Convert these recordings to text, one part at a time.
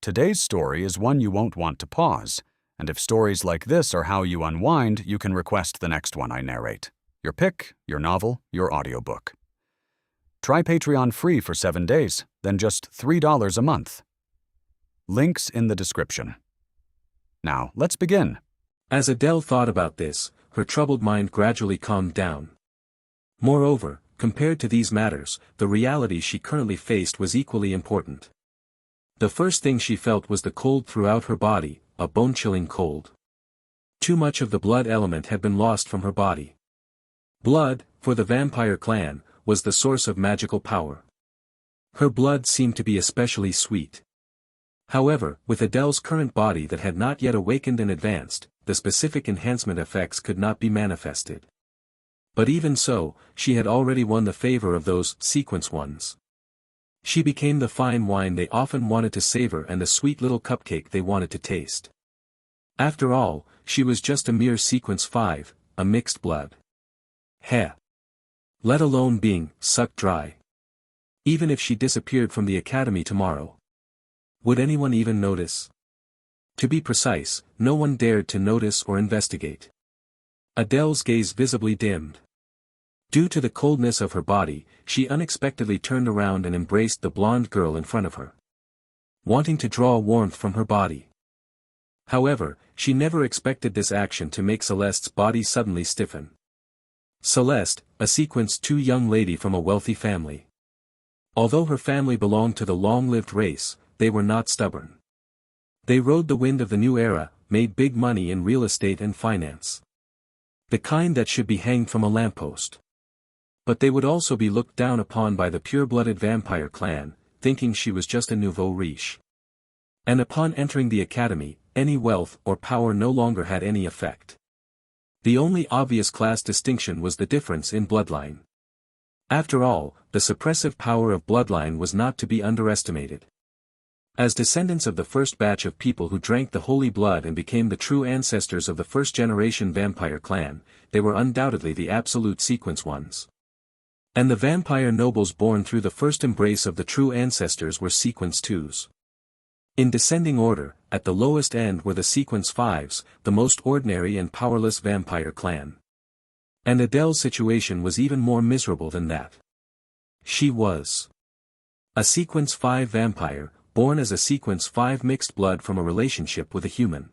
Today's story is one you won't want to pause, and if stories like this are how you unwind, you can request the next one I narrate. Your pick, your novel, your audiobook. Try Patreon free for 7 days, then just $3 a month. Links in the description. Now, let's begin. As Adele thought about this, her troubled mind gradually calmed down. Moreover, compared to these matters, the reality she currently faced was equally important. The first thing she felt was the cold throughout her body, a bone-chilling cold. Too much of the blood element had been lost from her body. Blood, for the vampire clan, was the source of magical power. Her blood seemed to be especially sweet. However, with Adele's current body that had not yet awakened and advanced, the specific enhancement effects could not be manifested. But even so, she had already won the favor of those sequence ones. She became the fine wine they often wanted to savor and the sweet little cupcake they wanted to taste. After all, she was just a mere sequence 5, a mixed blood. Heh. Let alone being sucked dry. Even if she disappeared from the academy tomorrow, would anyone even notice? To be precise, no one dared to notice or investigate. Adele's gaze visibly dimmed. Due to the coldness of her body, she unexpectedly turned around and embraced the blonde girl in front of her, wanting to draw warmth from her body. However, she never expected this action to make Celeste's body suddenly stiffen. Celeste, a sequence 2 young lady from a wealthy family. Although her family belonged to the long-lived race, they were not stubborn. They rode the wind of the new era, made big money in real estate and finance. The kind that should be hanged from a lamppost. But they would also be looked down upon by the pure-blooded vampire clan, thinking she was just a nouveau riche. And upon entering the academy, any wealth or power no longer had any effect. The only obvious class distinction was the difference in bloodline. After all, the suppressive power of bloodline was not to be underestimated. As descendants of the first batch of people who drank the holy blood and became the true ancestors of the first-generation vampire clan, they were undoubtedly the absolute sequence ones. And the vampire nobles born through the first embrace of the true ancestors were sequence 2s. In descending order, at the lowest end were the sequence 5s, the most ordinary and powerless vampire clan. And Adele's situation was even more miserable than that. She was a sequence 5 vampire, born as a sequence 5 mixed blood from a relationship with a human.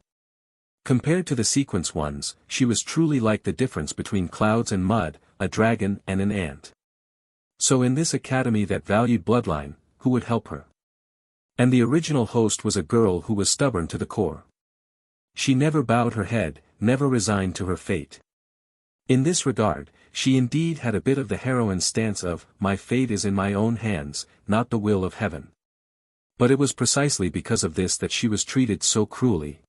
Compared to the sequence 1s, she was truly like the difference between clouds and mud, a dragon and an ant. So in this academy that valued bloodline, who would help her? And the original host was a girl who was stubborn to the core. She never bowed her head, never resigned to her fate. In this regard, she indeed had a bit of the heroine's stance of, my fate is in my own hands, not the will of heaven. But it was precisely because of this that she was treated so cruelly.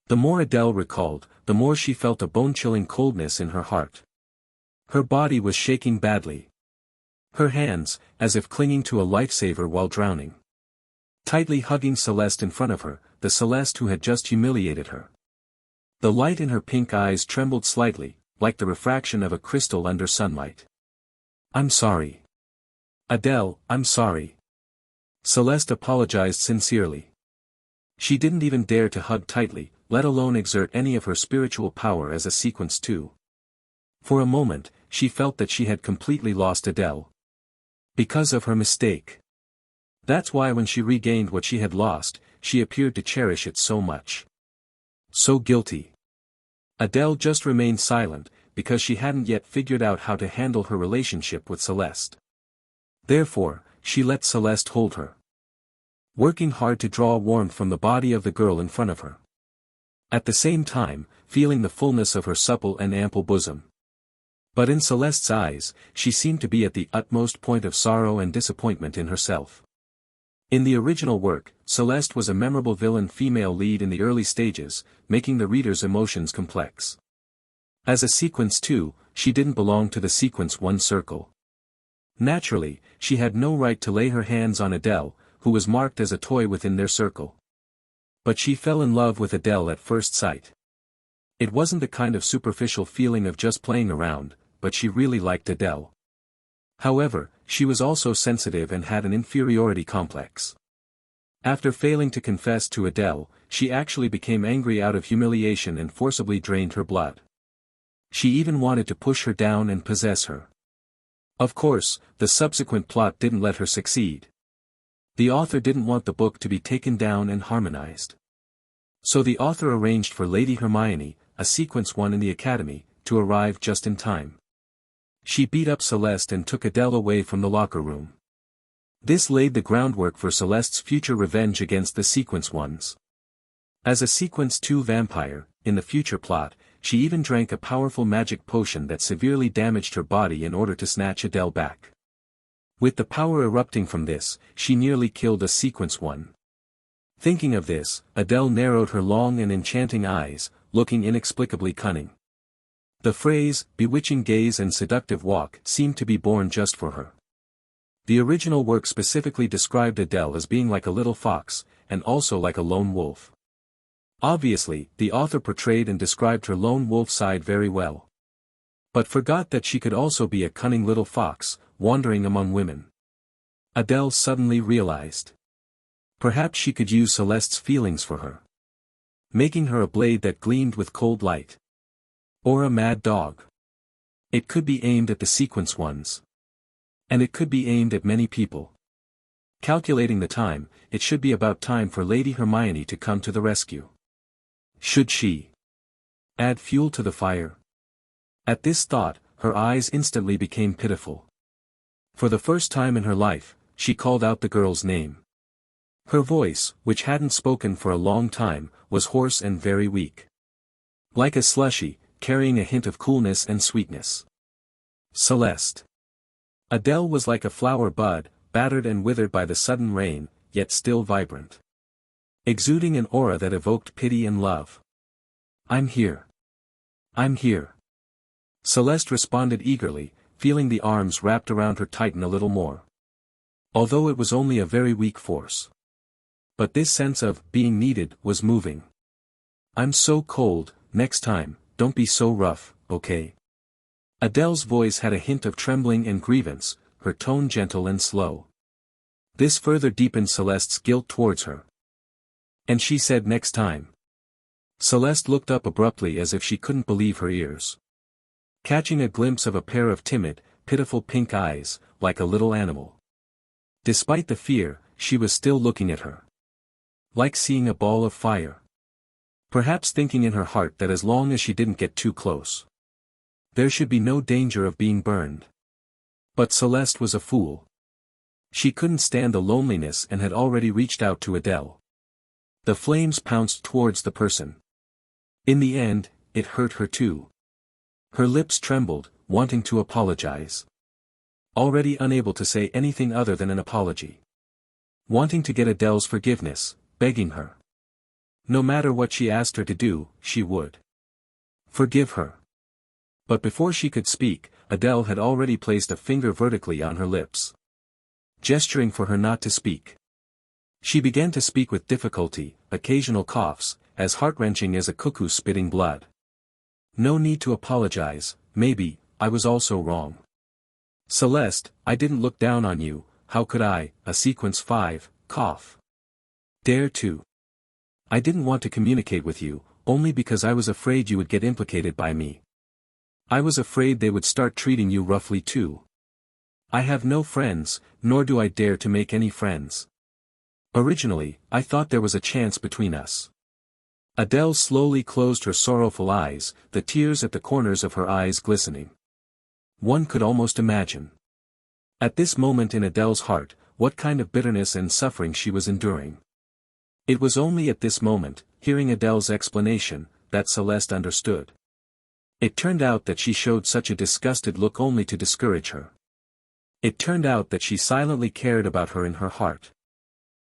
The more Adele recalled, the more she felt a bone-chilling coldness in her heart. Her body was shaking badly. Her hands, as if clinging to a lifesaver while drowning. Tightly hugging Celeste in front of her, the Celeste who had just humiliated her. The light in her pink eyes trembled slightly, like the refraction of a crystal under sunlight. I'm sorry. Adele, I'm sorry. Celeste apologized sincerely. She didn't even dare to hug tightly, let alone exert any of her spiritual power as a sequence 2. For a moment, she felt that she had completely lost Adele. Because of her mistake. That's why when she regained what she had lost, she appeared to cherish it so much. So guilty. Adele just remained silent, because she hadn't yet figured out how to handle her relationship with Celeste. Therefore, she let Celeste hold her, working hard to draw warmth from the body of the girl in front of her. At the same time, feeling the fullness of her supple and ample bosom. But in Celeste's eyes, she seemed to be at the utmost point of sorrow and disappointment in herself. In the original work, Celeste was a memorable villain female lead in the early stages, making the reader's emotions complex. As a sequence 2, she didn't belong to the sequence 1 circle. Naturally, she had no right to lay her hands on Adele, who was marked as a toy within their circle. But she fell in love with Adele at first sight. It wasn't the kind of superficial feeling of just playing around, but she really liked Adele. However, she was also sensitive and had an inferiority complex. After failing to confess to Adele, she actually became angry out of humiliation and forcibly drained her blood. She even wanted to push her down and possess her. Of course, the subsequent plot didn't let her succeed. The author didn't want the book to be taken down and harmonized. So the author arranged for Lady Hermione, a sequence 1 in the Academy, to arrive just in time. She beat up Celeste and took Adele away from the locker room. This laid the groundwork for Celeste's future revenge against the sequence 1s. As a sequence 2 vampire, in the future plot, she even drank a powerful magic potion that severely damaged her body in order to snatch Adele back. With the power erupting from this, she nearly killed a sequence 1. Thinking of this, Adele narrowed her long and enchanting eyes, looking inexplicably cunning. The phrase, bewitching gaze and seductive walk seemed to be born just for her. The original work specifically described Adele as being like a little fox, and also like a lone wolf. Obviously, the author portrayed and described her lone wolf side very well. But forgot that she could also be a cunning little fox, wandering among women. Adele suddenly realized. Perhaps she could use Celeste's feelings for her. Making her a blade that gleamed with cold light. Or a mad dog. It could be aimed at the sequence 1s. And it could be aimed at many people. Calculating the time, it should be about time for Lady Hermione to come to the rescue. Should she add fuel to the fire? At this thought, her eyes instantly became pitiful. For the first time in her life, she called out the girl's name. Her voice, which hadn't spoken for a long time, was hoarse and very weak. Like a slushy, carrying a hint of coolness and sweetness. Celeste. Adele was like a flower bud, battered and withered by the sudden rain, yet still vibrant. Exuding an aura that evoked pity and love. I'm here. I'm here. Celeste responded eagerly, feeling the arms wrapped around her tighten a little more. Although it was only a very weak force. But this sense of being needed was moving. I'm so cold, next time, don't be so rough, okay? Adele's voice had a hint of trembling and grievance, her tone gentle and slow. This further deepened Celeste's guilt towards her. And she said next time. Celeste looked up abruptly as if she couldn't believe her ears. Catching a glimpse of a pair of timid, pitiful pink eyes, like a little animal. Despite the fear, she was still looking at her. Like seeing a ball of fire. Perhaps thinking in her heart that as long as she didn't get too close, there should be no danger of being burned. But Celeste was a fool. She couldn't stand the loneliness and had already reached out to Adele. The flames pounced towards the person. In the end, it hurt her too. Her lips trembled, wanting to apologize. Already unable to say anything other than an apology. Wanting to get Adele's forgiveness, begging her. No matter what she asked her to do, she would. Forgive her. But before she could speak, Adele had already placed a finger vertically on her lips. Gesturing for her not to speak. She began to speak with difficulty, occasional coughs, as heart-wrenching as a cuckoo spitting blood. No need to apologize, maybe, I was also wrong. Celeste, I didn't look down on you, how could I, a sequence 5, cough. Dare to. I didn't want to communicate with you, only because I was afraid you would get implicated by me. I was afraid they would start treating you roughly too. I have no friends, nor do I dare to make any friends. Originally, I thought there was a chance between us. Adele slowly closed her sorrowful eyes, the tears at the corners of her eyes glistening. One could almost imagine. At this moment in Adele's heart, what kind of bitterness and suffering she was enduring. It was only at this moment, hearing Adele's explanation, that Celeste understood. It turned out that she showed such a disgusted look only to discourage her. It turned out that she silently cared about her in her heart.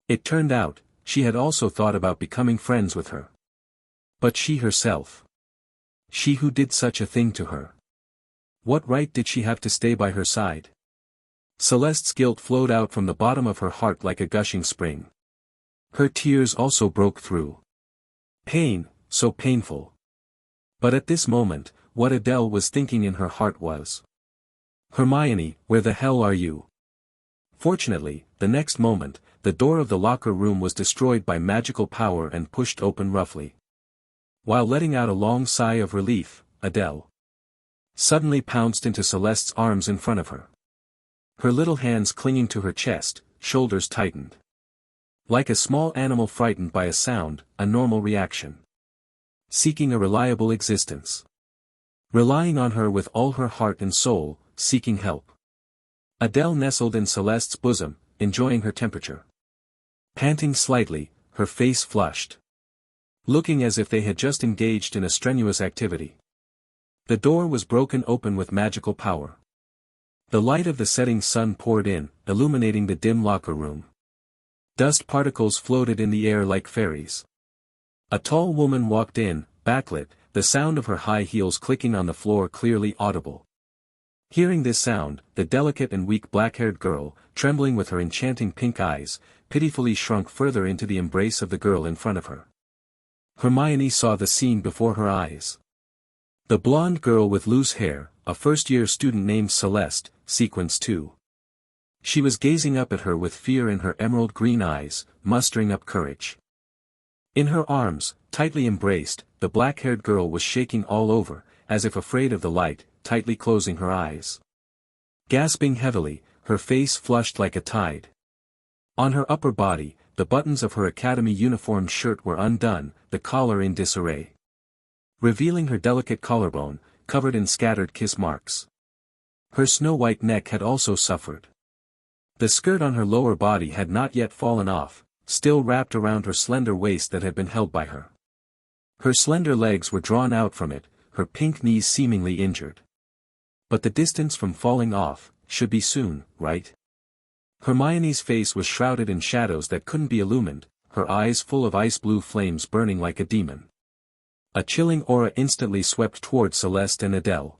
It turned out, she had also thought about becoming friends with her. But she herself. She who did such a thing to her. What right did she have to stay by her side? Celeste's guilt flowed out from the bottom of her heart like a gushing spring. Her tears also broke through. Pain, so painful. But at this moment, what Adele was thinking in her heart was, Hermione, where the hell are you? Fortunately, the next moment, the door of the locker room was destroyed by magical power and pushed open roughly. While letting out a long sigh of relief, Adele suddenly pounced into Celeste's arms in front of her. Her little hands clinging to her chest, shoulders tightened. Like a small animal frightened by a sound, a normal reaction. Seeking a reliable existence. Relying on her with all her heart and soul, seeking help. Adele nestled in Celeste's bosom, enjoying her temperature. Panting slightly, her face flushed. Looking as if they had just engaged in a strenuous activity. The door was broken open with magical power. The light of the setting sun poured in, illuminating the dim locker room. Dust particles floated in the air like fairies. A tall woman walked in, backlit, the sound of her high heels clicking on the floor clearly audible. Hearing this sound, the delicate and weak black-haired girl, trembling with her enchanting pink eyes, pitifully shrunk further into the embrace of the girl in front of her. Hermione saw the scene before her eyes. The blonde girl with loose hair, a first-year student named Celeste, Sequence 2. She was gazing up at her with fear in her emerald green eyes, mustering up courage. In her arms, tightly embraced, the black-haired girl was shaking all over, as if afraid of the light, tightly closing her eyes. Gasping heavily, her face flushed like a tide. On her upper body, the buttons of her academy uniform shirt were undone, the collar in disarray. Revealing her delicate collarbone, covered in scattered kiss marks. Her snow-white neck had also suffered. The skirt on her lower body had not yet fallen off, still wrapped around her slender waist that had been held by her. Her slender legs were drawn out from it, her pink knees seemingly injured. But the distance from falling off, should be soon, right? Hermione's face was shrouded in shadows that couldn't be illumined, her eyes full of ice-blue flames burning like a demon. A chilling aura instantly swept toward Celeste and Adele.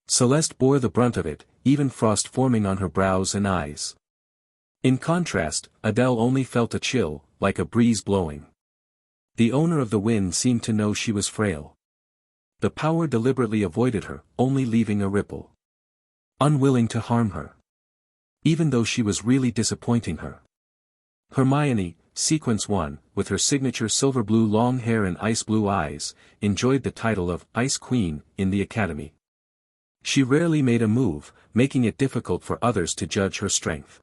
Celeste bore the brunt of it, even frost forming on her brows and eyes. In contrast, Adele only felt a chill, like a breeze blowing. The owner of the wind seemed to know she was frail. The power deliberately avoided her, only leaving a ripple. Unwilling to harm her. Even though she was really disappointing her. Hermione, Sequence 1, with her signature silver-blue long hair and ice-blue eyes, enjoyed the title of Ice Queen in the Academy. She rarely made a move, making it difficult for others to judge her strength.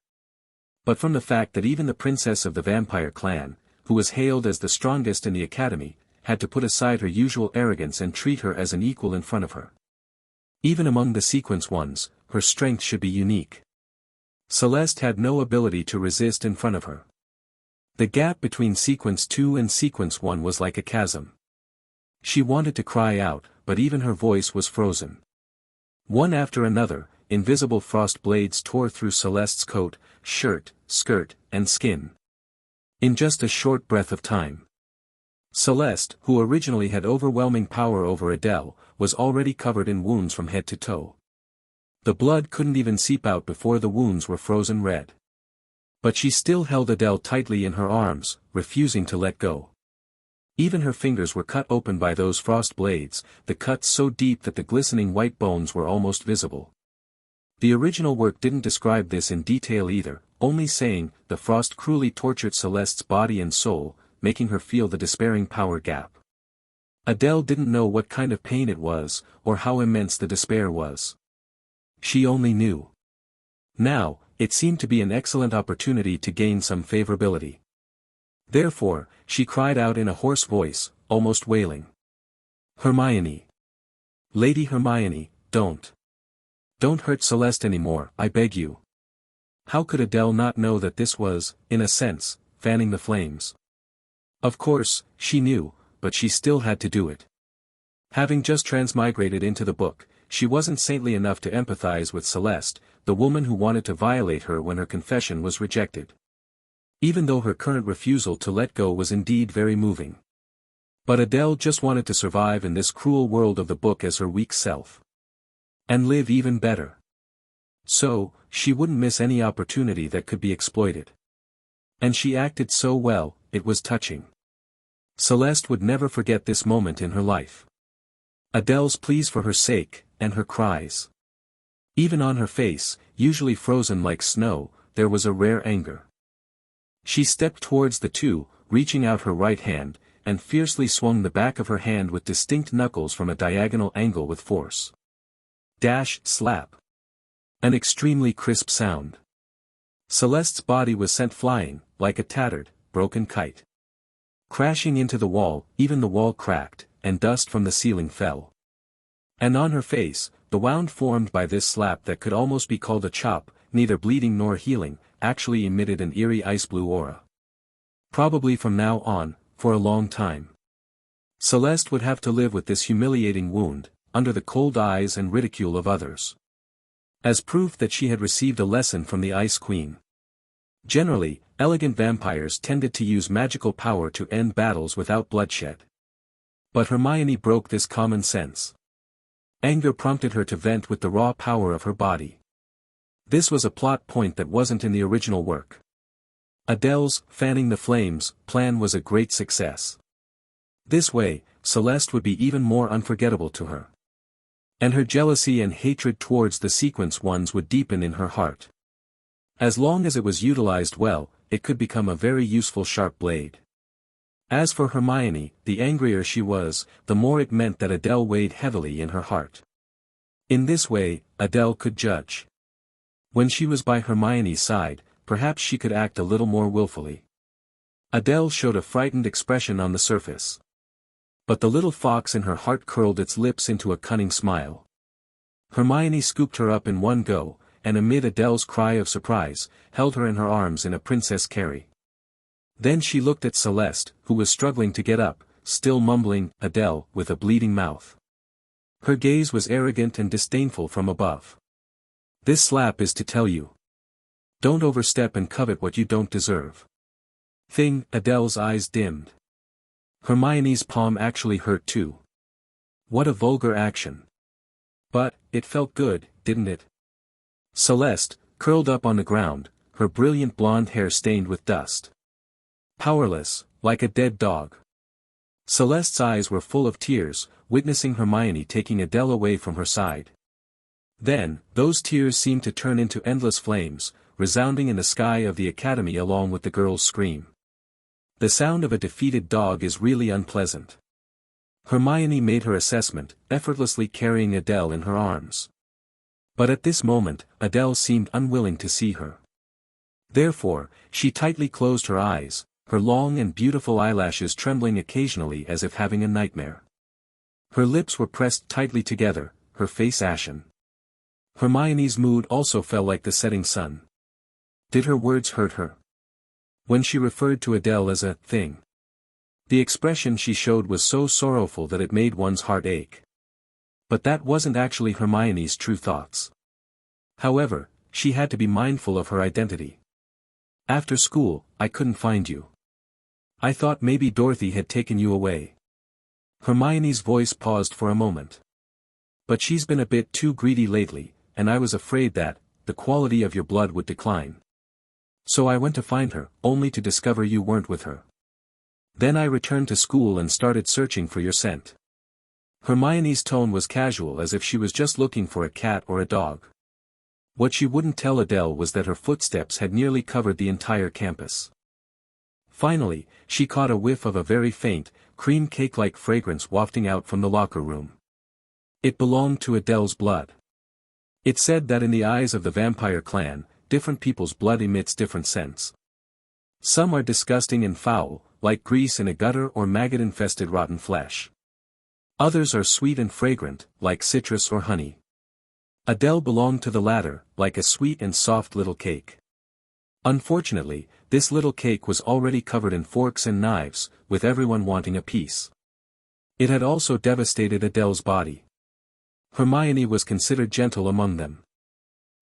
But from the fact that even the princess of the vampire clan, who was hailed as the strongest in the Academy, had to put aside her usual arrogance and treat her as an equal in front of her. Even among the Sequence ones, her strength should be unique. Celeste had no ability to resist in front of her. The gap between Sequence 2 and Sequence 1 was like a chasm. She wanted to cry out, but even her voice was frozen. One after another, invisible frost blades tore through Celeste's coat, shirt, skirt, and skin. In just a short breath of time. Celeste, who originally had overwhelming power over Adele, was already covered in wounds from head to toe. The blood couldn't even seep out before the wounds were frozen red. But she still held Adele tightly in her arms, refusing to let go. Even her fingers were cut open by those frost blades, the cuts so deep that the glistening white bones were almost visible. The original work didn't describe this in detail either, only saying, the frost cruelly tortured Celeste's body and soul, making her feel the despairing power gap. Adele didn't know what kind of pain it was, or how immense the despair was. She only knew. Now, it seemed to be an excellent opportunity to gain some favorability. Therefore, she cried out in a hoarse voice, almost wailing. Hermione. Lady Hermione, don't. Don't hurt Celeste anymore, I beg you. How could Adele not know that this was, in a sense, fanning the flames? Of course, she knew, but she still had to do it. Having just transmigrated into the book, she wasn't saintly enough to empathize with Celeste, the woman who wanted to violate her when her confession was rejected. Even though her current refusal to let go was indeed very moving. But Adele just wanted to survive in this cruel world of the book as her weak self. And live even better. So, she wouldn't miss any opportunity that could be exploited. And she acted so well, it was touching. Celeste would never forget this moment in her life. Adele's pleas for her sake, and her cries. Even on her face, usually frozen like snow, there was a rare anger. She stepped towards the two, reaching out her right hand, and fiercely swung the back of her hand with distinct knuckles from a diagonal angle with force. Dash, slap. An extremely crisp sound. Celeste's body was sent flying, like a tattered, broken kite. Crashing into the wall, even the wall cracked, and dust from the ceiling fell. And on her face, the wound formed by this slap that could almost be called a chop, neither bleeding nor healing, actually emitted an eerie ice-blue aura. Probably from now on, for a long time. Celeste would have to live with this humiliating wound, under the cold eyes and ridicule of others. As proof that she had received a lesson from the Ice Queen. Generally, elegant vampires tended to use magical power to end battles without bloodshed. But Hermione broke this common sense. Anger prompted her to vent with the raw power of her body. This was a plot point that wasn't in the original work. Adele's fanning the flames plan was a great success. This way, Celeste would be even more unforgettable to her. And her jealousy and hatred towards the sequence ones would deepen in her heart. As long as it was utilized well, it could become a very useful sharp blade. As for Hermione, the angrier she was, the more it meant that Adele weighed heavily in her heart. In this way, Adele could judge. When she was by Hermione's side, perhaps she could act a little more willfully. Adele showed a frightened expression on the surface. But the little fox in her heart curled its lips into a cunning smile. Hermione scooped her up in one go, and amid Adele's cry of surprise, held her in her arms in a princess carry. Then she looked at Celeste, who was struggling to get up, still mumbling, Adele, with a bleeding mouth. Her gaze was arrogant and disdainful from above. This slap is to tell you. Don't overstep and covet what you don't deserve. Adele's eyes dimmed. Hermione's palm actually hurt too. What a vulgar action. But, it felt good, didn't it? Celeste, curled up on the ground, her brilliant blonde hair stained with dust. Powerless, like a dead dog. Celeste's eyes were full of tears, witnessing Hermione taking Adele away from her side. Then, those tears seemed to turn into endless flames, resounding in the sky of the academy along with the girl's scream. The sound of a defeated dog is really unpleasant. Hermione made her assessment, effortlessly carrying Adele in her arms. But at this moment, Adele seemed unwilling to see her. Therefore, she tightly closed her eyes, her long and beautiful eyelashes trembling occasionally as if having a nightmare. Her lips were pressed tightly together, her face ashen. Hermione's mood also fell like the setting sun. Did her words hurt her? When she referred to Adele as a thing. The expression she showed was so sorrowful that it made one's heart ache. But that wasn't actually Hermione's true thoughts. However, she had to be mindful of her identity. After school, I couldn't find you. I thought maybe Dorothy had taken you away. Hermione's voice paused for a moment. But she's been a bit too greedy lately, and I was afraid that, the quality of your blood would decline. So I went to find her, only to discover you weren't with her. Then I returned to school and started searching for your scent. Hermione's tone was casual as if she was just looking for a cat or a dog. What she wouldn't tell Adele was that her footsteps had nearly covered the entire campus. Finally, she caught a whiff of a very faint, cream cake-like fragrance wafting out from the locker room. It belonged to Adele's blood. It said that in the eyes of the vampire clan, different people's blood emits different scents. Some are disgusting and foul, like grease in a gutter or maggot-infested rotten flesh. Others are sweet and fragrant, like citrus or honey. Adele belonged to the latter, like a sweet and soft little cake. Unfortunately, this little cake was already covered in forks and knives, with everyone wanting a piece. It had also devastated Adele's body. Hermione was considered gentle among them.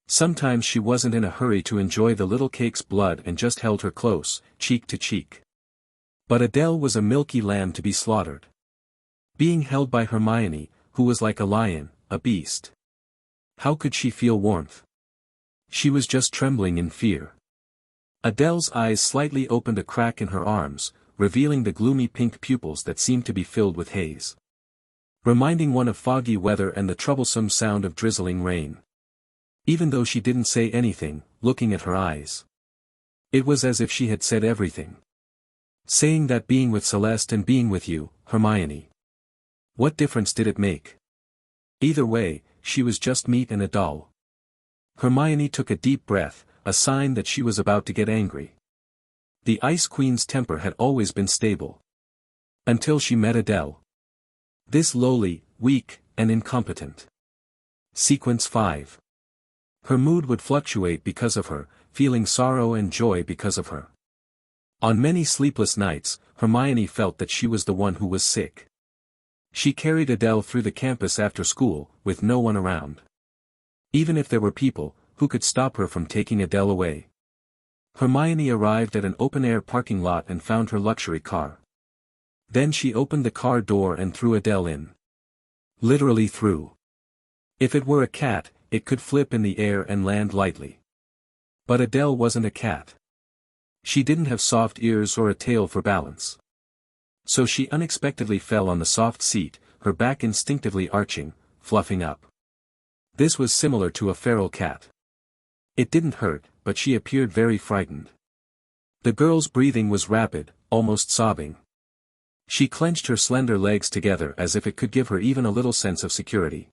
Sometimes she wasn't in a hurry to enjoy the little cake's blood and just held her close, cheek to cheek. But Adele was a milky lamb to be slaughtered. Being held by Hermione, who was like a lion, a beast. How could she feel warmth? She was just trembling in fear. Adele's eyes slightly opened a crack in her arms, revealing the gloomy pink pupils that seemed to be filled with haze. Reminding one of foggy weather and the troublesome sound of drizzling rain. Even though she didn't say anything, looking at her eyes. It was as if she had said everything. Saying that being with Celeste and being with you, Hermione. What difference did it make? Either way, she was just meat and a doll. Hermione took a deep breath, a sign that she was about to get angry. The Ice Queen's temper had always been stable. Until she met Adele. This lowly, weak, and incompetent. Sequence 5. Her mood would fluctuate because of her, feeling sorrow and joy because of her. On many sleepless nights, Hermione felt that she was the one who was sick. She carried Adele through the campus after school, with no one around. Even if there were people, who could stop her from taking Adele away. Hermione arrived at an open-air parking lot and found her luxury car. Then she opened the car door and threw Adele in. Literally threw. If it were a cat, it could flip in the air and land lightly. But Adele wasn't a cat. She didn't have soft ears or a tail for balance. So she unexpectedly fell on the soft seat, her back instinctively arching, fluffing up. This was similar to a feral cat. It didn't hurt, but she appeared very frightened. The girl's breathing was rapid, almost sobbing. She clenched her slender legs together as if it could give her even a little sense of security.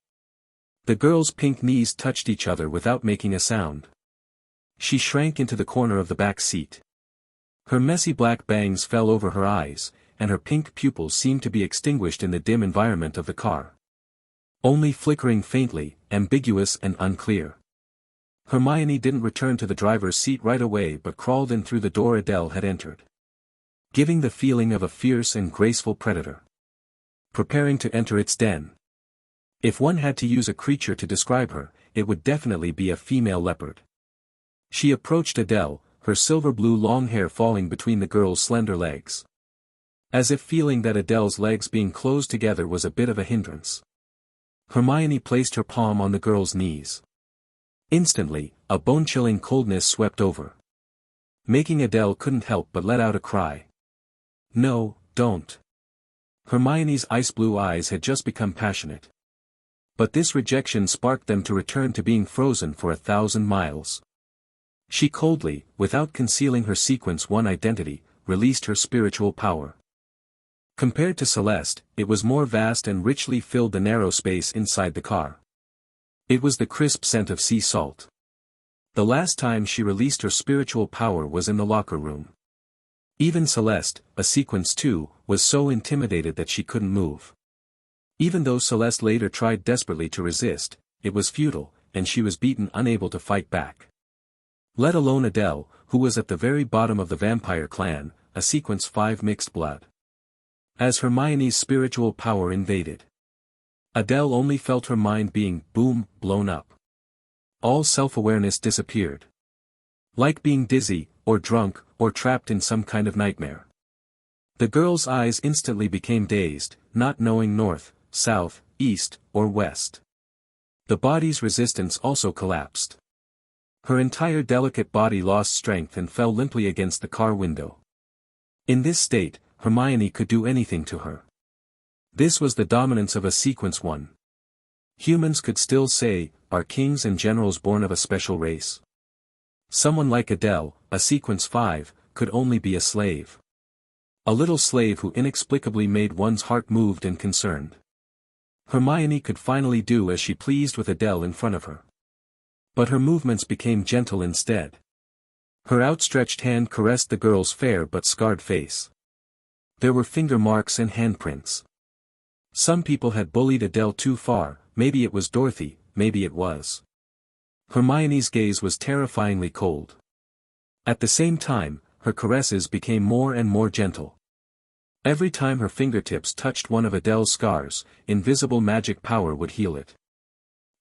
The girl's pink knees touched each other without making a sound. She shrank into the corner of the back seat. Her messy black bangs fell over her eyes, and her pink pupils seemed to be extinguished in the dim environment of the car. Only flickering faintly, ambiguous and unclear. Hermione didn't return to the driver's seat right away but crawled in through the door Adele had entered. Giving the feeling of a fierce and graceful predator. Preparing to enter its den. If one had to use a creature to describe her, it would definitely be a female leopard. She approached Adele, her silver-blue long hair falling between the girl's slender legs. As if feeling that Adele's legs being closed together was a bit of a hindrance. Hermione placed her palm on the girl's knees. Instantly, a bone-chilling coldness swept over. Making Adele couldn't help but let out a cry. No, don't. Hermione's ice-blue eyes had just become passionate. But this rejection sparked them to return to being frozen for 1,000 miles. She coldly, without concealing her Sequence 1 identity, released her spiritual power. Compared to Celeste, it was more vast and richly filled the narrow space inside the car. It was the crisp scent of sea salt. The last time she released her spiritual power was in the locker room. Even Celeste, a Sequence 2, was so intimidated that she couldn't move. Even though Celeste later tried desperately to resist, it was futile, and she was beaten unable to fight back. Let alone Adele, who was at the very bottom of the vampire clan, a Sequence 5 mixed blood. As Hermione's spiritual power invaded, Adele only felt her mind being, boom, blown up. All self-awareness disappeared. Like being dizzy, or drunk, or trapped in some kind of nightmare. The girl's eyes instantly became dazed, not knowing north, south, east, or west. The body's resistance also collapsed. Her entire delicate body lost strength and fell limply against the car window. In this state, Hermione could do anything to her. This was the dominance of a Sequence 1. Humans could still say, are kings and generals born of a special race? Someone like Adele, a Sequence 5, could only be a slave. A little slave who inexplicably made one's heart moved and concerned. Hermione could finally do as she pleased with Adele in front of her. But her movements became gentle instead. Her outstretched hand caressed the girl's fair but scarred face. There were finger marks and handprints. Some people had bullied Adele too far, maybe it was Dorothy, maybe it was. Hermione's gaze was terrifyingly cold. At the same time, her caresses became more and more gentle. Every time her fingertips touched one of Adele's scars, invisible magic power would heal it.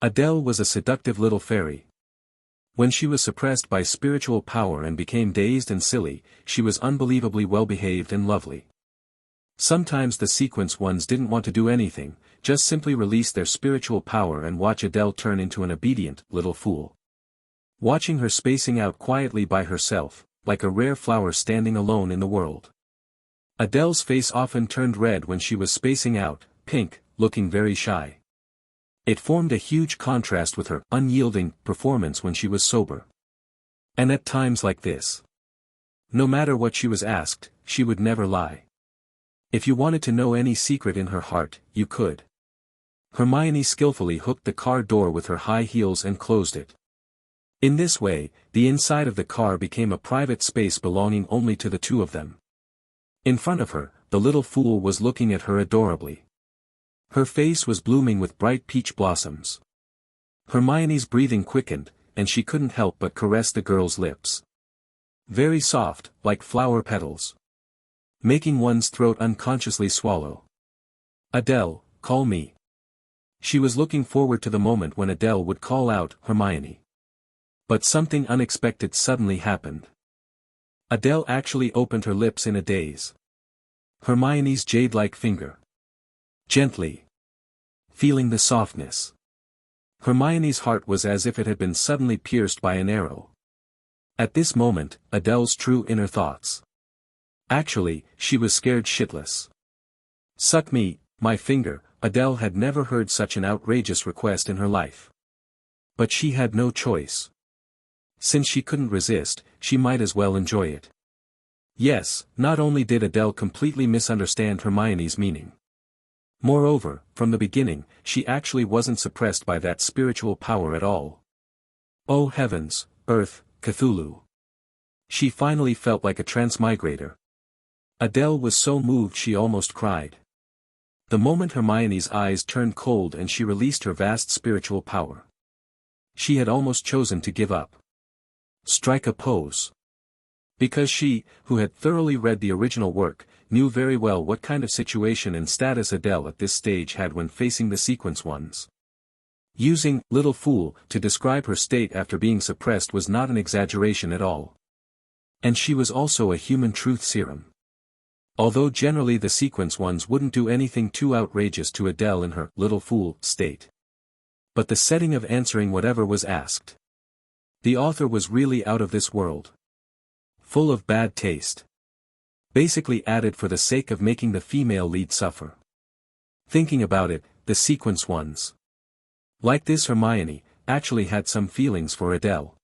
Adele was a seductive little fairy. When she was suppressed by spiritual power and became dazed and silly, she was unbelievably well-behaved and lovely. Sometimes the Sequence 1s didn't want to do anything, just simply release their spiritual power and watch Adele turn into an obedient, little fool. Watching her spacing out quietly by herself, like a rare flower standing alone in the world. Adele's face often turned red when she was spacing out, pink, looking very shy. It formed a huge contrast with her unyielding performance when she was sober. And at times like this, no matter what she was asked, she would never lie. If you wanted to know any secret in her heart, you could. Hermione skillfully hooked the car door with her high heels and closed it. In this way, the inside of the car became a private space belonging only to the two of them. In front of her, the little fool was looking at her adorably. Her face was blooming with bright peach blossoms. Hermione's breathing quickened, and she couldn't help but caress the girl's lips. Very soft, like flower petals, making one's throat unconsciously swallow. "Adele, call me." She was looking forward to the moment when Adele would call out Hermione. But something unexpected suddenly happened. Adele actually opened her lips in a daze. Hermione's jade-like finger. Gently. Feeling the softness. Hermione's heart was as if it had been suddenly pierced by an arrow. At this moment, Adele's true inner thoughts. Actually, she was scared shitless. "Suck me, my finger." Adele had never heard such an outrageous request in her life. But she had no choice. Since she couldn't resist, she might as well enjoy it. Yes, not only did Adele completely misunderstand Hermione's meaning. Moreover, from the beginning, she actually wasn't suppressed by that spiritual power at all. Oh heavens, Earth, Cthulhu. She finally felt like a transmigrator. Adele was so moved she almost cried. The moment Hermione's eyes turned cold and she released her vast spiritual power. She had almost chosen to give up. Strike a pose. Because she, who had thoroughly read the original work, knew very well what kind of situation and status Adele at this stage had when facing the sequence ones. Using "little fool" to describe her state after being suppressed was not an exaggeration at all. And she was also a human truth serum. Although generally the sequence ones wouldn't do anything too outrageous to Adele in her "little fool" state. But the setting of answering whatever was asked. The author was really out of this world. Full of bad taste. Basically added for the sake of making the female lead suffer. Thinking about it, the sequence ones, like this Hermione, actually had some feelings for Adele.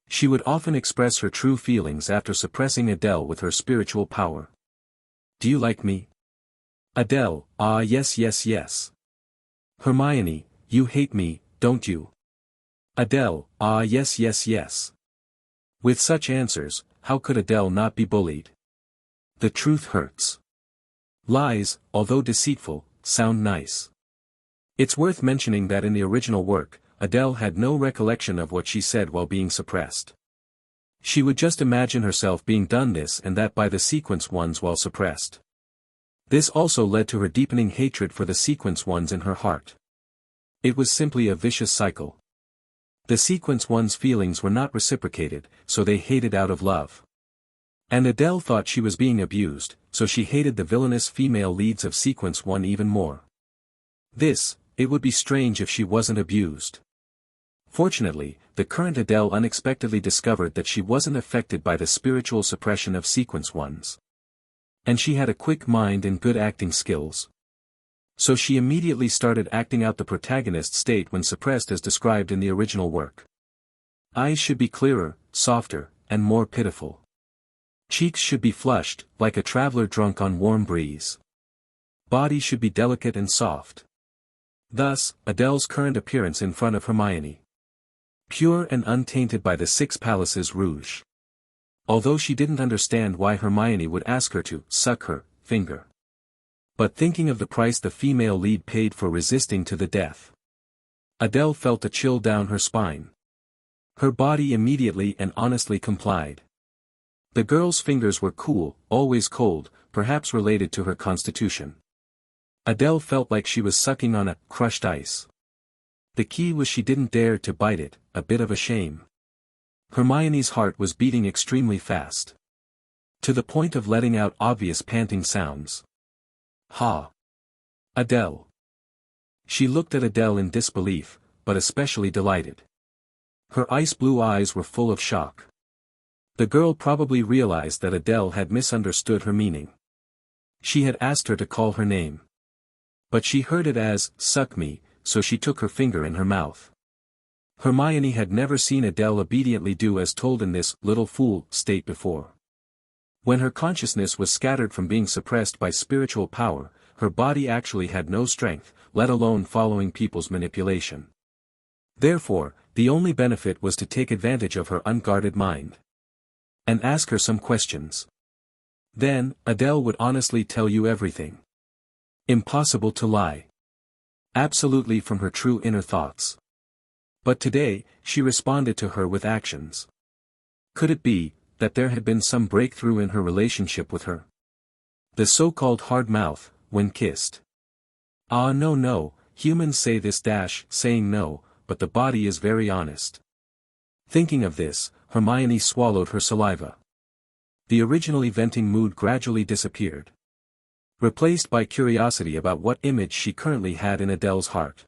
She would often express her true feelings after suppressing Adele with her spiritual power. "Do you like me?" Adele, "Ah yes yes yes." Hermione, "You hate me, don't you?" Adele, "Ah yes yes yes." With such answers, how could Adele not be bullied? The truth hurts. Lies, although deceitful, sound nice. It's worth mentioning that in the original work, Adele had no recollection of what she said while being suppressed. She would just imagine herself being done this and that by the sequence ones while suppressed. This also led to her deepening hatred for the sequence ones in her heart. It was simply a vicious cycle. The sequence ones' feelings were not reciprocated, so they hated out of love. And Adele thought she was being abused, so she hated the villainous female leads of sequence one even more. It would be strange if she wasn't abused. Fortunately, the current Adele unexpectedly discovered that she wasn't affected by the spiritual suppression of sequence ones. And she had a quick mind and good acting skills. So she immediately started acting out the protagonist's state when suppressed as described in the original work. Eyes should be clearer, softer, and more pitiful. Cheeks should be flushed, like a traveler drunk on warm breeze. Body should be delicate and soft. Thus, Adele's current appearance in front of Hermione. Pure and untainted by the Six Palaces Rouge. Although she didn't understand why Hermione would ask her to suck her finger. But thinking of the price the female lead paid for resisting to the death, Adele felt a chill down her spine. Her body immediately and honestly complied. The girl's fingers were cool, always cold, perhaps related to her constitution. Adele felt like she was sucking on a crushed ice. The key was she didn't dare to bite it, a bit of a shame. Hermione's heart was beating extremely fast. To the point of letting out obvious panting sounds. Ha! Adele. She looked at Adele in disbelief, but especially delighted. Her ice blue eyes were full of shock. The girl probably realized that Adele had misunderstood her meaning. She had asked her to call her name. But she heard it as, suck me, so she took her finger in her mouth. Hermione had never seen Adele obediently do as told in this little fool state before. When her consciousness was scattered from being suppressed by spiritual power, her body actually had no strength, let alone following people's manipulation. Therefore, the only benefit was to take advantage of her unguarded mind. And ask her some questions. Then, Adele would honestly tell you everything. Impossible to lie. Absolutely from her true inner thoughts. But today, she responded to her with actions. Could it be that there had been some breakthrough in her relationship with her? The so-called hard mouth, when kissed. Ah no, humans say this saying no, but the body is very honest. Thinking of this, Hermione swallowed her saliva. The originally venting mood gradually disappeared. Replaced by curiosity about what image she currently had in Adele's heart.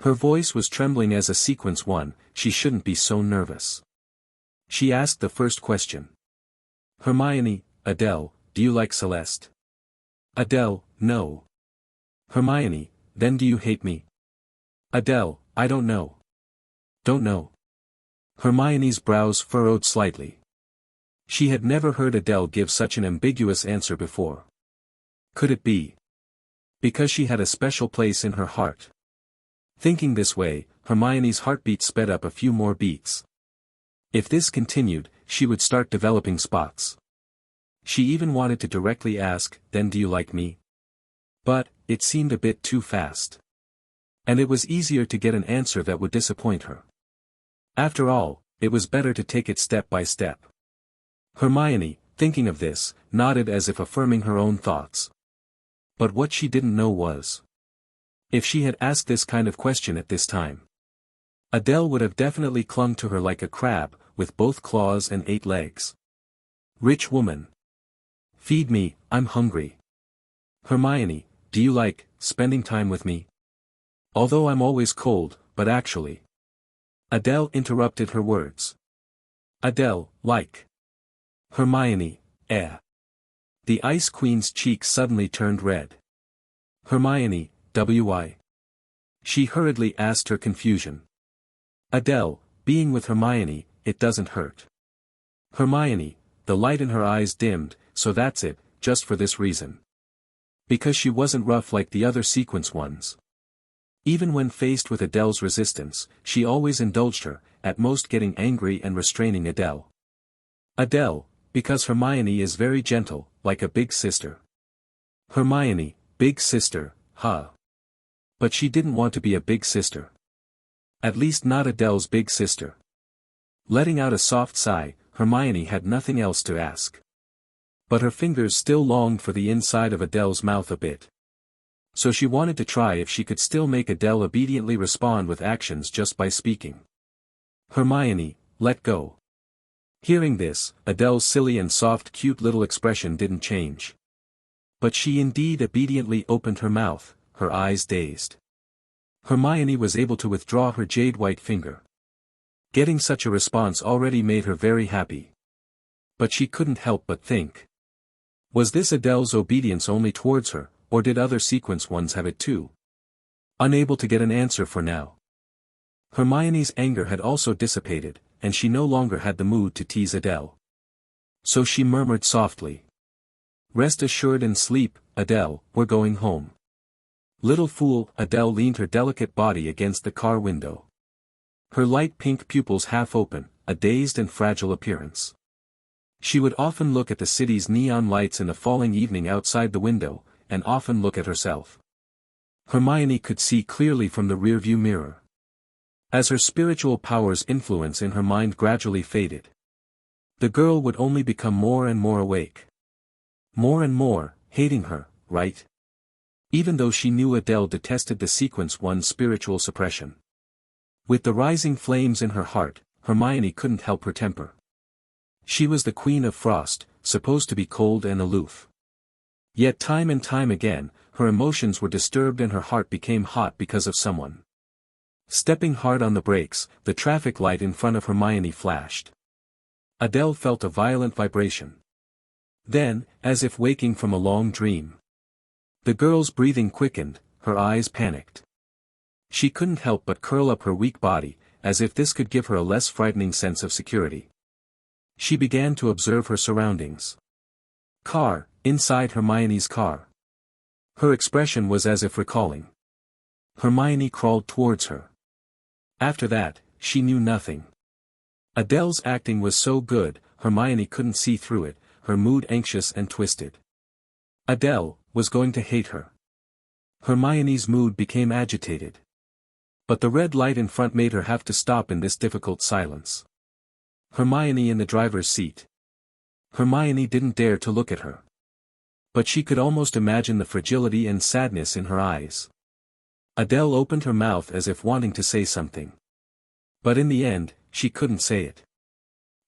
Her voice was trembling as a sequence 1, she shouldn't be so nervous. She asked the first question. Hermione, Adele, do you like Celeste? Adele, no. Hermione, then do you hate me? Adele, I don't know. Don't know. Hermione's brows furrowed slightly. She had never heard Adele give such an ambiguous answer before. Could it be? Because she had a special place in her heart. Thinking this way, Hermione's heartbeat sped up a few more beats. If this continued, she would start developing spots. She even wanted to directly ask, then do you like me? But, it seemed a bit too fast. And it was easier to get an answer that would disappoint her. After all, it was better to take it step by step. Hermione, thinking of this, nodded as if affirming her own thoughts. But what she didn't know was, if she had asked this kind of question at this time, Adele would have definitely clung to her like a crab, with both claws and 8 legs. Rich woman. Feed me, I'm hungry. Hermione, do you like spending time with me? Although I'm always cold, but actually. Adele interrupted her words. Adele, like. Hermione, eh. The Ice Queen's cheeks suddenly turned red. Hermione, why? She hurriedly asked her confusion. Adele, being with Hermione, it doesn't hurt. Hermione, the light in her eyes dimmed, so that's it, just for this reason. Because she wasn't rough like the other sequence ones. Even when faced with Adele's resistance, she always indulged her, at most getting angry and restraining Adele. Adele, because Hermione is very gentle, like a big sister. Hermione, big sister, huh? But she didn't want to be a big sister. At least not Adele's big sister. Letting out a soft sigh, Hermione had nothing else to ask. But her fingers still longed for the inside of Adele's mouth a bit. So she wanted to try if she could still make Adele obediently respond with actions just by speaking. Hermione, let go. Hearing this, Adele's silly and soft cute little expression didn't change. But she indeed obediently opened her mouth, her eyes dazed. Hermione was able to withdraw her jade-white finger. Getting such a response already made her very happy. But she couldn't help but think. Was this Adele's obedience only towards her, or did other sequence ones have it too? Unable to get an answer for now. Hermione's anger had also dissipated, and she no longer had the mood to tease Adele. So she murmured softly. Rest assured and sleep, Adele, we're going home. Little fool, Adele leaned her delicate body against the car window. Her light pink pupils half open, a dazed and fragile appearance. She would often look at the city's neon lights in the falling evening outside the window, and often look at herself. Hermione could see clearly from the rearview mirror. As her spiritual power's influence in her mind gradually faded, the girl would only become more and more awake. More and more, hating her, right? Even though she knew Adele detested the sequence one's spiritual suppression. With the rising flames in her heart, Hermione couldn't help her temper. She was the Queen of Frost, supposed to be cold and aloof. Yet time and time again, her emotions were disturbed and her heart became hot because of someone. Stepping hard on the brakes, the traffic light in front of Hermione flashed. Adele felt a violent vibration. Then, as if waking from a long dream, the girl's breathing quickened, her eyes panicked. She couldn't help but curl up her weak body, as if this could give her a less frightening sense of security. She began to observe her surroundings. Car, inside Hermione's car. Her expression was as if recalling. Hermione crawled towards her. After that, she knew nothing. Adele's acting was so good, Hermione couldn't see through it, her mood anxious and twisted. Adele was going to hate her. Hermione's mood became agitated. But the red light in front made her have to stop in this difficult silence. Hermione in the driver's seat. Hermione didn't dare to look at her. But she could almost imagine the fragility and sadness in her eyes. Adele opened her mouth as if wanting to say something. But in the end, she couldn't say it.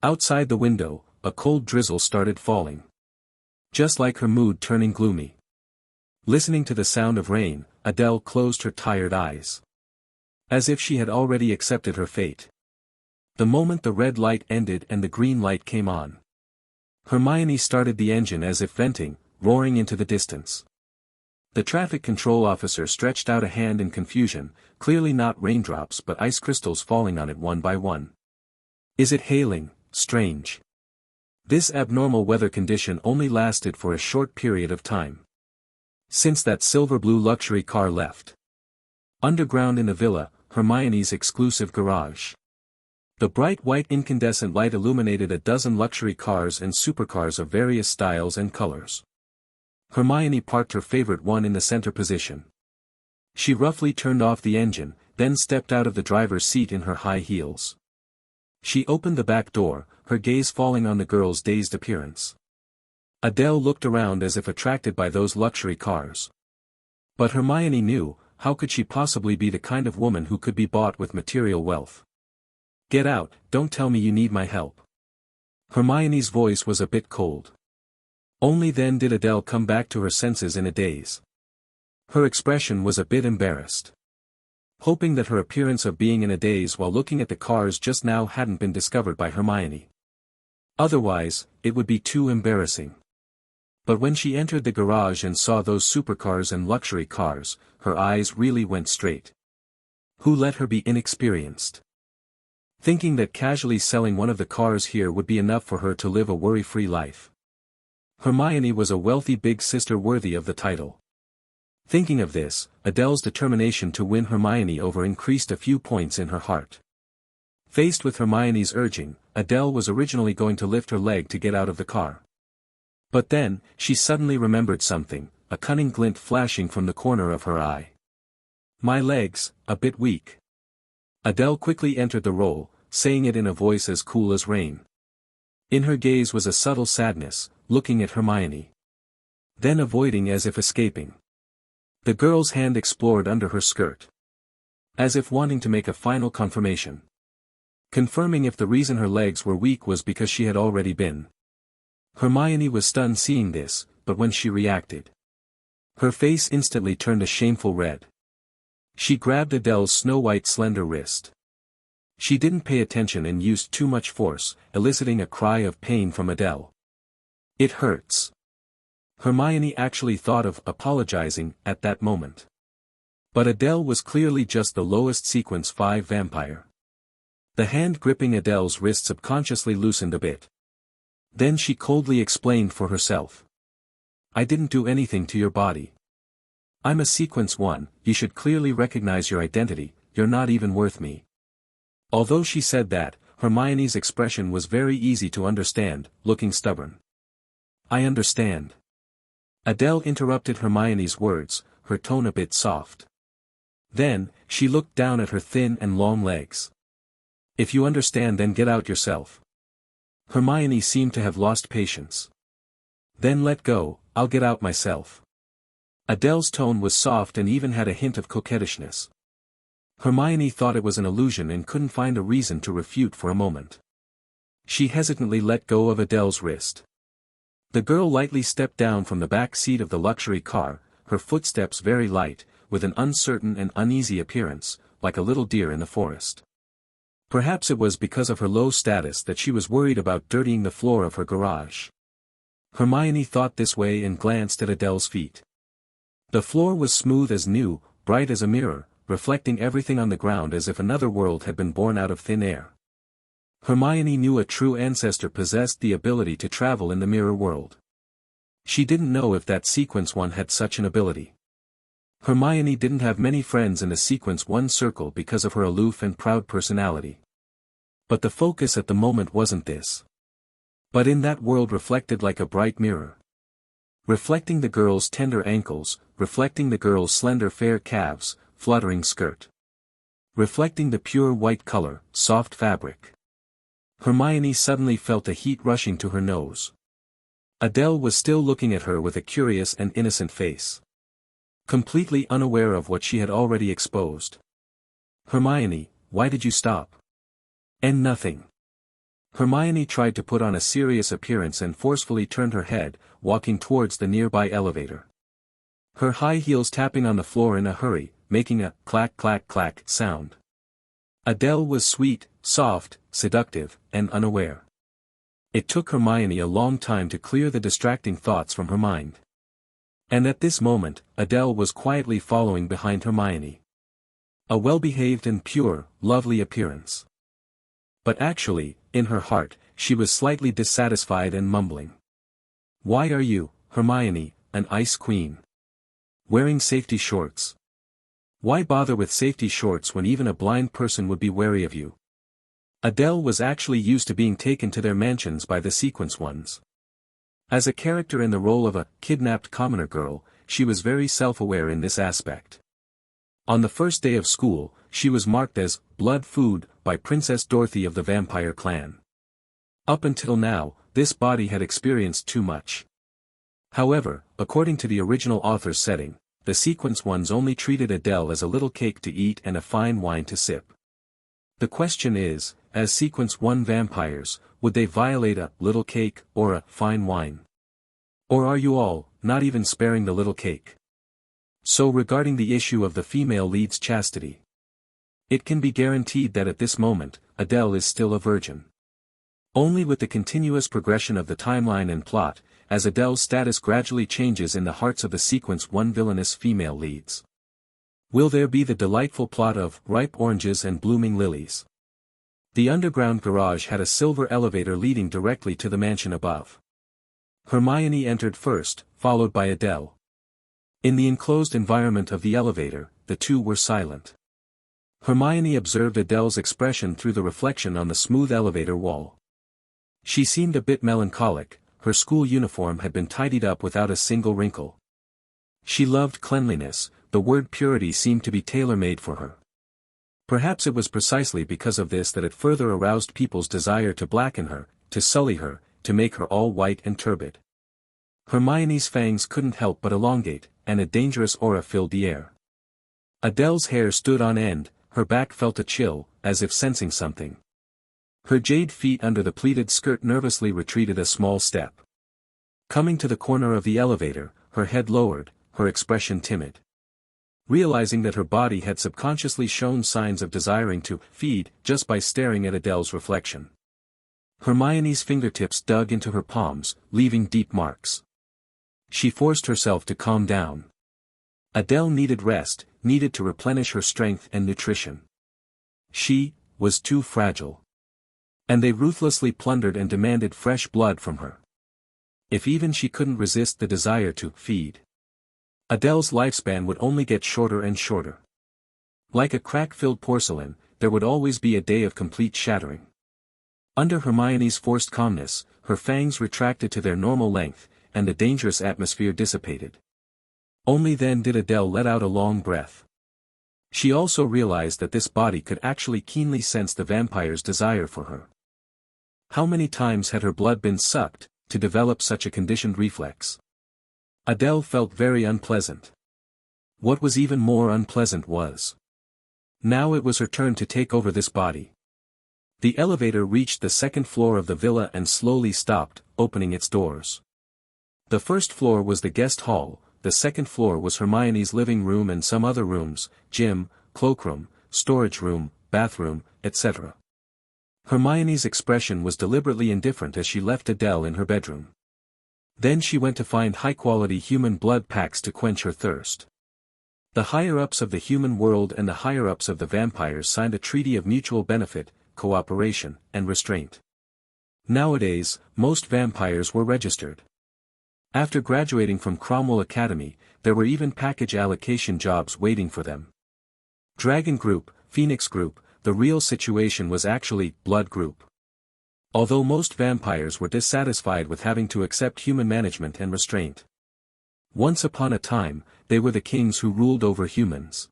Outside the window, a cold drizzle started falling. Just like her mood turning gloomy. Listening to the sound of rain, Adele closed her tired eyes. As if she had already accepted her fate. The moment the red light ended and the green light came on, Hermione started the engine as if venting, roaring into the distance. The traffic control officer stretched out a hand in confusion, clearly not raindrops but ice crystals falling on it one by one. Is it hailing? Strange. This abnormal weather condition only lasted for a short period of time. Since that silver-blue luxury car left. Underground in the villa, Hermione's exclusive garage. The bright white incandescent light illuminated a dozen luxury cars and supercars of various styles and colors. Hermione parked her favorite one in the center position. She roughly turned off the engine, then stepped out of the driver's seat in her high heels. She opened the back door, her gaze falling on the girl's dazed appearance. Adele looked around as if attracted by those luxury cars. But Hermione knew, how could she possibly be the kind of woman who could be bought with material wealth? Get out, don't tell me you need my help. Hermione's voice was a bit cold. Only then did Adele come back to her senses in a daze. Her expression was a bit embarrassed. Hoping that her appearance of being in a daze while looking at the cars just now hadn't been discovered by Hermione. Otherwise, it would be too embarrassing. But when she entered the garage and saw those supercars and luxury cars, her eyes really went straight. Who let her be inexperienced? Thinking that casually selling one of the cars here would be enough for her to live a worry-free life. Hermione was a wealthy big sister worthy of the title. Thinking of this, Adele's determination to win Hermione over increased a few points in her heart. Faced with Hermione's urging, Adele was originally going to lift her leg to get out of the car. But then, she suddenly remembered something, a cunning glint flashing from the corner of her eye. My legs, a bit weak. Adele quickly entered the role, saying it in a voice as cool as rain. In her gaze was a subtle sadness, looking at Hermione. Then avoiding as if escaping. The girl's hand explored under her skirt. As if wanting to make a final confirmation. Confirming if the reason her legs were weak was because she had already been. Hermione was stunned seeing this, but when she reacted, her face instantly turned a shameful red. She grabbed Adele's snow-white slender wrist. She didn't pay attention and used too much force, eliciting a cry of pain from Adele. It hurts. Hermione actually thought of apologizing at that moment. But Adele was clearly just the lowest sequence 5 vampire. The hand gripping Adele's wrist subconsciously loosened a bit. Then she coldly explained for herself. I didn't do anything to your body. I'm a sequence 1, you should clearly recognize your identity, you're not even worth me. Although she said that, Hermione's expression was very easy to understand, looking stubborn. I understand. Adele interrupted Hermione's words, her tone a bit soft. Then, she looked down at her thin and long legs. If you understand then get out yourself. Hermione seemed to have lost patience. Then let go, I'll get out myself. Adele's tone was soft and even had a hint of coquettishness. Hermione thought it was an illusion and couldn't find a reason to refute for a moment. She hesitantly let go of Adele's wrist. The girl lightly stepped down from the back seat of the luxury car, her footsteps very light, with an uncertain and uneasy appearance, like a little deer in the forest. Perhaps it was because of her low status that she was worried about dirtying the floor of her garage. Hermione thought this way and glanced at Adele's feet. The floor was smooth as new, bright as a mirror, reflecting everything on the ground as if another world had been born out of thin air. Hermione knew a true ancestor possessed the ability to travel in the mirror world. She didn't know if that Sequence One had such an ability. Hermione didn't have many friends in the Sequence One circle because of her aloof and proud personality. But the focus at the moment wasn't this. But in that world reflected like a bright mirror. Reflecting the girl's tender ankles, reflecting the girl's slender fair calves, fluttering skirt. Reflecting the pure white color, soft fabric. Hermione suddenly felt a heat rushing to her nose. Adele was still looking at her with a curious and innocent face. Completely unaware of what she had already exposed. "Hermione, why did you stop?" "And nothing." Hermione tried to put on a serious appearance and forcefully turned her head, walking towards the nearby elevator. Her high heels tapping on the floor in a hurry, making a clack clack clack sound. Adele was sweet, soft, seductive, and unaware. It took Hermione a long time to clear the distracting thoughts from her mind. And at this moment, Adele was quietly following behind Hermione. A well-behaved and pure, lovely appearance. But actually, in her heart, she was slightly dissatisfied and mumbling. "Why are you, Hermione, an ice queen? Wearing safety shorts? Why bother with safety shorts when even a blind person would be wary of you?" Adele was actually used to being taken to their mansions by the Sequence Ones. As a character in the role of a kidnapped commoner girl, she was very self-aware in this aspect. On the first day of school, she was marked as blood food by Princess Dorothy of the Vampire Clan. Up until now, this body had experienced too much. However, according to the original author's setting, the Sequence Ones only treated Adele as a little cake to eat and a fine wine to sip. The question is, as Sequence One vampires, would they violate a little cake or a fine wine? Or are you all, not even sparing the little cake? So regarding the issue of the female lead's chastity, it can be guaranteed that at this moment, Adele is still a virgin. Only with the continuous progression of the timeline and plot, as Adele's status gradually changes in the hearts of the Sequence One villainous female leads. Will there be the delightful plot of ripe oranges and blooming lilies? The underground garage had a silver elevator leading directly to the mansion above. Hermione entered first, followed by Adele. In the enclosed environment of the elevator, the two were silent. Hermione observed Adele's expression through the reflection on the smooth elevator wall. She seemed a bit melancholic. Her school uniform had been tidied up without a single wrinkle. She loved cleanliness, the word purity seemed to be tailor-made for her. Perhaps it was precisely because of this that it further aroused people's desire to blacken her, to sully her, to make her all white and turbid. Hermione's fangs couldn't help but elongate, and a dangerous aura filled the air. Adele's hair stood on end, her back felt a chill, as if sensing something. Her jade feet under the pleated skirt nervously retreated a small step. Coming to the corner of the elevator, her head lowered, her expression timid. Realizing that her body had subconsciously shown signs of desiring to feed just by staring at Adele's reflection. Hermione's fingertips dug into her palms, leaving deep marks. She forced herself to calm down. Adele needed rest, needed to replenish her strength and nutrition. She was too fragile. And they ruthlessly plundered and demanded fresh blood from her. If even she couldn't resist the desire to feed, Adele's lifespan would only get shorter and shorter. Like a crack-filled porcelain, there would always be a day of complete shattering. Under Hermione's forced calmness, her fangs retracted to their normal length, and the dangerous atmosphere dissipated. Only then did Adele let out a long breath. She also realized that this body could actually keenly sense the vampire's desire for her. How many times had her blood been sucked, to develop such a conditioned reflex? Adele felt very unpleasant. What was even more unpleasant was, now it was her turn to take over this body. The elevator reached the second floor of the villa and slowly stopped, opening its doors. The first floor was the guest hall, the second floor was Hermione's living room and some other rooms, gym, cloakroom, storage room, bathroom, etc. Hermione's expression was deliberately indifferent as she left Adele in her bedroom. Then she went to find high-quality human blood packs to quench her thirst. The higher-ups of the human world and the higher-ups of the vampires signed a treaty of mutual benefit, cooperation, and restraint. Nowadays, most vampires were registered. After graduating from Cromwell Academy, there were even package allocation jobs waiting for them. Dragon Group, Phoenix Group, the real situation was actually Blood Group. Although most vampires were dissatisfied with having to accept human management and restraint. Once upon a time, they were the kings who ruled over humans.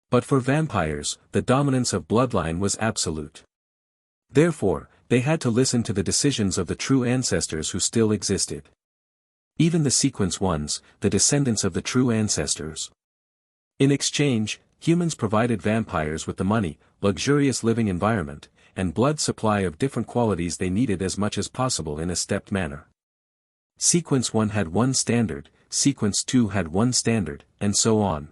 But for vampires, the dominance of bloodline was absolute. Therefore, they had to listen to the decisions of the true ancestors who still existed. Even the sequence ones, the descendants of the true ancestors. In exchange, humans provided vampires with the money, luxurious living environment, and blood supply of different qualities they needed as much as possible in a stepped manner. Sequence 1 had one standard, Sequence 2 had one standard, and so on.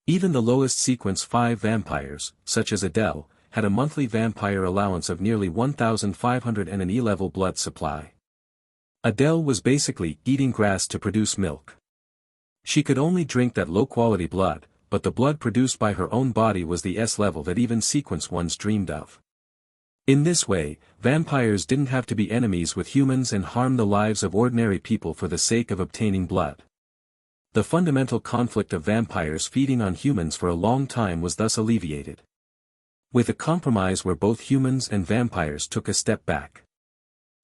Even the lowest Sequence 5 vampires, such as Adele, had a monthly vampire allowance of nearly 1,500 and an E-level blood supply. Adele was basically eating grass to produce milk. She could only drink that low-quality blood, but the blood produced by her own body was the S-level that even Sequence 1s dreamed of. In this way, vampires didn't have to be enemies with humans and harm the lives of ordinary people for the sake of obtaining blood. The fundamental conflict of vampires feeding on humans for a long time was thus alleviated. With a compromise where both humans and vampires took a step back.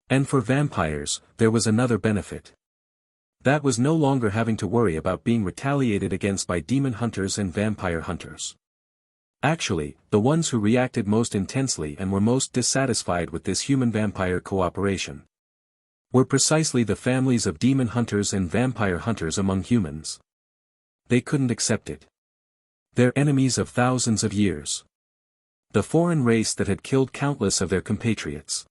And for vampires, there was another benefit. That was no longer having to worry about being retaliated against by demon hunters and vampire hunters. Actually, the ones who reacted most intensely and were most dissatisfied with this human-vampire cooperation were precisely the families of demon hunters and vampire hunters among humans. They couldn't accept it. They're enemies of thousands of years. The foreign race that had killed countless of their compatriots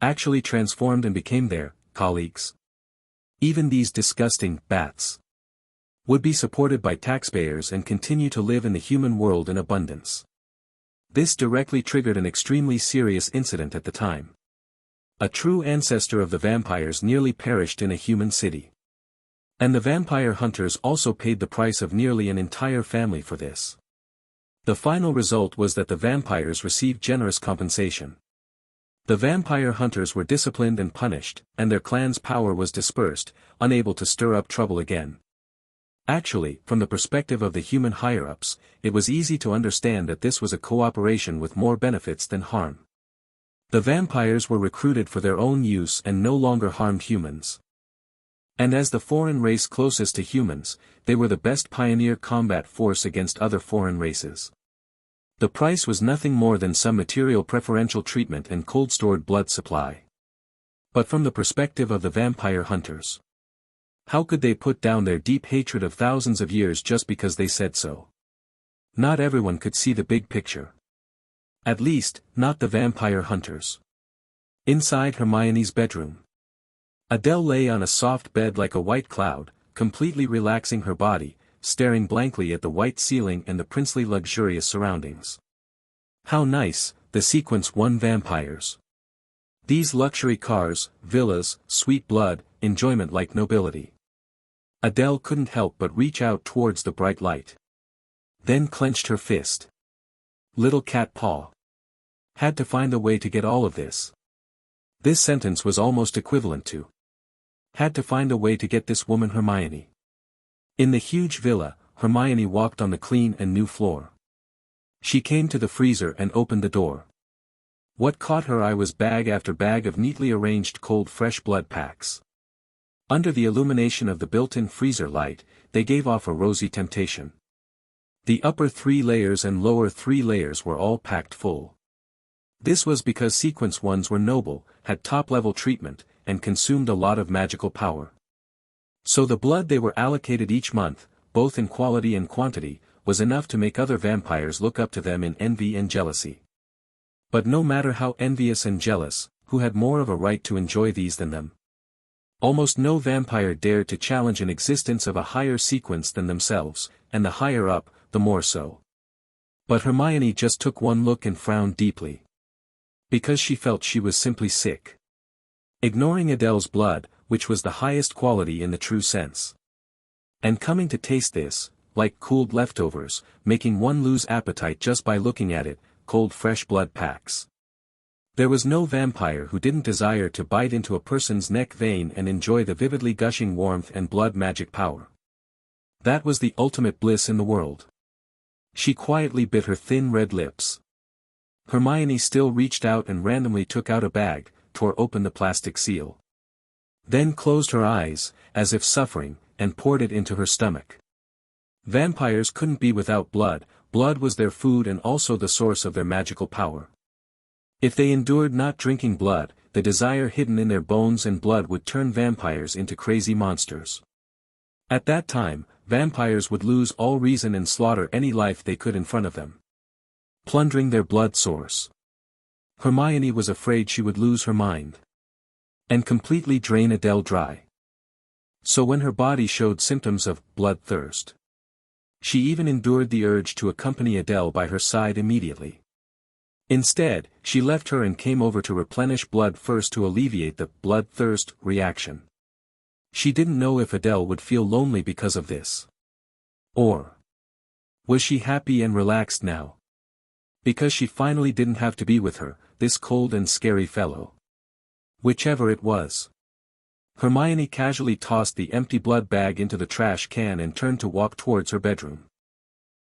actually transformed and became their colleagues. Even these disgusting bats would be supported by taxpayers and continue to live in the human world in abundance. This directly triggered an extremely serious incident at the time. A true ancestor of the vampires nearly perished in a human city. And the vampire hunters also paid the price of nearly an entire family for this. The final result was that the vampires received generous compensation. The vampire hunters were disciplined and punished, and their clan's power was dispersed, unable to stir up trouble again. Actually, from the perspective of the human higher-ups, it was easy to understand that this was a cooperation with more benefits than harm. The vampires were recruited for their own use and no longer harmed humans. And as the foreign race closest to humans, they were the best pioneer combat force against other foreign races. The price was nothing more than some material preferential treatment and cold-stored blood supply. But from the perspective of the vampire hunters, how could they put down their deep hatred of thousands of years just because they said so? Not everyone could see the big picture. At least, not the vampire hunters. Inside Hermione's bedroom, Adele lay on a soft bed like a white cloud, completely relaxing her body, staring blankly at the white ceiling and the princely luxurious surroundings. How nice, the Sequence 1 vampires. These luxury cars, villas, sweet blood, enjoyment like nobility. Adele couldn't help but reach out towards the bright light. Then clenched her fist. Little cat paw. Had to find a way to get all of this. This sentence was almost equivalent to had to find a way to get this woman Hermione. In the huge villa, Hermione walked on the clean and new floor. She came to the freezer and opened the door. What caught her eye was bag after bag of neatly arranged cold fresh blood packs. Under the illumination of the built-in freezer light, they gave off a rosy temptation. The upper 3 layers and lower 3 layers were all packed full. This was because Sequence 1s were noble, had top-level treatment, and consumed a lot of magical power. So the blood they were allocated each month, both in quality and quantity, was enough to make other vampires look up to them in envy and jealousy. But no matter how envious and jealous, who had more of a right to enjoy these than them? Almost no vampire dared to challenge an existence of a higher sequence than themselves, and the higher up, the more so. But Hermione just took one look and frowned deeply. Because she felt she was simply sick. Ignoring Adele's blood, which was the highest quality in the true sense. And coming to taste this, like cooled leftovers, making one lose appetite just by looking at it, cold fresh blood packs. There was no vampire who didn't desire to bite into a person's neck vein and enjoy the vividly gushing warmth and blood magic power. That was the ultimate bliss in the world. She quietly bit her thin red lips. Hermione still reached out and randomly took out a bag, tore open the plastic seal. Then closed her eyes, as if suffering, and poured it into her stomach. Vampires couldn't be without blood. Blood was their food and also the source of their magical power. If they endured not drinking blood, the desire hidden in their bones and blood would turn vampires into crazy monsters. At that time, vampires would lose all reason and slaughter any life they could in front of them, plundering their blood source. Hermione was afraid she would lose her mind and completely drain Adele dry. So when her body showed symptoms of bloodthirst, she even endured the urge to accompany Adele by her side immediately. Instead, she left her and came over to replenish blood first to alleviate the bloodthirst reaction. She didn't know if Adele would feel lonely because of this. Or was she happy and relaxed now? Because she finally didn't have to be with her, this cold and scary fellow. Whichever it was. Hermione casually tossed the empty blood bag into the trash can and turned to walk towards her bedroom.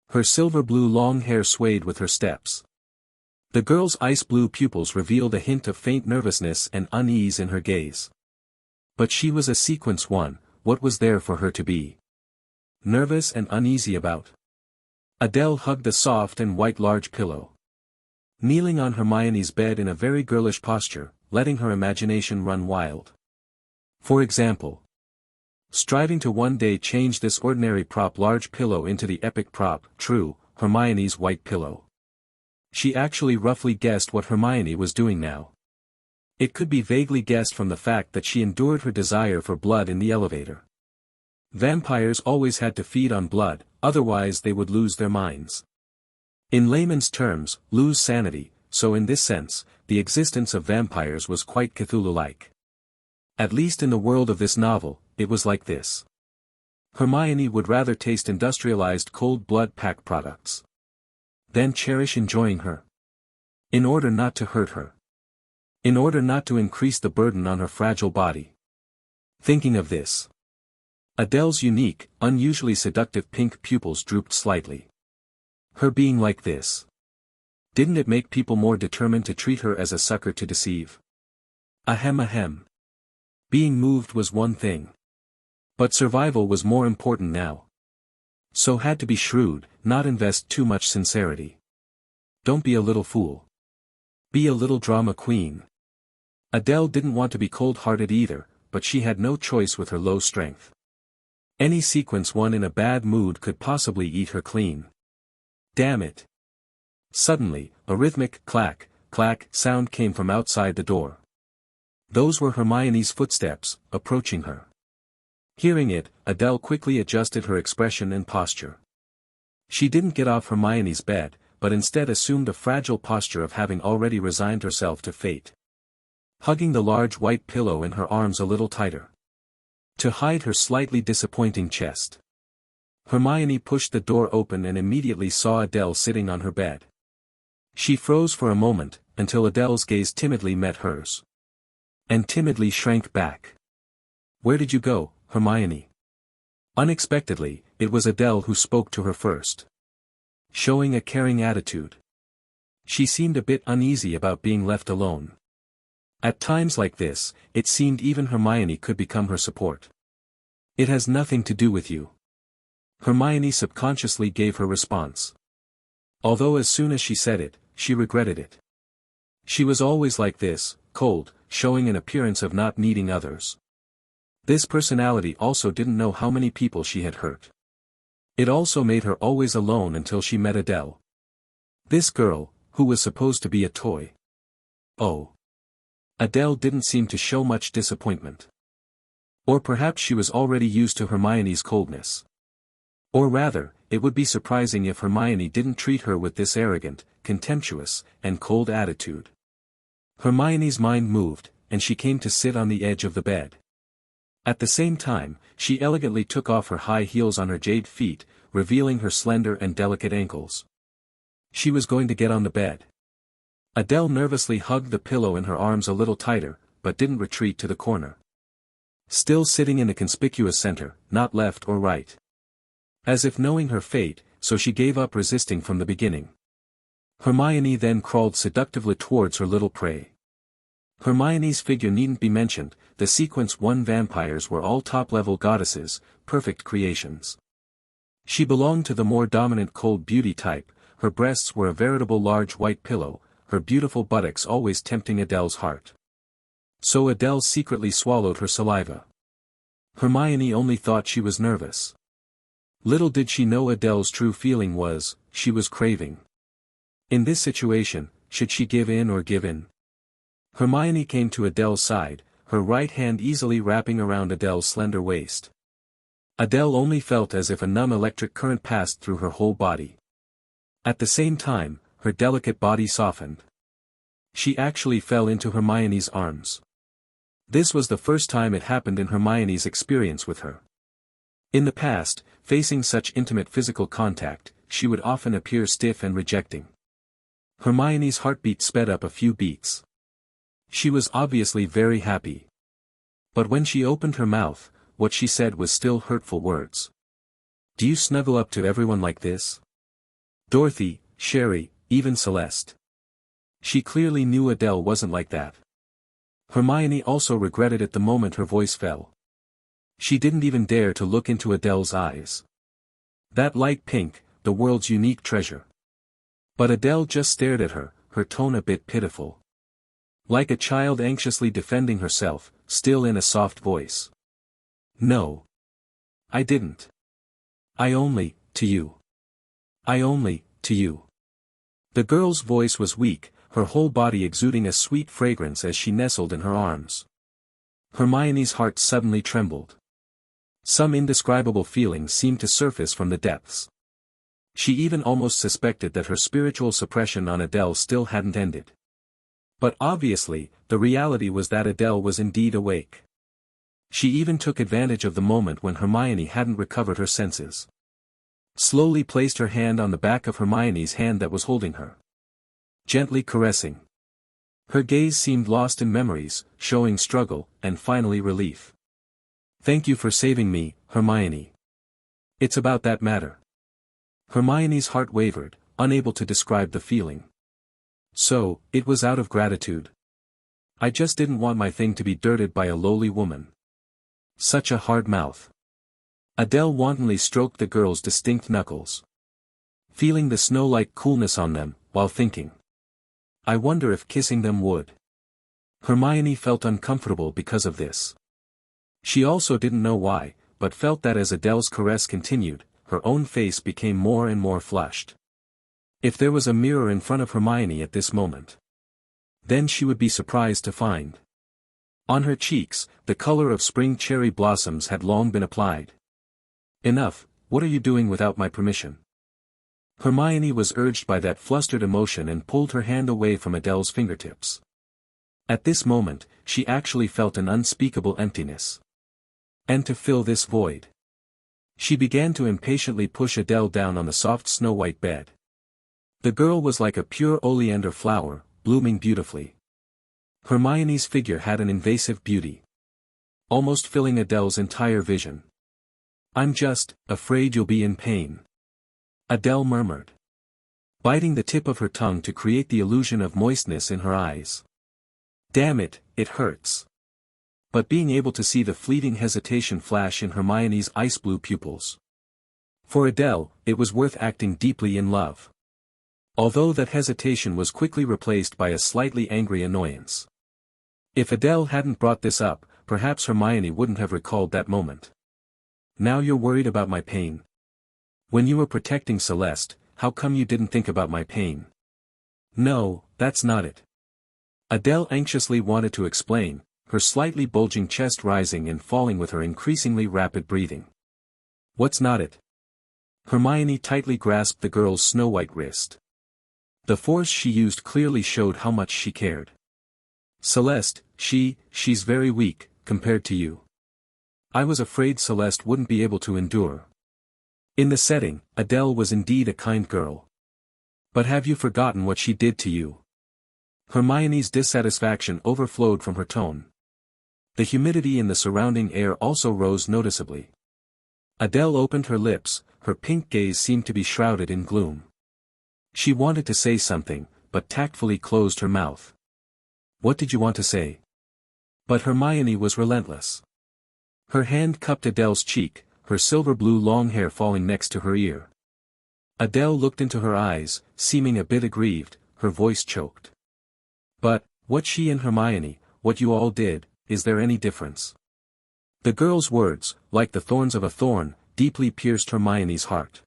Her silver-blue long hair swayed with her steps. The girl's ice-blue pupils revealed a hint of faint nervousness and unease in her gaze. But she was a sequence one, what was there for her to be nervous and uneasy about? Adele hugged the soft and white large pillow, kneeling on Hermione's bed in a very girlish posture, letting her imagination run wild. For example, striving to one day change this ordinary prop large pillow into the epic prop, true, Hermione's white pillow. She actually roughly guessed what Hermione was doing now. It could be vaguely guessed from the fact that she endured her desire for blood in the elevator. Vampires always had to feed on blood, otherwise they would lose their minds. In layman's terms, lose sanity, so in this sense, the existence of vampires was quite Cthulhu-like. At least in the world of this novel, it was like this. Hermione would rather taste industrialized cold blood pack products than cherish enjoying her. In order not to hurt her. In order not to increase the burden on her fragile body. Thinking of this, Adele's unique, unusually seductive pink pupils drooped slightly. Her being like this. Didn't it make people more determined to treat her as a sucker to deceive? Ahem ahem. Being moved was one thing. But survival was more important now. So had to be shrewd, not invest too much sincerity. Don't be a little fool. Be a little drama queen. Adele didn't want to be cold-hearted either, but she had no choice with her low strength. Any sequence one in a bad mood could possibly eat her clean. Damn it. Suddenly, a rhythmic clack, clack sound came from outside the door. Those were Hermione's footsteps, approaching her. Hearing it, Adele quickly adjusted her expression and posture. She didn't get off Hermione's bed, but instead assumed a fragile posture of having already resigned herself to fate. Hugging the large white pillow in her arms a little tighter, to hide her slightly disappointing chest. Hermione pushed the door open and immediately saw Adele sitting on her bed. She froze for a moment, until Adele's gaze timidly met hers. And timidly shrank back. Where did you go, Hermione? Unexpectedly, it was Adele who spoke to her first. Showing a caring attitude. She seemed a bit uneasy about being left alone. At times like this, it seemed even Hermione could become her support. It has nothing to do with you. Hermione subconsciously gave her response. Although as soon as she said it, she regretted it. She was always like this, cold, showing an appearance of not needing others. This personality also didn't know how many people she had hurt. It also made her always alone until she met Adele. This girl, who was supposed to be a toy. Oh. Adele didn't seem to show much disappointment. Or perhaps she was already used to Hermione's coldness. Or rather, it would be surprising if Hermione didn't treat her with this arrogant, contemptuous, and cold attitude. Hermione's mind moved, and she came to sit on the edge of the bed. At the same time, she elegantly took off her high heels on her jade feet, revealing her slender and delicate ankles. She was going to get on the bed. Adele nervously hugged the pillow in her arms a little tighter, but didn't retreat to the corner. Still sitting in the conspicuous center, not left or right. As if knowing her fate, so she gave up resisting from the beginning. Hermione then crawled seductively towards her little prey. Hermione's figure needn't be mentioned, the Sequence 1 vampires were all top-level goddesses, perfect creations. She belonged to the more dominant cold beauty type, her breasts were a veritable large white pillow, her beautiful buttocks always tempting Adele's heart. So Adele secretly swallowed her saliva. Hermione only thought she was nervous. Little did she know Adele's true feeling was, she was craving. In this situation, should she give in or give in? Hermione came to Adele's side, her right hand easily wrapping around Adele's slender waist. Adele only felt as if a numb electric current passed through her whole body. At the same time, her delicate body softened. She actually fell into Hermione's arms. This was the first time it happened in Hermione's experience with her. In the past, facing such intimate physical contact, she would often appear stiff and rejecting. Hermione's heartbeat sped up a few beats. She was obviously very happy. But when she opened her mouth, what she said was still hurtful words. "Do you snuggle up to everyone like this? Dorothy, Sherry, even Celeste." She clearly knew Adele wasn't like that. Hermione also regretted it the moment her voice fell. She didn't even dare to look into Adele's eyes. That light pink, the world's unique treasure. But Adele just stared at her, her tone a bit pitiful. Like a child anxiously defending herself, still in a soft voice. "No. I didn't. I only, to you. I only, to you." The girl's voice was weak, her whole body exuding a sweet fragrance as she nestled in her arms. Hermione's heart suddenly trembled. Some indescribable feeling seemed to surface from the depths. She even almost suspected that her spiritual suppression on Adele still hadn't ended. But obviously, the reality was that Adele was indeed awake. She even took advantage of the moment when Hermione hadn't recovered her senses. Slowly placed her hand on the back of Hermione's hand that was holding her. Gently caressing. Her gaze seemed lost in memories, showing struggle, and finally relief. "Thank you for saving me, Hermione. It's about that matter." Hermione's heart wavered, unable to describe the feeling. "So, it was out of gratitude. I just didn't want my thing to be dirted by a lowly woman." Such a hard mouth. Adele wantonly stroked the girl's distinct knuckles. Feeling the snow-like coolness on them, while thinking. I wonder if kissing them would. Hermione felt uncomfortable because of this. She also didn't know why, but felt that as Adele's caress continued, her own face became more and more flushed. If there was a mirror in front of Hermione at this moment, then she would be surprised to find. On her cheeks, the color of spring cherry blossoms had long been applied. "Enough, what are you doing without my permission?" Hermione was urged by that flustered emotion and pulled her hand away from Adele's fingertips. At this moment, she actually felt an unspeakable emptiness. And to fill this void, she began to impatiently push Adele down on the soft snow-white bed. The girl was like a pure oleander flower, blooming beautifully. Hermione's figure had an invasive beauty, almost filling Adele's entire vision. "I'm just afraid you'll be in pain," Adele murmured, biting the tip of her tongue to create the illusion of moistness in her eyes. "Damn it, it hurts." But being able to see the fleeting hesitation flash in Hermione's ice-blue pupils. For Adele, it was worth acting deeply in love. Although that hesitation was quickly replaced by a slightly angry annoyance. If Adele hadn't brought this up, perhaps Hermione wouldn't have recalled that moment. "Now you're worried about my pain. When you were protecting Celeste, how come you didn't think about my pain?" "No, that's not it." Adele anxiously wanted to explain, her slightly bulging chest rising and falling with her increasingly rapid breathing. "What's not it?" Hermione tightly grasped the girl's snow-white wrist. The force she used clearly showed how much she cared. "Celeste, she's very weak, compared to you." I was afraid Celeste wouldn't be able to endure. In the setting, Adele was indeed a kind girl. But have you forgotten what she did to you? Hermione's dissatisfaction overflowed from her tone. The humidity in the surrounding air also rose noticeably. Adele opened her lips, her pink gaze seemed to be shrouded in gloom. She wanted to say something, but tactfully closed her mouth. What did you want to say? But Hermione was relentless. Her hand cupped Adele's cheek, her silver blue long hair falling next to her ear. Adele looked into her eyes, seeming a bit aggrieved, her voice choked. But, what she and Hermione, what you all did, is there any difference? The girl's words, like the thorns of a thorn, deeply pierced Hermione's heart.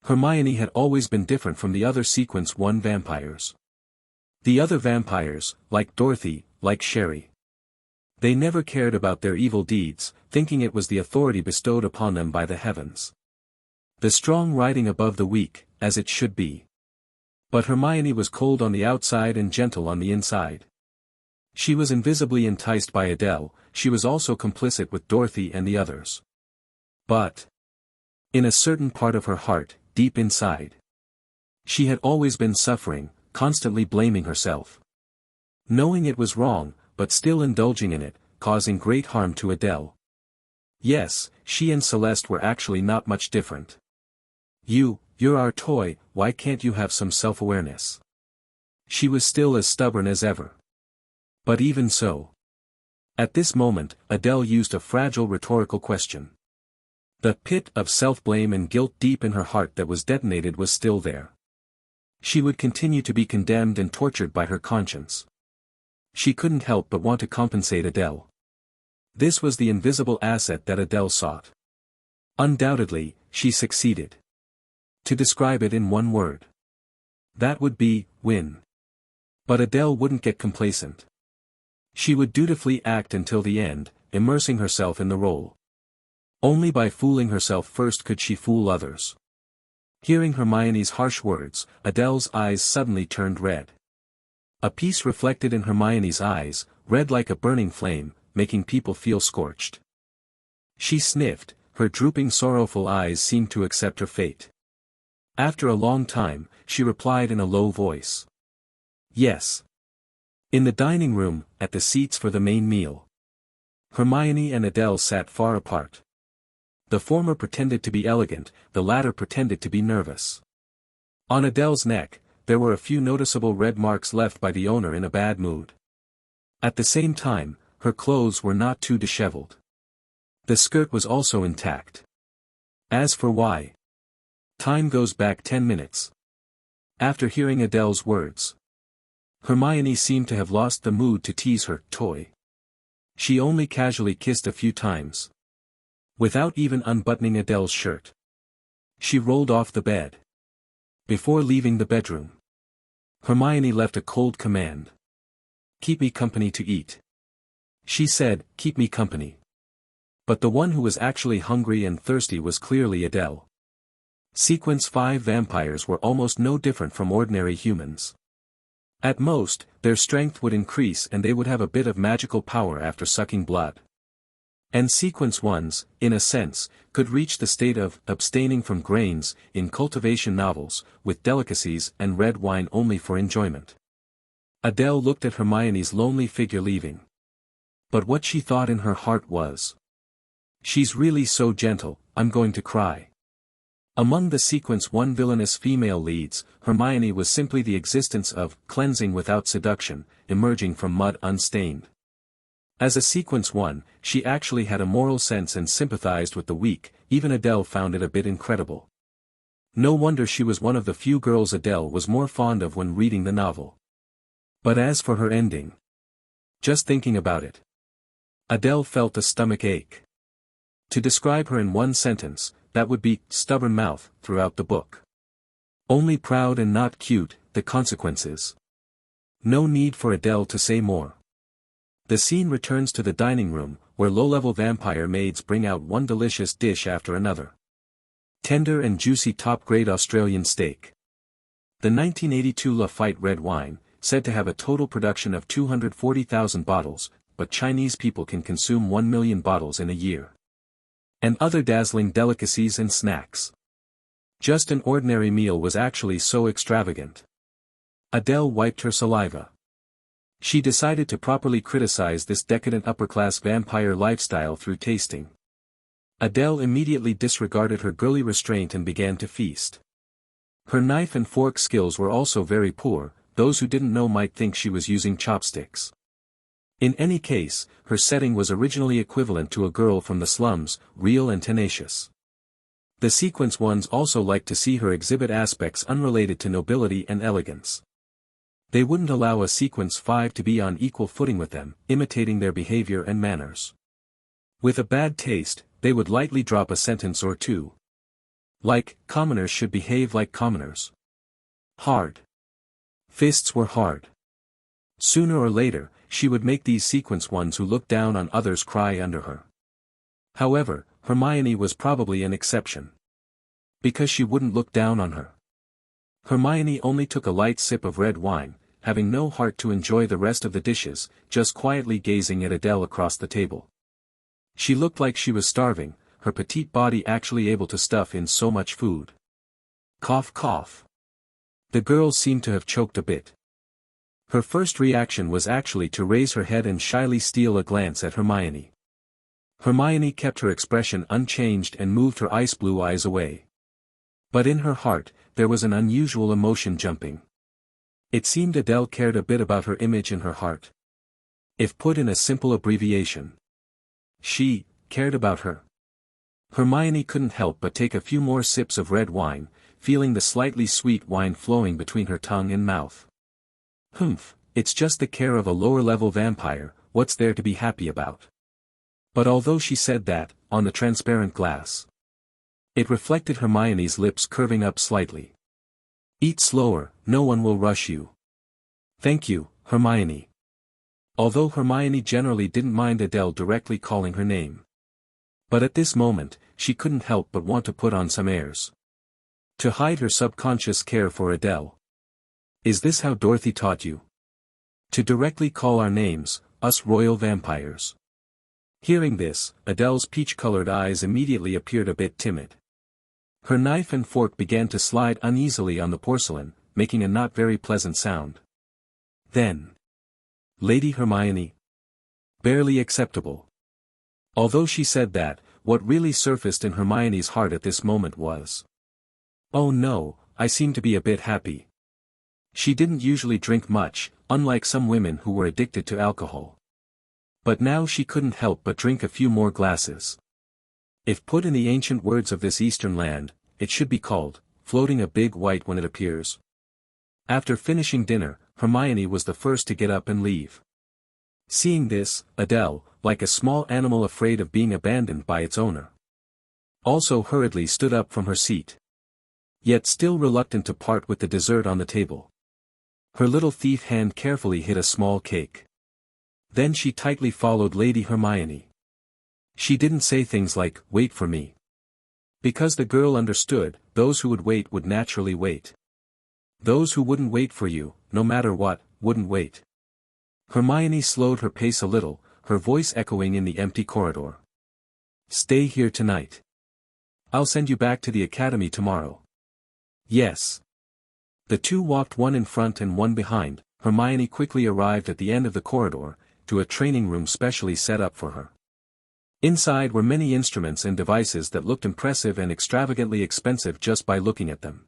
Hermione had always been different from the other Sequence 1 vampires. The other vampires, like Dorothy, like Sherry. They never cared about their evil deeds, thinking it was the authority bestowed upon them by the heavens. The strong riding above the weak, as it should be. But Hermione was cold on the outside and gentle on the inside. She was invisibly enticed by Adele, she was also complicit with Dorothy and the others. But, in a certain part of her heart, deep inside, she had always been suffering, constantly blaming herself. Knowing it was wrong, but still indulging in it, causing great harm to Adele. Yes, she and Celeste were actually not much different. You're our toy, why can't you have some self-awareness? She was still as stubborn as ever. But even so. At this moment, Adele used a fragile rhetorical question. The pit of self-blame and guilt deep in her heart that was detonated was still there. She would continue to be condemned and tortured by her conscience. She couldn't help but want to compensate Adele. This was the invisible asset that Adele sought. Undoubtedly, she succeeded. To describe it in one word, that would be, win. But Adele wouldn't get complacent. She would dutifully act until the end, immersing herself in the role. Only by fooling herself first could she fool others. Hearing Hermione's harsh words, Adele's eyes suddenly turned red. A peace reflected in Hermione's eyes, red like a burning flame, making people feel scorched. She sniffed, her drooping sorrowful eyes seemed to accept her fate. After a long time, she replied in a low voice. Yes. In the dining room, at the seats for the main meal. Hermione and Adele sat far apart. The former pretended to be elegant, the latter pretended to be nervous. On Adele's neck, there were a few noticeable red marks left by the owner in a bad mood. At the same time, her clothes were not too disheveled. The skirt was also intact. As for why? Time goes back 10 minutes. After hearing Adele's words, Hermione seemed to have lost the mood to tease her toy. She only casually kissed a few times. Without even unbuttoning Adele's shirt. She rolled off the bed. Before leaving the bedroom, Hermione left a cold command. Keep me company to eat. She said, keep me company. But the one who was actually hungry and thirsty was clearly Adele. Sequence 5 vampires were almost no different from ordinary humans. At most, their strength would increase and they would have a bit of magical power after sucking blood. And Sequence 1s, in a sense, could reach the state of abstaining from grains in cultivation novels, with delicacies and red wine only for enjoyment. Adele looked at Hermione's lonely figure leaving. But what she thought in her heart was, she's really so gentle, I'm going to cry. Among the Sequence 1 villainous female leads, Hermione was simply the existence of cleansing without seduction, emerging from mud unstained. As a Sequence 1, she actually had a moral sense and sympathized with the weak, even Adele found it a bit incredible. No wonder she was one of the few girls Adele was more fond of when reading the novel. But as for her ending, just thinking about it, Adele felt a stomach ache. To describe her in one sentence, that would be, stubborn mouth, throughout the book. Only proud and not cute, the consequences. No need for Adele to say more. The scene returns to the dining room, where low-level vampire maids bring out one delicious dish after another. Tender and juicy top-grade Australian steak. The 1982 Lafite red wine, said to have a total production of 240,000 bottles, but Chinese people can consume 1 million bottles in a year. and other dazzling delicacies and snacks. Just an ordinary meal was actually so extravagant. Adele wiped her saliva. She decided to properly criticize this decadent upper-class vampire lifestyle through tasting. Adele immediately disregarded her girly restraint and began to feast. Her knife and fork skills were also very poor, those who didn't know might think she was using chopsticks. In any case, her setting was originally equivalent to a girl from the slums, real and tenacious. The sequence ones also liked to see her exhibit aspects unrelated to nobility and elegance. They wouldn't allow a sequence 5 to be on equal footing with them, imitating their behavior and manners. With a bad taste, they would lightly drop a sentence or two. Like, commoners should behave like commoners. Hard. Fists were hard. Sooner or later, she would make these sequence ones who looked down on others cry under her. However, Hermione was probably an exception. Because she wouldn't look down on her. Hermione only took a light sip of red wine, having no heart to enjoy the rest of the dishes, just quietly gazing at Adele across the table. She looked like she was starving, her petite body actually able to stuff in so much food. Cough cough. The girl seemed to have choked a bit. Her first reaction was actually to raise her head and shyly steal a glance at Hermione. Hermione kept her expression unchanged and moved her ice blue eyes away. But in her heart, there was an unusual emotion jumping. It seemed Adele cared a bit about her image in her heart. If put in a simple abbreviation. She cared about her. Hermione couldn't help but take a few more sips of red wine, feeling the slightly sweet wine flowing between her tongue and mouth. Humph, it's just the care of a lower-level vampire, what's there to be happy about? But although she said that, on the transparent glass, it reflected Hermione's lips curving up slightly. Eat slower, no one will rush you. Thank you, Hermione. Although Hermione generally didn't mind Adele directly calling her name. But at this moment, she couldn't help but want to put on some airs. To hide her subconscious care for Adele. Is this how Dorothy taught you? To directly call our names, us royal vampires. Hearing this, Adele's peach-colored eyes immediately appeared a bit timid. Her knife and fork began to slide uneasily on the porcelain, making a not very pleasant sound. Then. Lady Hermione. Barely acceptable. Although she said that, what really surfaced in Hermione's heart at this moment was, oh no, I seem to be a bit happy. She didn't usually drink much, unlike some women who were addicted to alcohol. But now she couldn't help but drink a few more glasses. If put in the ancient words of this eastern land, it should be called, floating a big white when it appears. After finishing dinner, Hermione was the first to get up and leave. Seeing this, Adele, like a small animal afraid of being abandoned by its owner, also hurriedly stood up from her seat. Yet still reluctant to part with the dessert on the table. Her little thief hand carefully hid a small cake. Then she tightly followed Lady Hermione. She didn't say things like, wait for me. Because the girl understood, those who would wait would naturally wait. Those who wouldn't wait for you, no matter what, wouldn't wait. Hermione slowed her pace a little, her voice echoing in the empty corridor. Stay here tonight. I'll send you back to the academy tomorrow. Yes. The two walked one in front and one behind. Hermione quickly arrived at the end of the corridor, to a training room specially set up for her. Inside were many instruments and devices that looked impressive and extravagantly expensive just by looking at them.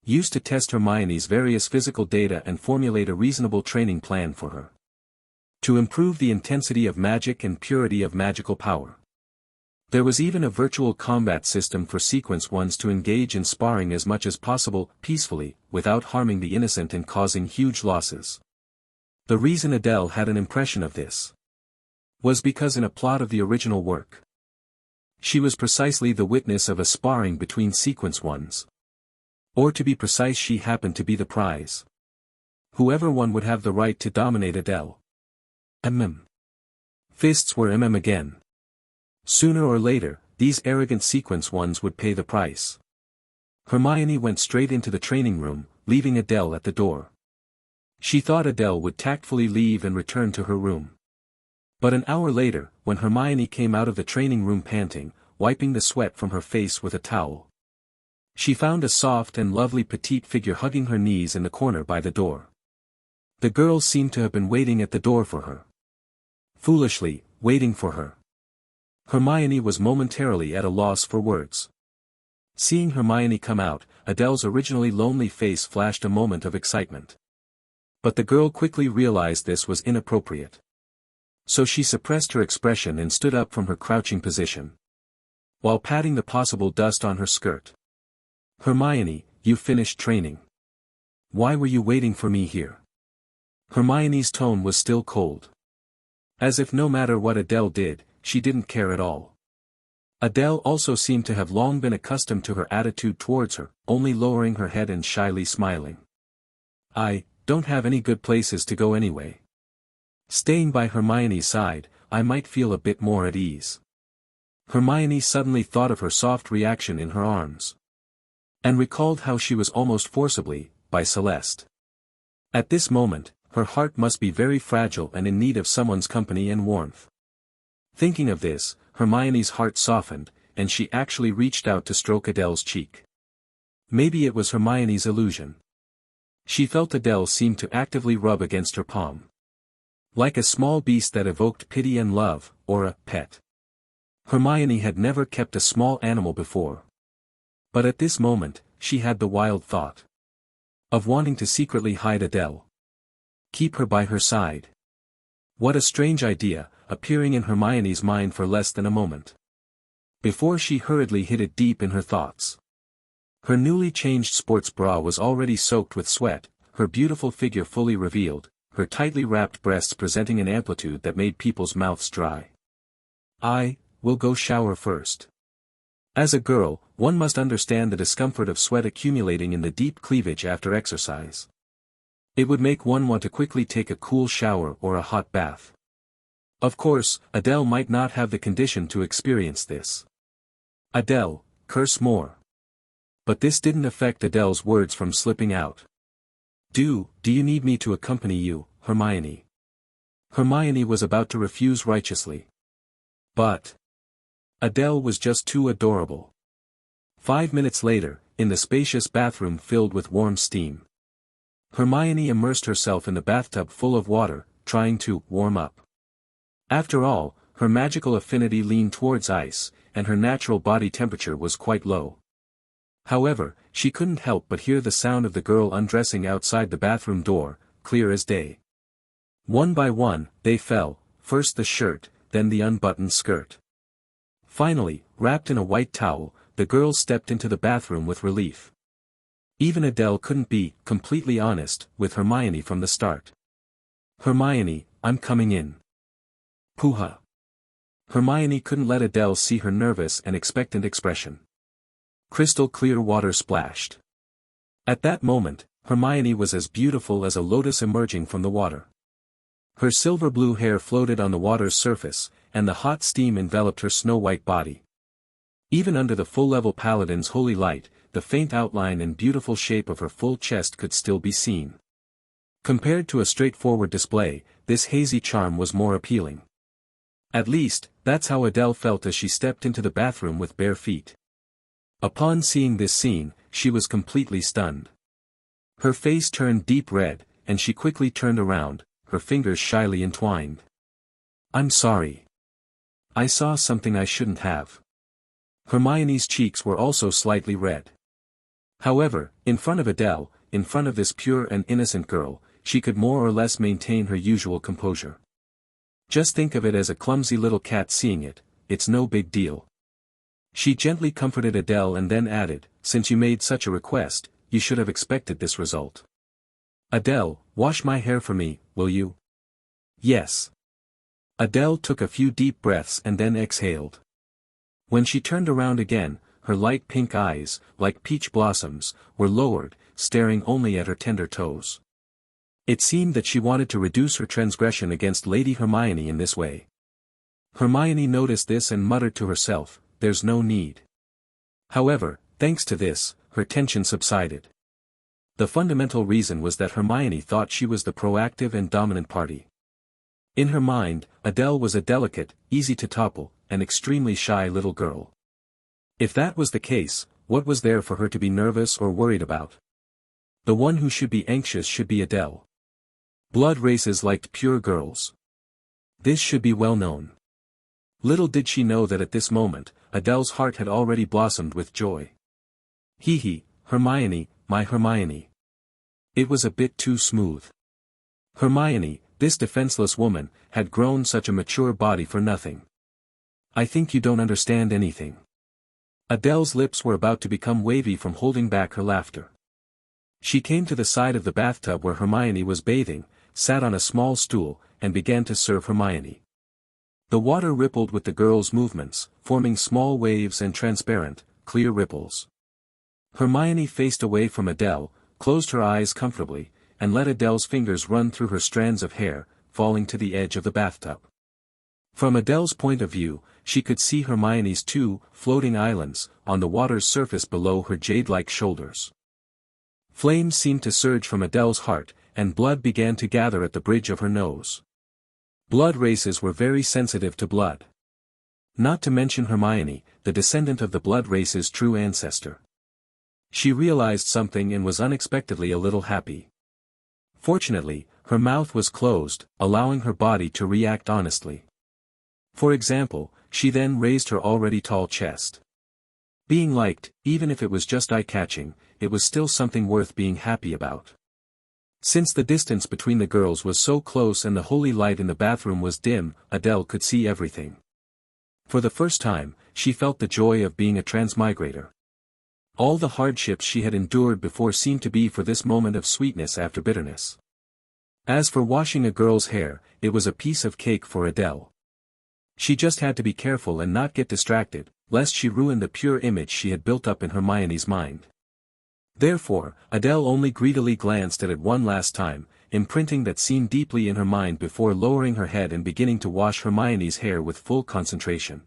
Used to test Hermione's various physical data and formulate a reasonable training plan for her. To improve the intensity of magic and purity of magical power. There was even a virtual combat system for sequence ones to engage in sparring as much as possible, peacefully, without harming the innocent and causing huge losses. The reason Adele had an impression of this was because in a plot of the original work, she was precisely the witness of a sparring between sequence ones. Or to be precise, she happened to be the prize. Whoever won would have the right to dominate Adele. Fists were again. Sooner or later, these arrogant sequence ones would pay the price. Hermione went straight into the training room, leaving Adele at the door. She thought Adele would tactfully leave and return to her room. But an hour later, when Hermione came out of the training room panting, wiping the sweat from her face with a towel. She found a soft and lovely petite figure hugging her knees in the corner by the door. The girl seemed to have been waiting at the door for her. Foolishly, waiting for her. Hermione was momentarily at a loss for words. Seeing Hermione come out, Adele's originally lonely face flashed a moment of excitement. But the girl quickly realized this was inappropriate. So she suppressed her expression and stood up from her crouching position, while patting the possible dust on her skirt. "Hermione, you finished training. Why were you waiting for me here?" Hermione's tone was still cold. As if no matter what Adele did, she didn't care at all. Adele also seemed to have long been accustomed to her attitude towards her, only lowering her head and shyly smiling. "I don't have any good places to go anyway." Staying by Hermione's side, I might feel a bit more at ease. Hermione suddenly thought of her soft reaction in her arms. And recalled how she was almost forcibly, by Celeste. At this moment, her heart must be very fragile and in need of someone's company and warmth. Thinking of this, Hermione's heart softened, and she actually reached out to stroke Adele's cheek. Maybe it was Hermione's illusion. She felt Adele seem to actively rub against her palm. Like a small beast that evoked pity and love, or a pet. Hermione had never kept a small animal before. But at this moment, she had the wild thought of wanting to secretly hide Adele. Keep her by her side. What a strange idea, appearing in Hermione's mind for less than a moment. Before she hurriedly hid it deep in her thoughts. Her newly changed sports bra was already soaked with sweat, her beautiful figure fully revealed, her tightly wrapped breasts presenting an amplitude that made people's mouths dry. "I will go shower first." As a girl, one must understand the discomfort of sweat accumulating in the deep cleavage after exercise. It would make one want to quickly take a cool shower or a hot bath. Of course, Adele might not have the condition to experience this. Adele, curse more. But this didn't affect Adele's words from slipping out. Do you need me to accompany you, Hermione?" Hermione was about to refuse righteously. But Adele was just too adorable. 5 minutes later, in the spacious bathroom filled with warm steam. Hermione immersed herself in the bathtub full of water, trying to warm up. After all, her magical affinity leaned towards ice, and her natural body temperature was quite low. However, she couldn't help but hear the sound of the girl undressing outside the bathroom door, clear as day. One by one, they fell, first the shirt, then the unbuttoned skirt. Finally, wrapped in a white towel, the girl stepped into the bathroom with relief. Even Adele couldn't be completely honest with Hermione from the start. "Hermione, I'm coming in." Pooh. Hermione couldn't let Adele see her nervous and expectant expression. Crystal clear water splashed. At that moment, Hermione was as beautiful as a lotus emerging from the water. Her silver blue hair floated on the water's surface, and the hot steam enveloped her snow-white body. Even under the full-level paladin's holy light, the faint outline and beautiful shape of her full chest could still be seen. Compared to a straightforward display, this hazy charm was more appealing. At least, that's how Adele felt as she stepped into the bathroom with bare feet. Upon seeing this scene, she was completely stunned. Her face turned deep red, and she quickly turned around, her fingers shyly entwined. "I'm sorry. I saw something I shouldn't have." Hermione's cheeks were also slightly red. However, in front of Adele, in front of this pure and innocent girl, she could more or less maintain her usual composure. Just think of it as a clumsy little cat seeing it, it's no big deal. She gently comforted Adele and then added, "Since you made such a request, you should have expected this result. Adele, wash my hair for me, will you?" "Yes." Adele took a few deep breaths and then exhaled. When she turned around again, her light pink eyes, like peach blossoms, were lowered, staring only at her tender toes. It seemed that she wanted to reduce her transgression against Lady Hermione in this way. Hermione noticed this and muttered to herself, "There's no need." However, thanks to this, her tension subsided. The fundamental reason was that Hermione thought she was the proactive and dominant party. In her mind, Adele was a delicate, easy to topple, and extremely shy little girl. If that was the case, what was there for her to be nervous or worried about? The one who should be anxious should be Adele. Blood races liked pure girls. This should be well known. Little did she know that at this moment, Adele's heart had already blossomed with joy. Hee, Hermione, my Hermione. It was a bit too smooth. Hermione, this defenseless woman, had grown such a mature body for nothing. I think you don't understand anything. Adele's lips were about to become wavy from holding back her laughter. She came to the side of the bathtub where Hermione was bathing, sat on a small stool, and began to serve Hermione. The water rippled with the girl's movements, forming small waves and transparent, clear ripples. Hermione faced away from Adele, closed her eyes comfortably, and let Adele's fingers run through her strands of hair, falling to the edge of the bathtub. From Adele's point of view, she could see Hermione's two floating islands on the water's surface below her jade-like shoulders. Flames seemed to surge from Adele's heart, and blood began to gather at the bridge of her nose. Blood races were very sensitive to blood. Not to mention Hermione, the descendant of the blood race's true ancestor. She realized something and was unexpectedly a little happy. Fortunately, her mouth was closed, allowing her body to react honestly. For example, she then raised her already tall chest. Being liked, even if it was just eye-catching, it was still something worth being happy about. Since the distance between the girls was so close and the holy light in the bathroom was dim, Adele could see everything. For the first time, she felt the joy of being a transmigrator. All the hardships she had endured before seemed to be for this moment of sweetness after bitterness. As for washing a girl's hair, it was a piece of cake for Adele. She just had to be careful and not get distracted, lest she ruin the pure image she had built up in Hermione's mind. Therefore, Adele only greedily glanced at it one last time, imprinting that scene deeply in her mind before lowering her head and beginning to wash Hermione's hair with full concentration.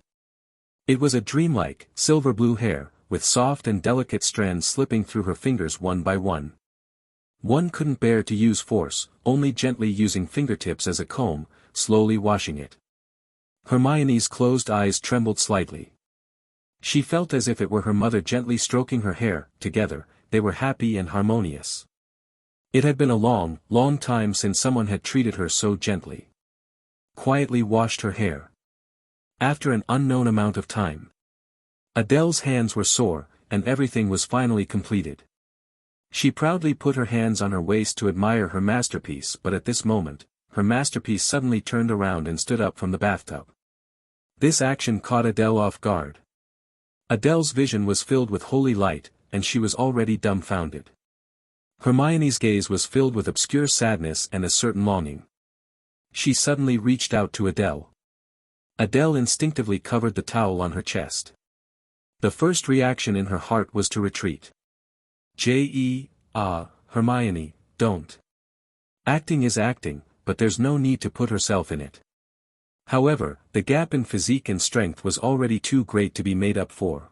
It was a dreamlike, silver-blue hair, with soft and delicate strands slipping through her fingers one by one. One couldn't bear to use force, only gently using fingertips as a comb, slowly washing it. Hermione's closed eyes trembled slightly. She felt as if it were her mother gently stroking her hair. Together, they were happy and harmonious. It had been a long, long time since someone had treated her so gently. Quietly washed her hair. After an unknown amount of time. Adele's hands were sore, and everything was finally completed. She proudly put her hands on her waist to admire her masterpiece, but at this moment, her masterpiece suddenly turned around and stood up from the bathtub. This action caught Adele off guard. Adele's vision was filled with holy light, and she was already dumbfounded. Hermione's gaze was filled with obscure sadness and a certain longing. She suddenly reached out to Adele. Adele instinctively covered the towel on her chest. The first reaction in her heart was to retreat. Hermione, don't. Acting is acting, but there's no need to put herself in it. However, the gap in physique and strength was already too great to be made up for.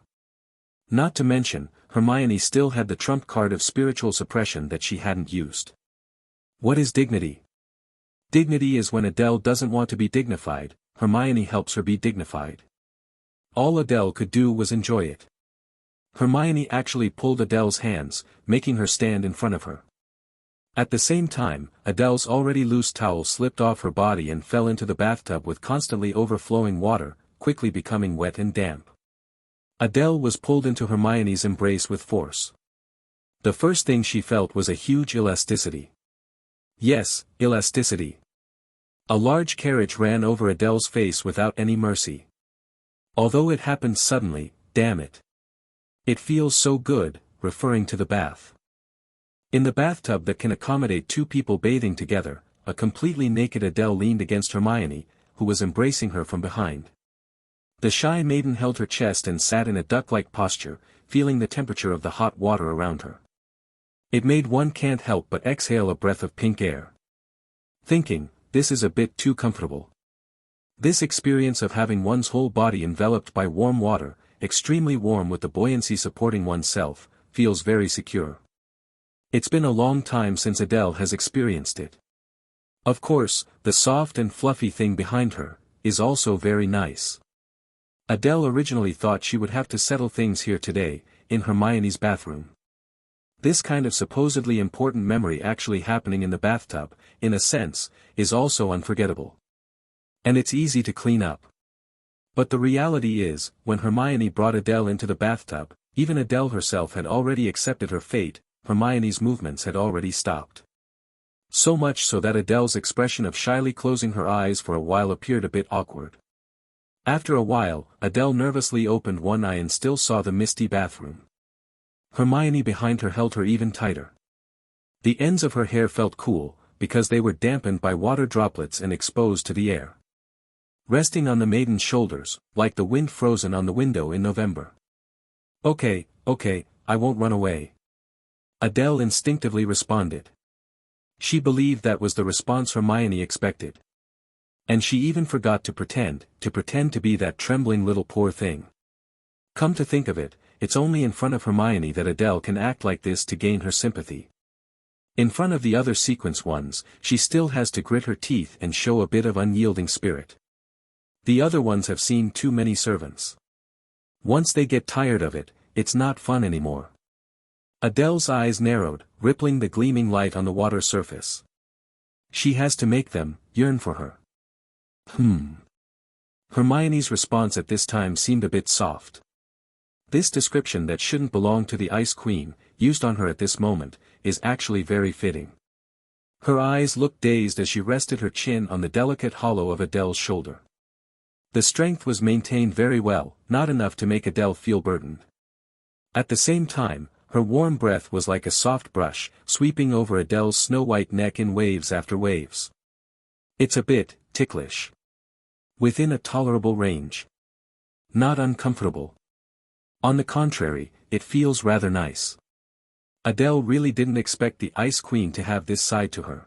Not to mention, Hermione still had the trump card of spiritual suppression that she hadn't used. What is dignity? Dignity is when Adele doesn't want to be dignified, Hermione helps her be dignified. All Adele could do was enjoy it. Hermione actually pulled Adele's hands, making her stand in front of her. At the same time, Adele's already loose towel slipped off her body and fell into the bathtub with constantly overflowing water, quickly becoming wet and damp. Adele was pulled into Hermione's embrace with force. The first thing she felt was a huge elasticity. Yes, elasticity. A large carriage ran over Adele's face without any mercy. Although it happened suddenly, damn it. It feels so good, referring to the bath. In the bathtub that can accommodate two people bathing together, a completely naked Adele leaned against Hermione, who was embracing her from behind. The shy maiden held her chest and sat in a duck-like posture, feeling the temperature of the hot water around her. It made one can't help but exhale a breath of pink air. Thinking, this is a bit too comfortable. This experience of having one's whole body enveloped by warm water, extremely warm with the buoyancy supporting oneself, feels very secure. It's been a long time since Adele has experienced it. Of course, the soft and fluffy thing behind her is also very nice. Adele originally thought she would have to settle things here today, in Hermione's bathroom. This kind of supposedly important memory actually happening in the bathtub, in a sense, is also unforgettable. And it's easy to clean up. But the reality is, when Hermione brought Adele into the bathtub, even Adele herself had already accepted her fate. Hermione's movements had already stopped. So much so that Adele's expression of shyly closing her eyes for a while appeared a bit awkward. After a while, Adele nervously opened one eye and still saw the misty bathroom. Hermione behind her held her even tighter. The ends of her hair felt cool, because they were dampened by water droplets and exposed to the air. Resting on the maiden's shoulders, like the wind frozen on the window in November. Okay, I won't run away. Adele instinctively responded. She believed that was the response Hermione expected. And she even forgot to pretend to be that trembling little poor thing. Come to think of it, it's only in front of Hermione that Adele can act like this to gain her sympathy. In front of the other sequence ones, she still has to grit her teeth and show a bit of unyielding spirit. The other ones have seen too many servants. Once they get tired of it, it's not fun anymore. Adele's eyes narrowed, rippling the gleaming light on the water surface. She has to make them yearn for her. Hermione's response at this time seemed a bit soft. This description that shouldn't belong to the Ice Queen, used on her at this moment, is actually very fitting. Her eyes looked dazed as she rested her chin on the delicate hollow of Adele's shoulder. The strength was maintained very well, not enough to make Adele feel burdened. At the same time, her warm breath was like a soft brush, sweeping over Adele's snow-white neck in waves after waves. It's a bit ticklish. Within a tolerable range. Not uncomfortable. On the contrary, it feels rather nice. Adele really didn't expect the Ice Queen to have this side to her.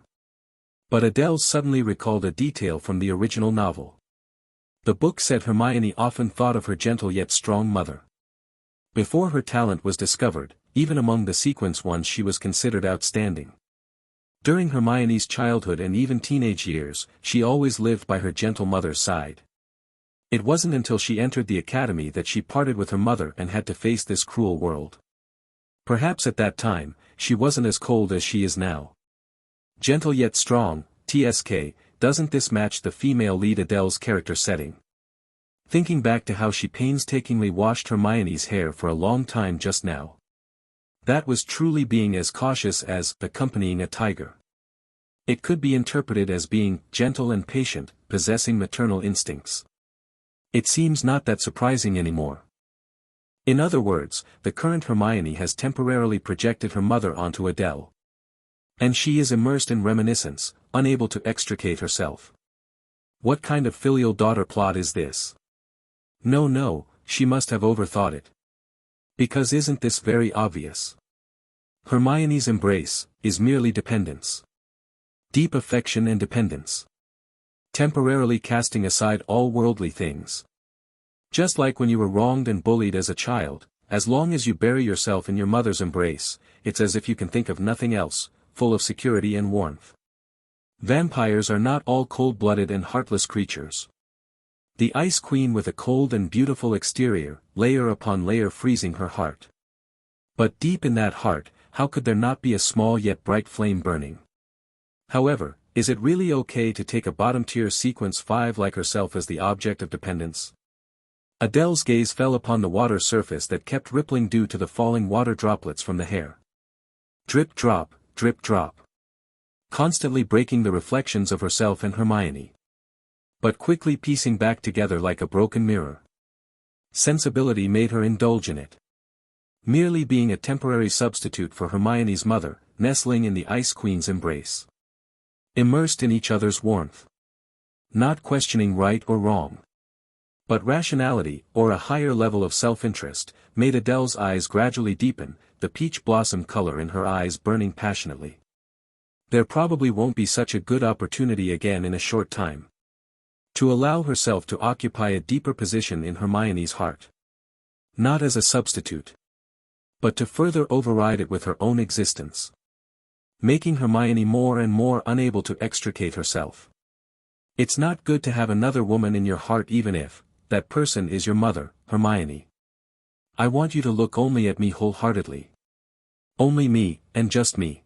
But Adele suddenly recalled a detail from the original novel. The book said Hermione often thought of her gentle yet strong mother. Before her talent was discovered, even among the sequence ones she was considered outstanding. During Hermione's childhood and even teenage years, she always lived by her gentle mother's side. It wasn't until she entered the academy that she parted with her mother and had to face this cruel world. Perhaps at that time, she wasn't as cold as she is now. Gentle yet strong, TSK, doesn't this match the female lead Adele's character setting? Thinking back to how she painstakingly washed Hermione's hair for a long time just now. That was truly being as cautious as accompanying a tiger. It could be interpreted as being gentle and patient, possessing maternal instincts. It seems not that surprising anymore. In other words, the current Hermione has temporarily projected her mother onto Adele. And she is immersed in reminiscence, unable to extricate herself. What kind of filial daughter plot is this? No, she must have overthought it. Because isn't this very obvious? Hermione's embrace is merely dependence. Deep affection and dependence. Temporarily casting aside all worldly things. Just like when you were wronged and bullied as a child, as long as you bury yourself in your mother's embrace, it's as if you can think of nothing else, full of security and warmth. Vampires are not all cold-blooded and heartless creatures. The Ice Queen with a cold and beautiful exterior, layer upon layer freezing her heart. But deep in that heart, how could there not be a small yet bright flame burning? However, is it really okay to take a bottom-tier sequence 5 like herself as the object of dependence? Adele's gaze fell upon the water surface that kept rippling due to the falling water droplets from the hair. Drip drop, drip drop. Constantly breaking the reflections of herself and Hermione. But quickly piecing back together like a broken mirror. Sensibility made her indulge in it. Merely being a temporary substitute for Hermione's mother, nestling in the Ice Queen's embrace. Immersed in each other's warmth. Not questioning right or wrong. But rationality, or a higher level of self-interest, made Adele's eyes gradually deepen, the peach blossom color in her eyes burning passionately. There probably won't be such a good opportunity again in a short time. To allow herself to occupy a deeper position in Hermione's heart. Not as a substitute. But to further override it with her own existence. Making Hermione more and more unable to extricate herself. It's not good to have another woman in your heart even if, that person is your mother, Hermione. I want you to look only at me wholeheartedly. Only me, and just me.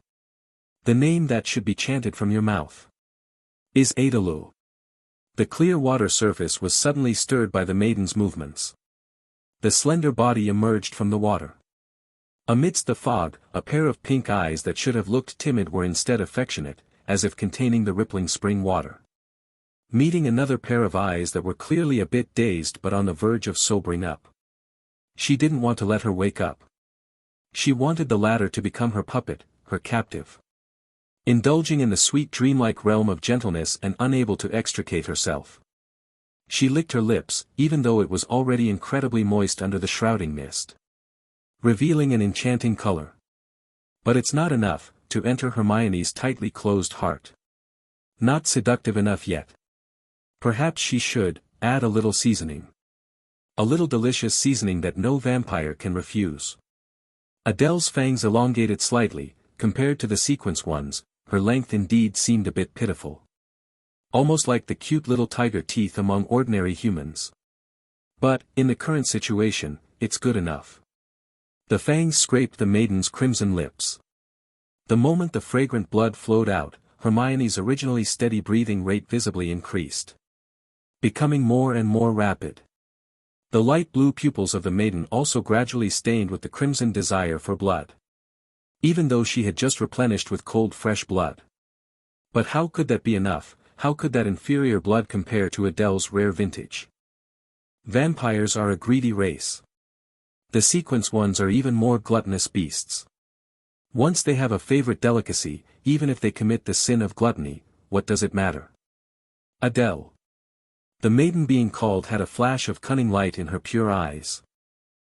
The name that should be chanted from your mouth is Adelu. The clear water surface was suddenly stirred by the maiden's movements. The slender body emerged from the water. Amidst the fog, a pair of pink eyes that should have looked timid were instead affectionate, as if containing the rippling spring water. Meeting another pair of eyes that were clearly a bit dazed but on the verge of sobering up. She didn't want to let her wake up. She wanted the latter to become her puppet, her captive. Indulging in the sweet dreamlike realm of gentleness and unable to extricate herself. She licked her lips, even though it was already incredibly moist under the shrouding mist. Revealing an enchanting color. But it's not enough, to enter Hermione's tightly closed heart. Not seductive enough yet. Perhaps she should, add a little seasoning. A little delicious seasoning that no vampire can refuse. Adele's fangs elongated slightly, compared to the sequence ones, her length indeed seemed a bit pitiful. Almost like the cute little tiger teeth among ordinary humans. But, in the current situation, it's good enough. The fangs scraped the maiden's crimson lips. The moment the fragrant blood flowed out, Hermione's originally steady breathing rate visibly increased. Becoming more and more rapid. The light blue pupils of the maiden also gradually stained with the crimson desire for blood. Even though she had just replenished with cold fresh blood. But how could that be enough? How could that inferior blood compare to Adele's rare vintage? Vampires are a greedy race. The sequence ones are even more gluttonous beasts. Once they have a favorite delicacy, even if they commit the sin of gluttony, what does it matter? Adele. The maiden being called had a flash of cunning light in her pure eyes.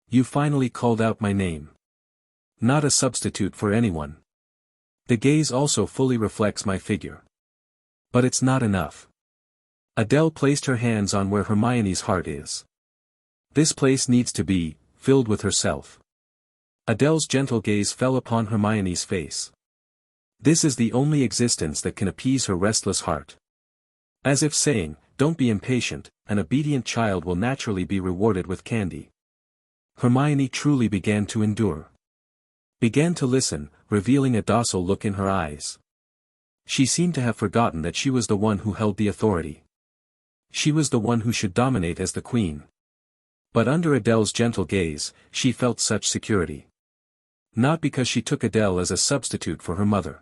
You finally called out my name. Not a substitute for anyone. The gaze also fully reflects my figure. But it's not enough. Adele placed her hands on where Hermione's heart is. This place needs to be filled with herself. Adele's gentle gaze fell upon Hermione's face. This is the only existence that can appease her restless heart. As if saying, don't be impatient, an obedient child will naturally be rewarded with candy. Hermione truly began to endure. Began to listen, revealing a docile look in her eyes. She seemed to have forgotten that she was the one who held the authority. She was the one who should dominate as the queen. But under Adele's gentle gaze, she felt such security. Not because she took Adele as a substitute for her mother.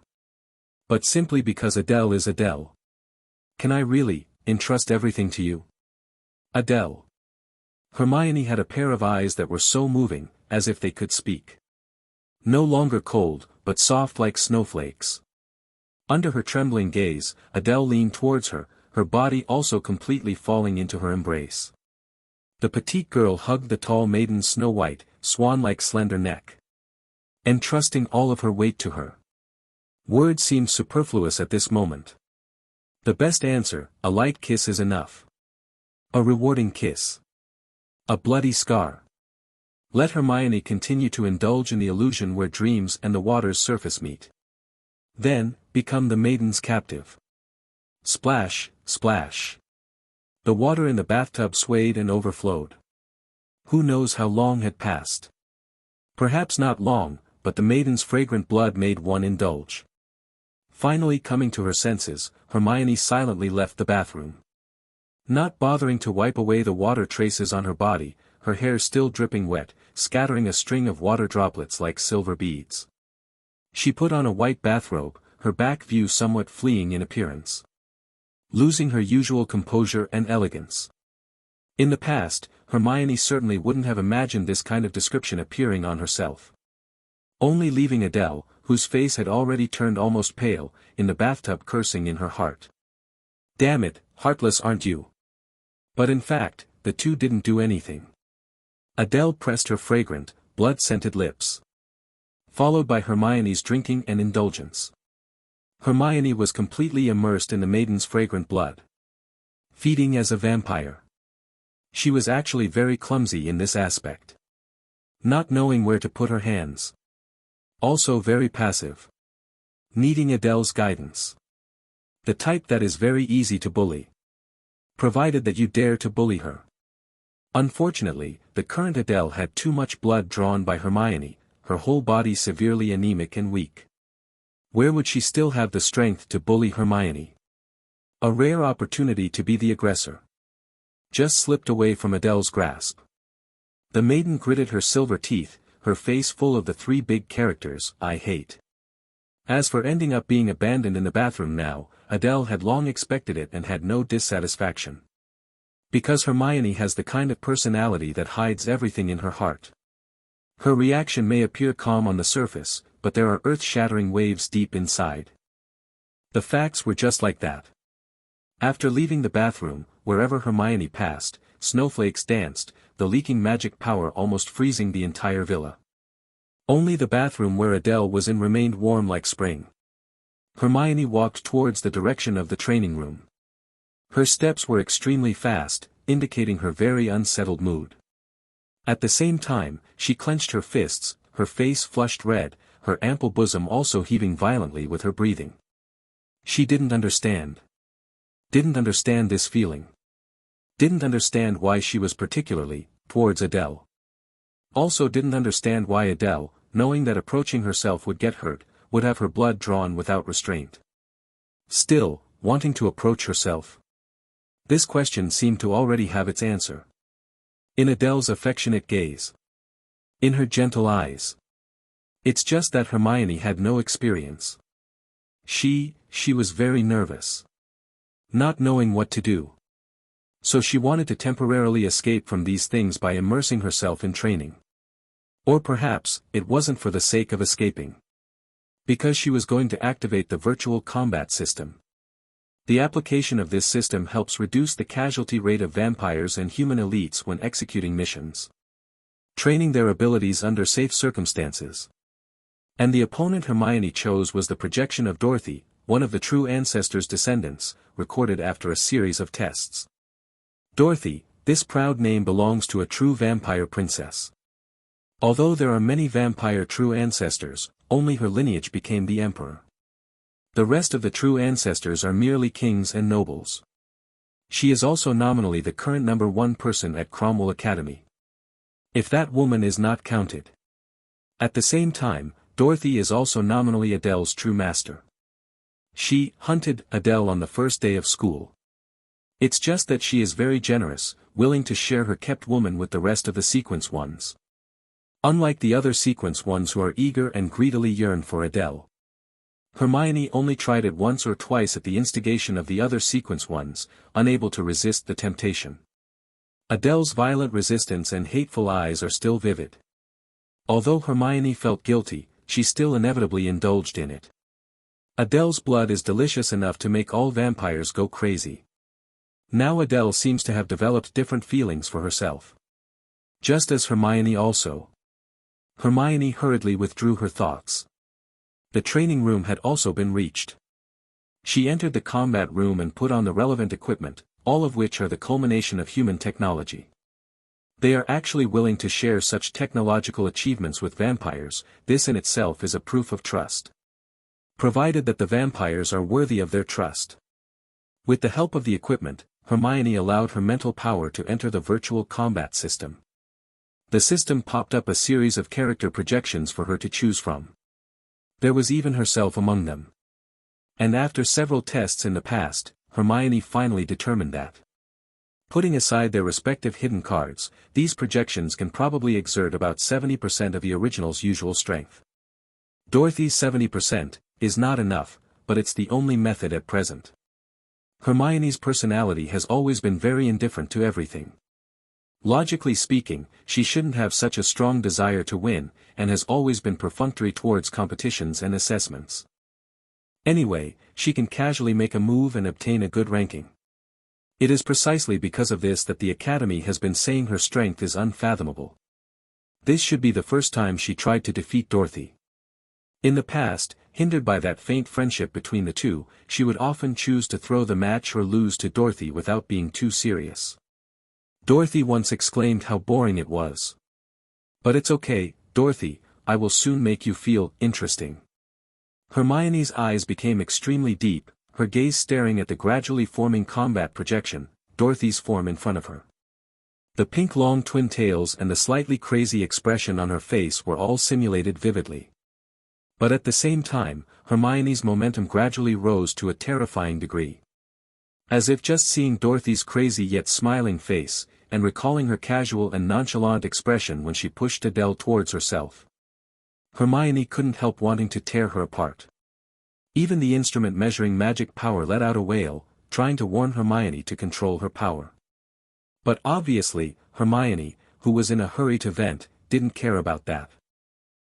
But simply because Adele is Adele. Can I really entrust everything to you? Adele. Hermione had a pair of eyes that were so moving, as if they could speak. No longer cold, but soft like snowflakes. Under her trembling gaze, Adele leaned towards her, her body also completely falling into her embrace. The petite girl hugged the tall maiden's snow-white, swan-like slender neck. Entrusting all of her weight to her. Words seemed superfluous at this moment. The best answer, a light kiss is enough. A rewarding kiss. A bloody scar. Let Hermione continue to indulge in the illusion where dreams and the water's surface meet. Then, become the maiden's captive. Splash, splash. The water in the bathtub swayed and overflowed. Who knows how long had passed? Perhaps not long, but the maiden's fragrant blood made one indulge. Finally coming to her senses, Hermione silently left the bathroom. Not bothering to wipe away the water traces on her body, her hair still dripping wet, scattering a string of water droplets like silver beads. She put on a white bathrobe, her back view somewhat fleeing in appearance. Losing her usual composure and elegance. In the past, Hermione certainly wouldn't have imagined this kind of description appearing on herself. Only leaving Adele, whose face had already turned almost pale, in the bathtub cursing in her heart. Damn it, heartless aren't you? But in fact, the two didn't do anything. Adele pressed her fragrant, blood-scented lips. Followed by Hermione's drinking and indulgence. Hermione was completely immersed in the maiden's fragrant blood. Feeding as a vampire. She was actually very clumsy in this aspect. Not knowing where to put her hands. Also very passive. Needing Adele's guidance. The type that is very easy to bully. Provided that you dare to bully her. Unfortunately, the current Adele had too much blood drawn by Hermione, her whole body severely anemic and weak. Where would she still have the strength to bully Hermione? A rare opportunity to be the aggressor. Just slipped away from Adele's grasp. The maiden gritted her silver teeth, her face full of the three big characters, I hate. As for ending up being abandoned in the bathroom now, Adele had long expected it and had no dissatisfaction. Because Hermione has the kind of personality that hides everything in her heart. Her reaction may appear calm on the surface, but there are earth-shattering waves deep inside. The facts were just like that. After leaving the bathroom, wherever Hermione passed, snowflakes danced, the leaking magic power almost freezing the entire villa. Only the bathroom where Adele was in remained warm like spring. Hermione walked towards the direction of the training room. Her steps were extremely fast, indicating her very unsettled mood. At the same time, she clenched her fists, her face flushed red, her ample bosom also heaving violently with her breathing. She didn't understand. Didn't understand this feeling. Didn't understand why she was particularly, towards Adele. Also didn't understand why Adele, knowing that approaching herself would get hurt, would have her blood drawn without restraint. Still, wanting to approach herself. This question seemed to already have its answer. In Adele's affectionate gaze. In her gentle eyes. It's just that Hermione had no experience. She was very nervous. Not knowing what to do. So she wanted to temporarily escape from these things by immersing herself in training. Or perhaps, it wasn't for the sake of escaping. Because she was going to activate the virtual combat system. The application of this system helps reduce the casualty rate of vampires and human elites when executing missions. Training their abilities under safe circumstances. And the opponent Hermione chose was the projection of Dorothy, one of the true ancestors' descendants, recorded after a series of tests. Dorothy, this proud name belongs to a true vampire princess. Although there are many vampire true ancestors, only her lineage became the emperor. The rest of the true ancestors are merely kings and nobles. She is also nominally the current #1 person at Cromwell Academy. If that woman is not counted. At the same time, Dorothy is also nominally Adele's true master. She hunted Adele on the first day of school. It's just that she is very generous, willing to share her kept woman with the rest of the sequence ones. Unlike the other sequence ones who are eager and greedily yearn for Adele. Hermione only tried it once or twice at the instigation of the other sequence ones, unable to resist the temptation. Adele's violent resistance and hateful eyes are still vivid. Although Hermione felt guilty, she still inevitably indulged in it. Adele's blood is delicious enough to make all vampires go crazy. Now Adele seems to have developed different feelings for herself. Just as Hermione also. Hermione hurriedly withdrew her thoughts. The training room had also been reached. She entered the combat room and put on the relevant equipment, all of which are the culmination of human technology. They are actually willing to share such technological achievements with vampires, this in itself is a proof of trust. Provided that the vampires are worthy of their trust. With the help of the equipment, Hermione allowed her mental power to enter the virtual combat system. The system popped up a series of character projections for her to choose from. There was even herself among them. And after several tests in the past, Hermione finally determined that. Putting aside their respective hidden cards, these projections can probably exert about 70% of the original's usual strength. Dorothy's 70% is not enough, but it's the only method at present. Hermione's personality has always been very indifferent to everything. Logically speaking, she shouldn't have such a strong desire to win, and has always been perfunctory towards competitions and assessments. Anyway, she can casually make a move and obtain a good ranking. It is precisely because of this that the Academy has been saying her strength is unfathomable. This should be the first time she tried to defeat Dorothy. In the past, hindered by that faint friendship between the two, she would often choose to throw the match or lose to Dorothy without being too serious. Dorothy once exclaimed how boring it was. But it's okay, Dorothy, I will soon make you feel interesting. Hermione's eyes became extremely deep, her gaze staring at the gradually forming combat projection, Dorothy's form in front of her. The pink long twin tails and the slightly crazy expression on her face were all simulated vividly. But at the same time, Hermione's momentum gradually rose to a terrifying degree. As if just seeing Dorothy's crazy yet smiling face, and recalling her casual and nonchalant expression when she pushed Adele towards herself, Hermione couldn't help wanting to tear her apart. Even the instrument measuring magic power let out a wail, trying to warn Hermione to control her power. But obviously, Hermione, who was in a hurry to vent, didn't care about that.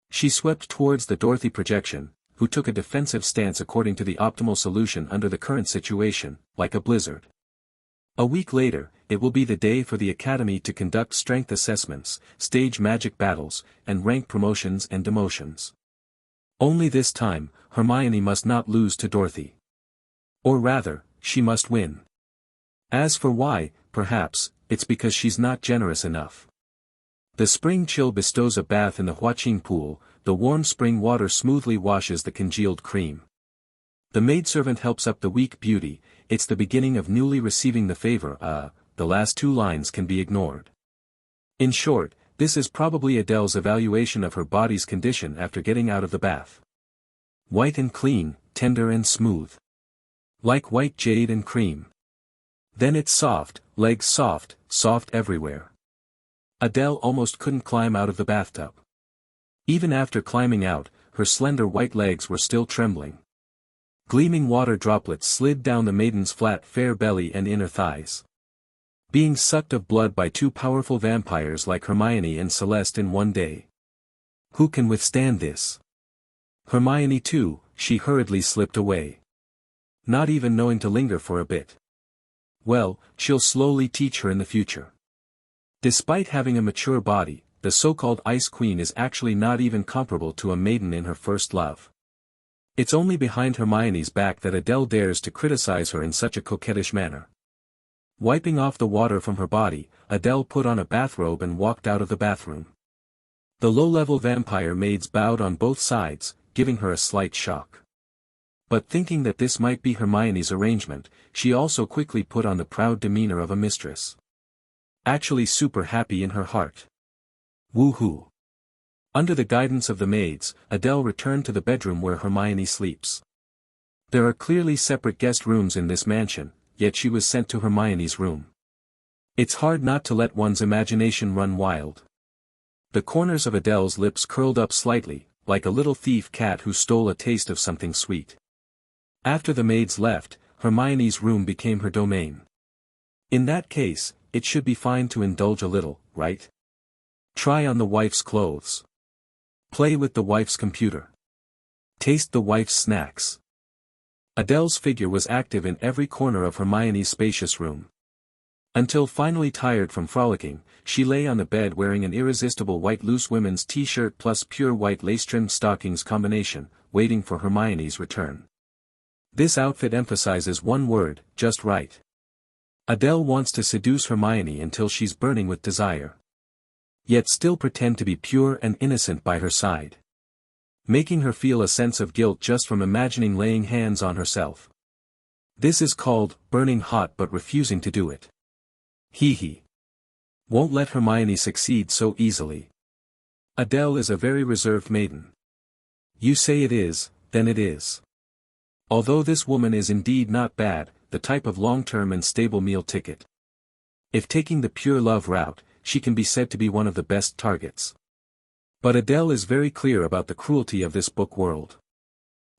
She swept towards the Dorothy projection, who took a defensive stance according to the optimal solution under the current situation, like a blizzard. A week later, it will be the day for the Academy to conduct strength assessments, stage magic battles, and rank promotions and demotions. Only this time, Hermione must not lose to Dorothy. Or rather, she must win. As for why, perhaps, it's because she's not generous enough. The spring chill bestows a bath in the Huaqing pool, the warm spring water smoothly washes the congealed cream. The maidservant helps up the weak beauty, it's the beginning of newly receiving the favor, the last two lines can be ignored. In short, this is probably Adele's evaluation of her body's condition after getting out of the bath. White and clean, tender and smooth. Like white jade and cream. Then it's soft, legs soft, soft everywhere. Adele almost couldn't climb out of the bathtub. Even after climbing out, her slender white legs were still trembling. Gleaming water droplets slid down the maiden's flat fair belly and inner thighs. Being sucked of blood by two powerful vampires like Hermione and Celeste in one day. Who can withstand this? Hermione too, she hurriedly slipped away. Not even knowing to linger for a bit. Well, she'll slowly teach her in the future. Despite having a mature body, the so-called Ice Queen is actually not even comparable to a maiden in her first love. It's only behind Hermione's back that Adele dares to criticize her in such a coquettish manner. Wiping off the water from her body, Adele put on a bathrobe and walked out of the bathroom. The low-level vampire maids bowed on both sides, giving her a slight shock. But thinking that this might be Hermione's arrangement, she also quickly put on the proud demeanor of a mistress. Actually super happy in her heart. Woohoo! Under the guidance of the maids, Adele returned to the bedroom where Hermione sleeps. There are clearly separate guest rooms in this mansion, yet she was sent to Hermione's room. It's hard not to let one's imagination run wild. The corners of Adele's lips curled up slightly, like a little thief cat who stole a taste of something sweet. After the maids left, Hermione's room became her domain. In that case, it should be fine to indulge a little, right? Try on the wife's clothes. Play with the wife's computer. Taste the wife's snacks. Adele's figure was active in every corner of Hermione's spacious room. Until finally tired from frolicking, she lay on the bed wearing an irresistible white loose women's t-shirt plus pure white lace-trimmed stockings combination, waiting for Hermione's return. This outfit emphasizes one word, just right. Adele wants to seduce Hermione until she's burning with desire. Yet still pretend to be pure and innocent by her side. Making her feel a sense of guilt just from imagining laying hands on herself. This is called burning hot but refusing to do it. Hee hee. Won't let Hermione succeed so easily. Adele is a very reserved maiden. You say it is, then it is. Although this woman is indeed not bad, the type of long-term and stable meal ticket. If taking the pure love route, she can be said to be one of the best targets. But Adele is very clear about the cruelty of this book world.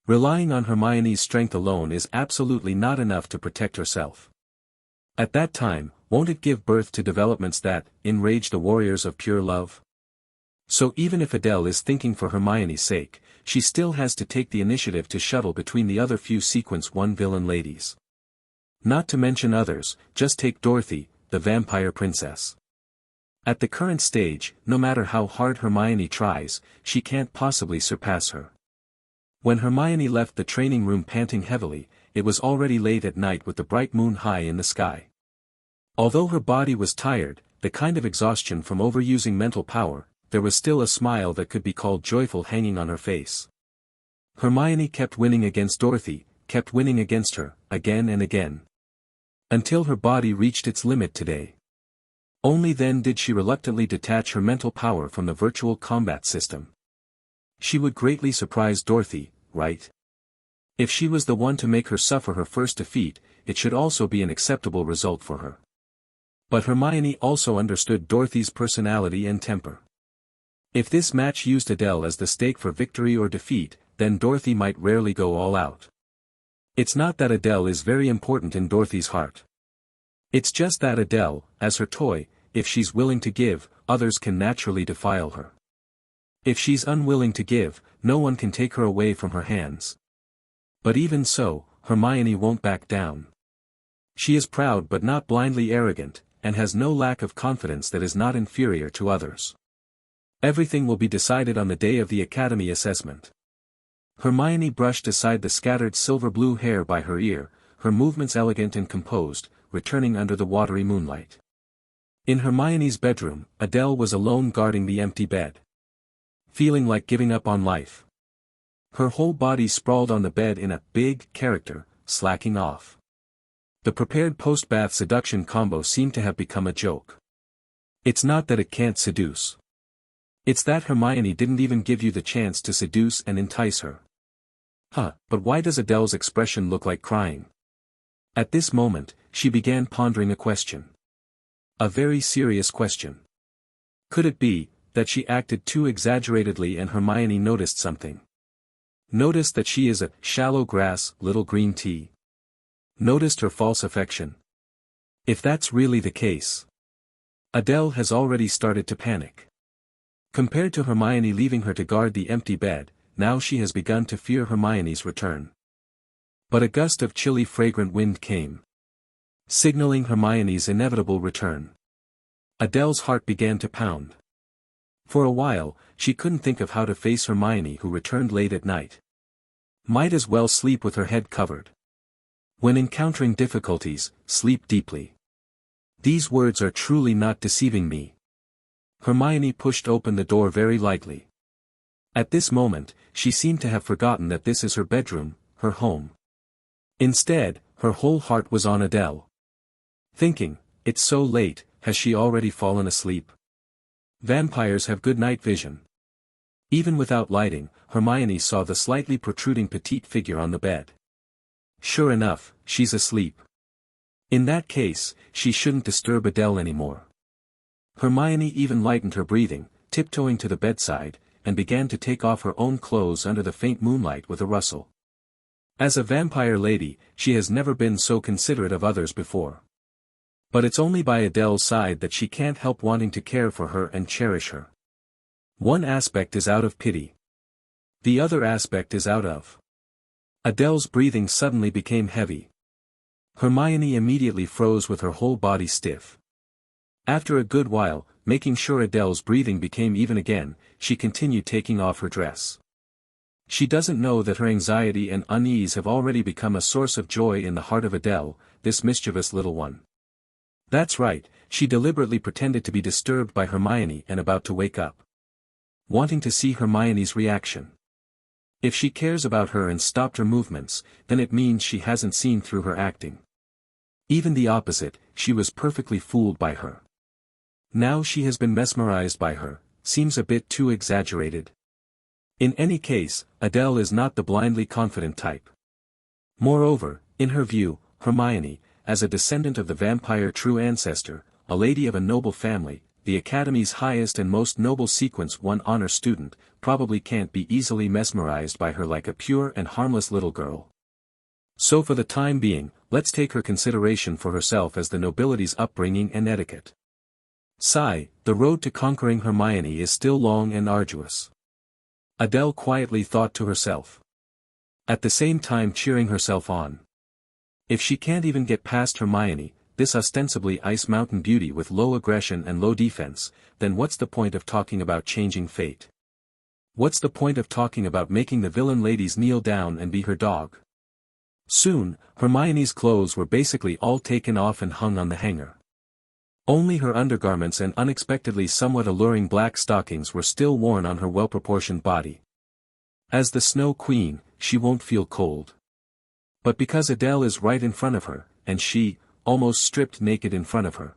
Relying on Hermione's strength alone is absolutely not enough to protect herself. At that time, won't it give birth to developments that enrage the warriors of pure love? So even if Adele is thinking for Hermione's sake, she still has to take the initiative to shuttle between the other few Sequence 1 villain ladies. Not to mention others, just take Dorothy, the vampire princess. At the current stage, no matter how hard Hermione tries, she can't possibly surpass her. When Hermione left the training room panting heavily, it was already late at night with the bright moon high in the sky. Although her body was tired, the kind of exhaustion from overusing mental power, there was still a smile that could be called joyful hanging on her face. Hermione kept winning against Dorothy, kept winning against her, again and again. Until her body reached its limit today. Only then did she reluctantly detach her mental power from the virtual combat system. She would greatly surprise Dorothy, right? If she was the one to make her suffer her first defeat, it should also be an acceptable result for her. But Hermione also understood Dorothy's personality and temper. If this match used Adele as the stake for victory or defeat, then Dorothy might rarely go all out. It's not that Adele is very important in Dorothy's heart. It's just that Adele, as her toy, if she's willing to give, others can naturally defile her. If she's unwilling to give, no one can take her away from her hands. But even so, Hermione won't back down. She is proud but not blindly arrogant, and has no lack of confidence that is not inferior to others. Everything will be decided on the day of the Academy assessment. Hermione brushed aside the scattered silver-blue hair by her ear, her movements elegant and composed, returning under the watery moonlight. In Hermione's bedroom, Adele was alone guarding the empty bed. Feeling like giving up on life. Her whole body sprawled on the bed in a big character, slacking off. The prepared post-bath seduction combo seemed to have become a joke. It's not that it can't seduce. It's that Hermione didn't even give you the chance to seduce and entice her. But why does Adele's expression look like crying? At this moment, she began pondering a question. A very serious question. Could it be that she acted too exaggeratedly and Hermione noticed something? Noticed that she is a shallow grass, little green tea. Noticed her false affection. If that's really the case, Adele has already started to panic. Compared to Hermione leaving her to guard the empty bed, now she has begun to fear Hermione's return. But a gust of chilly fragrant wind came, signaling Hermione's inevitable return. Adele's heart began to pound. For a while, she couldn't think of how to face Hermione who returned late at night. Might as well sleep with her head covered. When encountering difficulties, sleep deeply. These words are truly not deceiving me. Hermione pushed open the door very lightly. At this moment, she seemed to have forgotten that this is her bedroom, her home. Instead, her whole heart was on Adele. Thinking, it's so late, has she already fallen asleep? Vampires have good night vision. Even without lighting, Hermione saw the slightly protruding petite figure on the bed. Sure enough, she's asleep. In that case, she shouldn't disturb Adele anymore. Hermione even lightened her breathing, tiptoeing to the bedside, and began to take off her own clothes under the faint moonlight with a rustle. As a vampire lady, she has never been so considerate of others before. But it's only by Adele's side that she can't help wanting to care for her and cherish her. One aspect is out of pity. The other aspect is out of. Adele's breathing suddenly became heavy. Hermione immediately froze with her whole body stiff. After a good while, making sure Adele's breathing became even again, she continued taking off her dress. She doesn't know that her anxiety and unease have already become a source of joy in the heart of Adele, this mischievous little one. That's right, she deliberately pretended to be disturbed by Hermione and about to wake up. Wanting to see Hermione's reaction. If she cares about her and stopped her movements, then it means she hasn't seen through her acting. Even the opposite, she was perfectly fooled by her. Now she has been mesmerized by her, seems a bit too exaggerated. In any case, Adele is not the blindly confident type. Moreover, in her view, Hermione, as a descendant of the vampire true ancestor, a lady of a noble family, the Academy's highest and most noble sequence 1 honor student, probably can't be easily mesmerized by her like a pure and harmless little girl. So for the time being, let's take her consideration for herself as the nobility's upbringing and etiquette. Sigh, the road to conquering Hermione is still long and arduous. Adele quietly thought to herself. At the same time cheering herself on. If she can't even get past Hermione, this ostensibly Ice Mountain beauty with low aggression and low defense, then what's the point of talking about changing fate? What's the point of talking about making the villain ladies kneel down and be her dog? Soon, Hermione's clothes were basically all taken off and hung on the hanger. Only her undergarments and unexpectedly somewhat alluring black stockings were still worn on her well-proportioned body. As the Snow Queen, she won't feel cold. But because Adele is right in front of her, and she, almost stripped naked in front of her.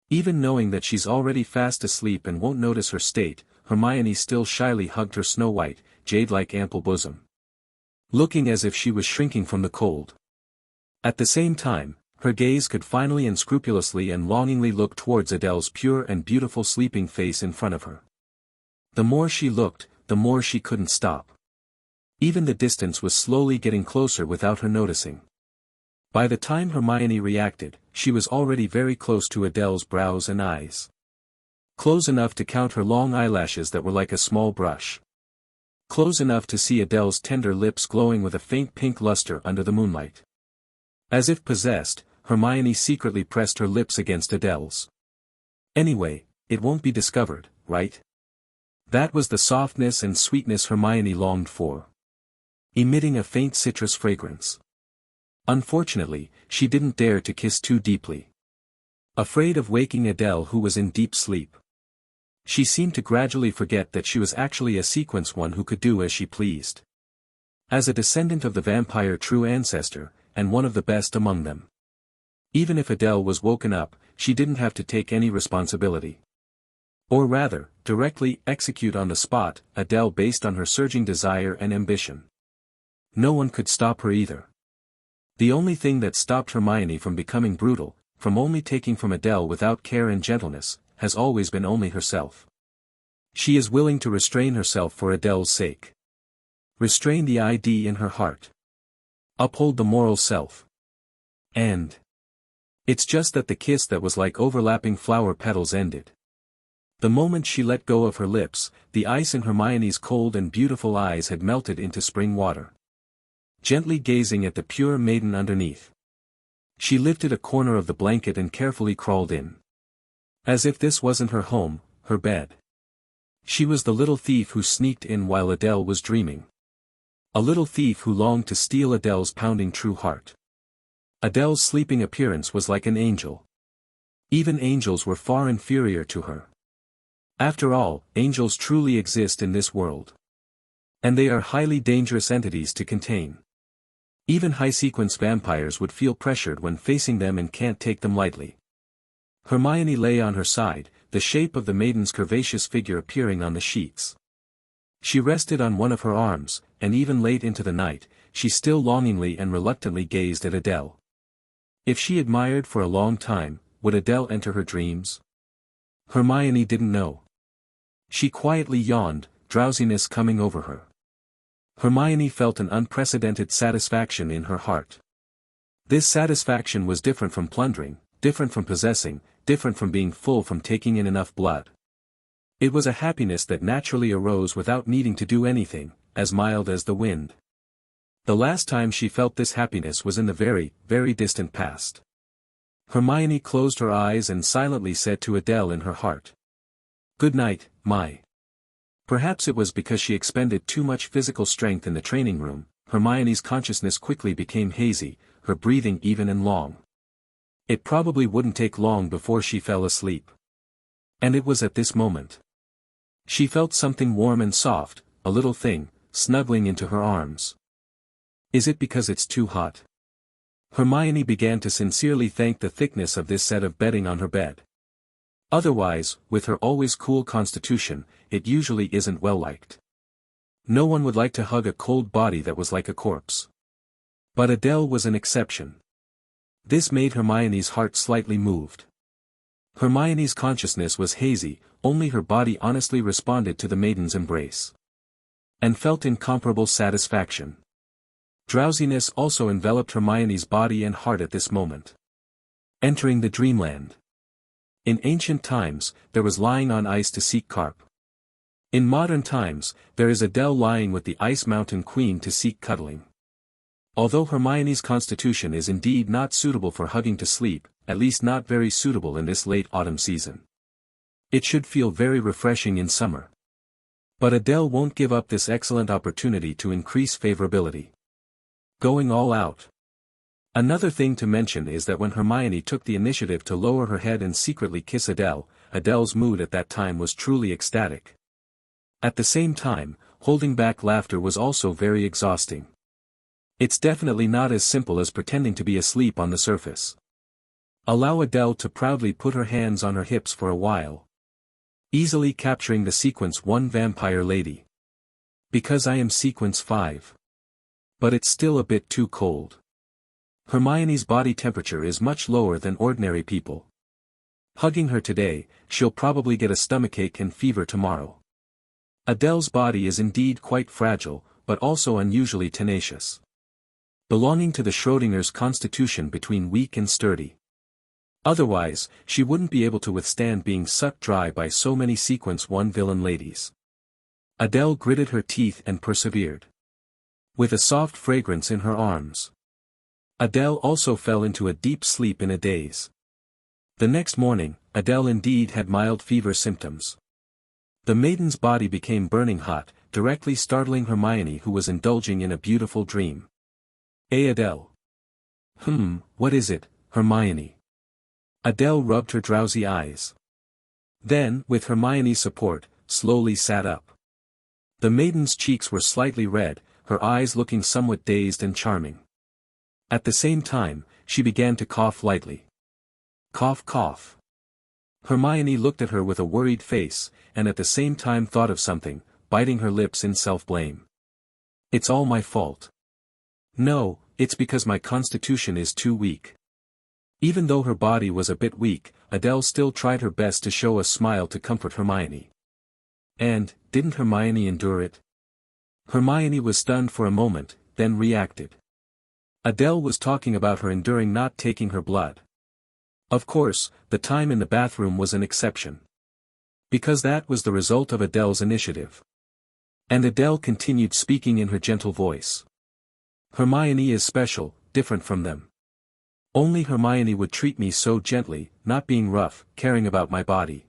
Even knowing that she's already fast asleep and won't notice her state, Hermione still shyly hugged her snow-white, jade-like ample bosom, looking as if she was shrinking from the cold. At the same time, her gaze could finally and scrupulously and longingly look towards Adele's pure and beautiful sleeping face in front of her. The more she looked, the more she couldn't stop. Even the distance was slowly getting closer without her noticing. By the time Hermione reacted, she was already very close to Adele's brows and eyes. Close enough to count her long eyelashes that were like a small brush. Close enough to see Adele's tender lips glowing with a faint pink luster under the moonlight. As if possessed, Hermione secretly pressed her lips against Adele's. Anyway, it won't be discovered, right? That was the softness and sweetness Hermione longed for. Emitting a faint citrus fragrance. Unfortunately, she didn't dare to kiss too deeply. Afraid of waking Adele, who was in deep sleep. She seemed to gradually forget that she was actually a sequence one who could do as she pleased. As a descendant of the vampire true ancestor, and one of the best among them. Even if Adele was woken up, she didn't have to take any responsibility. Or rather, directly execute on the spot, Adele based on her surging desire and ambition. No one could stop her either. The only thing that stopped Hermione from becoming brutal, from only taking from Adele without care and gentleness, has always been only herself. She is willing to restrain herself for Adele's sake. Restrain the ID in her heart. Uphold the moral self. And it's just that the kiss that was like overlapping flower petals ended. The moment she let go of her lips, the ice in Hermione's cold and beautiful eyes had melted into spring water. Gently gazing at the pure maiden underneath. She lifted a corner of the blanket and carefully crawled in. As if this wasn't her home, her bed. She was the little thief who sneaked in while Adele was dreaming. A little thief who longed to steal Adele's pounding true heart. Adele's sleeping appearance was like an angel. Even angels were far inferior to her. After all, angels truly exist in this world. And they are highly dangerous entities to contain. Even high-sequence vampires would feel pressured when facing them and can't take them lightly. Hermione lay on her side, the shape of the maiden's curvaceous figure appearing on the sheets. She rested on one of her arms, and even late into the night, she still longingly and reluctantly gazed at Adele. If she admired for a long time, would Adele enter her dreams? Hermione didn't know. She quietly yawned, drowsiness coming over her. Hermione felt an unprecedented satisfaction in her heart. This satisfaction was different from plundering, different from possessing, different from being full from taking in enough blood. It was a happiness that naturally arose without needing to do anything, as mild as the wind. The last time she felt this happiness was in the very, very distant past. Hermione closed her eyes and silently said to Adele in her heart. "Good night, my." Perhaps it was because she expended too much physical strength in the training room, Hermione's consciousness quickly became hazy, her breathing even and long. It probably wouldn't take long before she fell asleep. And it was at this moment. She felt something warm and soft, a little thing, snuggling into her arms. Is it because it's too hot? Hermione began to sincerely thank the thickness of this set of bedding on her bed. Otherwise, with her always cool constitution, it usually isn't well liked. No one would like to hug a cold body that was like a corpse. But Adele was an exception. This made Hermione's heart slightly moved. Hermione's consciousness was hazy, only her body honestly responded to the maiden's embrace. And felt incomparable satisfaction. Drowsiness also enveloped Hermione's body and heart at this moment. Entering the dreamland. In ancient times, there was lying on ice to seek carp. In modern times, there is Adele lying with the Ice Mountain Queen to seek cuddling. Although Hermione's constitution is indeed not suitable for hugging to sleep, at least not very suitable in this late autumn season. It should feel very refreshing in summer. But Adele won't give up this excellent opportunity to increase favorability. Going all out. Another thing to mention is that when Hermione took the initiative to lower her head and secretly kiss Adele, Adele's mood at that time was truly ecstatic. At the same time, holding back laughter was also very exhausting. It's definitely not as simple as pretending to be asleep on the surface. Allow Adele to proudly put her hands on her hips for a while. Easily capturing the sequence 1 vampire lady. Because I am sequence 5. But it's still a bit too cold. Hermione's body temperature is much lower than ordinary people. Hugging her today, she'll probably get a stomachache and fever tomorrow. Adele's body is indeed quite fragile, but also unusually tenacious. Belonging to the Schrödinger's constitution between weak and sturdy. Otherwise, she wouldn't be able to withstand being sucked dry by so many sequence 1 villain ladies. Adele gritted her teeth and persevered. With a soft fragrance in her arms. Adele also fell into a deep sleep in a daze. The next morning, Adele indeed had mild fever symptoms. The maiden's body became burning hot, directly startling Hermione, who was indulging in a beautiful dream. Adele. What is it, Hermione? Adele rubbed her drowsy eyes. Then, with Hermione's support, slowly sat up. The maiden's cheeks were slightly red, her eyes looking somewhat dazed and charming. At the same time, she began to cough lightly. Cough, cough. Hermione looked at her with a worried face, and at the same time thought of something, biting her lips in self-blame. It's all my fault. No, it's because my constitution is too weak. Even though her body was a bit weak, Adele still tried her best to show a smile to comfort Hermione. And, didn't Hermione endure it? Hermione was stunned for a moment, then reacted. Adele was talking about her enduring not taking her blood. Of course, the time in the bathroom was an exception. Because that was the result of Adele's initiative. And Adele continued speaking in her gentle voice. Hermione is special, different from them. Only Hermione would treat me so gently, not being rough, caring about my body.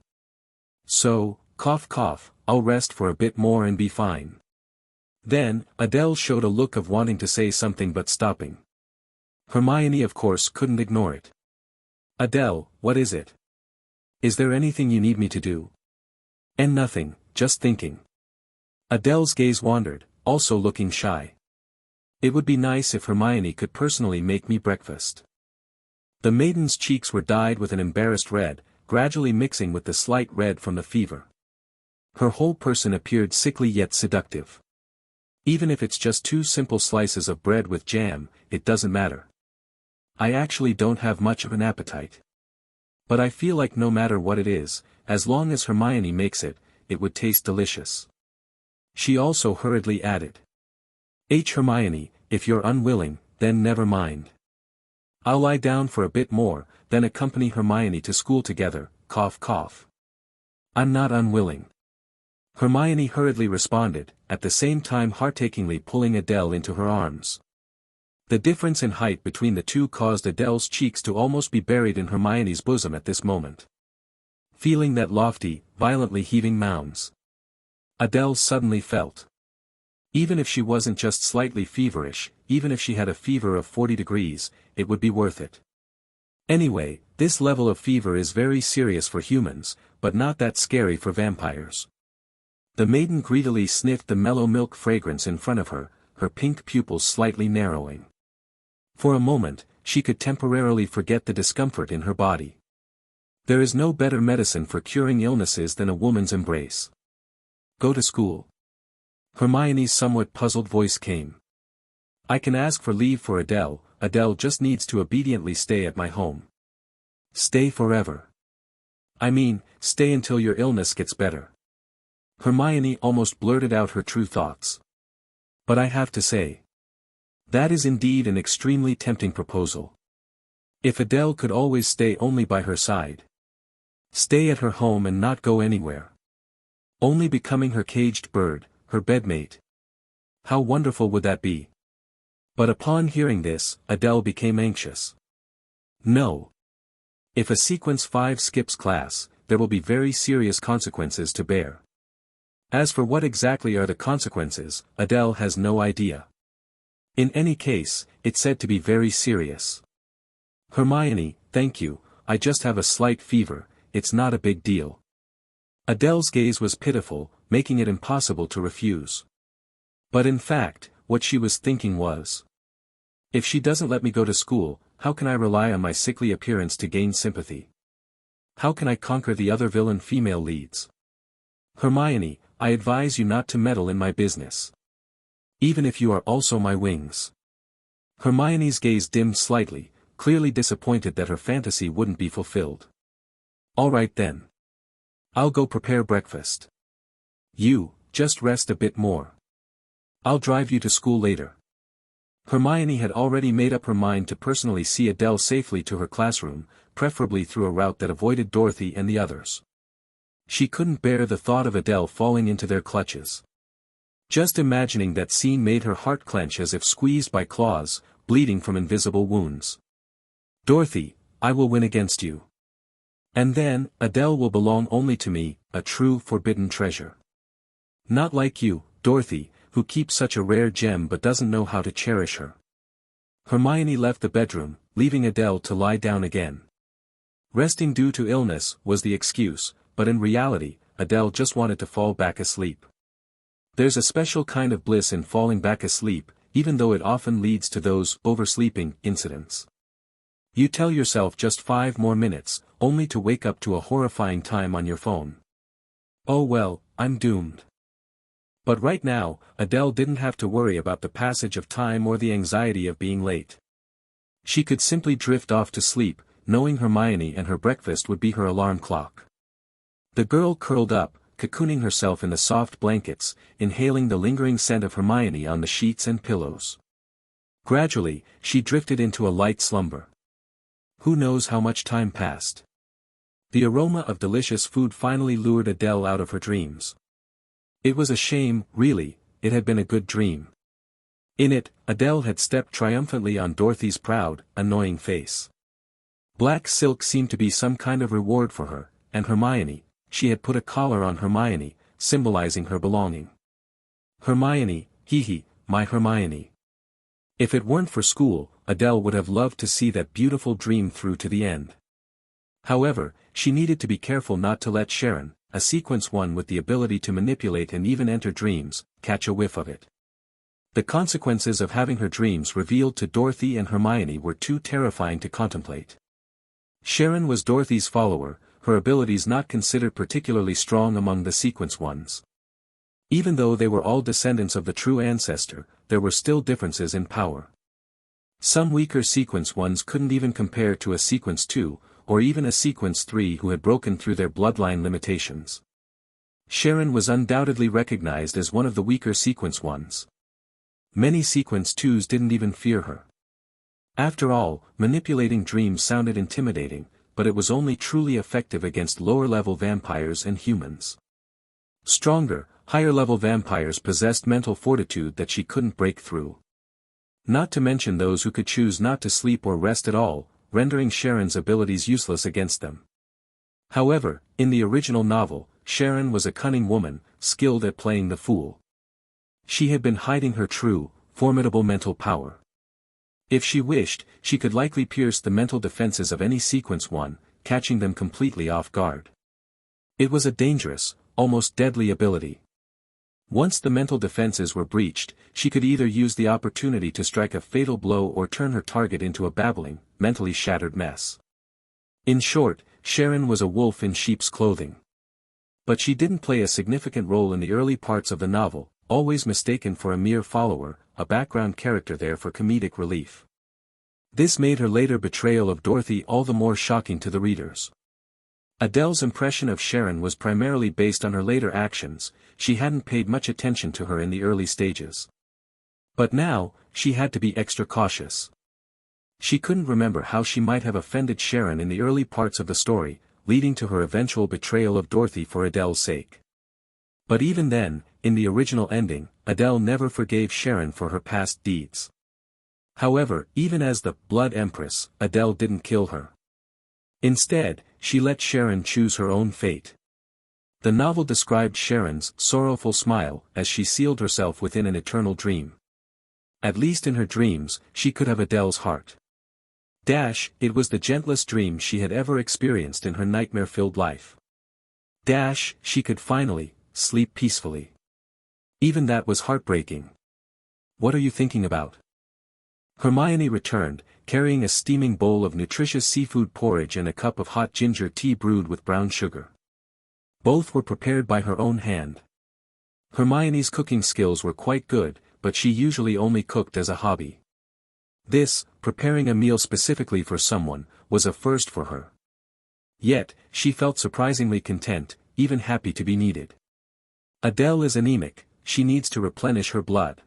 So, cough cough, I'll rest for a bit more and be fine. Then, Adele showed a look of wanting to say something but stopping. Hermione of course couldn't ignore it. Adele, what is it? Is there anything you need me to do? And nothing, just thinking. Adele's gaze wandered, also looking shy. It would be nice if Hermione could personally make me breakfast. The maiden's cheeks were dyed with an embarrassed red, gradually mixing with the slight red from the fever. Her whole person appeared sickly yet seductive. Even if it's just 2 simple slices of bread with jam, it doesn't matter. I actually don't have much of an appetite. But I feel like no matter what it is, as long as Hermione makes it, it would taste delicious. She also hurriedly added. Hermione, if you're unwilling, then never mind. I'll lie down for a bit more, then accompany Hermione to school together, cough cough. I'm not unwilling. Hermione hurriedly responded, at the same time heart-achingly pulling Adele into her arms. The difference in height between the two caused Adele's cheeks to almost be buried in Hermione's bosom at this moment. Feeling that lofty, violently heaving mounds. Adele suddenly felt. Even if she wasn't just slightly feverish, even if she had a fever of 40 degrees, it would be worth it. Anyway, this level of fever is very serious for humans, but not that scary for vampires. The maiden greedily sniffed the mellow milk fragrance in front of her, her pink pupils slightly narrowing. For a moment, she could temporarily forget the discomfort in her body. There is no better medicine for curing illnesses than a woman's embrace. Go to school. Hermione's somewhat puzzled voice came. I can ask for leave for Adele, Adele just needs to obediently stay at my home. Stay forever. I mean, stay until your illness gets better. Hermione almost blurted out her true thoughts. But I have to say. That is indeed an extremely tempting proposal. If Adele could always stay only by her side. Stay at her home and not go anywhere. Only becoming her caged bird, her bedmate. How wonderful would that be? But upon hearing this, Adele became anxious. No. If a sequence 5 skips class, there will be very serious consequences to bear. As for what exactly are the consequences, Adele has no idea. In any case, it's said to be very serious. Hermione, thank you, I just have a slight fever, it's not a big deal. Adele's gaze was pitiful, making it impossible to refuse. But in fact, what she was thinking was. If she doesn't let me go to school, how can I rely on my sickly appearance to gain sympathy? How can I conquer the other villain female leads? Hermione, I advise you not to meddle in my business. Even if you are also my wings. Hermione's gaze dimmed slightly, clearly disappointed that her fantasy wouldn't be fulfilled. All right then. I'll go prepare breakfast. You, just rest a bit more. I'll drive you to school later. Hermione had already made up her mind to personally see Adele safely to her classroom, preferably through a route that avoided Dorothy and the others. She couldn't bear the thought of Adele falling into their clutches. Just imagining that scene made her heart clench as if squeezed by claws, bleeding from invisible wounds. Dorothy, I will win against you. And then, Adele will belong only to me, a true forbidden treasure. Not like you, Dorothy, who keeps such a rare gem but doesn't know how to cherish her. Hermione left the bedroom, leaving Adele to lie down again. Resting due to illness was the excuse, but in reality, Adele just wanted to fall back asleep. There's a special kind of bliss in falling back asleep, even though it often leads to those oversleeping incidents. You tell yourself just 5 more minutes, only to wake up to a horrifying time on your phone. Oh well, I'm doomed. But right now, Adele didn't have to worry about the passage of time or the anxiety of being late. She could simply drift off to sleep, knowing Hermione and her breakfast would be her alarm clock. The girl curled up, cocooning herself in the soft blankets, inhaling the lingering scent of Hermione on the sheets and pillows. Gradually, she drifted into a light slumber. Who knows how much time passed? The aroma of delicious food finally lured Adele out of her dreams. It was a shame, really, it had been a good dream. In it, Adele had stepped triumphantly on Dorothy's proud, annoying face. Black silk seemed to be some kind of reward for her, and Hermione, she had put a collar on Hermione, symbolizing her belonging. Hermione, hee, my Hermione. If it weren't for school, Adele would have loved to see that beautiful dream through to the end. However, she needed to be careful not to let Sharon, a sequence one with the ability to manipulate and even enter dreams, catch a whiff of it. The consequences of having her dreams revealed to Dorothy and Hermione were too terrifying to contemplate. Sharon was Dorothy's follower, her abilities not considered particularly strong among the sequence ones. Even though they were all descendants of the true ancestor, there were still differences in power. Some weaker sequence ones couldn't even compare to a sequence 2, or even a sequence 3 who had broken through their bloodline limitations. Sharon was undoubtedly recognized as one of the weaker sequence ones. Many sequence 2s didn't even fear her. After all, manipulating dreams sounded intimidating, but it was only truly effective against lower-level vampires and humans. Stronger, higher-level vampires possessed mental fortitude that she couldn't break through. Not to mention those who could choose not to sleep or rest at all, rendering Sharon's abilities useless against them. However, in the original novel, Sharon was a cunning woman, skilled at playing the fool. She had been hiding her true, formidable mental power. If she wished, she could likely pierce the mental defenses of any sequence one, catching them completely off guard. It was a dangerous, almost deadly ability. Once the mental defenses were breached, she could either use the opportunity to strike a fatal blow or turn her target into a babbling, mentally shattered mess. In short, Sharon was a wolf in sheep's clothing. But she didn't play a significant role in the early parts of the novel, always mistaken for a mere follower, a background character there for comedic relief. This made her later betrayal of Dorothy all the more shocking to the readers. Adele's impression of Sharon was primarily based on her later actions, she hadn't paid much attention to her in the early stages. But now, she had to be extra cautious. She couldn't remember how she might have offended Sharon in the early parts of the story, leading to her eventual betrayal of Dorothy for Adele's sake. But even then, in the original ending, Adele never forgave Sharon for her past deeds. However, even as the Blood Empress, Adele didn't kill her. Instead, she let Sharon choose her own fate. The novel described Sharon's sorrowful smile as she sealed herself within an eternal dream. At least in her dreams, she could have Adele's heart. It was the gentlest dream she had ever experienced in her nightmare-filled life. She could finally sleep peacefully. Even that was heartbreaking. What are you thinking about? Hermione returned, carrying a steaming bowl of nutritious seafood porridge and a cup of hot ginger tea brewed with brown sugar. Both were prepared by her own hand. Hermione's cooking skills were quite good, but she usually only cooked as a hobby. This, preparing a meal specifically for someone, was a first for her. Yet, she felt surprisingly content, even happy to be needed. Adele is anemic, she needs to replenish her blood.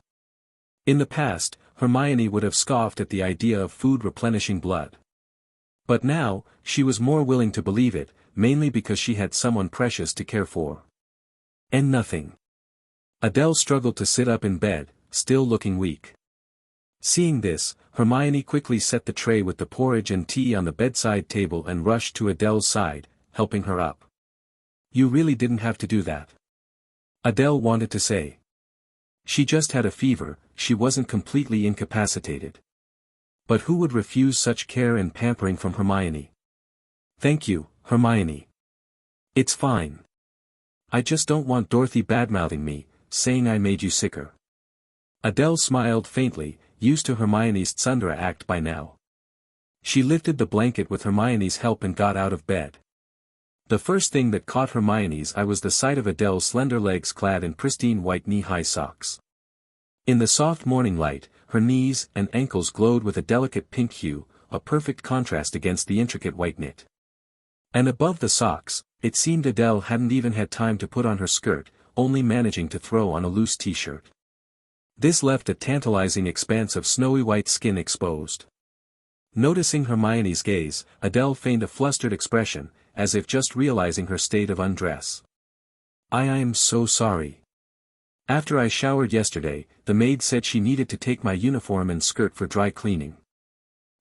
In the past, Hermione would have scoffed at the idea of food replenishing blood. But now, she was more willing to believe it, mainly because she had someone precious to care for. And nothing. Adele struggled to sit up in bed, still looking weak. Seeing this, Hermione quickly set the tray with the porridge and tea on the bedside table and rushed to Adele's side, helping her up. "You really didn't have to do that," Adele wanted to say. She just had a fever, she wasn't completely incapacitated. But who would refuse such care and pampering from Hermione? "Thank you, Hermione. It's fine. I just don't want Dorothy badmouthing me, saying I made you sicker." Adele smiled faintly, used to Hermione's tsundere act by now. She lifted the blanket with Hermione's help and got out of bed. The first thing that caught Hermione's eye was the sight of Adele's slender legs clad in pristine white knee-high socks. In the soft morning light, her knees and ankles glowed with a delicate pink hue, a perfect contrast against the intricate white knit. And above the socks, it seemed Adele hadn't even had time to put on her skirt, only managing to throw on a loose t-shirt. This left a tantalizing expanse of snowy white skin exposed. Noticing Hermione's gaze, Adele feigned a flustered expression, as if just realizing her state of undress. I am so sorry. After I showered yesterday, the maid said she needed to take my uniform and skirt for dry cleaning.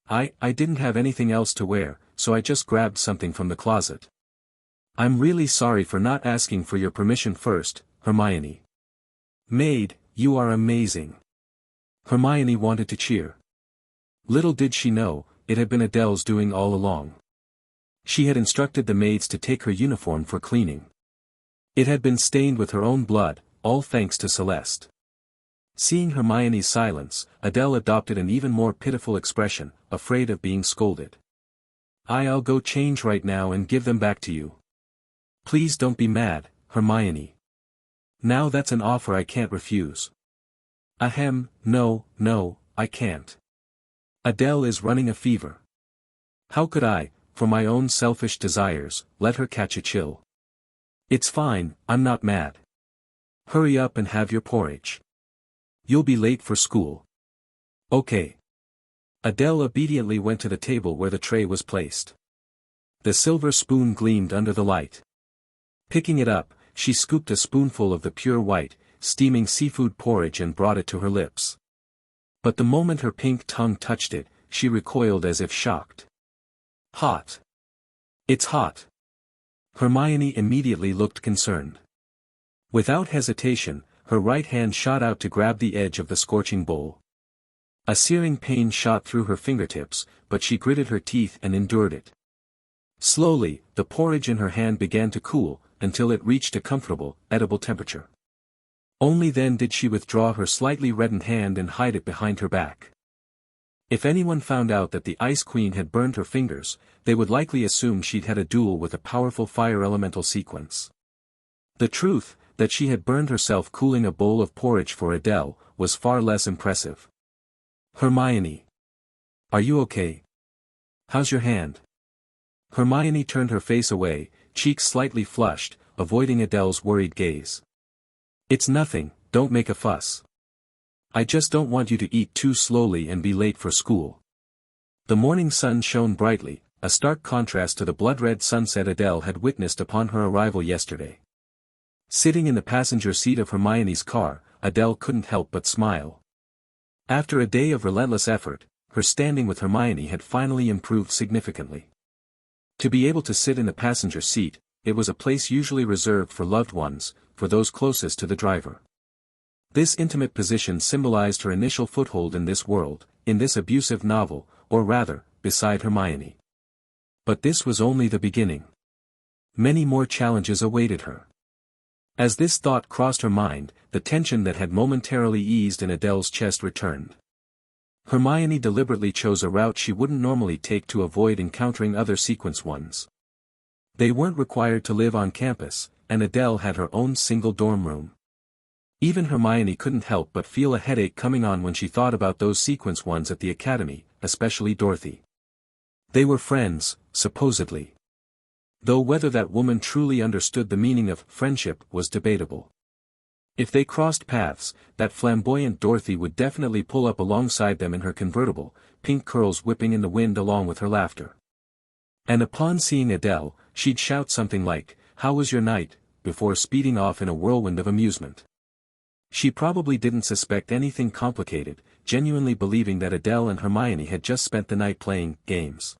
I didn't have anything else to wear, so I just grabbed something from the closet. I'm really sorry for not asking for your permission first, Hermione. Maid, you are amazing. Hermione wanted to cheer. Little did she know, it had been Adele's doing all along. She had instructed the maids to take her uniform for cleaning. It had been stained with her own blood, all thanks to Celeste. Seeing Hermione's silence, Adele adopted an even more pitiful expression, afraid of being scolded. I'll go change right now and give them back to you. Please don't be mad, Hermione. Now that's an offer I can't refuse. Ahem, no, I can't. Adele is running a fever. How could I, for my own selfish desires, let her catch a chill? It's fine, I'm not mad. Hurry up and have your porridge. You'll be late for school. Okay. Adele obediently went to the table where the tray was placed. The silver spoon gleamed under the light. Picking it up, she scooped a spoonful of the pure white, steaming seafood porridge and brought it to her lips. But the moment her pink tongue touched it, she recoiled as if shocked. Hot. It's hot. Hermione immediately looked concerned. Without hesitation, her right hand shot out to grab the edge of the scorching bowl. A searing pain shot through her fingertips, but she gritted her teeth and endured it. Slowly, the porridge in her hand began to cool, until it reached a comfortable, edible temperature. Only then did she withdraw her slightly reddened hand and hide it behind her back. If anyone found out that the Ice Queen had burned her fingers, they would likely assume she'd had a duel with a powerful fire elemental sequence. The truth, that she had burned herself cooling a bowl of porridge for Adele, was far less impressive. Hermione. Are you okay? How's your hand? Hermione turned her face away, cheeks slightly flushed, avoiding Adele's worried gaze. It's nothing, don't make a fuss. I just don't want you to eat too slowly and be late for school. The morning sun shone brightly, a stark contrast to the blood-red sunset Adele had witnessed upon her arrival yesterday. Sitting in the passenger seat of Hermione's car, Adele couldn't help but smile. After a day of relentless effort, her standing with Hermione had finally improved significantly. To be able to sit in the passenger seat, it was a place usually reserved for loved ones, for those closest to the driver. This intimate position symbolized her initial foothold in this world, in this abusive novel, or rather, beside Hermione. But this was only the beginning. Many more challenges awaited her. As this thought crossed her mind, the tension that had momentarily eased in Adele's chest returned. Hermione deliberately chose a route she wouldn't normally take to avoid encountering other Sequence ones. They weren't required to live on campus, and Adele had her own single dorm room. Even Hermione couldn't help but feel a headache coming on when she thought about those Sequence ones at the academy, especially Dorothy. They were friends, supposedly. Though whether that woman truly understood the meaning of friendship was debatable. If they crossed paths, that flamboyant Dorothy would definitely pull up alongside them in her convertible, pink curls whipping in the wind along with her laughter. And upon seeing Adele, she'd shout something like, "How was your night?" before speeding off in a whirlwind of amusement. She probably didn't suspect anything complicated, genuinely believing that Adele and Hermione had just spent the night playing games.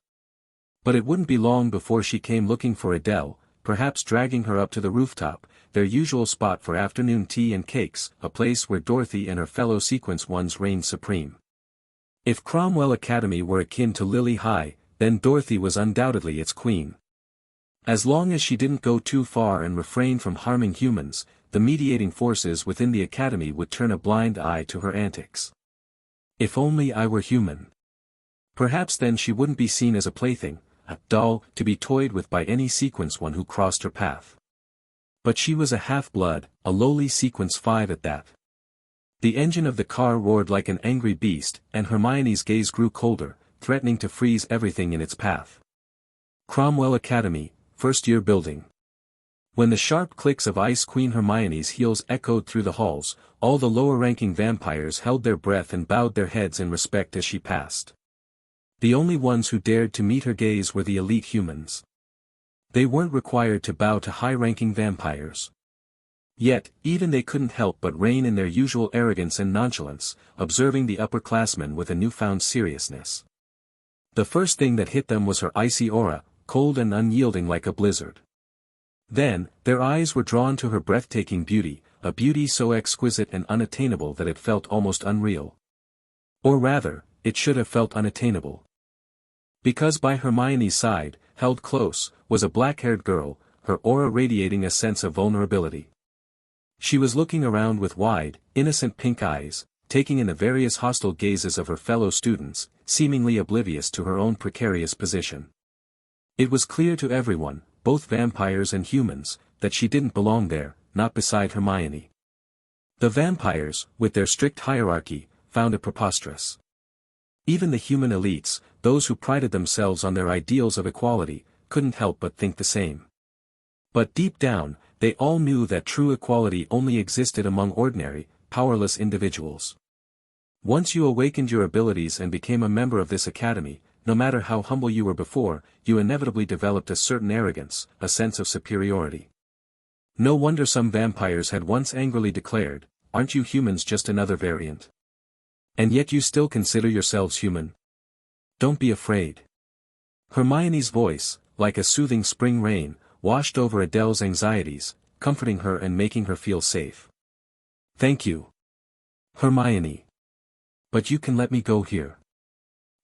But it wouldn't be long before she came looking for Adele, perhaps dragging her up to the rooftop, their usual spot for afternoon tea and cakes, a place where Dorothy and her fellow Sequence ones reigned supreme. If Cromwell Academy were akin to Lily High, then Dorothy was undoubtedly its queen. As long as she didn't go too far and refrain from harming humans, the mediating forces within the academy would turn a blind eye to her antics. If only I were human. Perhaps then she wouldn't be seen as a plaything, a doll, to be toyed with by any Sequence one who crossed her path. But she was a half-blood, a lowly Sequence 5 at that. The engine of the car roared like an angry beast, and Hermione's gaze grew colder, threatening to freeze everything in its path. Cromwell Academy, first-year building. When the sharp clicks of Ice Queen Hermione's heels echoed through the halls, all the lower-ranking vampires held their breath and bowed their heads in respect as she passed. The only ones who dared to meet her gaze were the elite humans. They weren't required to bow to high-ranking vampires. Yet, even they couldn't help but rein in their usual arrogance and nonchalance, observing the upperclassmen with a newfound seriousness. The first thing that hit them was her icy aura, cold and unyielding like a blizzard. Then, their eyes were drawn to her breathtaking beauty, a beauty so exquisite and unattainable that it felt almost unreal. Or rather, it should have felt unattainable. Because by Hermione's side, held close, was a black-haired girl, her aura radiating a sense of vulnerability. She was looking around with wide, innocent pink eyes, taking in the various hostile gazes of her fellow students, seemingly oblivious to her own precarious position. It was clear to everyone, both vampires and humans, that she didn't belong there, not beside Hermione. The vampires, with their strict hierarchy, found it preposterous. Even the human elites, those who prided themselves on their ideals of equality, couldn't help but think the same. But deep down, they all knew that true equality only existed among ordinary, powerless individuals. Once you awakened your abilities and became a member of this academy, no matter how humble you were before, you inevitably developed a certain arrogance, a sense of superiority. No wonder some vampires had once angrily declared, "Aren't you humans just another variant? And yet you still consider yourselves human? Don't be afraid." Hermione's voice, like a soothing spring rain, washed over Adele's anxieties, comforting her and making her feel safe. "Thank you, Hermione. But you can let me go here.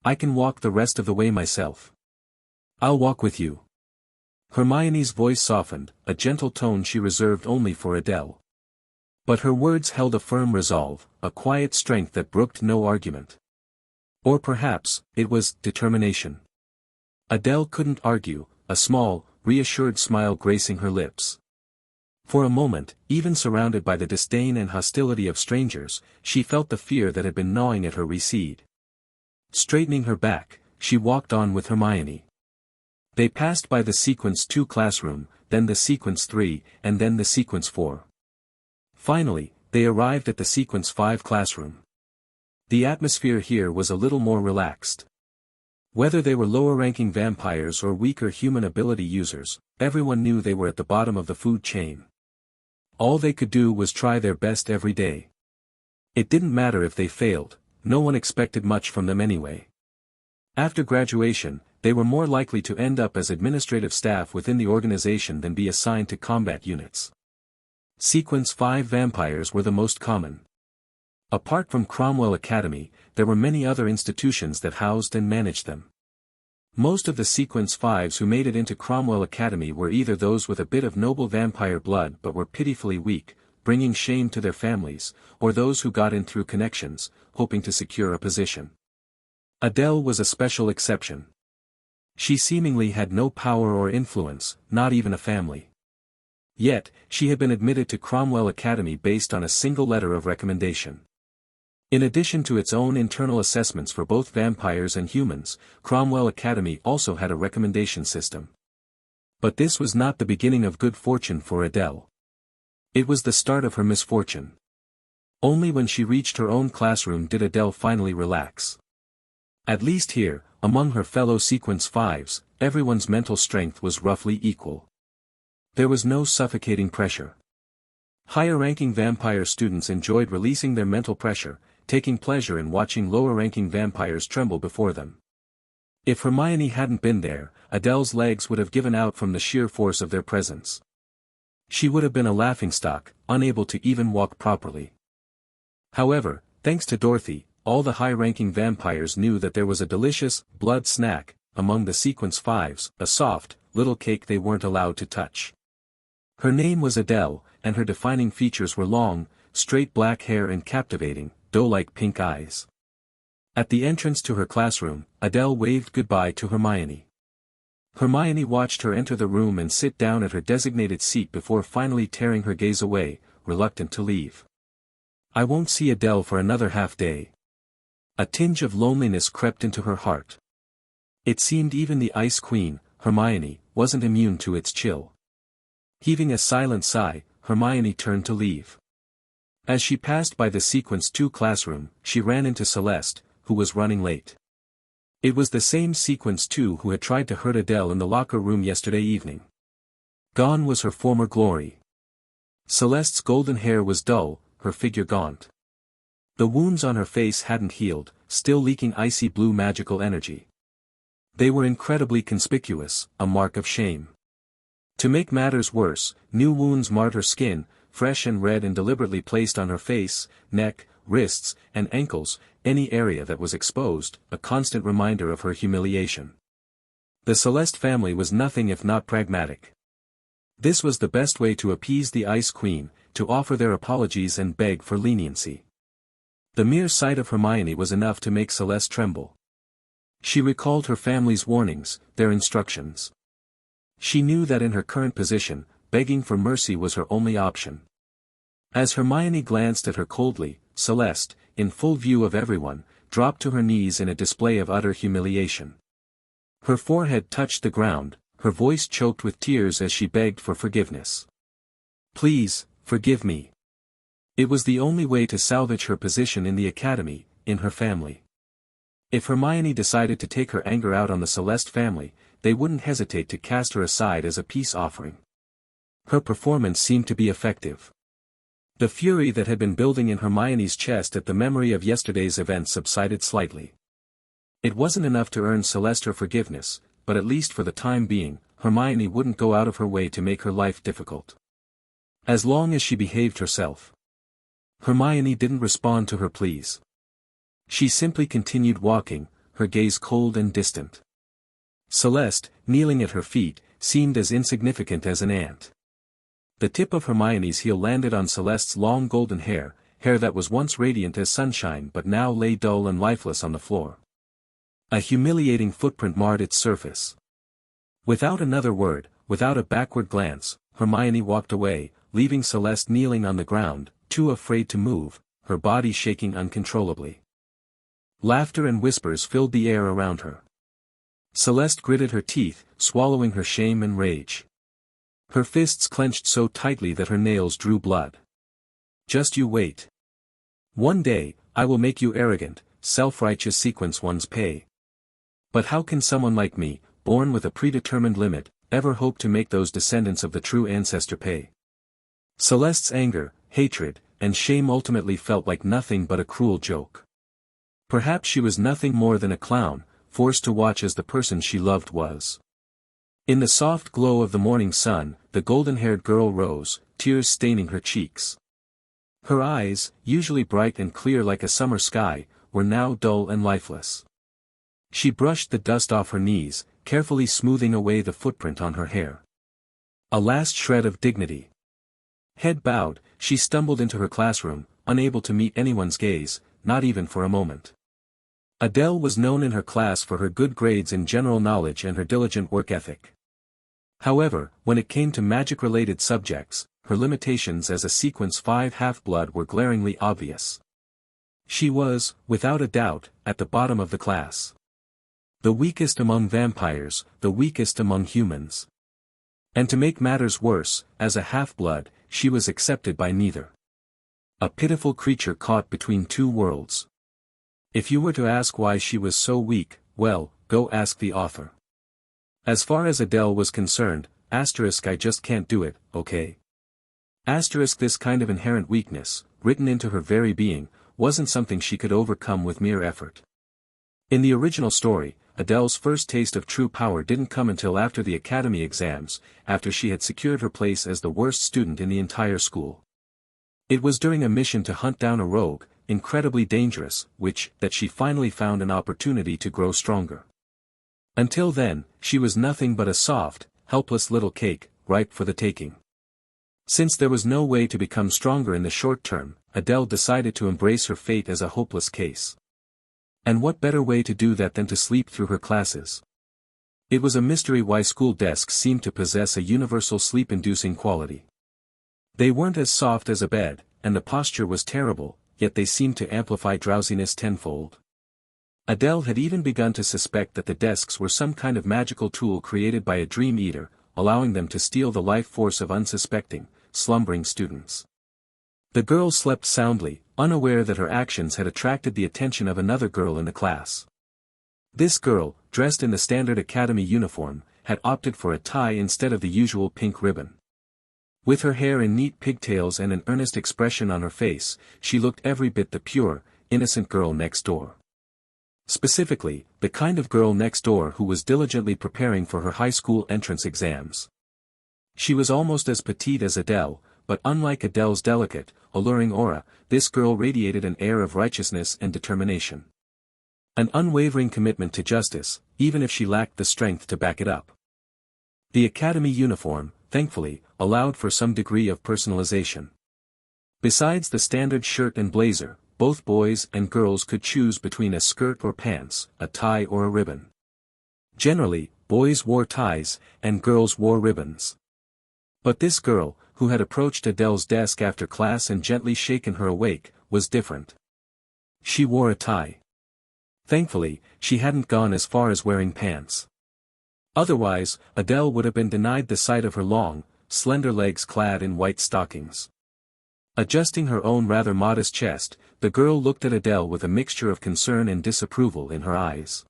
I can walk the rest of the way myself." "I'll walk with you." Hermione's voice softened, a gentle tone she reserved only for Adele. But her words held a firm resolve, a quiet strength that brooked no argument. Or perhaps, it was determination. Adele couldn't argue, a small, reassured smile gracing her lips. For a moment, even surrounded by the disdain and hostility of strangers, she felt the fear that had been gnawing at her recede. Straightening her back, she walked on with Hermione. They passed by the Sequence 2 classroom, then the Sequence 3, and then the Sequence 4. Finally, they arrived at the Sequence 5 classroom. The atmosphere here was a little more relaxed. Whether they were lower-ranking vampires or weaker human ability users, everyone knew they were at the bottom of the food chain. All they could do was try their best every day. It didn't matter if they failed, no one expected much from them anyway. After graduation, they were more likely to end up as administrative staff within the organization than be assigned to combat units. Sequence 5 vampires were the most common. Apart from Cromwell Academy, there were many other institutions that housed and managed them. Most of the Sequence 5s who made it into Cromwell Academy were either those with a bit of noble vampire blood but were pitifully weak, bringing shame to their families, or those who got in through connections, hoping to secure a position. Adele was a special exception. She seemingly had no power or influence, not even a family. Yet, she had been admitted to Cromwell Academy based on a single letter of recommendation. In addition to its own internal assessments for both vampires and humans, Cromwell Academy also had a recommendation system. But this was not the beginning of good fortune for Adele. It was the start of her misfortune. Only when she reached her own classroom did Adele finally relax. At least here, among her fellow Sequence 5s, everyone's mental strength was roughly equal. There was no suffocating pressure. Higher-ranking vampire students enjoyed releasing their mental pressure, taking pleasure in watching lower-ranking vampires tremble before them. If Hermione hadn't been there, Adele's legs would have given out from the sheer force of their presence. She would have been a laughingstock, unable to even walk properly. However, thanks to Dorothy, all the high-ranking vampires knew that there was a delicious, blood snack, among the Sequence 5s, a soft, little cake they weren't allowed to touch. Her name was Adele, and her defining features were long, straight black hair and captivating, doe-like pink eyes. At the entrance to her classroom, Adele waved goodbye to Hermione. Hermione watched her enter the room and sit down at her designated seat before finally tearing her gaze away, reluctant to leave. I won't see Adele for another half-day. A tinge of loneliness crept into her heart. It seemed even the Ice Queen, Hermione, wasn't immune to its chill. Heaving a silent sigh, Hermione turned to leave. As she passed by the Sequence 2 classroom, she ran into Celeste, who was running late. It was the same Sequence 2 who had tried to hurt Adele in the locker room yesterday evening. Gone was her former glory. Celeste's golden hair was dull, her figure gaunt. The wounds on her face hadn't healed, still leaking icy blue magical energy. They were incredibly conspicuous, a mark of shame. To make matters worse, new wounds marred her skin, fresh and red and deliberately placed on her face, neck, wrists, and ankles, any area that was exposed, a constant reminder of her humiliation. The Celeste family was nothing if not pragmatic. This was the best way to appease the Ice Queen, to offer their apologies and beg for leniency. The mere sight of Hermione was enough to make Celeste tremble. She recalled her family's warnings, their instructions. She knew that in her current position, begging for mercy was her only option. As Hermione glanced at her coldly, Celeste, in full view of everyone, dropped to her knees in a display of utter humiliation. Her forehead touched the ground, her voice choked with tears as she begged for forgiveness. Please, forgive me. It was the only way to salvage her position in the academy, in her family. If Hermione decided to take her anger out on the Celeste family, they wouldn't hesitate to cast her aside as a peace offering. Her performance seemed to be effective. The fury that had been building in Hermione's chest at the memory of yesterday's events subsided slightly. It wasn't enough to earn Celeste her forgiveness, but at least for the time being, Hermione wouldn't go out of her way to make her life difficult. As long as she behaved herself. Hermione didn't respond to her pleas. She simply continued walking, her gaze cold and distant. Celeste, kneeling at her feet, seemed as insignificant as an ant. The tip of Hermione's heel landed on Celeste's long golden hair, hair that was once radiant as sunshine but now lay dull and lifeless on the floor. A humiliating footprint marred its surface. Without another word, without a backward glance, Hermione walked away, leaving Celeste kneeling on the ground, too afraid to move, her body shaking uncontrollably. Laughter and whispers filled the air around her. Celeste gritted her teeth, swallowing her shame and rage. Her fists clenched so tightly that her nails drew blood. Just you wait. One day, I will make you arrogant, self-righteous Sequence 1's pay. But how can someone like me, born with a predetermined limit, ever hope to make those descendants of the true ancestor pay? Celeste's anger, hatred, and shame ultimately felt like nothing but a cruel joke. Perhaps she was nothing more than a clown, forced to watch as the person she loved was. In the soft glow of the morning sun, the golden-haired girl rose, tears staining her cheeks. Her eyes, usually bright and clear like a summer sky, were now dull and lifeless. She brushed the dust off her knees, carefully smoothing away the footprint on her hair. A last shred of dignity. Head bowed, she stumbled into her classroom, unable to meet anyone's gaze, not even for a moment. Adele was known in her class for her good grades in general knowledge and her diligent work ethic. However, when it came to magic-related subjects, her limitations as a Sequence 5 half-blood were glaringly obvious. She was, without a doubt, at the bottom of the class. The weakest among vampires, the weakest among humans. And to make matters worse, as a half-blood, she was accepted by neither. A pitiful creature caught between two worlds. If you were to ask why she was so weak, well, go ask the author. As far as Adele was concerned, I just can't do it, okay? This kind of inherent weakness, written into her very being, wasn't something she could overcome with mere effort. In the original story, Adele's first taste of true power didn't come until after the academy exams, after she had secured her place as the worst student in the entire school. It was during a mission to hunt down a rogue, incredibly dangerous, that she finally found an opportunity to grow stronger. Until then, she was nothing but a soft, helpless little cake, ripe for the taking. Since there was no way to become stronger in the short term, Adele decided to embrace her fate as a hopeless case. And what better way to do that than to sleep through her classes? It was a mystery why school desks seemed to possess a universal sleep-inducing quality. They weren't as soft as a bed, and the posture was terrible, yet they seemed to amplify drowsiness tenfold. Adele had even begun to suspect that the desks were some kind of magical tool created by a dream eater, allowing them to steal the life force of unsuspecting, slumbering students. The girl slept soundly, unaware that her actions had attracted the attention of another girl in the class. This girl, dressed in the standard academy uniform, had opted for a tie instead of the usual pink ribbon. With her hair in neat pigtails and an earnest expression on her face, she looked every bit the pure, innocent girl next door. Specifically, the kind of girl next door who was diligently preparing for her high school entrance exams. She was almost as petite as Adele, but unlike Adele's delicate, alluring aura, this girl radiated an air of righteousness and determination. An unwavering commitment to justice, even if she lacked the strength to back it up. The academy uniform, thankfully, allowed for some degree of personalization. Besides the standard shirt and blazer, both boys and girls could choose between a skirt or pants, a tie or a ribbon. Generally, boys wore ties, and girls wore ribbons. But this girl, who had approached Adele's desk after class and gently shaken her awake, was different. She wore a tie. Thankfully, she hadn't gone as far as wearing pants. Otherwise, Adele would have been denied the sight of her long, slender legs clad in white stockings. Adjusting her own rather modest chest, the girl looked at Adele with a mixture of concern and disapproval in her eyes.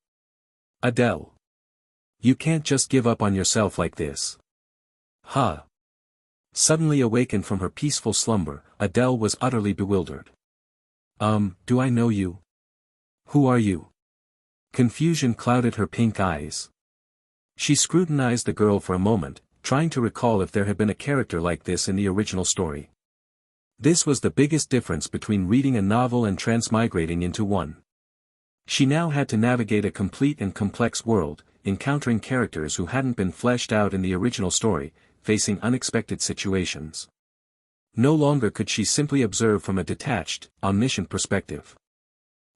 Adele. You can't just give up on yourself like this. Huh. Suddenly awakened from her peaceful slumber, Adele was utterly bewildered. Do I know you? Who are you? Confusion clouded her pink eyes. She scrutinized the girl for a moment, trying to recall if there had been a character like this in the original story. This was the biggest difference between reading a novel and transmigrating into one. She now had to navigate a complete and complex world, encountering characters who hadn't been fleshed out in the original story, facing unexpected situations. No longer could she simply observe from a detached, omniscient perspective.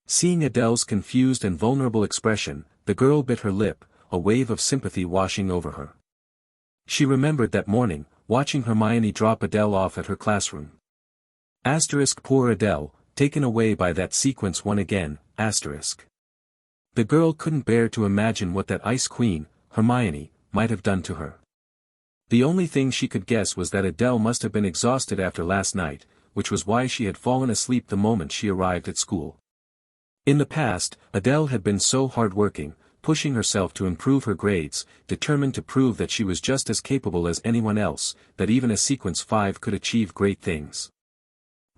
Seeing Adele's confused and vulnerable expression, the girl bit her lip, a wave of sympathy washing over her. She remembered that morning, watching Hermione drop Adele off at her classroom. Poor Adele, taken away by that sequence one again, The girl couldn't bear to imagine what that Ice Queen, Hermione, might have done to her. The only thing she could guess was that Adele must have been exhausted after last night, which was why she had fallen asleep the moment she arrived at school. In the past, Adele had been so hard-working, pushing herself to improve her grades, determined to prove that she was just as capable as anyone else, that even a Sequence 5 could achieve great things.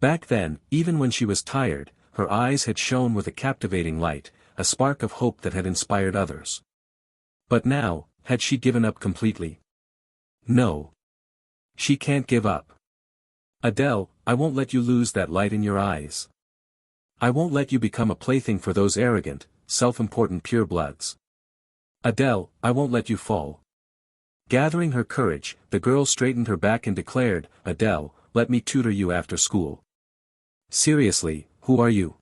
Back then, even when she was tired, her eyes had shone with a captivating light, a spark of hope that had inspired others. But now, had she given up completely? No. She can't give up. Adele, I won't let you lose that light in your eyes. I won't let you become a plaything for those arrogant, self-important purebloods. Adele, I won't let you fall. Gathering her courage, the girl straightened her back and declared, Adele, let me tutor you after school. Seriously, who are you?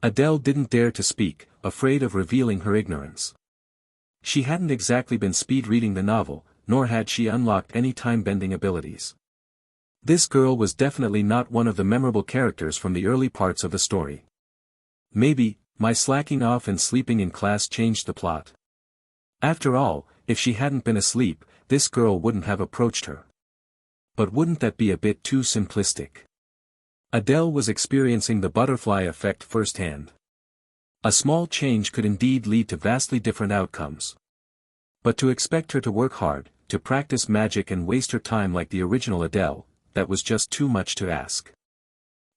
Adele didn't dare to speak, afraid of revealing her ignorance. She hadn't exactly been speed-reading the novel, nor had she unlocked any time-bending abilities. This girl was definitely not one of the memorable characters from the early parts of the story. Maybe, my slacking off and sleeping in class changed the plot. After all, if she hadn't been asleep, this girl wouldn't have approached her. But wouldn't that be a bit too simplistic? Adele was experiencing the butterfly effect firsthand. A small change could indeed lead to vastly different outcomes. But to expect her to work hard, to practice magic and waste her time like the original Adele, that was just too much to ask.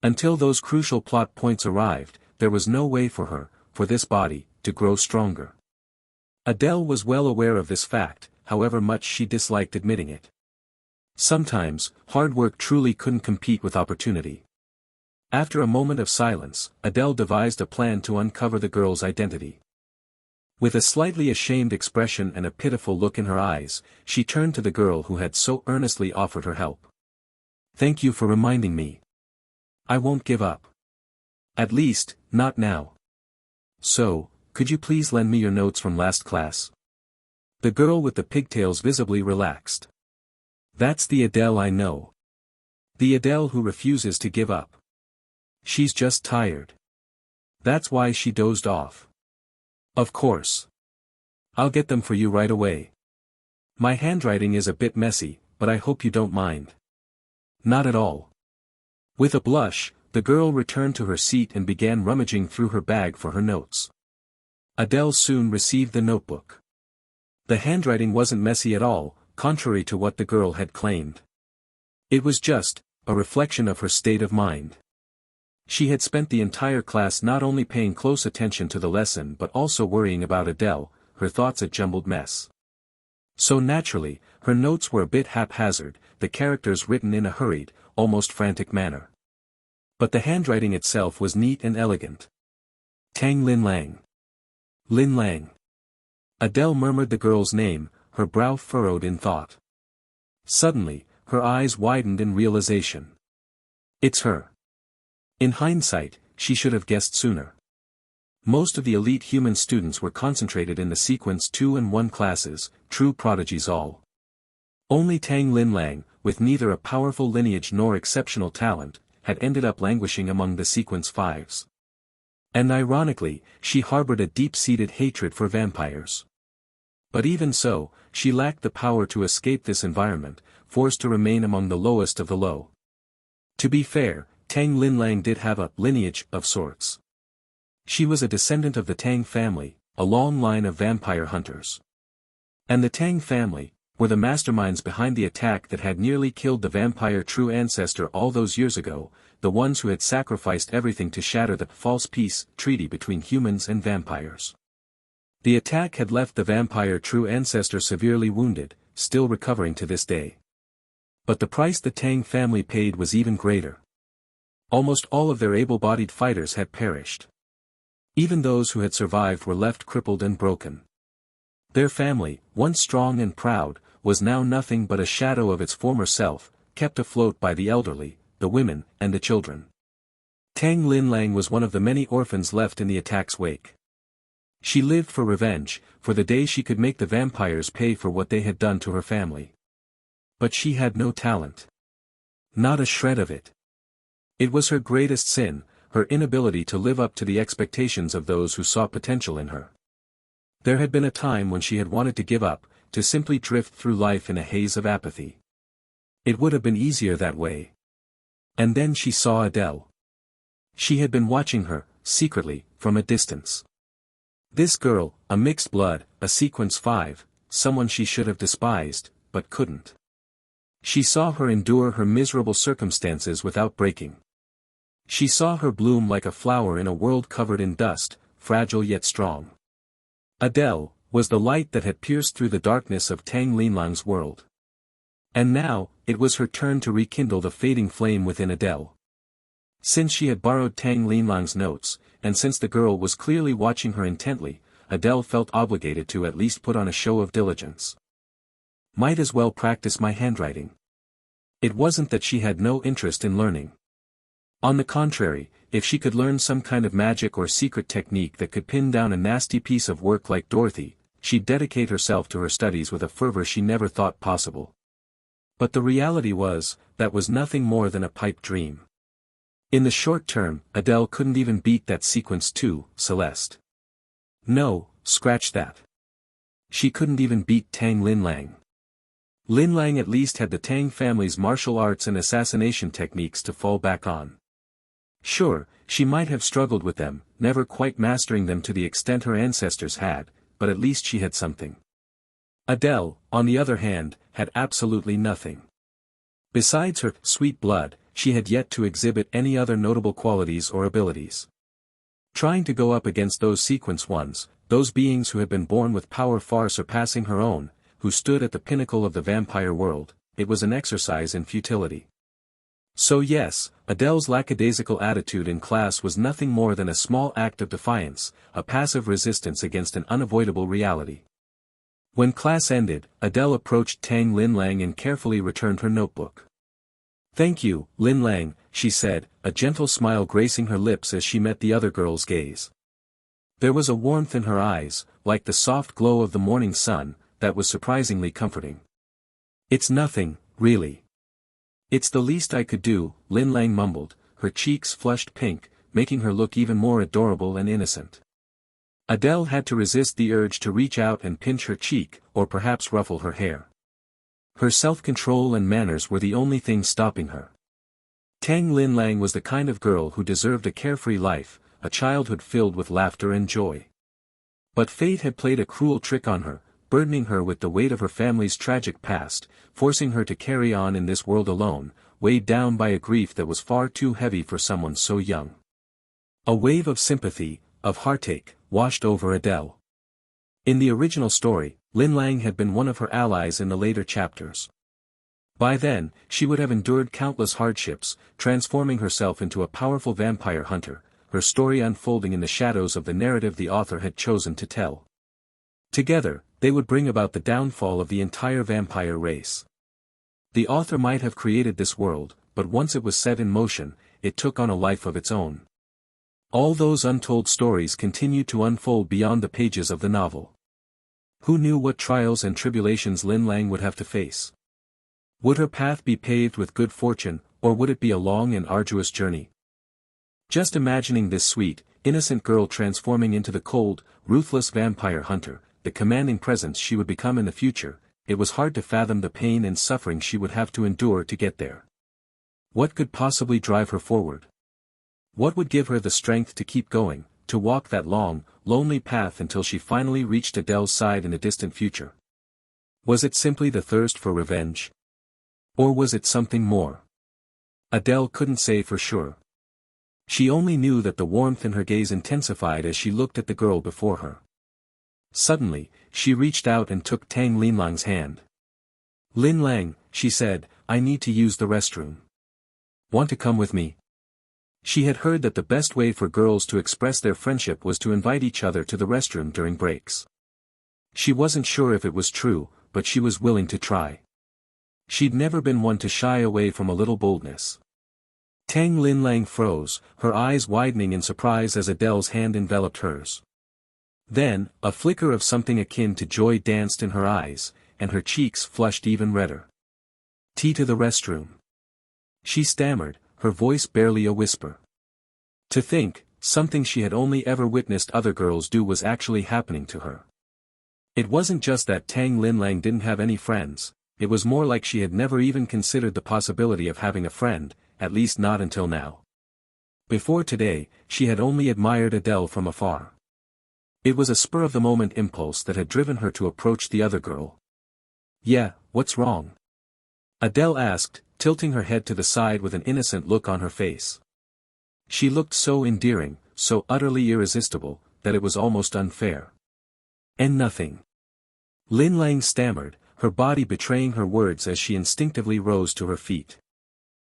Until those crucial plot points arrived, there was no way for her, for this body, to grow stronger. Adele was well aware of this fact, however much she disliked admitting it. Sometimes, hard work truly couldn't compete with opportunity. After a moment of silence, Adele devised a plan to uncover the girl's identity. With a slightly ashamed expression and a pitiful look in her eyes, she turned to the girl who had so earnestly offered her help. "Thank you for reminding me. I won't give up. At least, not now. So, could you please lend me your notes from last class?" The girl with the pigtails visibly relaxed. That's the Adele I know. The Adele who refuses to give up. She's just tired. That's why she dozed off. Of course. I'll get them for you right away. My handwriting is a bit messy, but I hope you don't mind. Not at all. With a blush, the girl returned to her seat and began rummaging through her bag for her notes. Adele soon received the notebook. The handwriting wasn't messy at all, contrary to what the girl had claimed. It was just a reflection of her state of mind. She had spent the entire class not only paying close attention to the lesson but also worrying about Adele, her thoughts a jumbled mess. So naturally, her notes were a bit haphazard, the characters written in a hurried, almost frantic manner. But the handwriting itself was neat and elegant. Tang Lin Lang. Lin Lang. Adele murmured the girl's name, her brow furrowed in thought. Suddenly, her eyes widened in realization. It's her. In hindsight, she should have guessed sooner. Most of the elite human students were concentrated in the sequence 2 and 1 classes, true prodigies all. Only Tang Lin Lang, with neither a powerful lineage nor exceptional talent, had ended up languishing among the sequence 5s. And ironically, she harbored a deep-seated hatred for vampires. But even so, she lacked the power to escape this environment, forced to remain among the lowest of the low. To be fair, Tang Lin Lang did have a lineage of sorts. She was a descendant of the Tang family, a long line of vampire hunters. And the Tang family were the masterminds behind the attack that had nearly killed the vampire true ancestor all those years ago, the ones who had sacrificed everything to shatter the false peace treaty between humans and vampires. The attack had left the vampire true ancestor severely wounded, still recovering to this day. But the price the Tang family paid was even greater. Almost all of their able-bodied fighters had perished. Even those who had survived were left crippled and broken. Their family, once strong and proud, was now nothing but a shadow of its former self, kept afloat by the elderly, the women, and the children. Tang Lin Lang was one of the many orphans left in the attack's wake. She lived for revenge, for the day she could make the vampires pay for what they had done to her family. But she had no talent. Not a shred of it. It was her greatest sin, her inability to live up to the expectations of those who saw potential in her. There had been a time when she had wanted to give up, to simply drift through life in a haze of apathy. It would have been easier that way. And then she saw Adele. She had been watching her, secretly, from a distance. This girl, a mixed blood, a sequence 5, someone she should have despised, but couldn't. She saw her endure her miserable circumstances without breaking. She saw her bloom like a flower in a world covered in dust, fragile yet strong. Adele was the light that had pierced through the darkness of Tang Lin Lang's world. And now, it was her turn to rekindle the fading flame within Adele. Since she had borrowed Tang Lin Lang's notes, and since the girl was clearly watching her intently, Adele felt obligated to at least put on a show of diligence. Might as well practice my handwriting. It wasn't that she had no interest in learning. On the contrary, if she could learn some kind of magic or secret technique that could pin down a nasty piece of work like Dorothy, she'd dedicate herself to her studies with a fervor she never thought possible. But the reality was, that was nothing more than a pipe dream. In the short term, Adele couldn't even beat that sequence 2, Celeste. No, scratch that. She couldn't even beat Tang Linlang. Linlang at least had the Tang family's martial arts and assassination techniques to fall back on. Sure, she might have struggled with them, never quite mastering them to the extent her ancestors had, but at least she had something. Adele, on the other hand, had absolutely nothing. Besides her sweet blood, she had yet to exhibit any other notable qualities or abilities. Trying to go up against those sequence ones, those beings who had been born with power far surpassing her own, who stood at the pinnacle of the vampire world, it was an exercise in futility. So yes, Adele's lackadaisical attitude in class was nothing more than a small act of defiance, a passive resistance against an unavoidable reality. When class ended, Adele approached Tang Linlang and carefully returned her notebook. "Thank you, Linlang," she said, a gentle smile gracing her lips as she met the other girl's gaze. There was a warmth in her eyes, like the soft glow of the morning sun, that was surprisingly comforting. "It's nothing, really. It's the least I could do," Linlang mumbled, her cheeks flushed pink, making her look even more adorable and innocent. Adele had to resist the urge to reach out and pinch her cheek, or perhaps ruffle her hair. Her self-control and manners were the only things stopping her. Tang Linlang was the kind of girl who deserved a carefree life, a childhood filled with laughter and joy. But fate had played a cruel trick on her, burdening her with the weight of her family's tragic past, forcing her to carry on in this world alone, weighed down by a grief that was far too heavy for someone so young. A wave of sympathy, of heartache, washed over Adele. In the original story, Linlang had been one of her allies in the later chapters. By then, she would have endured countless hardships, transforming herself into a powerful vampire hunter, her story unfolding in the shadows of the narrative the author had chosen to tell. Together, they would bring about the downfall of the entire vampire race. The author might have created this world, but once it was set in motion, it took on a life of its own. All those untold stories continued to unfold beyond the pages of the novel. Who knew what trials and tribulations Linlang would have to face? Would her path be paved with good fortune, or would it be a long and arduous journey? Just imagining this sweet, innocent girl transforming into the cold, ruthless vampire hunter, the commanding presence she would become in the future, it was hard to fathom the pain and suffering she would have to endure to get there. What could possibly drive her forward? What would give her the strength to keep going, to walk that long, lonely path until she finally reached Adele's side in the distant future? Was it simply the thirst for revenge? Or was it something more? Adele couldn't say for sure. She only knew that the warmth in her gaze intensified as she looked at the girl before her. Suddenly, she reached out and took Tang Linlang's hand. "Linlang," she said, "I need to use the restroom. Want to come with me?" She had heard that the best way for girls to express their friendship was to invite each other to the restroom during breaks. She wasn't sure if it was true, but she was willing to try. She'd never been one to shy away from a little boldness. Tang Linlang froze, her eyes widening in surprise as Adele's hand enveloped hers. Then, a flicker of something akin to joy danced in her eyes, and her cheeks flushed even redder. "Tea to the restroom," she stammered, her voice barely a whisper. To think, something she had only ever witnessed other girls do was actually happening to her. It wasn't just that Tang Linlang didn't have any friends, it was more like she had never even considered the possibility of having a friend, at least not until now. Before today, she had only admired Adele from afar. It was a spur-of-the-moment impulse that had driven her to approach the other girl. "Yeah, what's wrong?" Adele asked, tilting her head to the side with an innocent look on her face. She looked so endearing, so utterly irresistible, that it was almost unfair. "And nothing." Linlang stammered, her body betraying her words as she instinctively rose to her feet.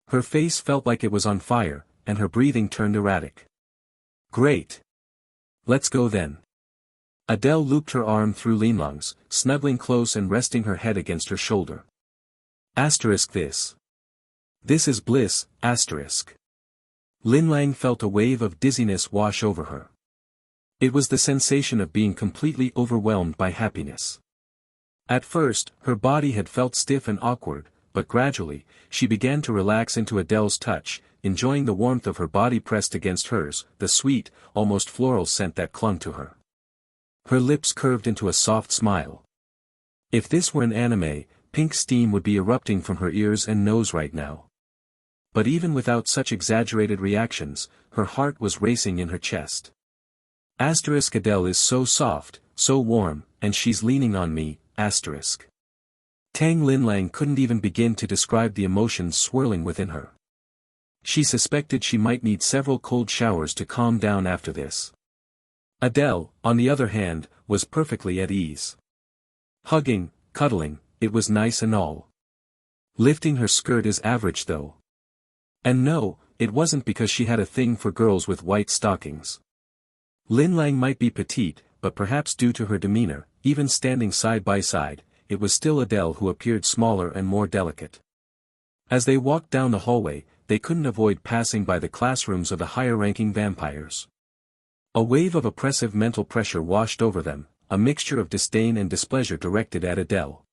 Her face felt like it was on fire, and her breathing turned erratic. "Great. Let's go then." Adele looped her arm through Linlang's, snuggling close and resting her head against her shoulder. This. This is bliss, asterisk. Lin Lang felt a wave of dizziness wash over her. It was the sensation of being completely overwhelmed by happiness. At first, her body had felt stiff and awkward, but gradually, she began to relax into Adele's touch, enjoying the warmth of her body pressed against hers, the sweet, almost floral scent that clung to her. Her lips curved into a soft smile. If this were an anime, pink steam would be erupting from her ears and nose right now. But even without such exaggerated reactions, her heart was racing in her chest. Adele is so soft, so warm, and she's leaning on me, Tang Linlang couldn't even begin to describe the emotions swirling within her. She suspected she might need several cold showers to calm down after this. Adele, on the other hand, was perfectly at ease. Hugging, cuddling, it was nice and all. Lifting her skirt is average though. And no, it wasn't because she had a thing for girls with white stockings. Lin Lang might be petite, but perhaps due to her demeanor, even standing side by side, it was still Adele who appeared smaller and more delicate. As they walked down the hallway, they couldn't avoid passing by the classrooms of the higher-ranking vampires. A wave of oppressive mental pressure washed over them, a mixture of disdain and displeasure directed at Adele.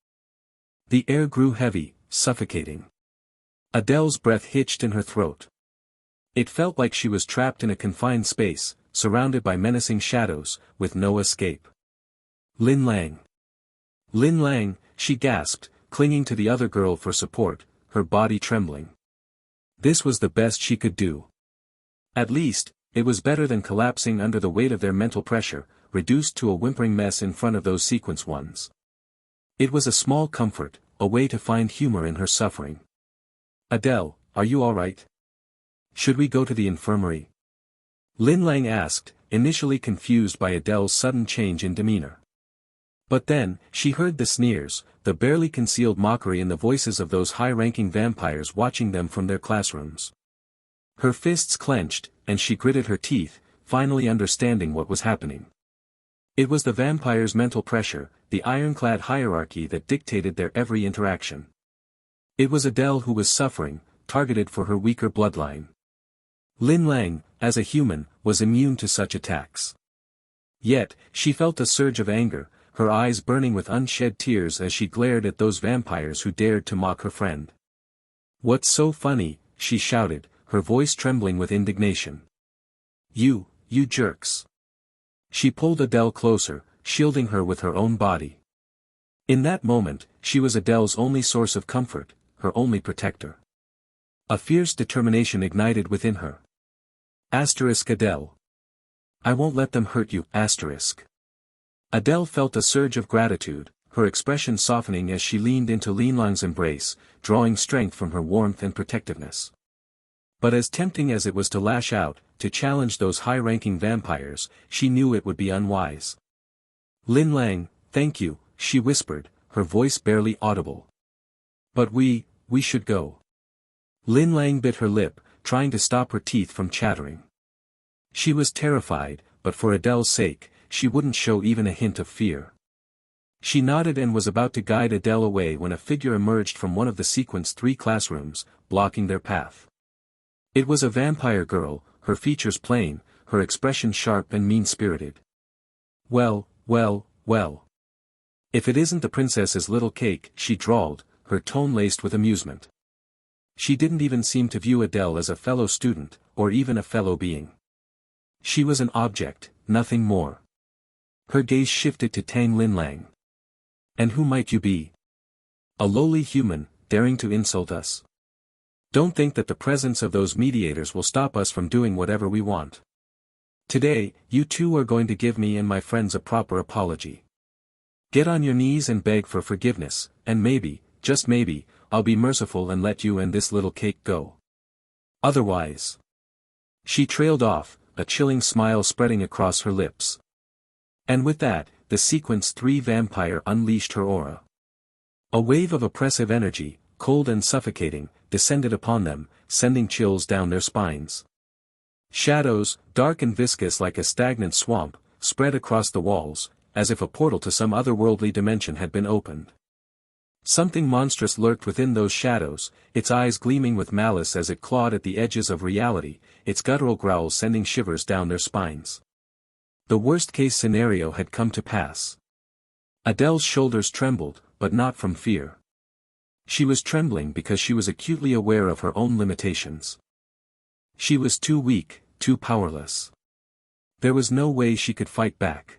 The air grew heavy, suffocating. Adele's breath hitched in her throat. It felt like she was trapped in a confined space, surrounded by menacing shadows, with no escape. Lin Lang. Lin Lang, she gasped, clinging to the other girl for support, her body trembling. This was the best she could do. At least, it was better than collapsing under the weight of their mental pressure, reduced to a whimpering mess in front of those sequence ones. It was a small comfort, a way to find humor in her suffering. Adele, are you alright? Should we go to the infirmary? Lin Lang asked, initially confused by Adele's sudden change in demeanor. But then, she heard the sneers, the barely concealed mockery in the voices of those high-ranking vampires watching them from their classrooms. Her fists clenched, and she gritted her teeth, finally understanding what was happening. It was the vampires' mental pressure, the ironclad hierarchy that dictated their every interaction. It was Adele who was suffering, targeted for her weaker bloodline. Lin Lang, as a human, was immune to such attacks. Yet, she felt a surge of anger, her eyes burning with unshed tears as she glared at those vampires who dared to mock her friend. "What's so funny?" she shouted, her voice trembling with indignation. You jerks." She pulled Adele closer, shielding her with her own body. In that moment, she was Adele's only source of comfort, her only protector. A fierce determination ignited within her. Adele. I won't let them hurt you. Adele felt a surge of gratitude, her expression softening as she leaned into Lin Lang's embrace, drawing strength from her warmth and protectiveness. But as tempting as it was to lash out, to challenge those high-ranking vampires, she knew it would be unwise. Lin Lang, thank you, she whispered, her voice barely audible. But we should go. Lin Lang bit her lip, trying to stop her teeth from chattering. She was terrified, but for Adele's sake, she wouldn't show even a hint of fear. She nodded and was about to guide Adele away when a figure emerged from one of the Sequence 3 classrooms, blocking their path. It was a vampire girl, her features plain, her expression sharp and mean-spirited. Well. If it isn't the princess's little cake, she drawled, her tone laced with amusement. She didn't even seem to view Adele as a fellow student, or even a fellow being. She was an object, nothing more. Her gaze shifted to Tang Linlang. And who might you be? A lowly human, daring to insult us? Don't think that the presence of those mediators will stop us from doing whatever we want. Today, you two are going to give me and my friends a proper apology. Get on your knees and beg for forgiveness, and maybe, just maybe, I'll be merciful and let you and this little cake go. Otherwise. She trailed off, a chilling smile spreading across her lips. And with that, the Sequence 3 vampire unleashed her aura. A wave of oppressive energy, cold and suffocating, descended upon them, sending chills down their spines. Shadows, dark and viscous like a stagnant swamp, spread across the walls, as if a portal to some otherworldly dimension had been opened. Something monstrous lurked within those shadows, its eyes gleaming with malice as it clawed at the edges of reality, its guttural growls sending shivers down their spines. The worst-case scenario had come to pass. Adele's shoulders trembled, but not from fear. She was trembling because she was acutely aware of her own limitations. She was too weak, too powerless. There was no way she could fight back.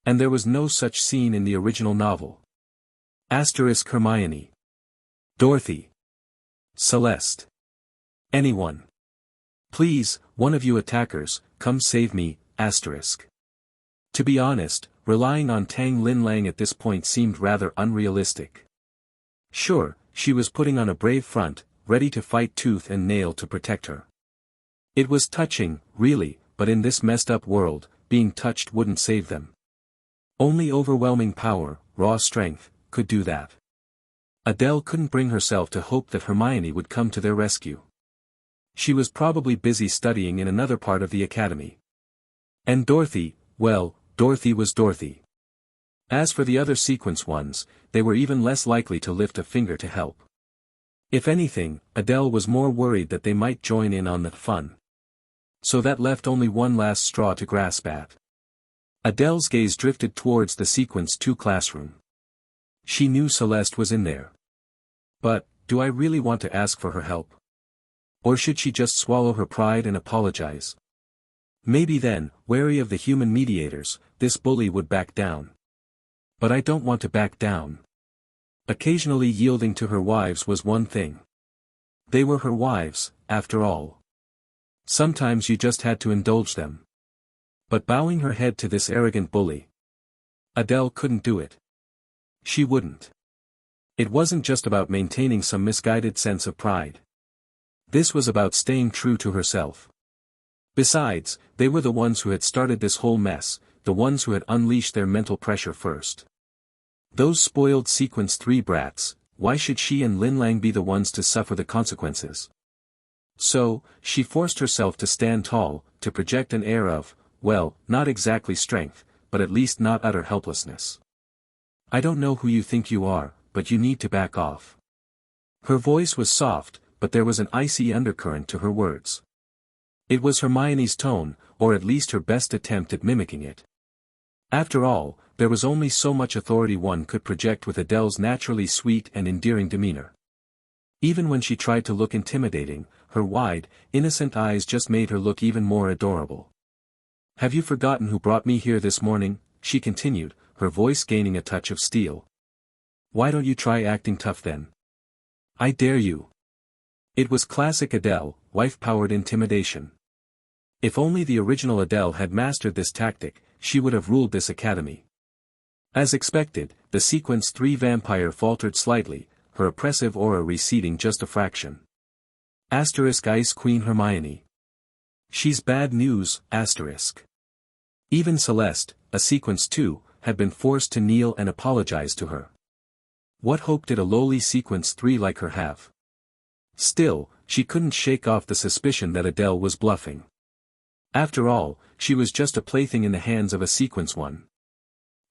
And there was no such scene in the original novel. Hermione. Dorothy. Celeste. Anyone. Please, one of you attackers, come save me, To be honest, relying on Tang Linlang at this point seemed rather unrealistic. Sure, she was putting on a brave front, ready to fight tooth and nail to protect her. It was touching, really, but in this messed up world, being touched wouldn't save them. Only overwhelming power, raw strength, could do that. Adele couldn't bring herself to hope that Hermione would come to their rescue. She was probably busy studying in another part of the academy. And Dorothy, well, Dorothy was Dorothy. As for the other sequence ones, they were even less likely to lift a finger to help. If anything, Adele was more worried that they might join in on the fun. So that left only one last straw to grasp at. Adele's gaze drifted towards the Sequence 2 classroom. She knew Celeste was in there. But, do I really want to ask for her help? Or should she just swallow her pride and apologize? Maybe then, wary of the human mediators, this bully would back down. But I don't want to back down. Occasionally yielding to her wives was one thing. They were her wives, after all. Sometimes you just had to indulge them. But bowing her head to this arrogant bully. Adele couldn't do it. She wouldn't. It wasn't just about maintaining some misguided sense of pride. This was about staying true to herself. Besides, they were the ones who had started this whole mess, the ones who had unleashed their mental pressure first. Those spoiled Sequence 3 brats, why should she and Linlang be the ones to suffer the consequences? So, she forced herself to stand tall, to project an air of, well, not exactly strength, but at least not utter helplessness. I don't know who you think you are, but you need to back off. Her voice was soft, but there was an icy undercurrent to her words. It was Hermione's tone, or at least her best attempt at mimicking it. After all, there was only so much authority one could project with Adele's naturally sweet and endearing demeanor. Even when she tried to look intimidating, her wide, innocent eyes just made her look even more adorable. Have you forgotten who brought me here this morning? She continued, her voice gaining a touch of steel. Why don't you try acting tough then? I dare you. It was classic Adele, wife-powered intimidation. If only the original Adele had mastered this tactic, she would have ruled this academy. As expected, the Sequence 3 vampire faltered slightly, her oppressive aura receding just a fraction. Ice Queen Hermione. She's bad news, Even Celeste, a Sequence 2, had been forced to kneel and apologize to her. What hope did a lowly Sequence 3 like her have? Still, she couldn't shake off the suspicion that Adele was bluffing. After all, she was just a plaything in the hands of a Sequence 1.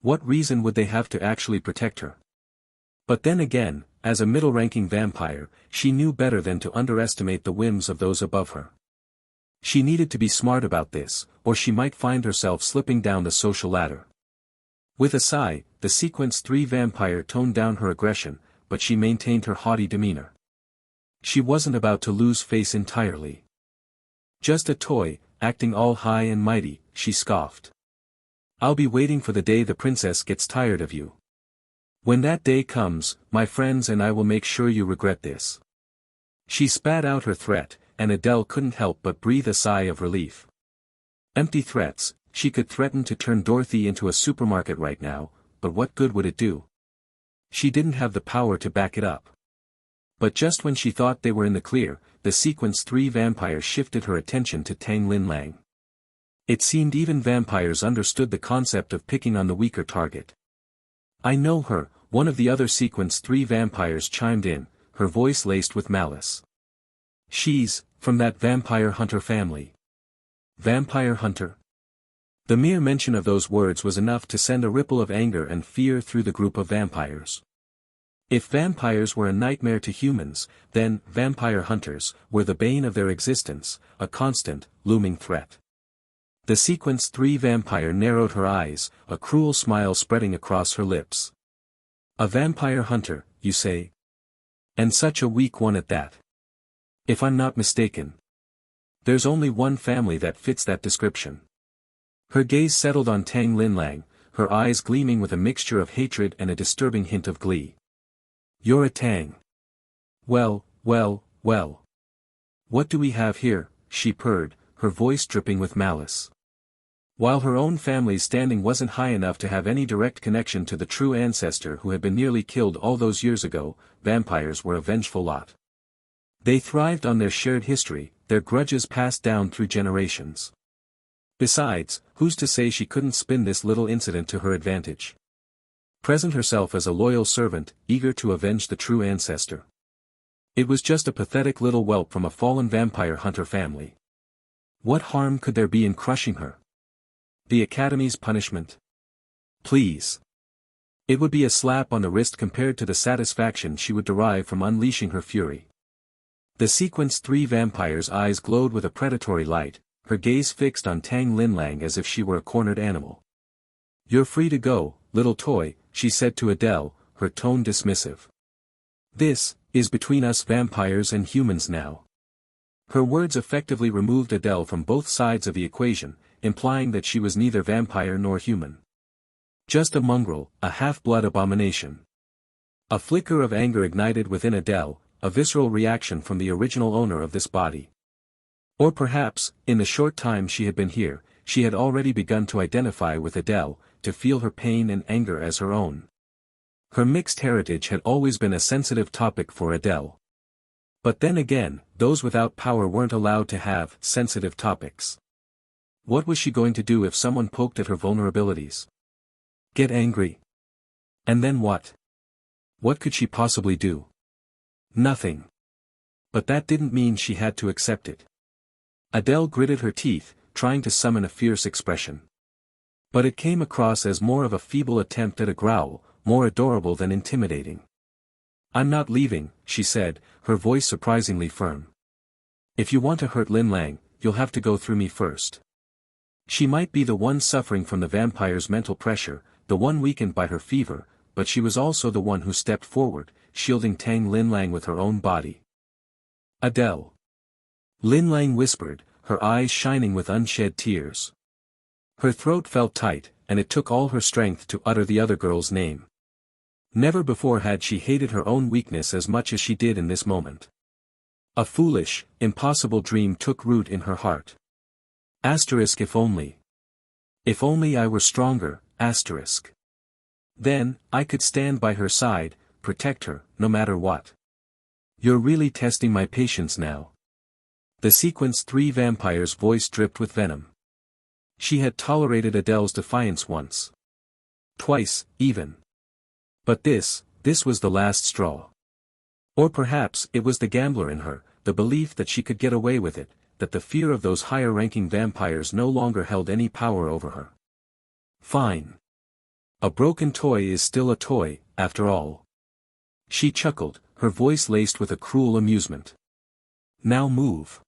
What reason would they have to actually protect her? But then again, as a middle-ranking vampire, she knew better than to underestimate the whims of those above her. She needed to be smart about this, or she might find herself slipping down the social ladder. With a sigh, the Sequence 3 vampire toned down her aggression, but she maintained her haughty demeanor. She wasn't about to lose face entirely. Just a toy, acting all high and mighty, she scoffed. I'll be waiting for the day the princess gets tired of you. When that day comes, my friends and I will make sure you regret this. She spat out her threat, and Adele couldn't help but breathe a sigh of relief. Empty threats, she could threaten to turn Dorothy into a supermarket right now, but what good would it do? She didn't have the power to back it up. But just when she thought they were in the clear, the Sequence 3 vampire shifted her attention to Tang Linlang. It seemed even vampires understood the concept of picking on the weaker target. I know her, one of the other Sequence 3 vampires chimed in, her voice laced with malice. She's, from that vampire hunter family. Vampire hunter? The mere mention of those words was enough to send a ripple of anger and fear through the group of vampires. If vampires were a nightmare to humans, then vampire hunters were the bane of their existence, a constant, looming threat. The Sequence 3 vampire narrowed her eyes, a cruel smile spreading across her lips. A vampire hunter, you say? And such a weak one at that. If I'm not mistaken. There's only one family that fits that description. Her gaze settled on Tang Linlang, her eyes gleaming with a mixture of hatred and a disturbing hint of glee. You're a Tang. Well, well, well. What do we have here? She purred, her voice dripping with malice. While her own family's standing wasn't high enough to have any direct connection to the true ancestor who had been nearly killed all those years ago, vampires were a vengeful lot. They thrived on their shared history, their grudges passed down through generations. Besides, who's to say she couldn't spin this little incident to her advantage? Present herself as a loyal servant, eager to avenge the true ancestor. It was just a pathetic little whelp from a fallen vampire hunter family. What harm could there be in crushing her? The Academy's punishment? Please. It would be a slap on the wrist compared to the satisfaction she would derive from unleashing her fury. The Sequence 3 vampire's eyes glowed with a predatory light, her gaze fixed on Tang Linlang as if she were a cornered animal. You're free to go, little toy, she said to Adele, her tone dismissive. This is between us vampires and humans now. Her words effectively removed Adele from both sides of the equation, implying that she was neither vampire nor human. Just a mongrel, a half-blood abomination. A flicker of anger ignited within Adele, a visceral reaction from the original owner of this body. Or perhaps, in the short time she had been here, she had already begun to identify with Adele, to feel her pain and anger as her own. Her mixed heritage had always been a sensitive topic for Adele. But then again, those without power weren't allowed to have sensitive topics. What was she going to do if someone poked at her vulnerabilities? Get angry. And then what? What could she possibly do? Nothing. But that didn't mean she had to accept it. Adele gritted her teeth, trying to summon a fierce expression. But it came across as more of a feeble attempt at a growl, more adorable than intimidating. I'm not leaving, she said, her voice surprisingly firm. If you want to hurt Linlang, you'll have to go through me first. She might be the one suffering from the vampire's mental pressure, the one weakened by her fever, but she was also the one who stepped forward, shielding Tang Linlang with her own body. Adele. Linlang whispered, her eyes shining with unshed tears. Her throat felt tight, and it took all her strength to utter the other girl's name. Never before had she hated her own weakness as much as she did in this moment. A foolish, impossible dream took root in her heart. If only. If only I were stronger, Then, I could stand by her side, protect her, no matter what. You're really testing my patience now. The Sequence 3 vampire's voice dripped with venom. She had tolerated Adele's defiance once. Twice, even. But this was the last straw. Or perhaps it was the gambler in her, the belief that she could get away with it, that the fear of those higher-ranking vampires no longer held any power over her. Fine. A broken toy is still a toy, after all. She chuckled, her voice laced with a cruel amusement. Now move.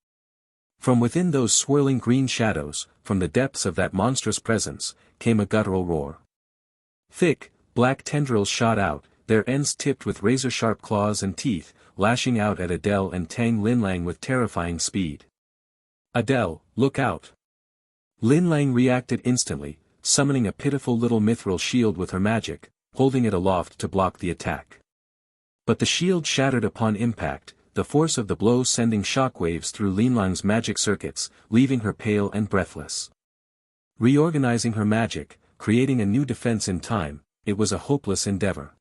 From within those swirling green shadows, from the depths of that monstrous presence, came a guttural roar. Thick, black tendrils shot out, their ends tipped with razor-sharp claws and teeth, lashing out at Adele and Tang Linlang with terrifying speed. Adele, look out! Linlang reacted instantly, summoning a pitiful little mithril shield with her magic, holding it aloft to block the attack. But the shield shattered upon impact, the force of the blow sending shockwaves through Linlang's magic circuits, leaving her pale and breathless. Reorganizing her magic, creating a new defense in time, it was a hopeless endeavor.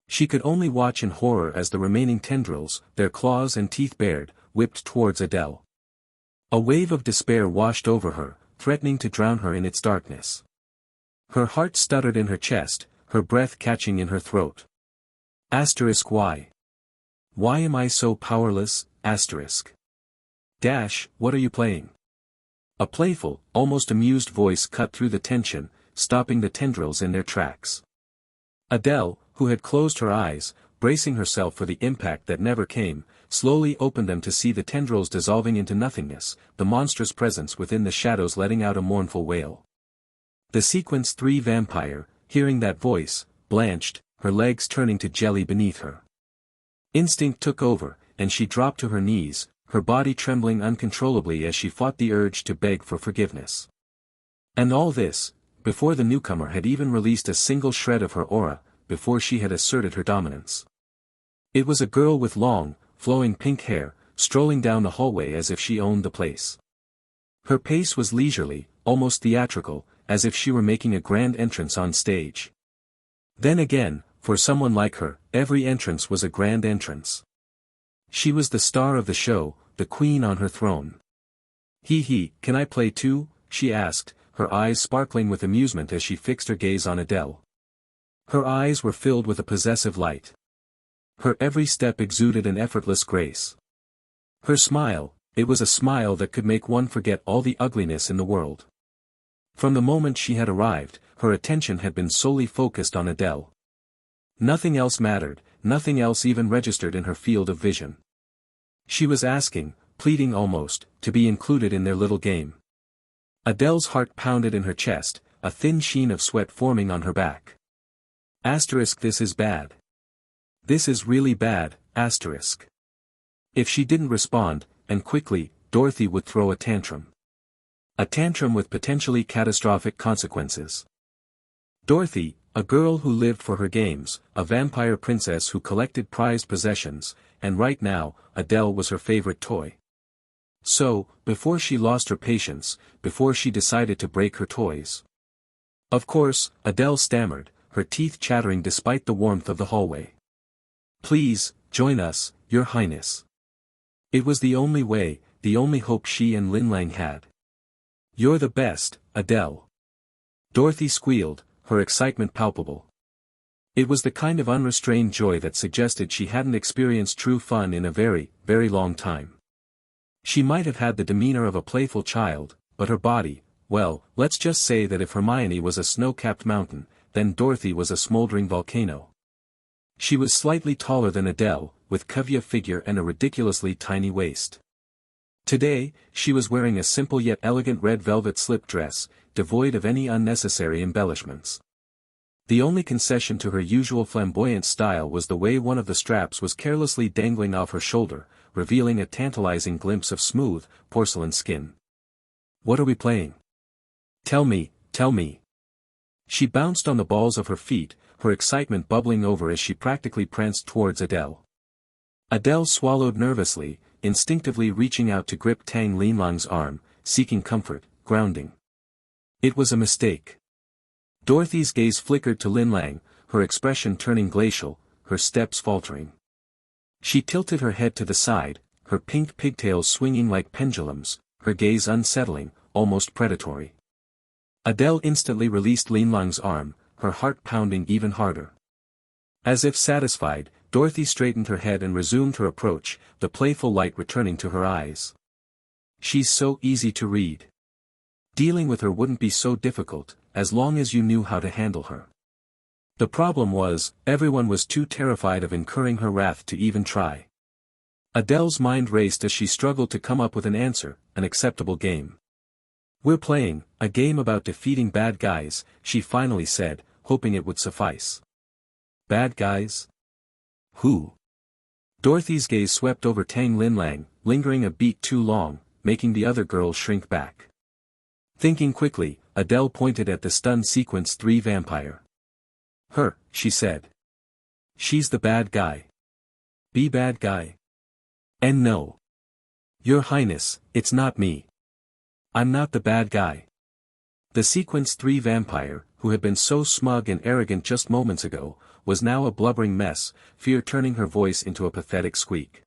She could only watch in horror as the remaining tendrils, their claws and teeth bared, whipped towards Adele. A wave of despair washed over her, threatening to drown her in its darkness. Her heart stuttered in her chest, her breath catching in her throat. Why? Why am I so powerless? What are you playing? A playful, almost amused voice cut through the tension, stopping the tendrils in their tracks. Adele, who had closed her eyes, bracing herself for the impact that never came, slowly opened them to see the tendrils dissolving into nothingness, the monstrous presence within the shadows letting out a mournful wail. The Sequence 3 vampire, hearing that voice, blanched, her legs turning to jelly beneath her. Instinct took over, and she dropped to her knees, her body trembling uncontrollably as she fought the urge to beg for forgiveness. And all this, before the newcomer had even released a single shred of her aura, before she had asserted her dominance. It was a girl with long, flowing pink hair, strolling down the hallway as if she owned the place. Her pace was leisurely, almost theatrical, as if she were making a grand entrance on stage. Then again, for someone like her, every entrance was a grand entrance. She was the star of the show, the queen on her throne. Can I play too?" she asked, her eyes sparkling with amusement as she fixed her gaze on Adele. Her eyes were filled with a possessive light. Her every step exuded an effortless grace. Her smile, it was a smile that could make one forget all the ugliness in the world. From the moment she had arrived, her attention had been solely focused on Adele. Nothing else mattered, nothing else even registered in her field of vision. She was asking, pleading almost, to be included in their little game. Adele's heart pounded in her chest, a thin sheen of sweat forming on her back. This is bad. This is really bad, asterisk. If she didn't respond, and quickly, Dorothy would throw a tantrum. A tantrum with potentially catastrophic consequences. Dorothy, a girl who lived for her games, a vampire princess who collected prized possessions, and right now, Adele was her favorite toy. So, before she lost her patience, before she decided to break her toys. Of course, Adele stammered, her teeth chattering despite the warmth of the hallway. "Please, join us, Your Highness." It was the only way, the only hope she and Lin Lang had. "You're the best, Adele." Dorothy squealed, her excitement palpable. It was the kind of unrestrained joy that suggested she hadn't experienced true fun in a very, very long time. She might have had the demeanor of a playful child, but her body, well, let's just say that if Hermione was a snow-capped mountain, then Dorothy was a smoldering volcano. She was slightly taller than Adele, with curvy figure and a ridiculously tiny waist. Today, she was wearing a simple yet elegant red velvet slip dress, devoid of any unnecessary embellishments. The only concession to her usual flamboyant style was the way one of the straps was carelessly dangling off her shoulder, revealing a tantalizing glimpse of smooth, porcelain skin. "What are we playing? Tell me, tell me." She bounced on the balls of her feet, her excitement bubbling over as she practically pranced towards Adele. Adele swallowed nervously, instinctively reaching out to grip Tang Linlang's arm, seeking comfort, grounding. It was a mistake. Dorothy's gaze flickered to Lin Lang, her expression turning glacial, her steps faltering. She tilted her head to the side, her pink pigtails swinging like pendulums, her gaze unsettling, almost predatory. Adele instantly released Lin Lang's arm, her heart pounding even harder. As if satisfied, Dorothy straightened her head and resumed her approach, the playful light returning to her eyes. "She's so easy to read. Dealing with her wouldn't be so difficult, as long as you knew how to handle her." The problem was, everyone was too terrified of incurring her wrath to even try. Adele's mind raced as she struggled to come up with an answer, an acceptable game. "We're playing, a game about defeating bad guys," she finally said, hoping it would suffice. "Bad guys? Who?" Dorothy's gaze swept over Tang Linlang, lingering a beat too long, making the other girls shrink back. Thinking quickly, Adele pointed at the stunned Sequence 3 vampire. "Her," she said. "She's the bad guy." "Be bad guy?" "And no. Your Highness, it's not me. I'm not the bad guy." The Sequence 3 vampire, who had been so smug and arrogant just moments ago, was now a blubbering mess, fear turning her voice into a pathetic squeak.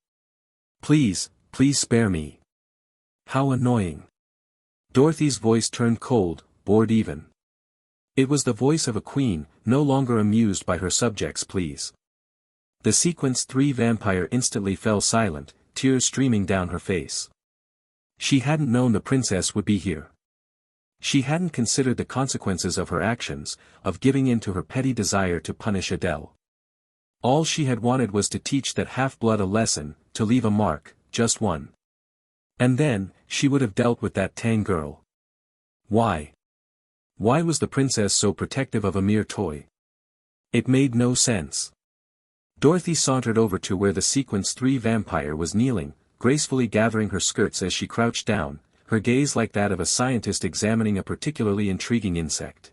"Please, please spare me." How annoying. Dorothy's voice turned cold, bored even. It was the voice of a queen, no longer amused by her subjects' pleas. The Sequence 3 vampire instantly fell silent, tears streaming down her face. She hadn't known the princess would be here. She hadn't considered the consequences of her actions, of giving in to her petty desire to punish Adele. All she had wanted was to teach that half-blood a lesson, to leave a mark, just one. And then, she would have dealt with that Tang girl. Why? Why was the princess so protective of a mere toy? It made no sense. Dorothy sauntered over to where the Sequence 3 vampire was kneeling, gracefully gathering her skirts as she crouched down, her gaze like that of a scientist examining a particularly intriguing insect.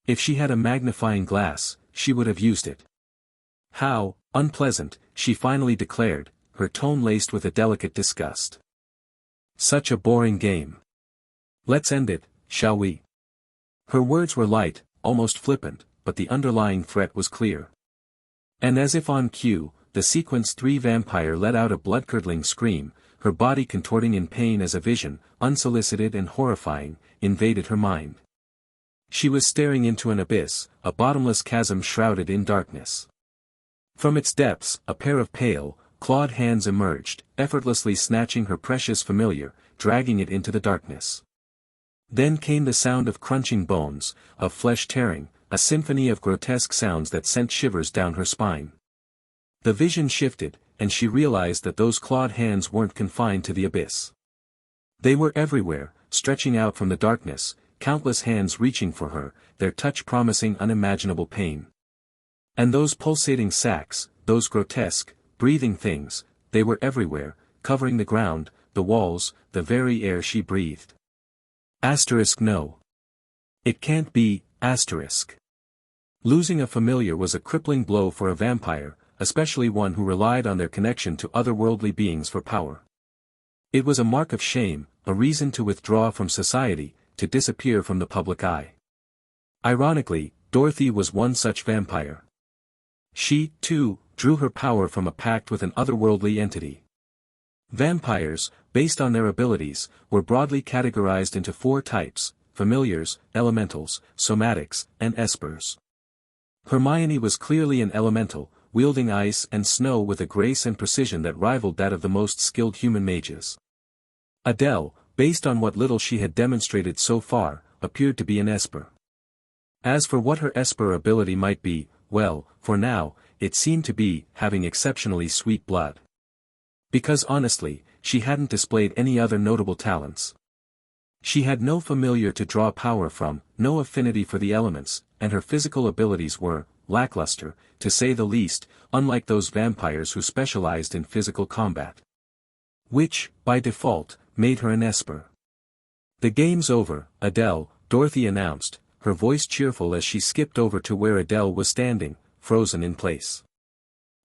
If she had a magnifying glass, she would have used it. How unpleasant, she finally declared, her tone laced with a delicate disgust. Such a boring game. Let's end it, shall we? Her words were light, almost flippant, but the underlying threat was clear. And as if on cue, the Sequence 3 vampire let out a blood-curdling scream, her body contorting in pain as a vision, unsolicited and horrifying, invaded her mind. She was staring into an abyss, a bottomless chasm shrouded in darkness. From its depths, a pair of pale, clawed hands emerged, effortlessly snatching her precious familiar, dragging it into the darkness. Then came the sound of crunching bones, of flesh tearing, a symphony of grotesque sounds that sent shivers down her spine. The vision shifted, and she realized that those clawed hands weren't confined to the abyss. They were everywhere, stretching out from the darkness, countless hands reaching for her, their touch promising unimaginable pain. And those pulsating sacs, those grotesque, breathing things, they were everywhere, covering the ground, the walls, the very air she breathed. No. It can't be, Losing a familiar was a crippling blow for a vampire, especially one who relied on their connection to otherworldly beings for power. It was a mark of shame, a reason to withdraw from society, to disappear from the public eye. Ironically, Dorothy was one such vampire. She, too, drew her power from a pact with an otherworldly entity. Vampires, based on their abilities, were broadly categorized into 4 types: familiars, elementals, somatics, and espers. Hermione was clearly an elemental, wielding ice and snow with a grace and precision that rivaled that of the most skilled human mages. Adele, based on what little she had demonstrated so far, appeared to be an esper. As for what her esper ability might be, well, for now, it seemed to be having exceptionally sweet blood. Because honestly, she hadn't displayed any other notable talents. She had no familiar to draw power from, no affinity for the elements, and her physical abilities were, lackluster, to say the least, unlike those vampires who specialized in physical combat. Which, by default, made her an esper. "The game's over, Adele," Dorothy announced, her voice cheerful as she skipped over to where Adele was standing, frozen in place.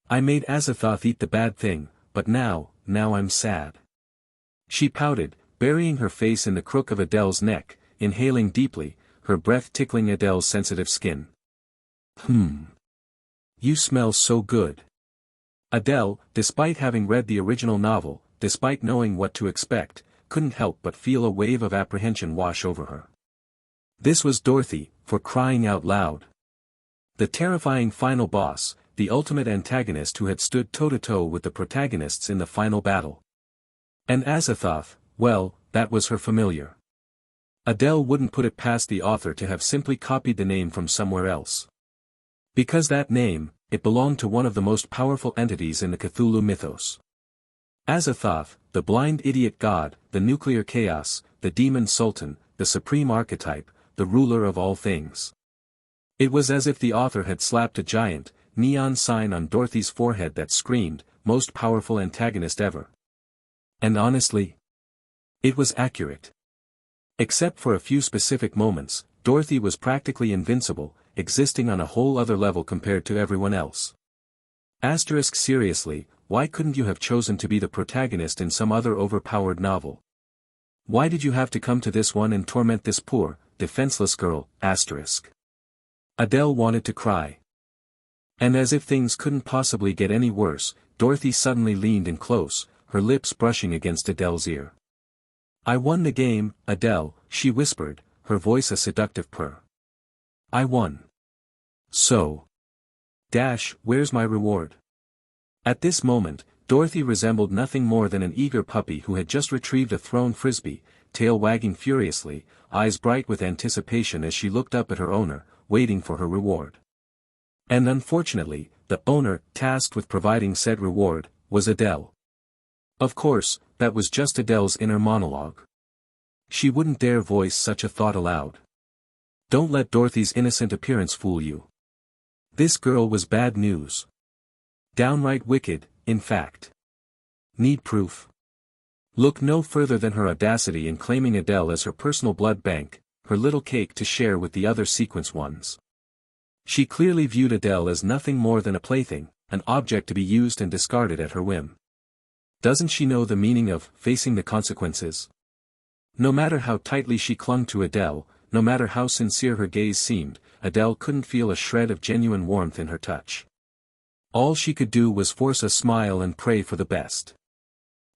"I made Azathoth eat the bad thing, but now I'm sad." She pouted, burying her face in the crook of Adele's neck, inhaling deeply, her breath tickling Adele's sensitive skin. You smell so good." Adele, despite having read the original novel, despite knowing what to expect, couldn't help but feel a wave of apprehension wash over her. This was Dorothy, for crying out loud. The terrifying final boss, the ultimate antagonist who had stood toe-to-toe with the protagonists in the final battle. And Azathoth, well, that was her familiar. Adele wouldn't put it past the author to have simply copied the name from somewhere else. Because that name, it belonged to one of the most powerful entities in the Cthulhu mythos. Azathoth, the blind idiot god, the nuclear chaos, the demon sultan, the supreme archetype, the ruler of all things. It was as if the author had slapped a giant, neon sign on Dorothy's forehead that screamed, "Most powerful antagonist ever." And honestly, it was accurate. Except for a few specific moments, Dorothy was practically invincible, existing on a whole other level compared to everyone else. Seriously, why couldn't you have chosen to be the protagonist in some other overpowered novel? Why did you have to come to this one and torment this poor, defenseless girl? Adele wanted to cry. And as if things couldn't possibly get any worse, Dorothy suddenly leaned in close, her lips brushing against Adele's ear. "I won the game, Adele," she whispered, her voice a seductive purr. "I won. So. Where's my reward?" At this moment, Dorothy resembled nothing more than an eager puppy who had just retrieved a thrown frisbee, tail wagging furiously, eyes bright with anticipation as she looked up at her owner, waiting for her reward. And unfortunately, the owner, tasked with providing said reward, was Adele. Of course, that was just Adele's inner monologue. She wouldn't dare voice such a thought aloud. Don't let Dorothy's innocent appearance fool you. This girl was bad news. Downright wicked, in fact. Need proof? Look no further than her audacity in claiming Adele as her personal blood bank, her little cake to share with the other sequence ones. She clearly viewed Adele as nothing more than a plaything, an object to be used and discarded at her whim. Doesn't she know the meaning of facing the consequences? No matter how tightly she clung to Adele, no matter how sincere her gaze seemed, Adele couldn't feel a shred of genuine warmth in her touch. All she could do was force a smile and pray for the best.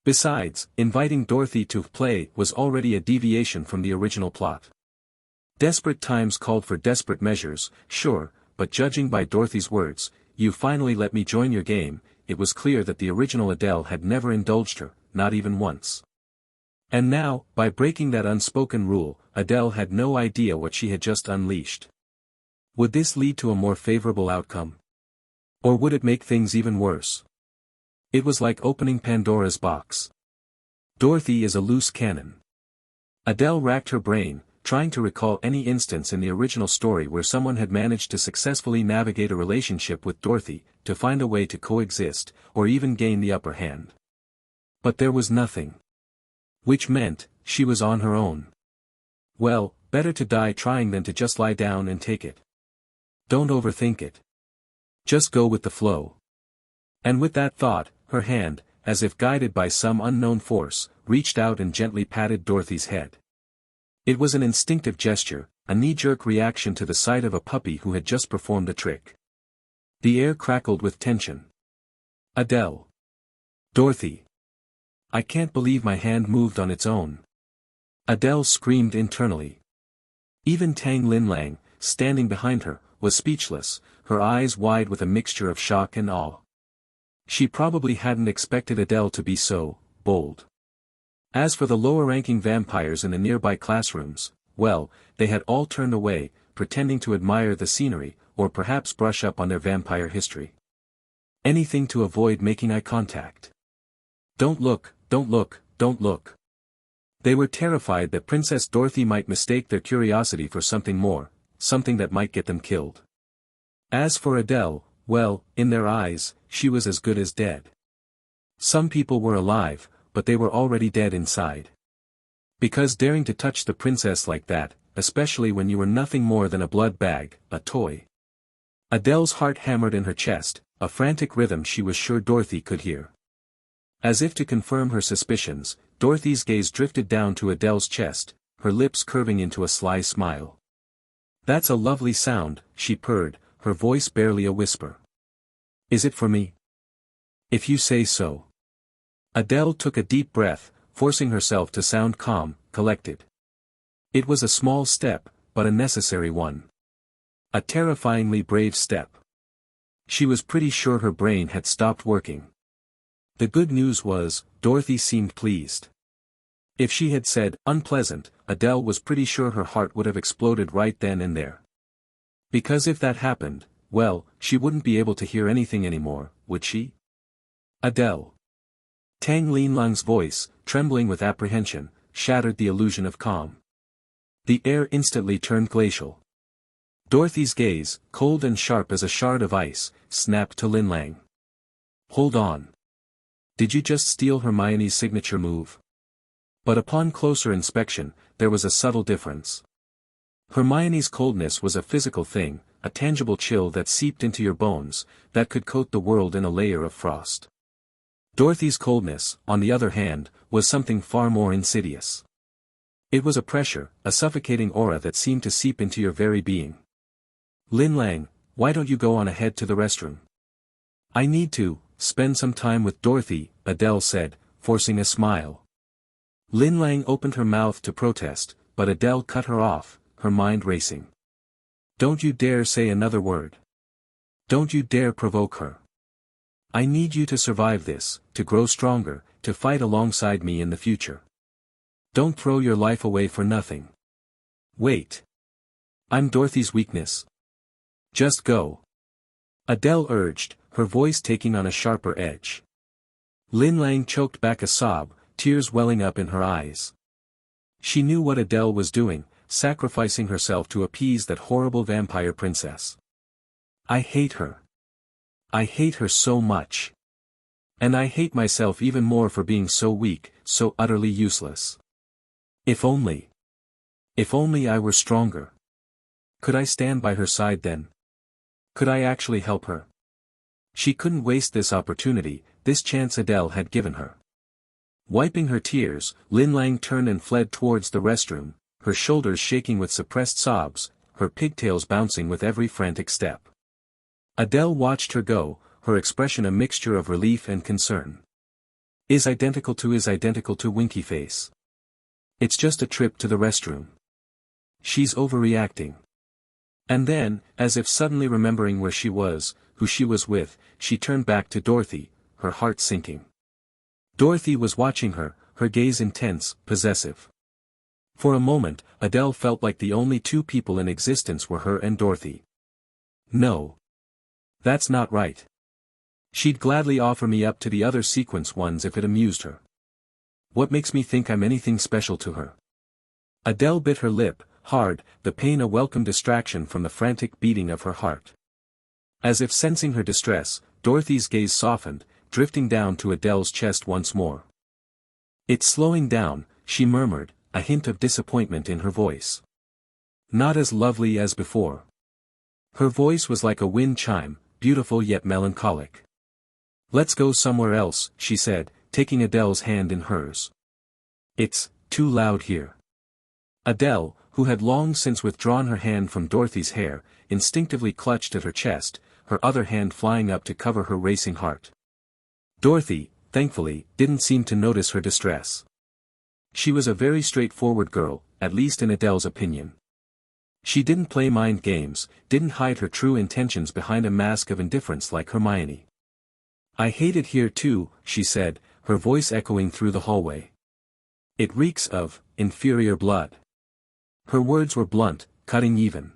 Besides, inviting Dorothy to play was already a deviation from the original plot. Desperate times called for desperate measures, sure, but judging by Dorothy's words, "You finally let me join your game," it was clear that the original Adele had never indulged her, not even once. And now, by breaking that unspoken rule, Adele had no idea what she had just unleashed. Would this lead to a more favorable outcome? Or would it make things even worse? It was like opening Pandora's box. Dorothy is a loose cannon. Adele racked her brain, trying to recall any instance in the original story where someone had managed to successfully navigate a relationship with Dorothy, to find a way to coexist, or even gain the upper hand. But there was nothing. Which meant, she was on her own. Well, better to die trying than to just lie down and take it. Don't overthink it. Just go with the flow. And with that thought, her hand, as if guided by some unknown force, reached out and gently patted Dorothy's head. It was an instinctive gesture, a knee-jerk reaction to the sight of a puppy who had just performed a trick. The air crackled with tension. Adele. Dorothy. I can't believe my hand moved on its own. Adele screamed internally. Even Tang Linlang, standing behind her, was speechless, her eyes wide with a mixture of shock and awe. She probably hadn't expected Adele to be so bold. As for the lower-ranking vampires in the nearby classrooms, well, they had all turned away, pretending to admire the scenery, or perhaps brush up on their vampire history. Anything to avoid making eye contact. Don't look, don't look, don't look. They were terrified that Princess Dorothy might mistake their curiosity for something more, something that might get them killed. As for Adele, well, in their eyes, she was as good as dead. Some people were alive, but they were already dead inside. Because daring to touch the princess like that, especially when you were nothing more than a blood bag, a toy. Adele's heart hammered in her chest, a frantic rhythm she was sure Dorothy could hear. As if to confirm her suspicions, Dorothy's gaze drifted down to Adele's chest, her lips curving into a sly smile. That's a lovely sound, she purred, her voice barely a whisper. Is it for me? If you say so. Adele took a deep breath, forcing herself to sound calm, collected. It was a small step, but a necessary one. A terrifyingly brave step. She was pretty sure her brain had stopped working. The good news was, Dorothy seemed pleased. If she had said, unpleasant, Adele was pretty sure her heart would have exploded right then and there. Because if that happened, well, she wouldn't be able to hear anything anymore, would she? Adele. Tang Linlang's voice, trembling with apprehension, shattered the illusion of calm. The air instantly turned glacial. Dorothy's gaze, cold and sharp as a shard of ice, snapped to Linlang. Hold on. Did you just steal Hermione's signature move? But upon closer inspection, there was a subtle difference. Hermione's coldness was a physical thing, a tangible chill that seeped into your bones, that could coat the world in a layer of frost. Dorothy's coldness, on the other hand, was something far more insidious. It was a pressure, a suffocating aura that seemed to seep into your very being. Linlang, why don't you go on ahead to the restroom? I need to spend some time with Dorothy, Adele said, forcing a smile. Linlang opened her mouth to protest, but Adele cut her off, her mind racing. Don't you dare say another word. Don't you dare provoke her. I need you to survive this, to grow stronger, to fight alongside me in the future. Don't throw your life away for nothing. Wait. I'm Dorothy's weakness. Just go. Adele urged, her voice taking on a sharper edge. Lin Lang choked back a sob, tears welling up in her eyes. She knew what Adele was doing, sacrificing herself to appease that horrible vampire princess. I hate her. I hate her so much. And I hate myself even more for being so weak, so utterly useless. If only I were stronger. Could I stand by her side then? Could I actually help her? She couldn't waste this opportunity, this chance Adele had given her. Wiping her tears, Lin Lang turned and fled towards the restroom, her shoulders shaking with suppressed sobs, her pigtails bouncing with every frantic step. Adele watched her go, her expression a mixture of relief and concern. Is identical to Winky Face. It's just a trip to the restroom. She's overreacting. And then, as if suddenly remembering where she was, who she was with, she turned back to Dorothy, her heart sinking. Dorothy was watching her, her gaze intense, possessive. For a moment, Adele felt like the only two people in existence were her and Dorothy. No. That's not right. She'd gladly offer me up to the other sequence ones if it amused her. What makes me think I'm anything special to her? Adele bit her lip, hard, the pain a welcome distraction from the frantic beating of her heart. As if sensing her distress, Dorothy's gaze softened, drifting down to Adele's chest once more. It's slowing down, she murmured, a hint of disappointment in her voice. Not as lovely as before. Her voice was like a wind chime, beautiful yet melancholic. Let's go somewhere else, she said, taking Adele's hand in hers. It's too loud here. Adele, who had long since withdrawn her hand from Dorothy's hair, instinctively clutched at her chest, her other hand flying up to cover her racing heart. Dorothy, thankfully, didn't seem to notice her distress. She was a very straightforward girl, at least in Adele's opinion. She didn't play mind games, didn't hide her true intentions behind a mask of indifference like Hermione. I hate it here too, she said, her voice echoing through the hallway. It reeks of inferior blood. Her words were blunt, cutting even.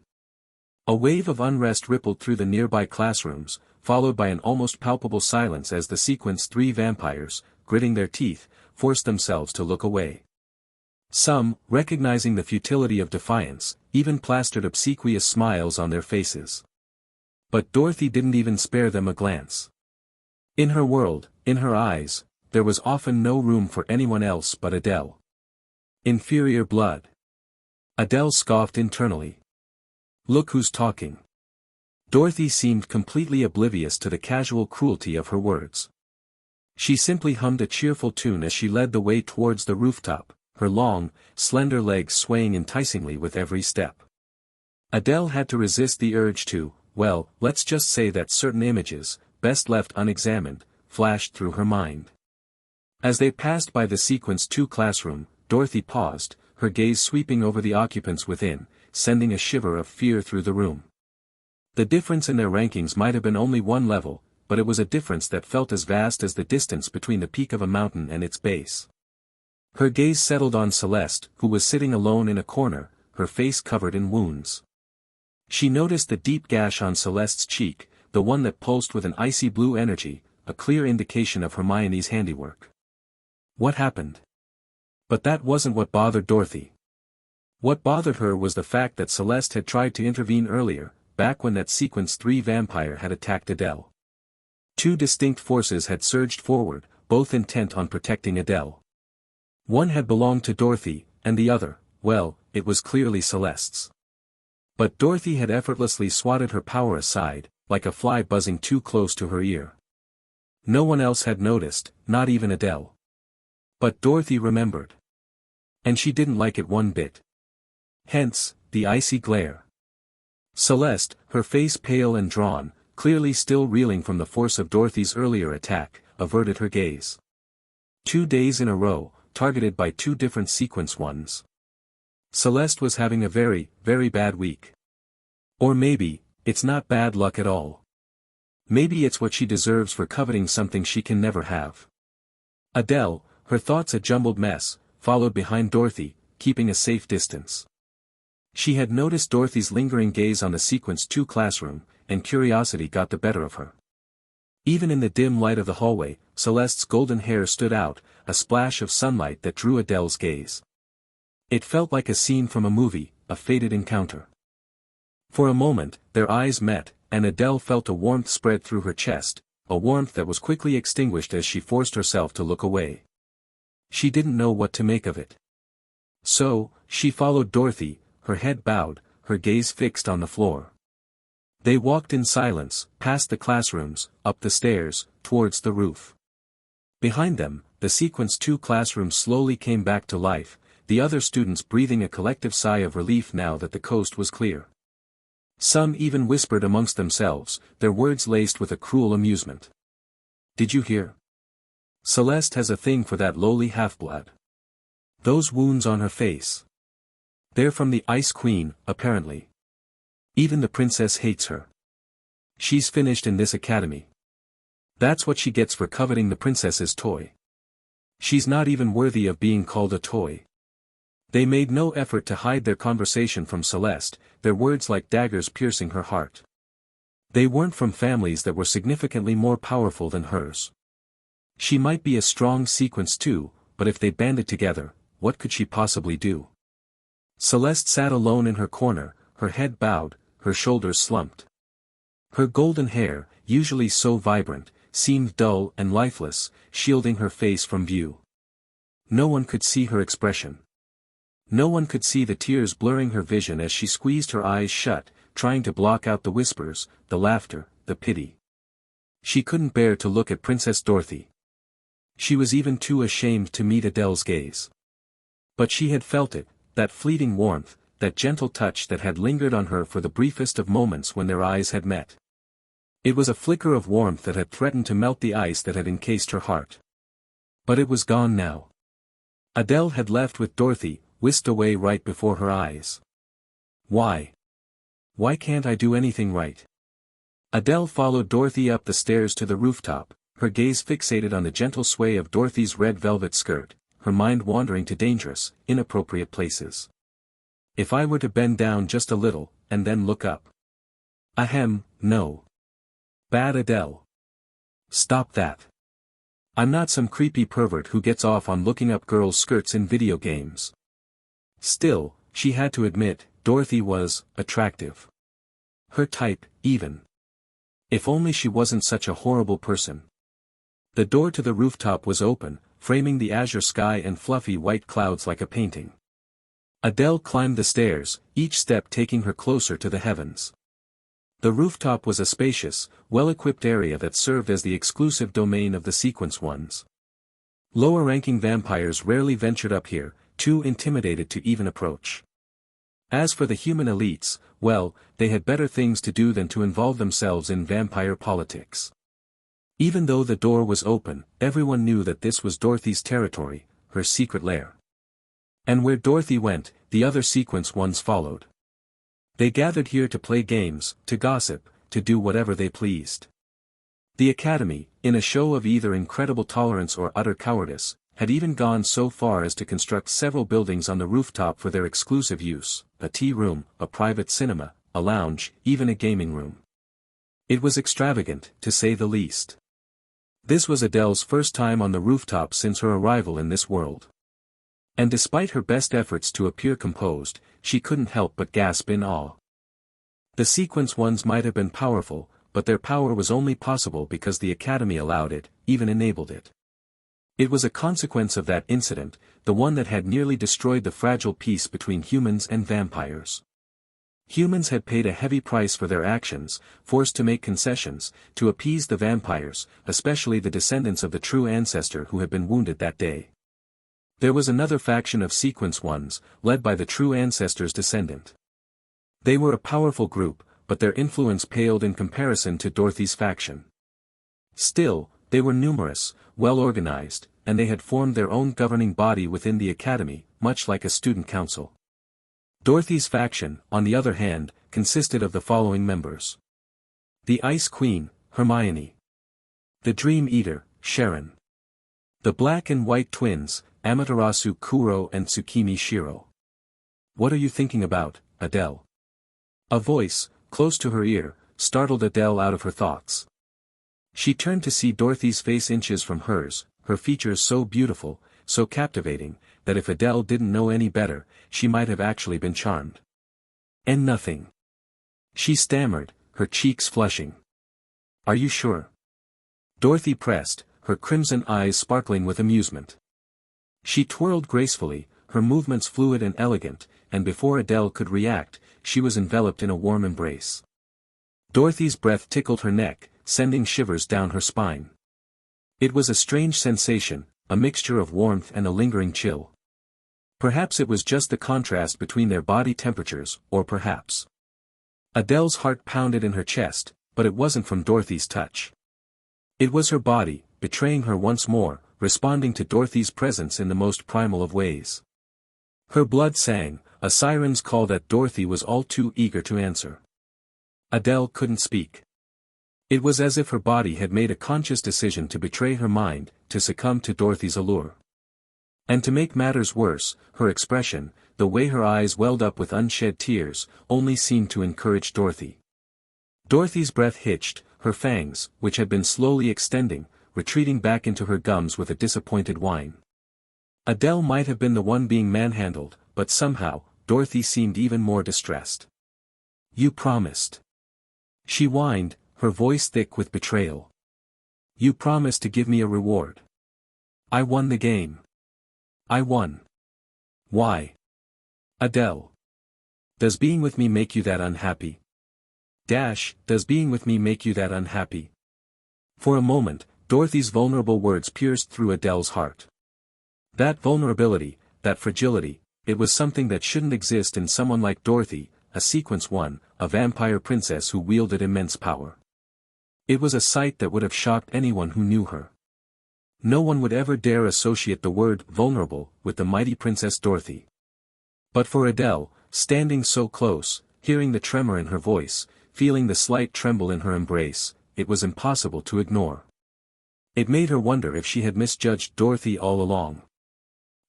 A wave of unrest rippled through the nearby classrooms, followed by an almost palpable silence as the sequence 3 vampires, gritting their teeth, forced themselves to look away. Some, recognizing the futility of defiance, even plastered obsequious smiles on their faces. But Dorothy didn't even spare them a glance. In her world, in her eyes, there was often no room for anyone else but Adele. Inferior blood. Adele scoffed internally. Look who's talking. Dorothy seemed completely oblivious to the casual cruelty of her words. She simply hummed a cheerful tune as she led the way towards the rooftop, her long, slender legs swaying enticingly with every step. Adele had to resist the urge to, well, let's just say that certain images, best left unexamined, flashed through her mind. As they passed by the sequence 2 classroom, Dorothy paused, her gaze sweeping over the occupants within, sending a shiver of fear through the room. The difference in their rankings might have been only one level, but it was a difference that felt as vast as the distance between the peak of a mountain and its base. Her gaze settled on Celeste, who was sitting alone in a corner, her face covered in wounds. She noticed the deep gash on Celeste's cheek, the one that pulsed with an icy blue energy, a clear indication of Hermione's handiwork. What happened? But that wasn't what bothered Dorothy. What bothered her was the fact that Celeste had tried to intervene earlier, back when that sequence 3 vampire had attacked Adele. 2 distinct forces had surged forward, both intent on protecting Adele. One had belonged to Dorothy, and the other, well, it was clearly Celeste's. But Dorothy had effortlessly swatted her power aside, like a fly buzzing too close to her ear. No one else had noticed, not even Adele. But Dorothy remembered. And she didn't like it one bit. Hence, the icy glare. Celeste, her face pale and drawn, clearly still reeling from the force of Dorothy's earlier attack, averted her gaze. 2 days in a row, targeted by 2 different sequence ones. Celeste was having a very, very bad week. Or maybe, it's not bad luck at all. Maybe it's what she deserves for coveting something she can never have. Adele, her thoughts a jumbled mess, followed behind Dorothy, keeping a safe distance. She had noticed Dorothy's lingering gaze on the sequence 2 classroom, and curiosity got the better of her. Even in the dim light of the hallway, Celeste's golden hair stood out, a splash of sunlight that drew Adele's gaze. It felt like a scene from a movie, a fated encounter. For a moment, their eyes met, and Adele felt a warmth spread through her chest, a warmth that was quickly extinguished as she forced herself to look away. She didn't know what to make of it. So, she followed Dorothy, her head bowed, her gaze fixed on the floor. They walked in silence, past the classrooms, up the stairs, towards the roof. Behind them, the Sequence 2 classroom slowly came back to life, the other students breathing a collective sigh of relief now that the coast was clear. Some even whispered amongst themselves, their words laced with a cruel amusement. "Did you hear? Celeste has a thing for that lowly half-blood. Those wounds on her face. They're from the Ice Queen, apparently. Even the princess hates her. She's finished in this academy. That's what she gets for coveting the princess's toy. She's not even worthy of being called a toy." They made no effort to hide their conversation from Celeste, their words like daggers piercing her heart. They weren't from families that were significantly more powerful than hers. She might be a strong Sequence too, but if they banded together, what could she possibly do? Celeste sat alone in her corner, her head bowed, her shoulders slumped. Her golden hair, usually so vibrant, seemed dull and lifeless, shielding her face from view. No one could see her expression. No one could see the tears blurring her vision as she squeezed her eyes shut, trying to block out the whispers, the laughter, the pity. She couldn't bear to look at Princess Dorothy. She was even too ashamed to meet Adele's gaze. But she had felt it, that fleeting warmth, that gentle touch that had lingered on her for the briefest of moments when their eyes had met. It was a flicker of warmth that had threatened to melt the ice that had encased her heart. But it was gone now. Adele had left with Dorothy, whisked away right before her eyes. Why? Why can't I do anything right? Adele followed Dorothy up the stairs to the rooftop, her gaze fixated on the gentle sway of Dorothy's red velvet skirt, her mind wandering to dangerous, inappropriate places. If I were to bend down just a little, and then look up. Ahem, no. Bad Adele. Stop that. I'm not some creepy pervert who gets off on looking up girls' skirts in video games. Still, she had to admit, Dorothy was attractive. Her type, even. If only she wasn't such a horrible person. The door to the rooftop was open, framing the azure sky and fluffy white clouds like a painting. Adele climbed the stairs, each step taking her closer to the heavens. The rooftop was a spacious, well-equipped area that served as the exclusive domain of the Sequence Ones. Lower-ranking vampires rarely ventured up here, too intimidated to even approach. As for the human elites, well, they had better things to do than to involve themselves in vampire politics. Even though the door was open, everyone knew that this was Dorothy's territory, her secret lair. And where Dorothy went, the other Sequence Ones followed. They gathered here to play games, to gossip, to do whatever they pleased. The Academy, in a show of either incredible tolerance or utter cowardice, had even gone so far as to construct several buildings on the rooftop for their exclusive use, a tea room, a private cinema, a lounge, even a gaming room. It was extravagant, to say the least. This was Adele's first time on the rooftop since her arrival in this world. And despite her best efforts to appear composed, she couldn't help but gasp in awe. The Sequence Ones might have been powerful, but their power was only possible because the Academy allowed it, even enabled it. It was a consequence of that incident, the one that had nearly destroyed the fragile peace between humans and vampires. Humans had paid a heavy price for their actions, forced to make concessions, to appease the vampires, especially the descendants of the true ancestor who had been wounded that day. There was another faction of Sequence Ones, led by the true ancestor's descendant. They were a powerful group, but their influence paled in comparison to Dorothy's faction. Still, they were numerous, well-organized, and they had formed their own governing body within the Academy, much like a student council. Dorothy's faction, on the other hand, consisted of the following members. The Ice Queen, Hermione. The Dream Eater, Sharon. The Black and White Twins, Amaterasu Kuro and Tsukimi Shiro. What are you thinking about, Adele? A voice, close to her ear, startled Adele out of her thoughts. She turned to see Dorothy's face inches from hers, her features so beautiful, so captivating, that if Adele didn't know any better, she might have actually been charmed. "And nothing," she stammered, her cheeks flushing. "Are you sure?" Dorothy pressed, her crimson eyes sparkling with amusement. She twirled gracefully, her movements fluid and elegant, and before Adele could react, she was enveloped in a warm embrace. Dorothy's breath tickled her neck, sending shivers down her spine. It was a strange sensation, a mixture of warmth and a lingering chill. Perhaps it was just the contrast between their body temperatures, or perhaps. Adele's heart pounded in her chest, but it wasn't from Dorothy's touch. It was her body, betraying her once more, responding to Dorothy's presence in the most primal of ways. Her blood sang, a siren's call that Dorothy was all too eager to answer. Adele couldn't speak. It was as if her body had made a conscious decision to betray her mind, to succumb to Dorothy's allure. And to make matters worse, her expression, the way her eyes welled up with unshed tears, only seemed to encourage Dorothy. Dorothy's breath hitched, her fangs, which had been slowly extending, retreating back into her gums with a disappointed whine. Adele might have been the one being manhandled, but somehow, Dorothy seemed even more distressed. "You promised," she whined, her voice thick with betrayal. "You promised to give me a reward. I won the game. I won. Why? Adele. Does being with me make you that unhappy? Does being with me make you that unhappy?" For a moment, Dorothy's vulnerable words pierced through Adele's heart. That vulnerability, that fragility, it was something that shouldn't exist in someone like Dorothy, a sequence one, a vampire princess who wielded immense power. It was a sight that would have shocked anyone who knew her. No one would ever dare associate the word vulnerable with the mighty Princess Dorothy. But for Adele, standing so close, hearing the tremor in her voice, feeling the slight tremble in her embrace, it was impossible to ignore. It made her wonder if she had misjudged Dorothy all along.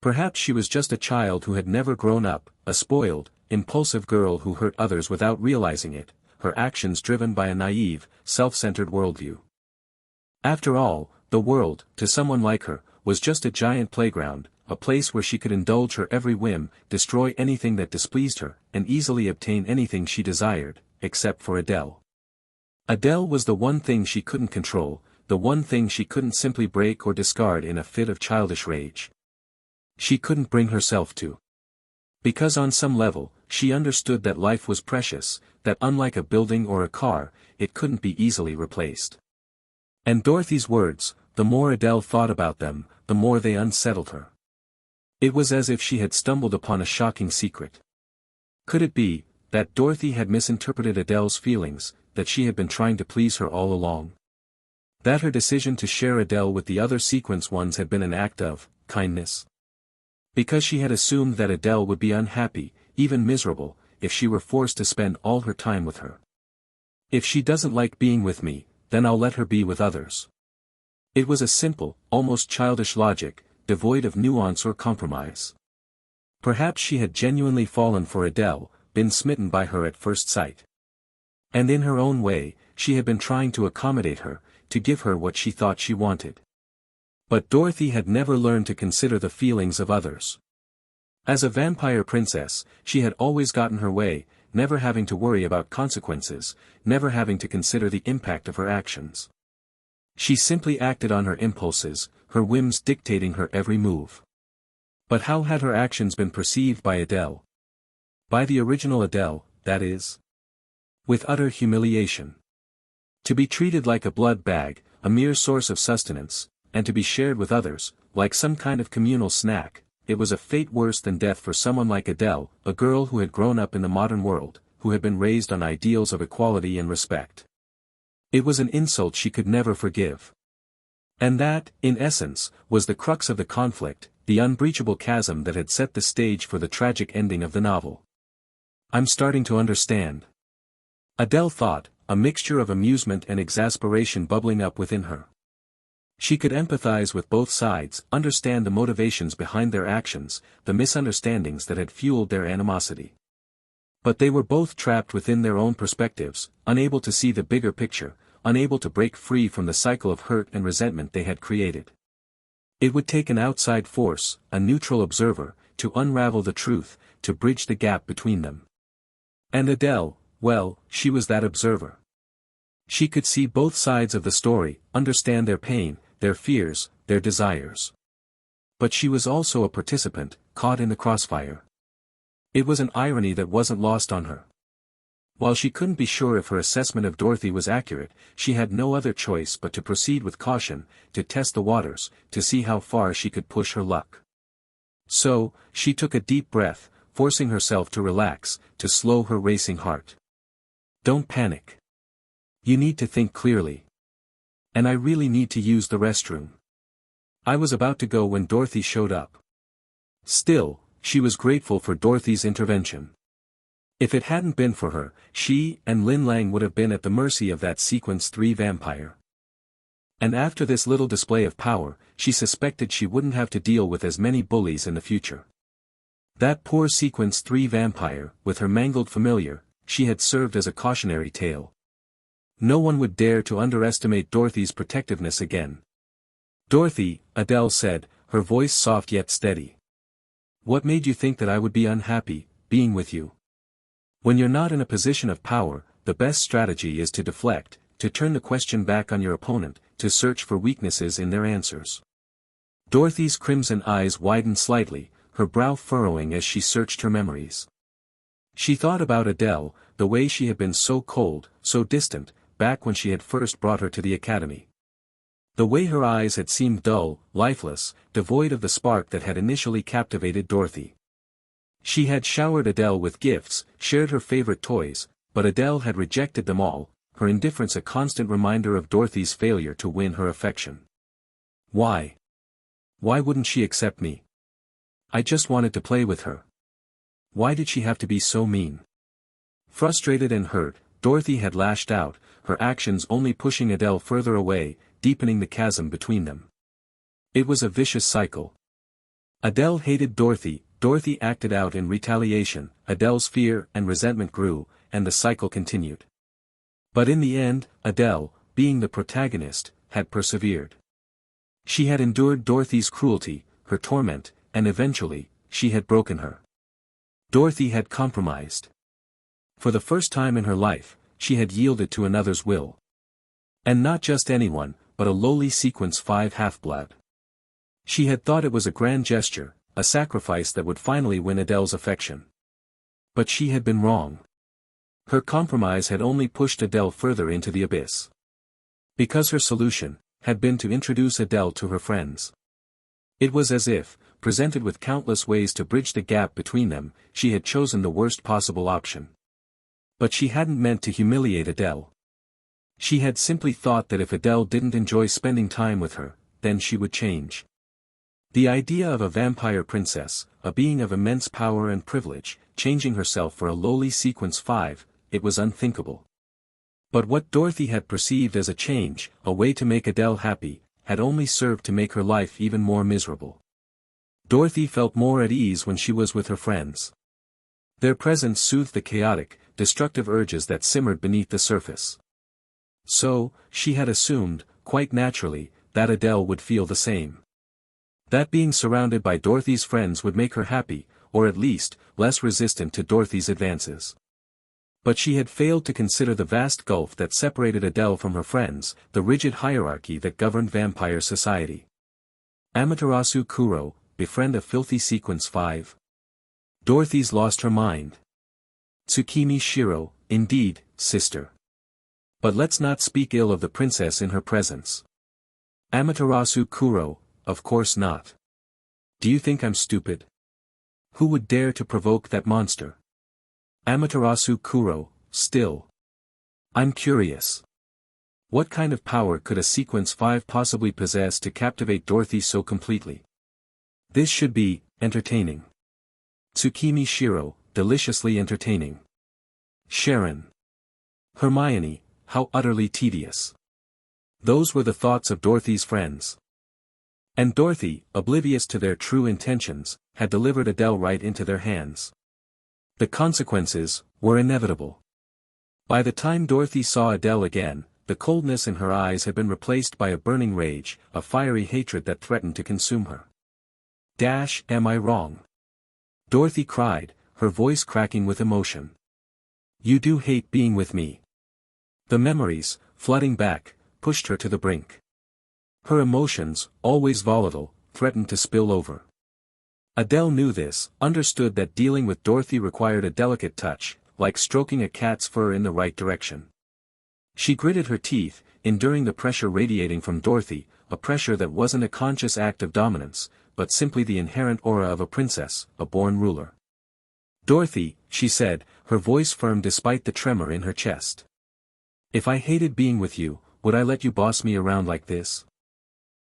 Perhaps she was just a child who had never grown up, a spoiled, impulsive girl who hurt others without realizing it, her actions driven by a naive, self-centered worldview. After all, the world, to someone like her, was just a giant playground, a place where she could indulge her every whim, destroy anything that displeased her, and easily obtain anything she desired, except for Adele. Adele was the one thing she couldn't control, the one thing she couldn't simply break or discard in a fit of childish rage. She couldn't bring herself to. Because on some level, she understood that life was precious, that unlike a building or a car, it couldn't be easily replaced. And Dorothy's words, the more Adele thought about them, the more they unsettled her. It was as if she had stumbled upon a shocking secret. Could it be, that Dorothy had misinterpreted Adele's feelings, that she had been trying to please her all along? That her decision to share Adele with the other sequence ones had been an act of kindness? Because she had assumed that Adele would be unhappy, even miserable, if she were forced to spend all her time with her. "If she doesn't like being with me, then I'll let her be with others." It was a simple, almost childish logic, devoid of nuance or compromise. Perhaps she had genuinely fallen for Adele, been smitten by her at first sight. And in her own way, she had been trying to accommodate her, to give her what she thought she wanted. But Dorothy had never learned to consider the feelings of others. As a vampire princess, she had always gotten her way, never having to worry about consequences, never having to consider the impact of her actions. She simply acted on her impulses, her whims dictating her every move. But how had her actions been perceived by Adele? By the original Adele, that is. With utter humiliation. To be treated like a blood bag, a mere source of sustenance, and to be shared with others, like some kind of communal snack, it was a fate worse than death for someone like Adele, a girl who had grown up in the modern world, who had been raised on ideals of equality and respect. It was an insult she could never forgive. And that, in essence, was the crux of the conflict, the unbreachable chasm that had set the stage for the tragic ending of the novel. "I'm starting to understand," Adele thought, a mixture of amusement and exasperation bubbling up within her. She could empathize with both sides, understand the motivations behind their actions, the misunderstandings that had fueled their animosity. But they were both trapped within their own perspectives, unable to see the bigger picture, unable to break free from the cycle of hurt and resentment they had created. It would take an outside force, a neutral observer, to unravel the truth, to bridge the gap between them. And Adele, well, she was that observer. She could see both sides of the story, understand their pain, their fears, their desires. But she was also a participant, caught in the crossfire. It was an irony that wasn't lost on her. While she couldn't be sure if her assessment of Dorothy was accurate, she had no other choice but to proceed with caution, to test the waters, to see how far she could push her luck. So, she took a deep breath, forcing herself to relax, to slow her racing heart. Don't panic. You need to think clearly. And I really need to use the restroom. I was about to go when Dorothy showed up. Still, she was grateful for Dorothy's intervention. If it hadn't been for her, she and Lin Lang would have been at the mercy of that Sequence 3 vampire. And after this little display of power, she suspected she wouldn't have to deal with as many bullies in the future. That poor Sequence 3 vampire, with her mangled familiar, she had served as a cautionary tale. No one would dare to underestimate Dorothy's protectiveness again. Dorothy, Adele said, her voice soft yet steady. What made you think that I would be unhappy, being with you? When you're not in a position of power, the best strategy is to deflect, to turn the question back on your opponent, to search for weaknesses in their answers. Dorothy's crimson eyes widened slightly, her brow furrowing as she searched her memories. She thought about Adele, the way she had been so cold, so distant, back when she had first brought her to the academy. The way her eyes had seemed dull, lifeless, devoid of the spark that had initially captivated Dorothy. She had showered Adele with gifts, shared her favorite toys, but Adele had rejected them all, her indifference a constant reminder of Dorothy's failure to win her affection. Why? Why wouldn't she accept me? I just wanted to play with her. Why did she have to be so mean? Frustrated and hurt, Dorothy had lashed out, her actions only pushing Adele further away, deepening the chasm between them. It was a vicious cycle. Adele hated Dorothy, Dorothy acted out in retaliation, Adele's fear and resentment grew, and the cycle continued. But in the end, Adele, being the protagonist, had persevered. She had endured Dorothy's cruelty, her torment, and eventually, she had broken her. Dorothy had compromised. For the first time in her life, she had yielded to another's will. And not just anyone, but a lowly Sequence 5 half-blood. She had thought it was a grand gesture, a sacrifice that would finally win Adele's affection. But she had been wrong. Her compromise had only pushed Adele further into the abyss. Because her solution had been to introduce Adele to her friends. It was as if, presented with countless ways to bridge the gap between them, she had chosen the worst possible option. But she hadn't meant to humiliate Adele. She had simply thought that if Adele didn't enjoy spending time with her, then she would change. The idea of a vampire princess, a being of immense power and privilege, changing herself for a lowly Sequence 5, it was unthinkable. But what Dorothy had perceived as a change, a way to make Adele happy, had only served to make her life even more miserable. Dorothy felt more at ease when she was with her friends. Their presence soothed the chaotic, destructive urges that simmered beneath the surface. So, she had assumed, quite naturally, that Adele would feel the same. That being surrounded by Dorothy's friends would make her happy, or at least, less resistant to Dorothy's advances. But she had failed to consider the vast gulf that separated Adele from her friends, the rigid hierarchy that governed vampire society. Amaterasu Kuro, befriend a filthy Sequence 5. Dorothy's lost her mind. Tsukimi Shiro, indeed, sister. But let's not speak ill of the princess in her presence. Amaterasu Kuro, of course not. Do you think I'm stupid? Who would dare to provoke that monster? Amaterasu Kuro, still. I'm curious. What kind of power could a Sequence 5 possibly possess to captivate Dorothy so completely? This should be entertaining. Tsukimi Shiro, deliciously entertaining. Sharon. Hermione, how utterly tedious. Those were the thoughts of Dorothy's friends. And Dorothy, oblivious to their true intentions, had delivered Adele right into their hands. The consequences were inevitable. By the time Dorothy saw Adele again, the coldness in her eyes had been replaced by a burning rage, a fiery hatred that threatened to consume her. Am I wrong? Dorothy cried, her voice cracking with emotion. You do hate being with me. The memories, flooding back, pushed her to the brink. Her emotions, always volatile, threatened to spill over. Adele knew this, understood that dealing with Dorothy required a delicate touch, like stroking a cat's fur in the right direction. She gritted her teeth, enduring the pressure radiating from Dorothy, a pressure that wasn't a conscious act of dominance, but simply the inherent aura of a princess, a born ruler. Dorothy, she said, her voice firm despite the tremor in her chest. If I hated being with you, would I let you boss me around like this?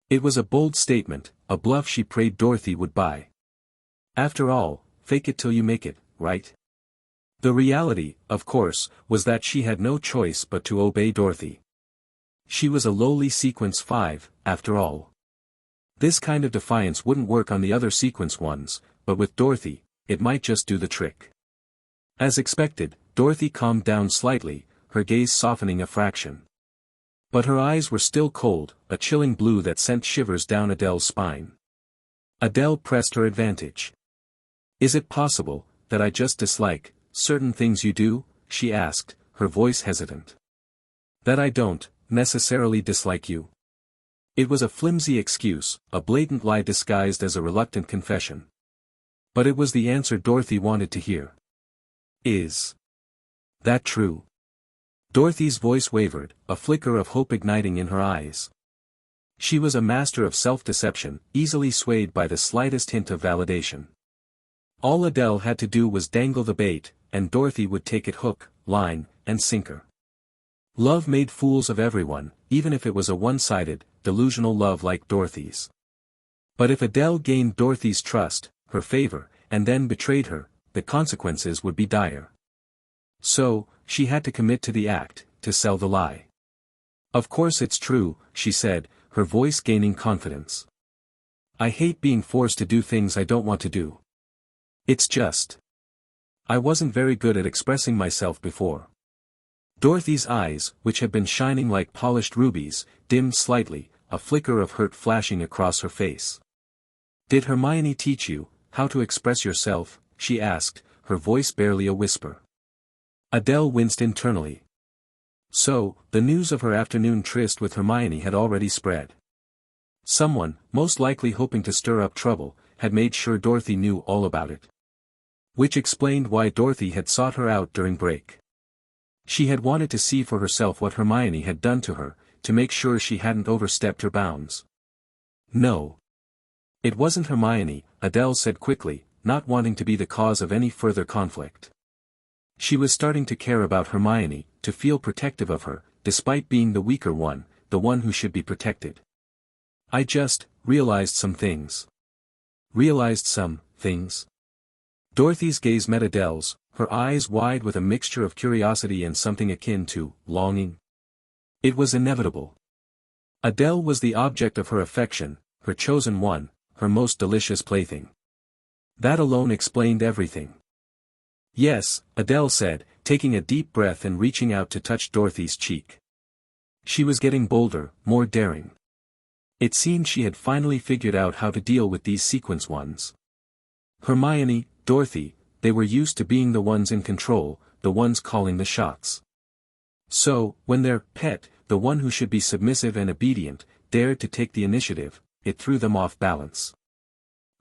It was a bold statement, a bluff she prayed Dorothy would buy. After all, fake it till you make it, right? The reality, of course, was that she had no choice but to obey Dorothy. She was a lowly Sequence 5, after all. This kind of defiance wouldn't work on the other Sequence 1s, but with Dorothy, it might just do the trick. As expected, Dorothy calmed down slightly, her gaze softening a fraction. But her eyes were still cold, a chilling blue that sent shivers down Adele's spine. Adele pressed her advantage. Is it possible that I just dislike certain things you do? She asked, her voice hesitant. That I don't necessarily dislike you. It was a flimsy excuse, a blatant lie disguised as a reluctant confession. But it was the answer Dorothy wanted to hear. Is that true? Dorothy's voice wavered, a flicker of hope igniting in her eyes. She was a master of self-deception, easily swayed by the slightest hint of validation. All Adele had to do was dangle the bait, and Dorothy would take it hook, line, and sinker. Love made fools of everyone, even if it was a one-sided, delusional love like Dorothy's. But if Adele gained Dorothy's trust, her favor, and then betrayed her, the consequences would be dire. So, she had to commit to the act, to sell the lie. Of course it's true, she said, her voice gaining confidence. I hate being forced to do things I don't want to do. It's just. I wasn't very good at expressing myself before. Dorothy's eyes, which had been shining like polished rubies, dimmed slightly, a flicker of hurt flashing across her face. Did Hermione teach you how to express yourself? She asked, her voice barely a whisper. Adele winced internally. So, the news of her afternoon tryst with Hermione had already spread. Someone, most likely hoping to stir up trouble, had made sure Dorothy knew all about it. Which explained why Dorothy had sought her out during break. She had wanted to see for herself what Hermione had done to her, to make sure she hadn't overstepped her bounds. No. It wasn't Hermione, Adele said quickly, not wanting to be the cause of any further conflict. She was starting to care about Hermione, to feel protective of her, despite being the weaker one, the one who should be protected. I just realized some things. Realized some things? Dorothy's gaze met Adele's, her eyes wide with a mixture of curiosity and something akin to longing. It was inevitable. Adele was the object of her affection, her chosen one, her most delicious plaything. That alone explained everything. Yes, Adele said, taking a deep breath and reaching out to touch Dorothy's cheek. She was getting bolder, more daring. It seemed she had finally figured out how to deal with these Sequence 1s. Hermione, Dorothy, they were used to being the ones in control, the ones calling the shots. So, when their pet, the one who should be submissive and obedient, dared to take the initiative, it threw them off balance.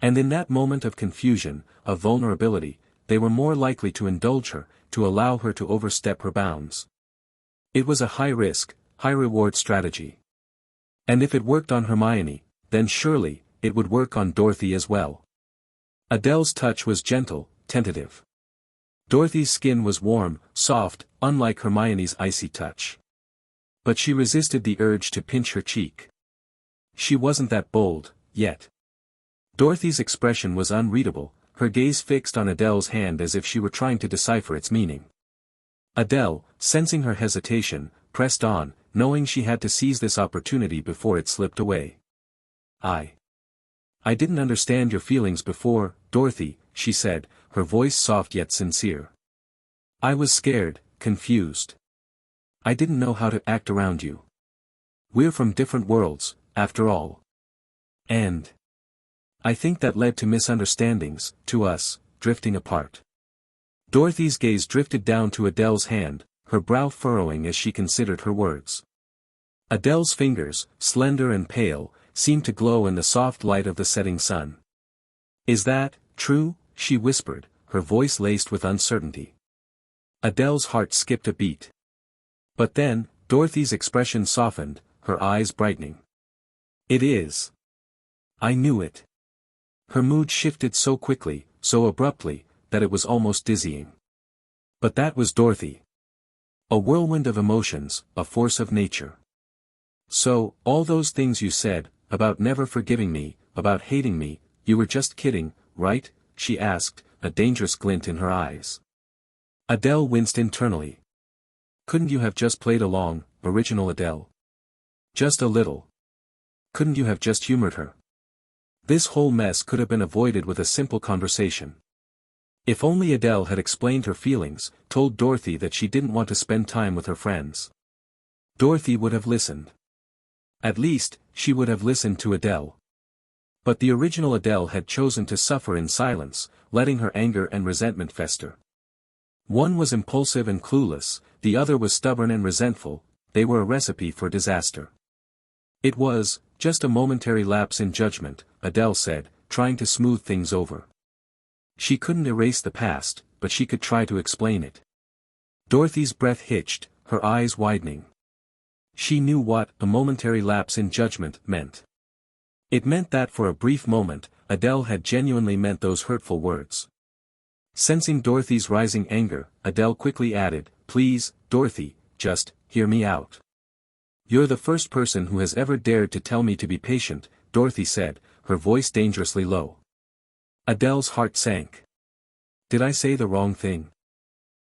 And in that moment of confusion, of vulnerability, they were more likely to indulge her, to allow her to overstep her bounds. It was a high-risk, high-reward strategy. And if it worked on Hermione, then surely, it would work on Dorothy as well. Adele's touch was gentle, tentative. Dorothy's skin was warm, soft, unlike Hermione's icy touch. But she resisted the urge to pinch her cheek. She wasn't that bold, yet. Dorothy's expression was unreadable, her gaze fixed on Adele's hand as if she were trying to decipher its meaning. Adele, sensing her hesitation, pressed on, knowing she had to seize this opportunity before it slipped away. I didn't understand your feelings before, Dorothy, she said, her voice soft yet sincere. I was scared, confused. I didn't know how to act around you. We're from different worlds, after all. And I think that led to misunderstandings, to us, drifting apart. Dorothy's gaze drifted down to Adele's hand, her brow furrowing as she considered her words. Adele's fingers, slender and pale, seemed to glow in the soft light of the setting sun. Is that true? She whispered, her voice laced with uncertainty. Adele's heart skipped a beat. But then, Dorothy's expression softened, her eyes brightening. It is. I knew it. Her mood shifted so quickly, so abruptly, that it was almost dizzying. But that was Dorothy. A whirlwind of emotions, a force of nature. So, all those things you said, about never forgiving me, about hating me, you were just kidding, right? She asked, a dangerous glint in her eyes. Adele winced internally. Couldn't you have just played along, original Adele? Just a little. Couldn't you have just humored her? This whole mess could have been avoided with a simple conversation. If only Adele had explained her feelings, told Dorothy that she didn't want to spend time with her friends. Dorothy would have listened. At least, she would have listened to Adele. But the original Adele had chosen to suffer in silence, letting her anger and resentment fester. One was impulsive and clueless, the other was stubborn and resentful. They were a recipe for disaster. It was just a momentary lapse in judgment, Adele said, trying to smooth things over. She couldn't erase the past, but she could try to explain it. Dorothy's breath hitched, her eyes widening. She knew what a momentary lapse in judgment meant. It meant that for a brief moment, Adele had genuinely meant those hurtful words. Sensing Dorothy's rising anger, Adele quickly added, Please, Dorothy, just hear me out. You're the first person who has ever dared to tell me to be patient, Dorothy said, her voice dangerously low. Adele's heart sank. Did I say the wrong thing?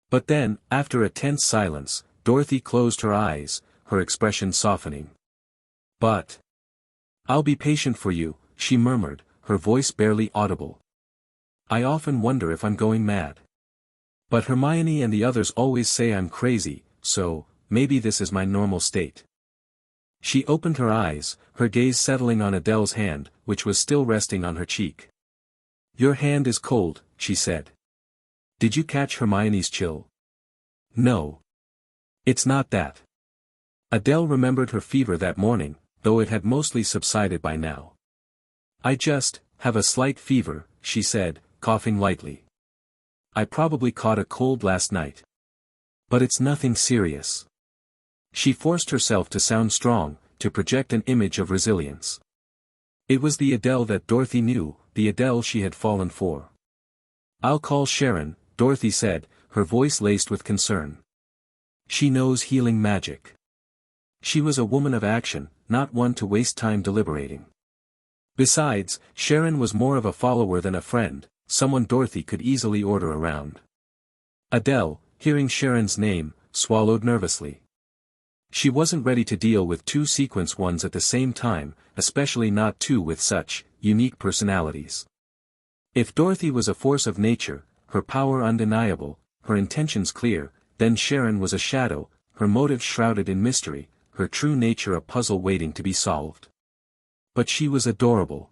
But then, after a tense silence, Dorothy closed her eyes, her expression softening. But I'll be patient for you, she murmured, her voice barely audible. I often wonder if I'm going mad. But Hermione and the others always say I'm crazy, so maybe this is my normal state. She opened her eyes, her gaze settling on Adele's hand, which was still resting on her cheek. Your hand is cold, she said. Did you catch Hermione's chill? No. It's not that. Adele remembered her fever that morning, though it had mostly subsided by now. I just have a slight fever, she said, coughing lightly. I probably caught a cold last night. But it's nothing serious. She forced herself to sound strong, to project an image of resilience. It was the Adele that Dorothy knew, the Adele she had fallen for. I'll call Sharon, Dorothy said, her voice laced with concern. She knows healing magic. She was a woman of action, not one to waste time deliberating. Besides, Sharon was more of a follower than a friend, someone Dorothy could easily order around. Adele, hearing Sharon's name, swallowed nervously. She wasn't ready to deal with two sequence ones at the same time, especially not two with such unique personalities. If Dorothy was a force of nature, her power undeniable, her intentions clear, then Sharon was a shadow, her motives shrouded in mystery, her true nature a puzzle waiting to be solved. But she was adorable.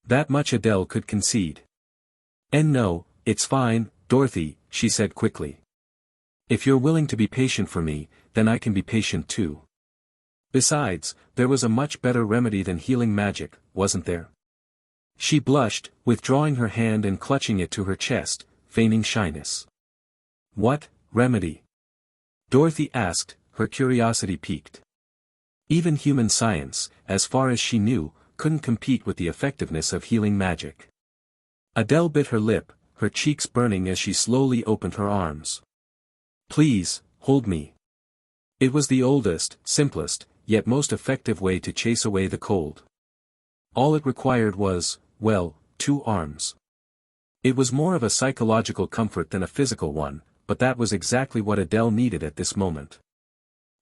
That much Adele could concede. And no, it's fine, Dorothy, she said quickly. If you're willing to be patient for me, then I can be patient too. Besides, there was a much better remedy than healing magic, wasn't there? She blushed, withdrawing her hand and clutching it to her chest, feigning shyness. What remedy? Dorothy asked, her curiosity piqued. Even human science, as far as she knew, couldn't compete with the effectiveness of healing magic. Adele bit her lip, her cheeks burning as she slowly opened her arms. Please, hold me. It was the oldest, simplest, yet most effective way to chase away the cold. All it required was, well, 2 arms. It was more of a psychological comfort than a physical one, but that was exactly what Adele needed at this moment.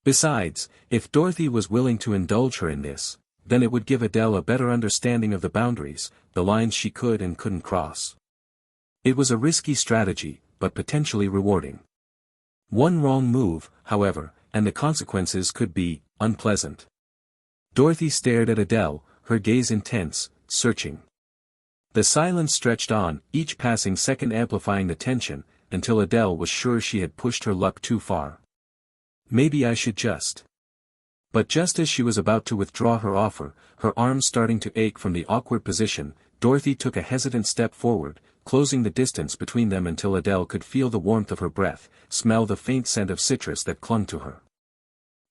Besides, if Dorothy was willing to indulge her in this, then it would give Adele a better understanding of the boundaries, the lines she could and couldn't cross. It was a risky strategy, but potentially rewarding. One wrong move, however, and the consequences could be unpleasant. Dorothy stared at Adele, her gaze intense, searching. The silence stretched on, each passing second amplifying the tension, until Adele was sure she had pushed her luck too far. Maybe I should just. But just as she was about to withdraw her offer, her arms starting to ache from the awkward position, Dorothy took a hesitant step forward, closing the distance between them until Adele could feel the warmth of her breath, smell the faint scent of citrus that clung to her.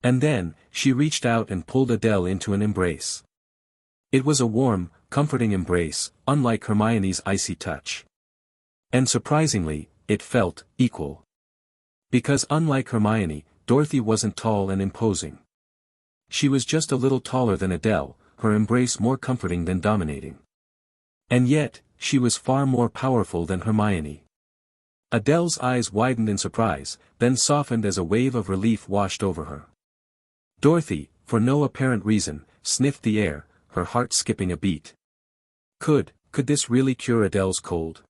And then, she reached out and pulled Adele into an embrace. It was a warm, comforting embrace, unlike Hermione's icy touch. And surprisingly, it felt equal. Because unlike Hermione, Dorothy wasn't tall and imposing. She was just a little taller than Adele, her embrace more comforting than dominating. And yet, she was far more powerful than Hermione. Adele's eyes widened in surprise, then softened as a wave of relief washed over her. Dorothy, for no apparent reason, sniffed the air, her heart skipping a beat. Could this really cure Adele's cold?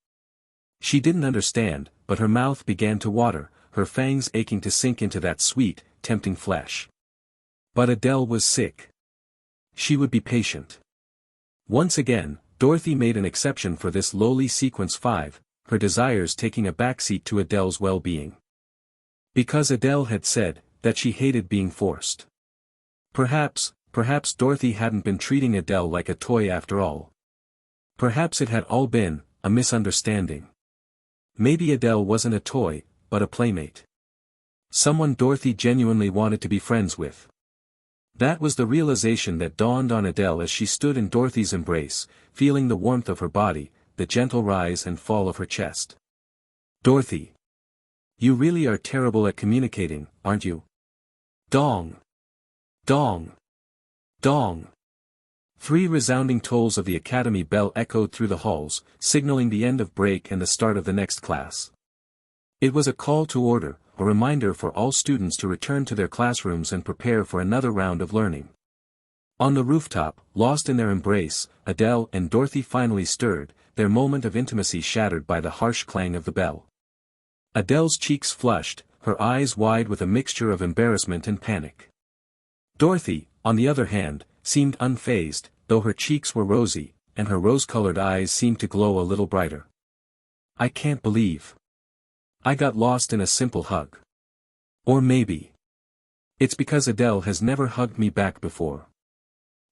She didn't understand, but her mouth began to water, her fangs aching to sink into that sweet, tempting flesh. But Adele was sick. She would be patient. Once again, Dorothy made an exception for this lowly sequence 5, her desires taking a backseat to Adele's well-being. Because Adele had said that she hated being forced. Perhaps Dorothy hadn't been treating Adele like a toy after all. Perhaps it had all been a misunderstanding. Maybe Adele wasn't a toy, but a playmate. Someone Dorothy genuinely wanted to be friends with. That was the realization that dawned on Adele as she stood in Dorothy's embrace, feeling the warmth of her body, the gentle rise and fall of her chest. Dorothy. You really are terrible at communicating, aren't you? Dong. Dong. Dong. 3 resounding tolls of the academy bell echoed through the halls, signaling the end of break and the start of the next class. It was a call to order, a reminder for all students to return to their classrooms and prepare for another round of learning. On the rooftop, lost in their embrace, Adele and Dorothy finally stirred, their moment of intimacy shattered by the harsh clang of the bell. Adele's cheeks flushed, her eyes wide with a mixture of embarrassment and panic. Dorothy, on the other hand, seemed unfazed, though her cheeks were rosy, and her rose-colored eyes seemed to glow a little brighter. I can't believe. I got lost in a simple hug. Or maybe. It's because Adele has never hugged me back before.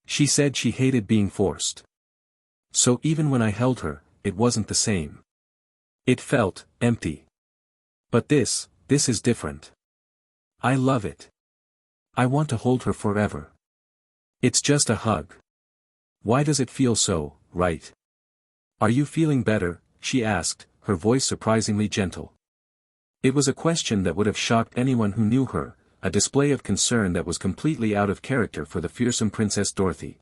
She said she hated being forced. So even when I held her, it wasn't the same. It felt empty. But this is different. I love it. I want to hold her forever. It's just a hug. Why does it feel so, right? Are you feeling better? She asked, her voice surprisingly gentle. It was a question that would have shocked anyone who knew her, a display of concern that was completely out of character for the fearsome Princess Dorothy.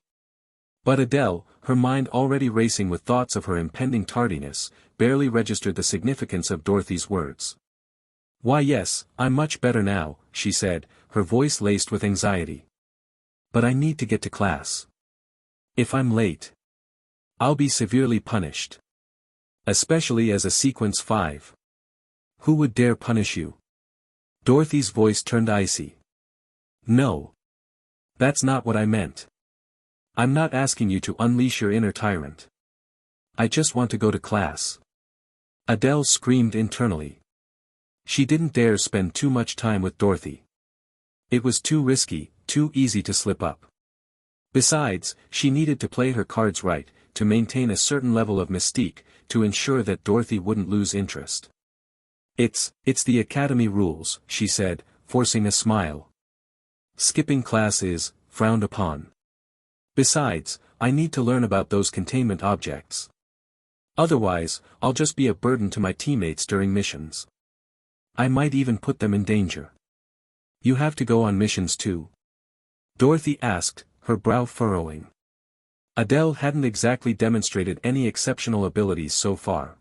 But Adele, her mind already racing with thoughts of her impending tardiness, barely registered the significance of Dorothy's words. Why yes, I'm much better now, she said, her voice laced with anxiety. But I need to get to class. If I'm late, I'll be severely punished. Especially as a sequence 5. Who would dare punish you? Dorothy's voice turned icy. No. That's not what I meant. I'm not asking you to unleash your inner tyrant. I just want to go to class. Adele screamed internally. She didn't dare spend too much time with Dorothy. It was too risky, too easy to slip up. Besides, she needed to play her cards right, to maintain a certain level of mystique, to ensure that Dorothy wouldn't lose interest. It's the academy rules, she said, forcing a smile. Skipping class is frowned upon. Besides, I need to learn about those containment objects. Otherwise, I'll just be a burden to my teammates during missions. I might even put them in danger. You have to go on missions too? Dorothy asked, her brow furrowing. Adele hadn't exactly demonstrated any exceptional abilities so far.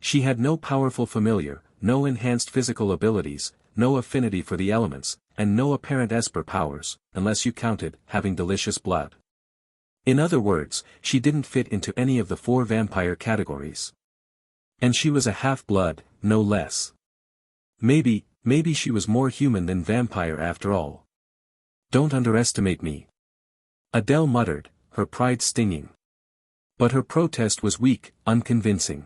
She had no powerful familiar, no enhanced physical abilities, no affinity for the elements, and no apparent esper powers, unless you counted having delicious blood. In other words, she didn't fit into any of the 4 vampire categories. And she was a half-blood, no less. Maybe Maybe she was more human than vampire after all. Don't underestimate me. Adele muttered, her pride stinging. But her protest was weak, unconvincing.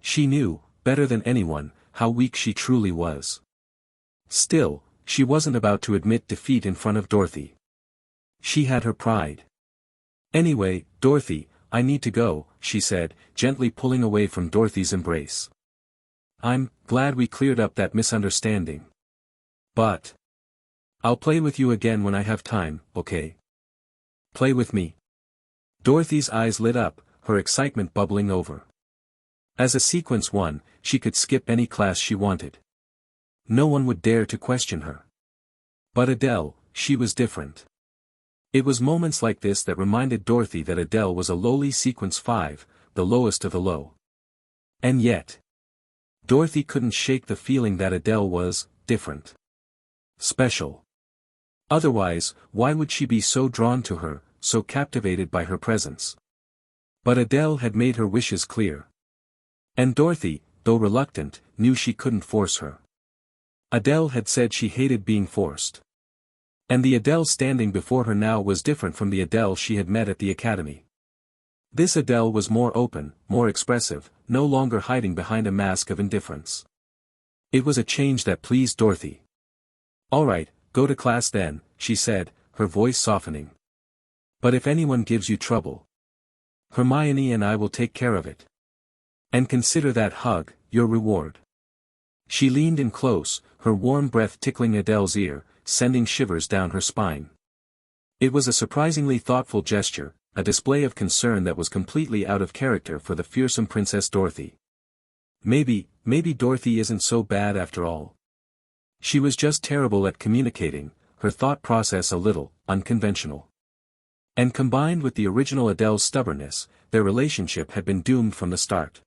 She knew, better than anyone, how weak she truly was. Still, she wasn't about to admit defeat in front of Dorothy. She had her pride. Anyway, Dorothy, I need to go, she said, gently pulling away from Dorothy's embrace. I'm glad we cleared up that misunderstanding. But I'll play with you again when I have time, okay? Play with me. Dorothy's eyes lit up, her excitement bubbling over. As a Sequence 1, she could skip any class she wanted. No one would dare to question her. But Adele, she was different. It was moments like this that reminded Dorothy that Adele was a lowly Sequence 5, the lowest of the low. And yet, Dorothy couldn't shake the feeling that Adele was different. Special. Otherwise, why would she be so drawn to her, so captivated by her presence? But Adele had made her wishes clear. And Dorothy, though reluctant, knew she couldn't force her. Adele had said she hated being forced. And the Adele standing before her now was different from the Adele she had met at the academy. This Adele was more open, more expressive, no longer hiding behind a mask of indifference. It was a change that pleased Dorothy. All right, go to class then, she said, her voice softening. But if anyone gives you trouble, Hermione and I will take care of it. And consider that hug your reward. She leaned in close, her warm breath tickling Adele's ear, sending shivers down her spine. It was a surprisingly thoughtful gesture, a display of concern that was completely out of character for the fearsome Princess Dorothy. Maybe Dorothy isn't so bad after all. She was just terrible at communicating, her thought process a little unconventional. And combined with the original Adele's stubbornness, their relationship had been doomed from the start.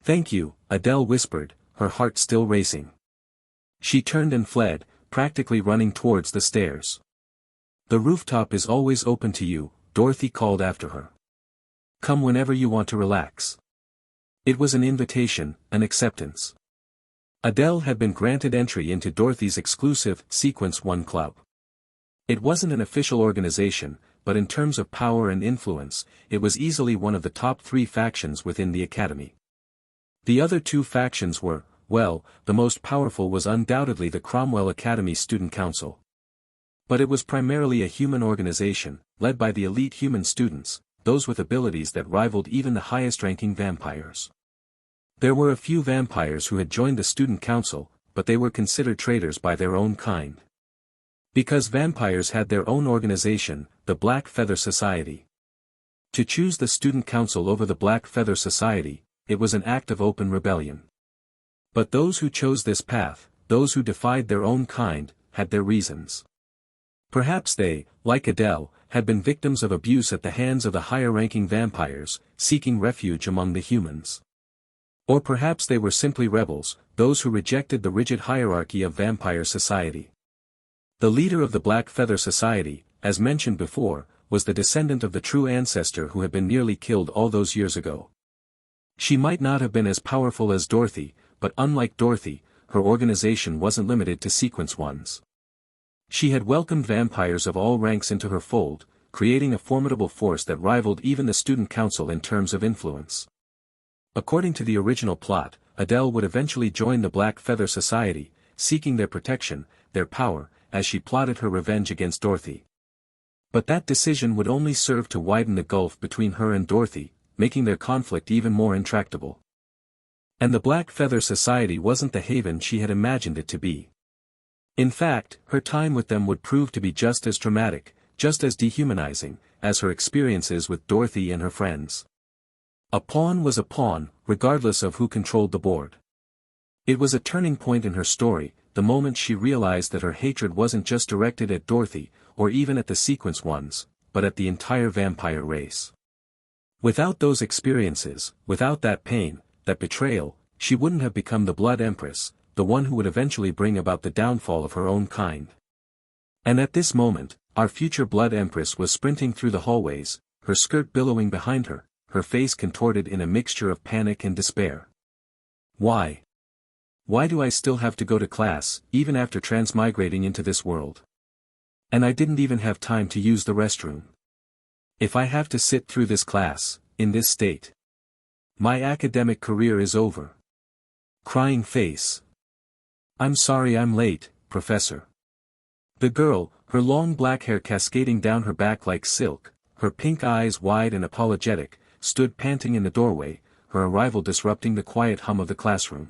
Thank you, Adele whispered, her heart still racing. She turned and fled, practically running towards the stairs. The rooftop is always open to you, Dorothy called after her. Come whenever you want to relax. It was an invitation, an acceptance. Adele had been granted entry into Dorothy's exclusive Sequence 1 club. It wasn't an official organization, but in terms of power and influence, it was easily one of the top 3 factions within the academy. The other 2 factions were, well, the most powerful was undoubtedly the Cromwell Academy Student Council. But it was primarily a human organization, led by the elite human students, those with abilities that rivaled even the highest-ranking vampires. There were a few vampires who had joined the student council, but they were considered traitors by their own kind. Because vampires had their own organization, the Black Feather Society. To choose the student council over the Black Feather Society, it was an act of open rebellion. But those who chose this path, those who defied their own kind, had their reasons. Perhaps they, like Adele, had been victims of abuse at the hands of the higher-ranking vampires, seeking refuge among the humans. Or perhaps they were simply rebels, those who rejected the rigid hierarchy of vampire society. The leader of the Black Feather Society, as mentioned before, was the descendant of the true ancestor who had been nearly killed all those years ago. She might not have been as powerful as Dorothy, but unlike Dorothy, her organization wasn't limited to Sequence 1s. She had welcomed vampires of all ranks into her fold, creating a formidable force that rivaled even the student council in terms of influence. According to the original plot, Adele would eventually join the Black Feather Society, seeking their protection, their power, as she plotted her revenge against Dorothy. But that decision would only serve to widen the gulf between her and Dorothy, making their conflict even more intractable. And the Black Feather Society wasn't the haven she had imagined it to be. In fact, her time with them would prove to be just as traumatic, just as dehumanizing, as her experiences with Dorothy and her friends. A pawn was a pawn, regardless of who controlled the board. It was a turning point in her story, the moment she realized that her hatred wasn't just directed at Dorothy, or even at the Sequence 1s, but at the entire vampire race. Without those experiences, without that pain, that betrayal, she wouldn't have become the Blood Empress, the one who would eventually bring about the downfall of her own kind. And at this moment, our future Blood Empress was sprinting through the hallways, her skirt billowing behind her, her face contorted in a mixture of panic and despair. Why? Why do I still have to go to class, even after transmigrating into this world? And I didn't even have time to use the restroom. If I have to sit through this class, in this state, my academic career is over. Crying face. I'm sorry I'm late, Professor. The girl, her long black hair cascading down her back like silk, her pink eyes wide and apologetic, stood panting in the doorway, her arrival disrupting the quiet hum of the classroom.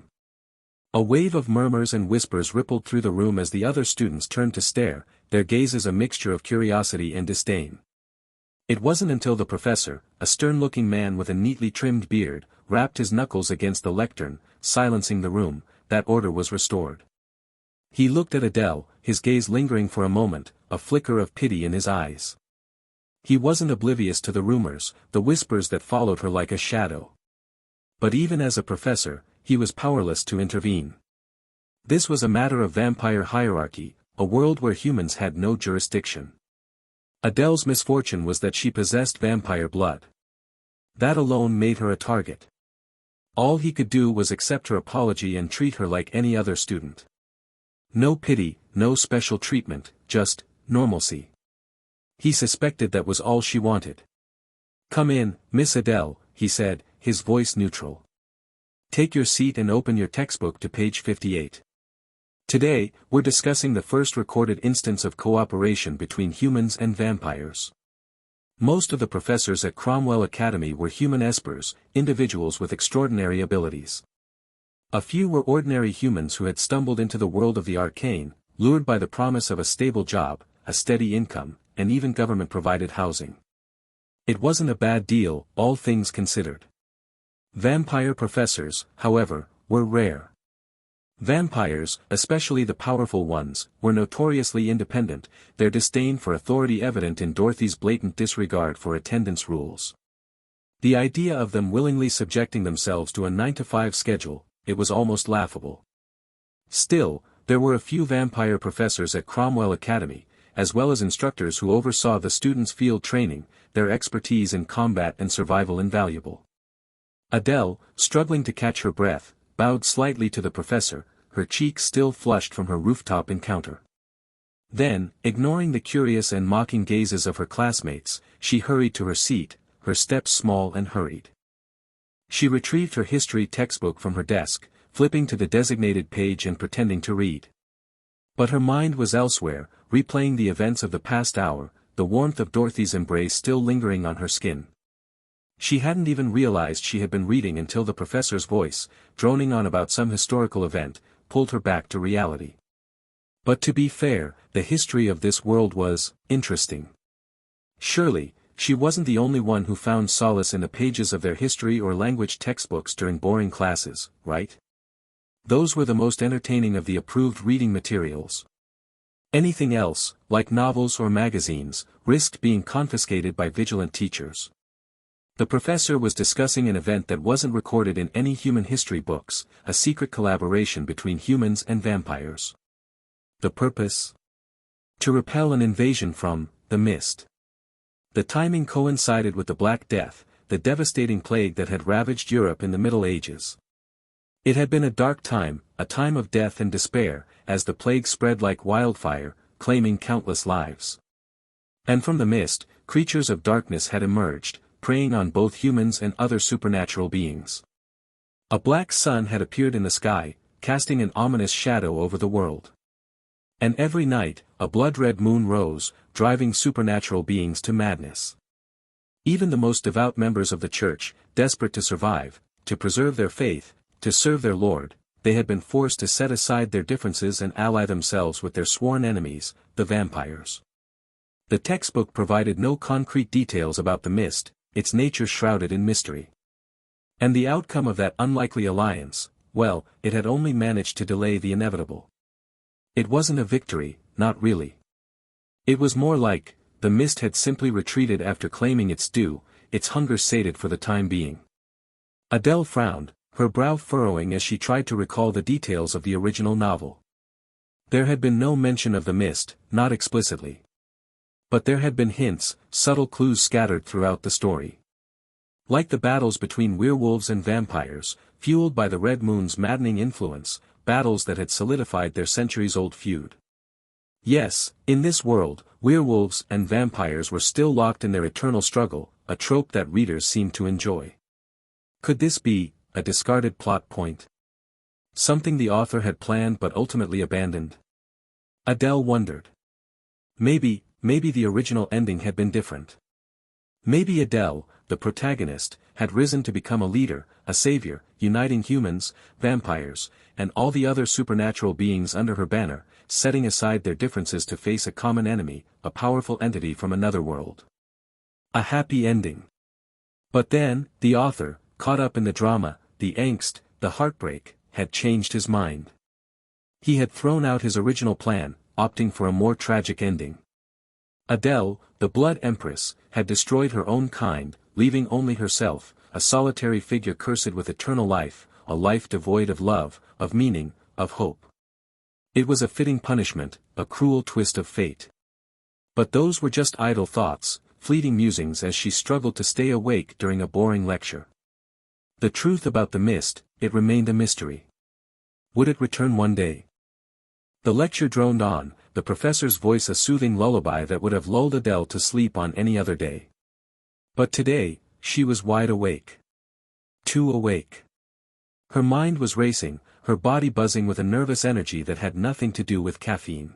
A wave of murmurs and whispers rippled through the room as the other students turned to stare, their gazes a mixture of curiosity and disdain. It wasn't until the professor, a stern-looking man with a neatly trimmed beard, rapped his knuckles against the lectern, silencing the room, that order was restored. He looked at Adele, his gaze lingering for a moment, a flicker of pity in his eyes. He wasn't oblivious to the rumors, the whispers that followed her like a shadow. But even as a professor, he was powerless to intervene. This was a matter of vampire hierarchy, a world where humans had no jurisdiction. Adele's misfortune was that she possessed vampire blood. That alone made her a target. All he could do was accept her apology and treat her like any other student. No pity, no special treatment, just normalcy. He suspected that was all she wanted. "Come in, Miss Adele," he said, his voice neutral. "Take your seat and open your textbook to page 58. Today, we're discussing the first recorded instance of cooperation between humans and vampires. Most of the professors at Cromwell Academy were human espers, individuals with extraordinary abilities. A few were ordinary humans who had stumbled into the world of the arcane, lured by the promise of a stable job, a steady income, and even government-provided housing. It wasn't a bad deal, all things considered. Vampire professors, however, were rare. Vampires, especially the powerful ones, were notoriously independent, their disdain for authority evident in Dorothy's blatant disregard for attendance rules. The idea of them willingly subjecting themselves to a 9-to-5 schedule, it was almost laughable. Still, there were a few vampire professors at Cromwell Academy, as well as instructors who oversaw the students' field training, their expertise in combat and survival invaluable. Adele, struggling to catch her breath, bowed slightly to the professor, her cheeks still flushed from her rooftop encounter. Then, ignoring the curious and mocking gazes of her classmates, she hurried to her seat, her steps small and hurried. She retrieved her history textbook from her desk, flipping to the designated page and pretending to read. But her mind was elsewhere, replaying the events of the past hour, the warmth of Dorothy's embrace still lingering on her skin. She hadn't even realized she had been reading until the professor's voice, droning on about some historical event, pulled her back to reality. But to be fair, the history of this world was interesting. Surely, she wasn't the only one who found solace in the pages of their history or language textbooks during boring classes, right? Those were the most entertaining of the approved reading materials. Anything else, like novels or magazines, risked being confiscated by vigilant teachers. The professor was discussing an event that wasn't recorded in any human history books, a secret collaboration between humans and vampires. The purpose? To repel an invasion from the mist. The timing coincided with the Black Death, the devastating plague that had ravaged Europe in the Middle Ages. It had been a dark time, a time of death and despair, as the plague spread like wildfire, claiming countless lives. And from the mist, creatures of darkness had emerged, preying on both humans and other supernatural beings. A black sun had appeared in the sky, casting an ominous shadow over the world. And every night, a blood-red moon rose, driving supernatural beings to madness. Even the most devout members of the church, desperate to survive, to preserve their faith, to serve their Lord, they had been forced to set aside their differences and ally themselves with their sworn enemies, the vampires. The textbook provided no concrete details about the mist, its nature shrouded in mystery. And the outcome of that unlikely alliance, well, it had only managed to delay the inevitable. It wasn't a victory, not really. It was more like, the mist had simply retreated after claiming its due, its hunger sated for the time being. Adele frowned, her brow furrowing as she tried to recall the details of the original novel. There had been no mention of the mist, not explicitly. But there had been hints, subtle clues scattered throughout the story. Like the battles between werewolves and vampires, fueled by the Red Moon's maddening influence, battles that had solidified their centuries-old feud. Yes, in this world, werewolves and vampires were still locked in their eternal struggle, a trope that readers seemed to enjoy. Could this be a discarded plot point? Something the author had planned but ultimately abandoned? Adele wondered. Maybe the original ending had been different. Maybe Adele, the protagonist, had risen to become a leader, a savior, uniting humans, vampires, and all the other supernatural beings under her banner, setting aside their differences to face a common enemy, a powerful entity from another world. A happy ending. But then, the author, caught up in the drama, the angst, the heartbreak, had changed his mind. He had thrown out his original plan, opting for a more tragic ending. Adele, the Blood Empress, had destroyed her own kind, leaving only herself, a solitary figure cursed with eternal life, a life devoid of love, of meaning, of hope. It was a fitting punishment, a cruel twist of fate. But those were just idle thoughts, fleeting musings as she struggled to stay awake during a boring lecture. The truth about the mist, it remained a mystery. Would it return one day? The lecture droned on, the professor's voice a soothing lullaby that would have lulled Adele to sleep on any other day. But today, she was wide awake. Too awake. Her mind was racing, her body buzzing with a nervous energy that had nothing to do with caffeine.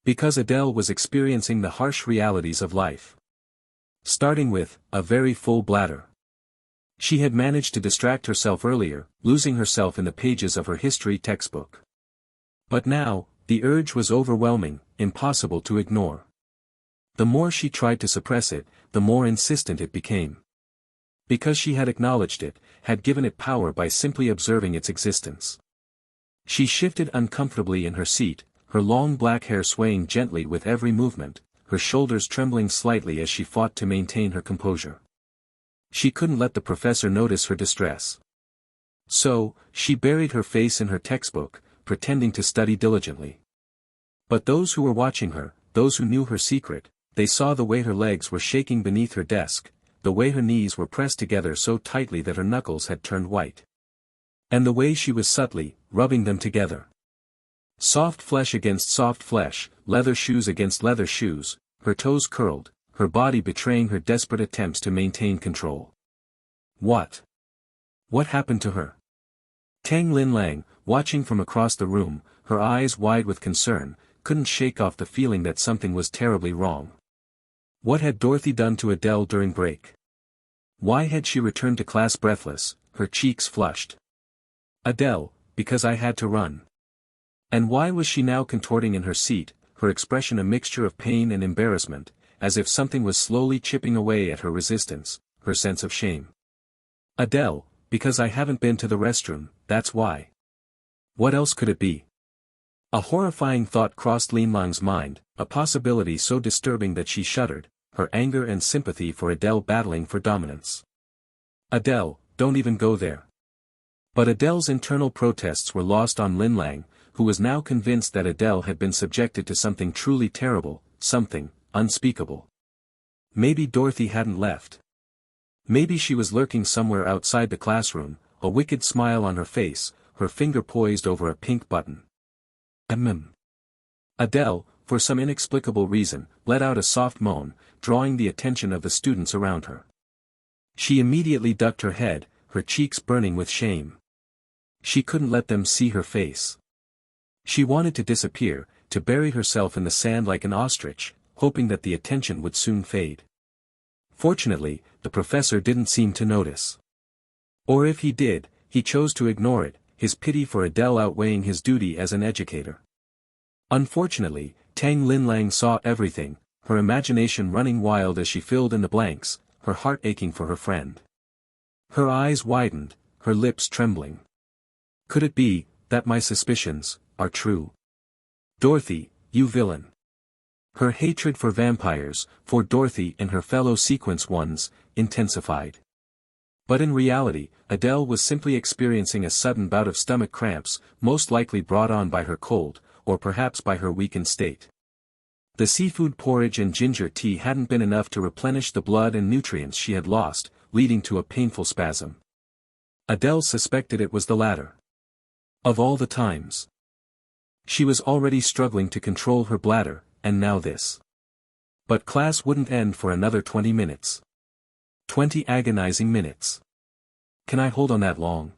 Because Adele was experiencing the harsh realities of life. Starting with a very full bladder. She had managed to distract herself earlier, losing herself in the pages of her history textbook. But now, the urge was overwhelming, impossible to ignore. The more she tried to suppress it, the more insistent it became. Because she had acknowledged it, had given it power by simply observing its existence. She shifted uncomfortably in her seat, her long black hair swaying gently with every movement, her shoulders trembling slightly as she fought to maintain her composure. She couldn't let the professor notice her distress. So, she buried her face in her textbook, pretending to study diligently. But those who were watching her, those who knew her secret, they saw the way her legs were shaking beneath her desk, the way her knees were pressed together so tightly that her knuckles had turned white. And the way she was subtly, rubbing them together. Soft flesh against soft flesh, leather shoes against leather shoes, her toes curled, her body betraying her desperate attempts to maintain control. What happened to her? Tang Linlang, watching from across the room, her eyes wide with concern, couldn't shake off the feeling that something was terribly wrong. What had Dorothy done to Adele during break? Why had she returned to class breathless, her cheeks flushed? Adele, because I had to run. And why was she now contorting in her seat, her expression a mixture of pain and embarrassment, as if something was slowly chipping away at her resistance, her sense of shame? Adele, because I haven't been to the restroom, that's why. What else could it be? A horrifying thought crossed Linlang's mind, a possibility so disturbing that she shuddered, her anger and sympathy for Adele battling for dominance. Adele, don't even go there. But Adele's internal protests were lost on Linlang, who was now convinced that Adele had been subjected to something truly terrible, something unspeakable. Maybe Dorothy hadn't left. Maybe she was lurking somewhere outside the classroom, a wicked smile on her face, her finger poised over a pink button. Adele, for some inexplicable reason, let out a soft moan, drawing the attention of the students around her. She immediately ducked her head, her cheeks burning with shame. She couldn't let them see her face. She wanted to disappear, to bury herself in the sand like an ostrich, hoping that the attention would soon fade. Fortunately, the professor didn't seem to notice. Or if he did, he chose to ignore it, his pity for Adele outweighing his duty as an educator. Unfortunately, Tang Linlang saw everything, her imagination running wild as she filled in the blanks, her heart aching for her friend. Her eyes widened, her lips trembling. Could it be that my suspicions are true? Dorothy, you villain. Her hatred for vampires, for Dorothy and her fellow Sequence Ones, intensified. But in reality, Adele was simply experiencing a sudden bout of stomach cramps, most likely brought on by her cold, or perhaps by her weakened state. The seafood porridge and ginger tea hadn't been enough to replenish the blood and nutrients she had lost, leading to a painful spasm. Adele suspected it was the latter. Of all the times. She was already struggling to control her bladder, and now this. But class wouldn't end for another 20 minutes. 20 agonizing minutes. Can I hold on that long?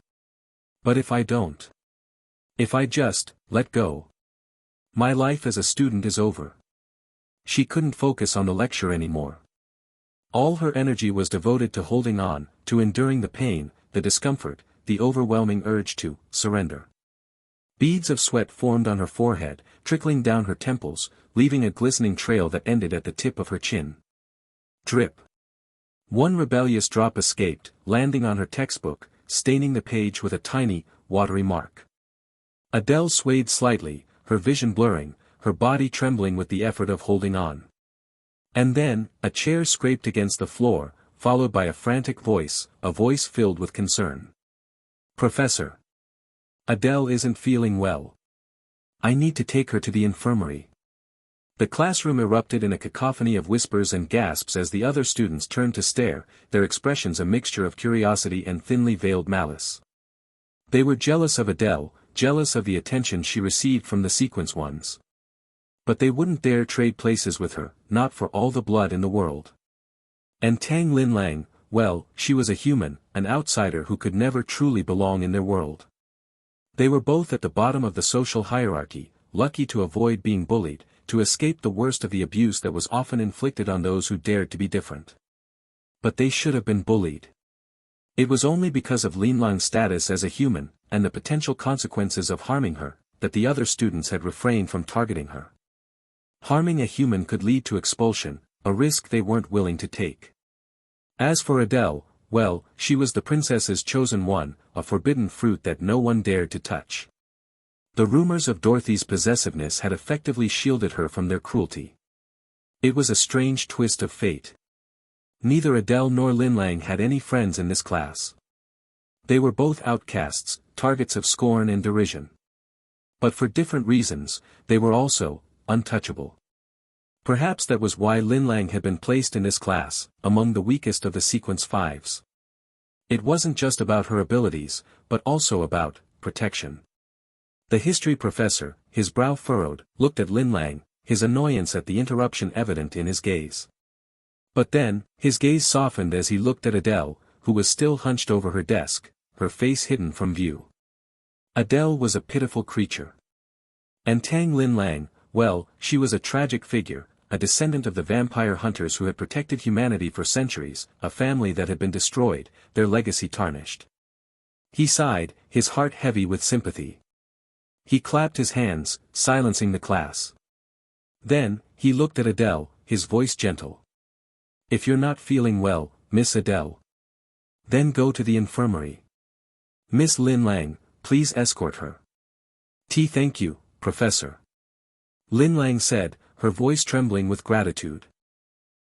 But if I don't? If I just let go? My life as a student is over. She couldn't focus on the lecture anymore. All her energy was devoted to holding on, to enduring the pain, the discomfort, the overwhelming urge to surrender. Beads of sweat formed on her forehead, trickling down her temples, leaving a glistening trail that ended at the tip of her chin. Drip. One rebellious drop escaped, landing on her textbook, staining the page with a tiny, watery mark. Adele swayed slightly, her vision blurring, her body trembling with the effort of holding on. And then, a chair scraped against the floor, followed by a frantic voice, a voice filled with concern. Professor. Adele isn't feeling well. I need to take her to the infirmary. The classroom erupted in a cacophony of whispers and gasps as the other students turned to stare, their expressions a mixture of curiosity and thinly veiled malice. They were jealous of Adele, jealous of the attention she received from the sequence ones. But they wouldn't dare trade places with her, not for all the blood in the world. And Tang Linlang, well, she was a human, an outsider who could never truly belong in their world. They were both at the bottom of the social hierarchy, lucky to avoid being bullied, to escape the worst of the abuse that was often inflicted on those who dared to be different. But they should have been bullied. It was only because of Linlang's status as a human, and the potential consequences of harming her, that the other students had refrained from targeting her. Harming a human could lead to expulsion, a risk they weren't willing to take. As for Adele, well, she was the princess's chosen one, a forbidden fruit that no one dared to touch. The rumors of Dorothy's possessiveness had effectively shielded her from their cruelty. It was a strange twist of fate. Neither Adele nor Linlang had any friends in this class. They were both outcasts, targets of scorn and derision. But for different reasons, they were also untouchable. Perhaps that was why Linlang had been placed in this class, among the weakest of the sequence fives. It wasn't just about her abilities, but also about protection. The history professor, his brow furrowed, looked at Linlang, his annoyance at the interruption evident in his gaze. But then, his gaze softened as he looked at Adele, who was still hunched over her desk, her face hidden from view. Adele was a pitiful creature. And Tang Linlang, well, she was a tragic figure, a descendant of the vampire hunters who had protected humanity for centuries, a family that had been destroyed, their legacy tarnished. He sighed, his heart heavy with sympathy. He clapped his hands, silencing the class. Then, he looked at Adele, his voice gentle. If you're not feeling well, Miss Adele, then go to the infirmary. Miss Linlang, please escort her. Thank you, Professor. Linlang said, her voice trembling with gratitude.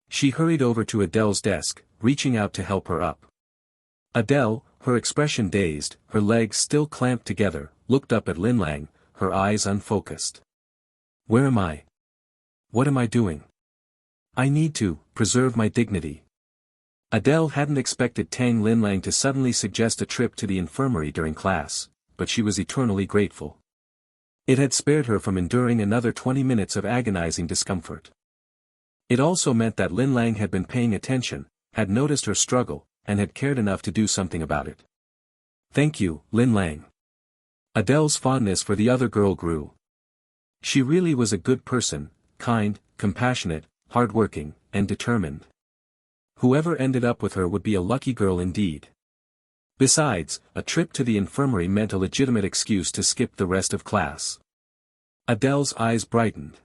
She hurried over to Adele's desk, reaching out to help her up. Adele, her expression dazed, her legs still clamped together, looked up at Linlang, her eyes unfocused. Where am I? What am I doing? I need to preserve my dignity. Adele hadn't expected Tang Linlang to suddenly suggest a trip to the infirmary during class, but she was eternally grateful. It had spared her from enduring another 20 minutes of agonizing discomfort. It also meant that Linlang had been paying attention, had noticed her struggle, and had cared enough to do something about it. Thank you, Linlang. Adele's fondness for the other girl grew. She really was a good person, kind, compassionate, hardworking, and determined. Whoever ended up with her would be a lucky girl indeed. Besides, a trip to the infirmary meant a legitimate excuse to skip the rest of class. Adele's eyes brightened.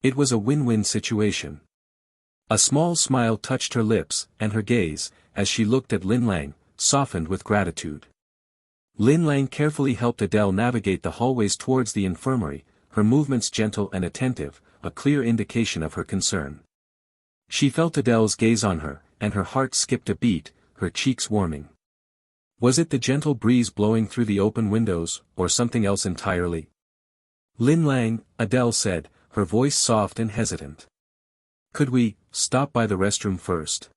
It was a win-win situation. A small smile touched her lips, and her gaze, as she looked at Linlang, softened with gratitude. Linlang carefully helped Adele navigate the hallways towards the infirmary, her movements gentle and attentive, a clear indication of her concern. She felt Adele's gaze on her, and her heart skipped a beat, her cheeks warming. Was it the gentle breeze blowing through the open windows, or something else entirely? Linlang, Adele said, her voice soft and hesitant. Could we stop by the restroom first?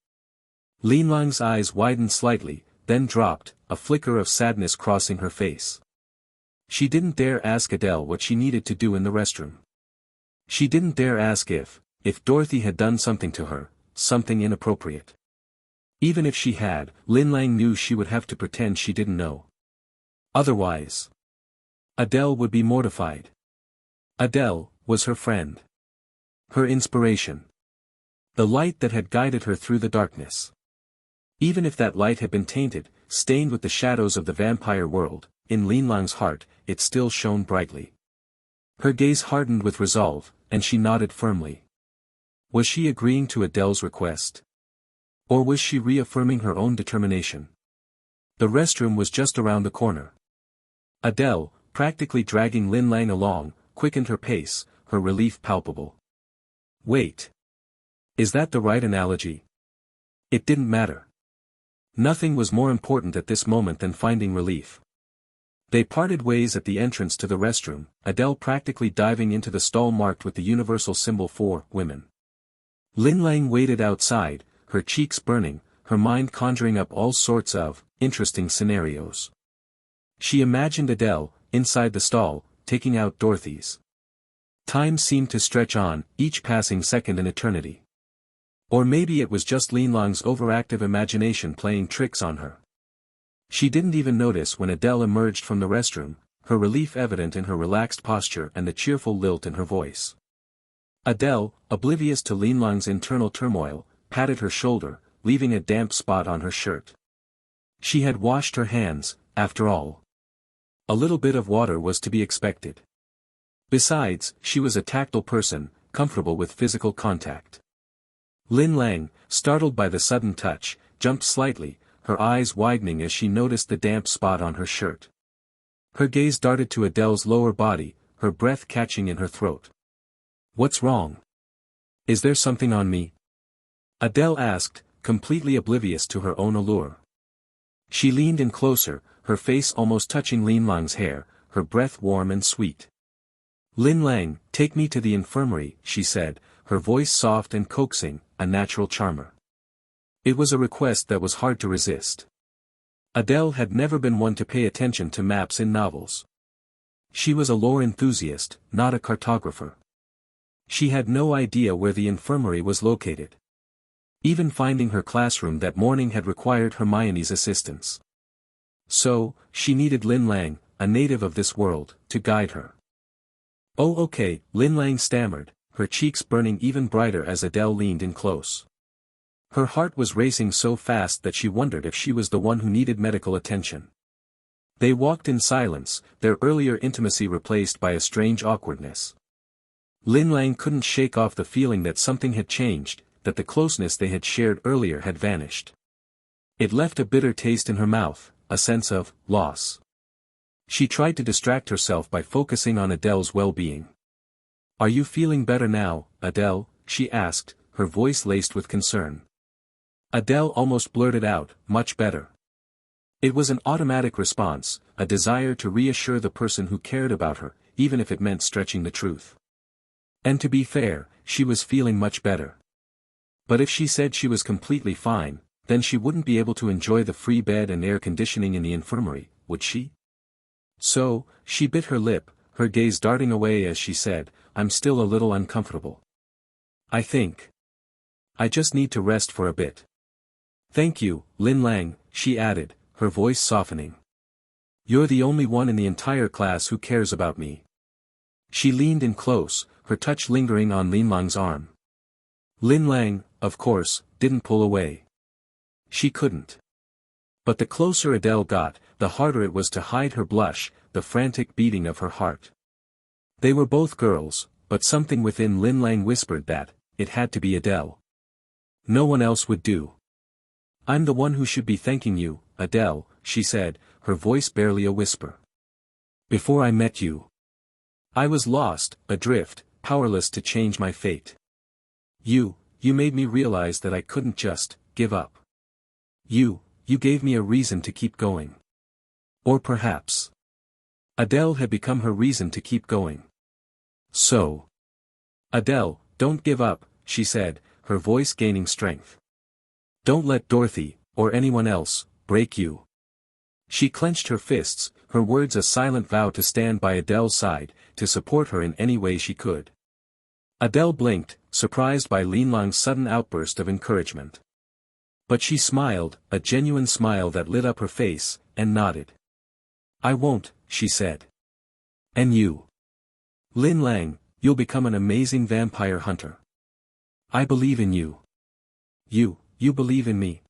Linlang's eyes widened slightly, then dropped, a flicker of sadness crossing her face. She didn't dare ask Adele what she needed to do in the restroom. She didn't dare ask if Dorothy had done something to her, something inappropriate. Even if she had, Lin Lang knew she would have to pretend she didn't know. Otherwise, Adele would be mortified. Adele was her friend. Her inspiration. The light that had guided her through the darkness. Even if that light had been tainted, stained with the shadows of the vampire world, in Lin Lang's heart, it still shone brightly. Her gaze hardened with resolve, and she nodded firmly. Was she agreeing to Adele's request? Or was she reaffirming her own determination? The restroom was just around the corner. Adele, practically dragging Lin Lang along, quickened her pace, her relief palpable. Wait. Is that the right analogy? It didn't matter. Nothing was more important at this moment than finding relief. They parted ways at the entrance to the restroom, Adele practically diving into the stall marked with the universal symbol for women. Lin Lang waited outside, her cheeks burning, her mind conjuring up all sorts of interesting scenarios. She imagined Adele, inside the stall, taking out Dorothy's. Time seemed to stretch on, each passing second an eternity. Or maybe it was just Lin Lang's overactive imagination playing tricks on her. She didn't even notice when Adele emerged from the restroom, her relief evident in her relaxed posture and the cheerful lilt in her voice. Adele, oblivious to Lin Lang's internal turmoil, patted her shoulder, leaving a damp spot on her shirt. She had washed her hands, after all. A little bit of water was to be expected. Besides, she was a tactile person, comfortable with physical contact. Lin Lang, startled by the sudden touch, jumped slightly, her eyes widening as she noticed the damp spot on her shirt. Her gaze darted to Adele's lower body, her breath catching in her throat. What's wrong? Is there something on me? Adele asked, completely oblivious to her own allure. She leaned in closer, her face almost touching Lin Lang's hair, her breath warm and sweet. Lin Lang, take me to the infirmary, she said, her voice soft and coaxing, a natural charmer. It was a request that was hard to resist. Adele had never been one to pay attention to maps in novels. She was a lore enthusiast, not a cartographer. She had no idea where the infirmary was located. Even finding her classroom that morning had required Hermione's assistance. So, she needed Lin Lang, a native of this world, to guide her. Oh okay, Lin Lang stammered, her cheeks burning even brighter as Adele leaned in close. Her heart was racing so fast that she wondered if she was the one who needed medical attention. They walked in silence, their earlier intimacy replaced by a strange awkwardness. Lin Lang couldn't shake off the feeling that something had changed, that the closeness they had shared earlier had vanished. It left a bitter taste in her mouth, a sense of loss. She tried to distract herself by focusing on Adele's well-being. Are you feeling better now, Adele? She asked, her voice laced with concern. Adele almost blurted out, much better. It was an automatic response, a desire to reassure the person who cared about her, even if it meant stretching the truth. And to be fair, she was feeling much better. But if she said she was completely fine, then she wouldn't be able to enjoy the free bed and air conditioning in the infirmary, would she? So, she bit her lip, her gaze darting away as she said, I'm still a little uncomfortable. I just need to rest for a bit. Thank you, Lin Lang, she added, her voice softening. You're the only one in the entire class who cares about me. She leaned in close, her touch lingering on Lin Lang's arm. Lin Lang, of course, didn't pull away. She couldn't. But the closer Adele got, the harder it was to hide her blush, the frantic beating of her heart. They were both girls, but something within Lin Lang whispered that it had to be Adele. No one else would do. I'm the one who should be thanking you, Adele, she said, her voice barely a whisper. Before I met you, I was lost, adrift, powerless to change my fate. You made me realize that I couldn't just give up. You gave me a reason to keep going. Or perhaps Adele had become her reason to keep going. So, Adele, don't give up, she said, her voice gaining strength. Don't let Dorothy, or anyone else, break you. She clenched her fists, her words a silent vow to stand by Adele's side, to support her in any way she could. Adele blinked, surprised by Lin Lang's sudden outburst of encouragement. But she smiled, a genuine smile that lit up her face, and nodded. "I won't," she said. "And you? Lin Lang, you'll become an amazing vampire hunter. I believe in you. You believe in me."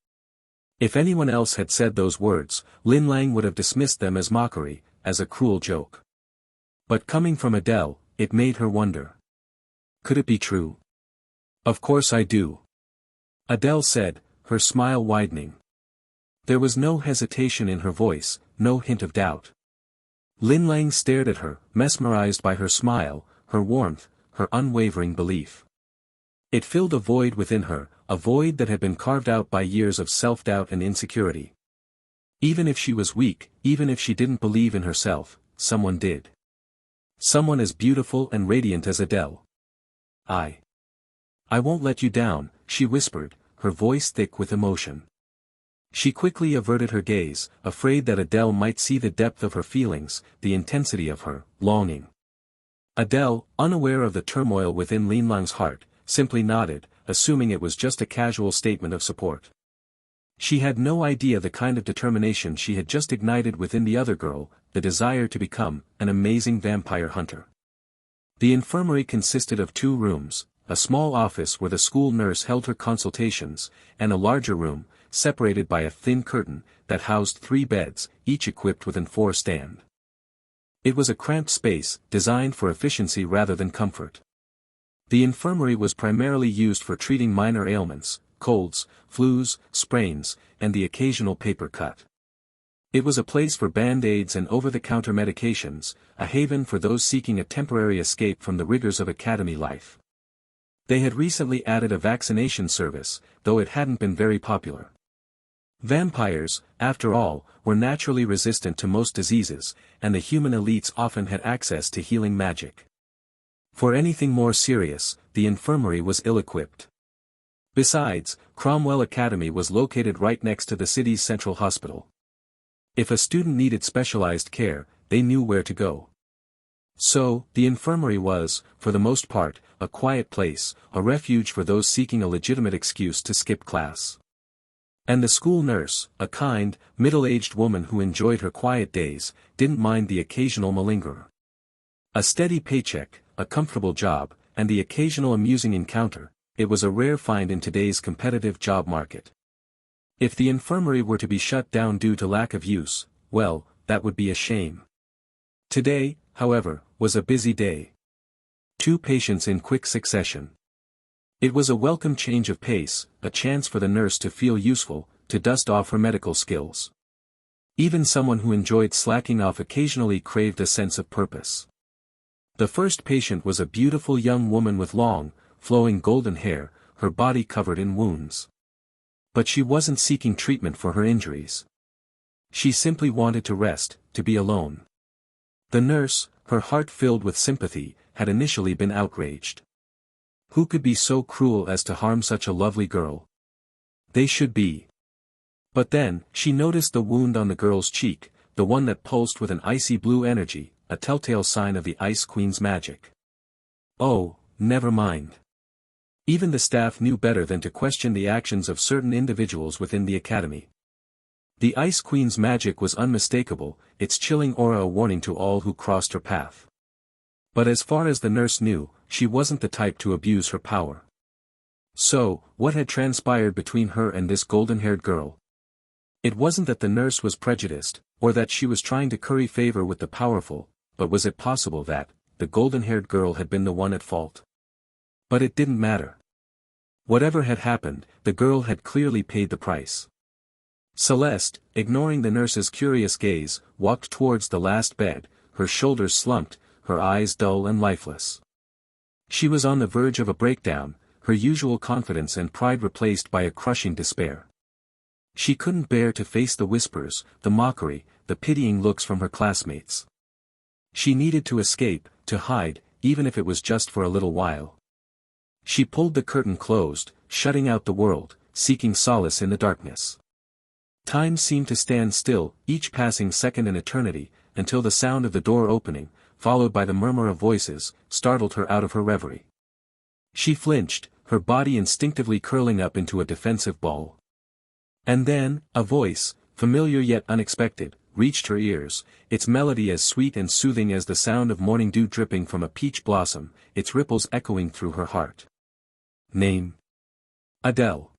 If anyone else had said those words, Lin Lang would have dismissed them as mockery, as a cruel joke. But coming from Adele, it made her wonder. Could it be true? "Of course I do," Adele said, her smile widening. There was no hesitation in her voice, no hint of doubt. Lin Lang stared at her, mesmerized by her smile, her warmth, her unwavering belief. It filled a void within her, a void that had been carved out by years of self-doubt and insecurity. Even if she was weak, even if she didn't believe in herself, someone did. Someone as beautiful and radiant as Adele. I won't let you down," she whispered, her voice thick with emotion. She quickly averted her gaze, afraid that Adele might see the depth of her feelings, the intensity of her longing. Adele, unaware of the turmoil within Lin Lang's heart, simply nodded, assuming it was just a casual statement of support. She had no idea the kind of determination she had just ignited within the other girl, the desire to become an amazing vampire hunter. The infirmary consisted of 2 rooms, a small office where the school nurse held her consultations, and a larger room, separated by a thin curtain, that housed 3 beds, each equipped with an 4-stand. It was a cramped space, designed for efficiency rather than comfort. The infirmary was primarily used for treating minor ailments, colds, flus, sprains, and the occasional paper cut. It was a place for band-aids and over-the-counter medications, a haven for those seeking a temporary escape from the rigors of academy life. They had recently added a vaccination service, though it hadn't been very popular. Vampires, after all, were naturally resistant to most diseases, and the human elites often had access to healing magic. For anything more serious, the infirmary was ill-equipped. Besides, Cromwell Academy was located right next to the city's central hospital. If a student needed specialized care, they knew where to go. So, the infirmary was, for the most part, a quiet place, a refuge for those seeking a legitimate excuse to skip class. And the school nurse, a kind, middle-aged woman who enjoyed her quiet days, didn't mind the occasional malingerer. A steady paycheck, a comfortable job, and the occasional amusing encounter, it was a rare find in today's competitive job market. If the infirmary were to be shut down due to lack of use, well, that would be a shame. Today, however, was a busy day. 2 patients in quick succession. It was a welcome change of pace, a chance for the nurse to feel useful, to dust off her medical skills. Even someone who enjoyed slacking off occasionally craved a sense of purpose. The first patient was a beautiful young woman with long, flowing golden hair, her body covered in wounds. But she wasn't seeking treatment for her injuries. She simply wanted to rest, to be alone. The nurse, her heart filled with sympathy, had initially been outraged. Who could be so cruel as to harm such a lovely girl? They should be. But then, she noticed the wound on the girl's cheek, the one that pulsed with an icy blue energy, a telltale sign of the Ice Queen's magic. Oh, never mind. Even the staff knew better than to question the actions of certain individuals within the academy. The Ice Queen's magic was unmistakable, its chilling aura a warning to all who crossed her path. But as far as the nurse knew, she wasn't the type to abuse her power. So, what had transpired between her and this golden-haired girl? It wasn't that the nurse was prejudiced, or that she was trying to curry favor with the powerful, but was it possible that the golden-haired girl had been the one at fault? But it didn't matter. Whatever had happened, the girl had clearly paid the price. Celeste, ignoring the nurse's curious gaze, walked towards the last bed, her shoulders slumped, her eyes dull and lifeless. She was on the verge of a breakdown, her usual confidence and pride replaced by a crushing despair. She couldn't bear to face the whispers, the mockery, the pitying looks from her classmates. She needed to escape, to hide, even if it was just for a little while. She pulled the curtain closed, shutting out the world, seeking solace in the darkness. Time seemed to stand still, each passing second an eternity, until the sound of the door opening, followed by the murmur of voices, startled her out of her reverie. She flinched, her body instinctively curling up into a defensive ball. And then, a voice, familiar yet unexpected, reached her ears, its melody as sweet and soothing as the sound of morning dew dripping from a peach blossom, its ripples echoing through her heart. Name: Adele.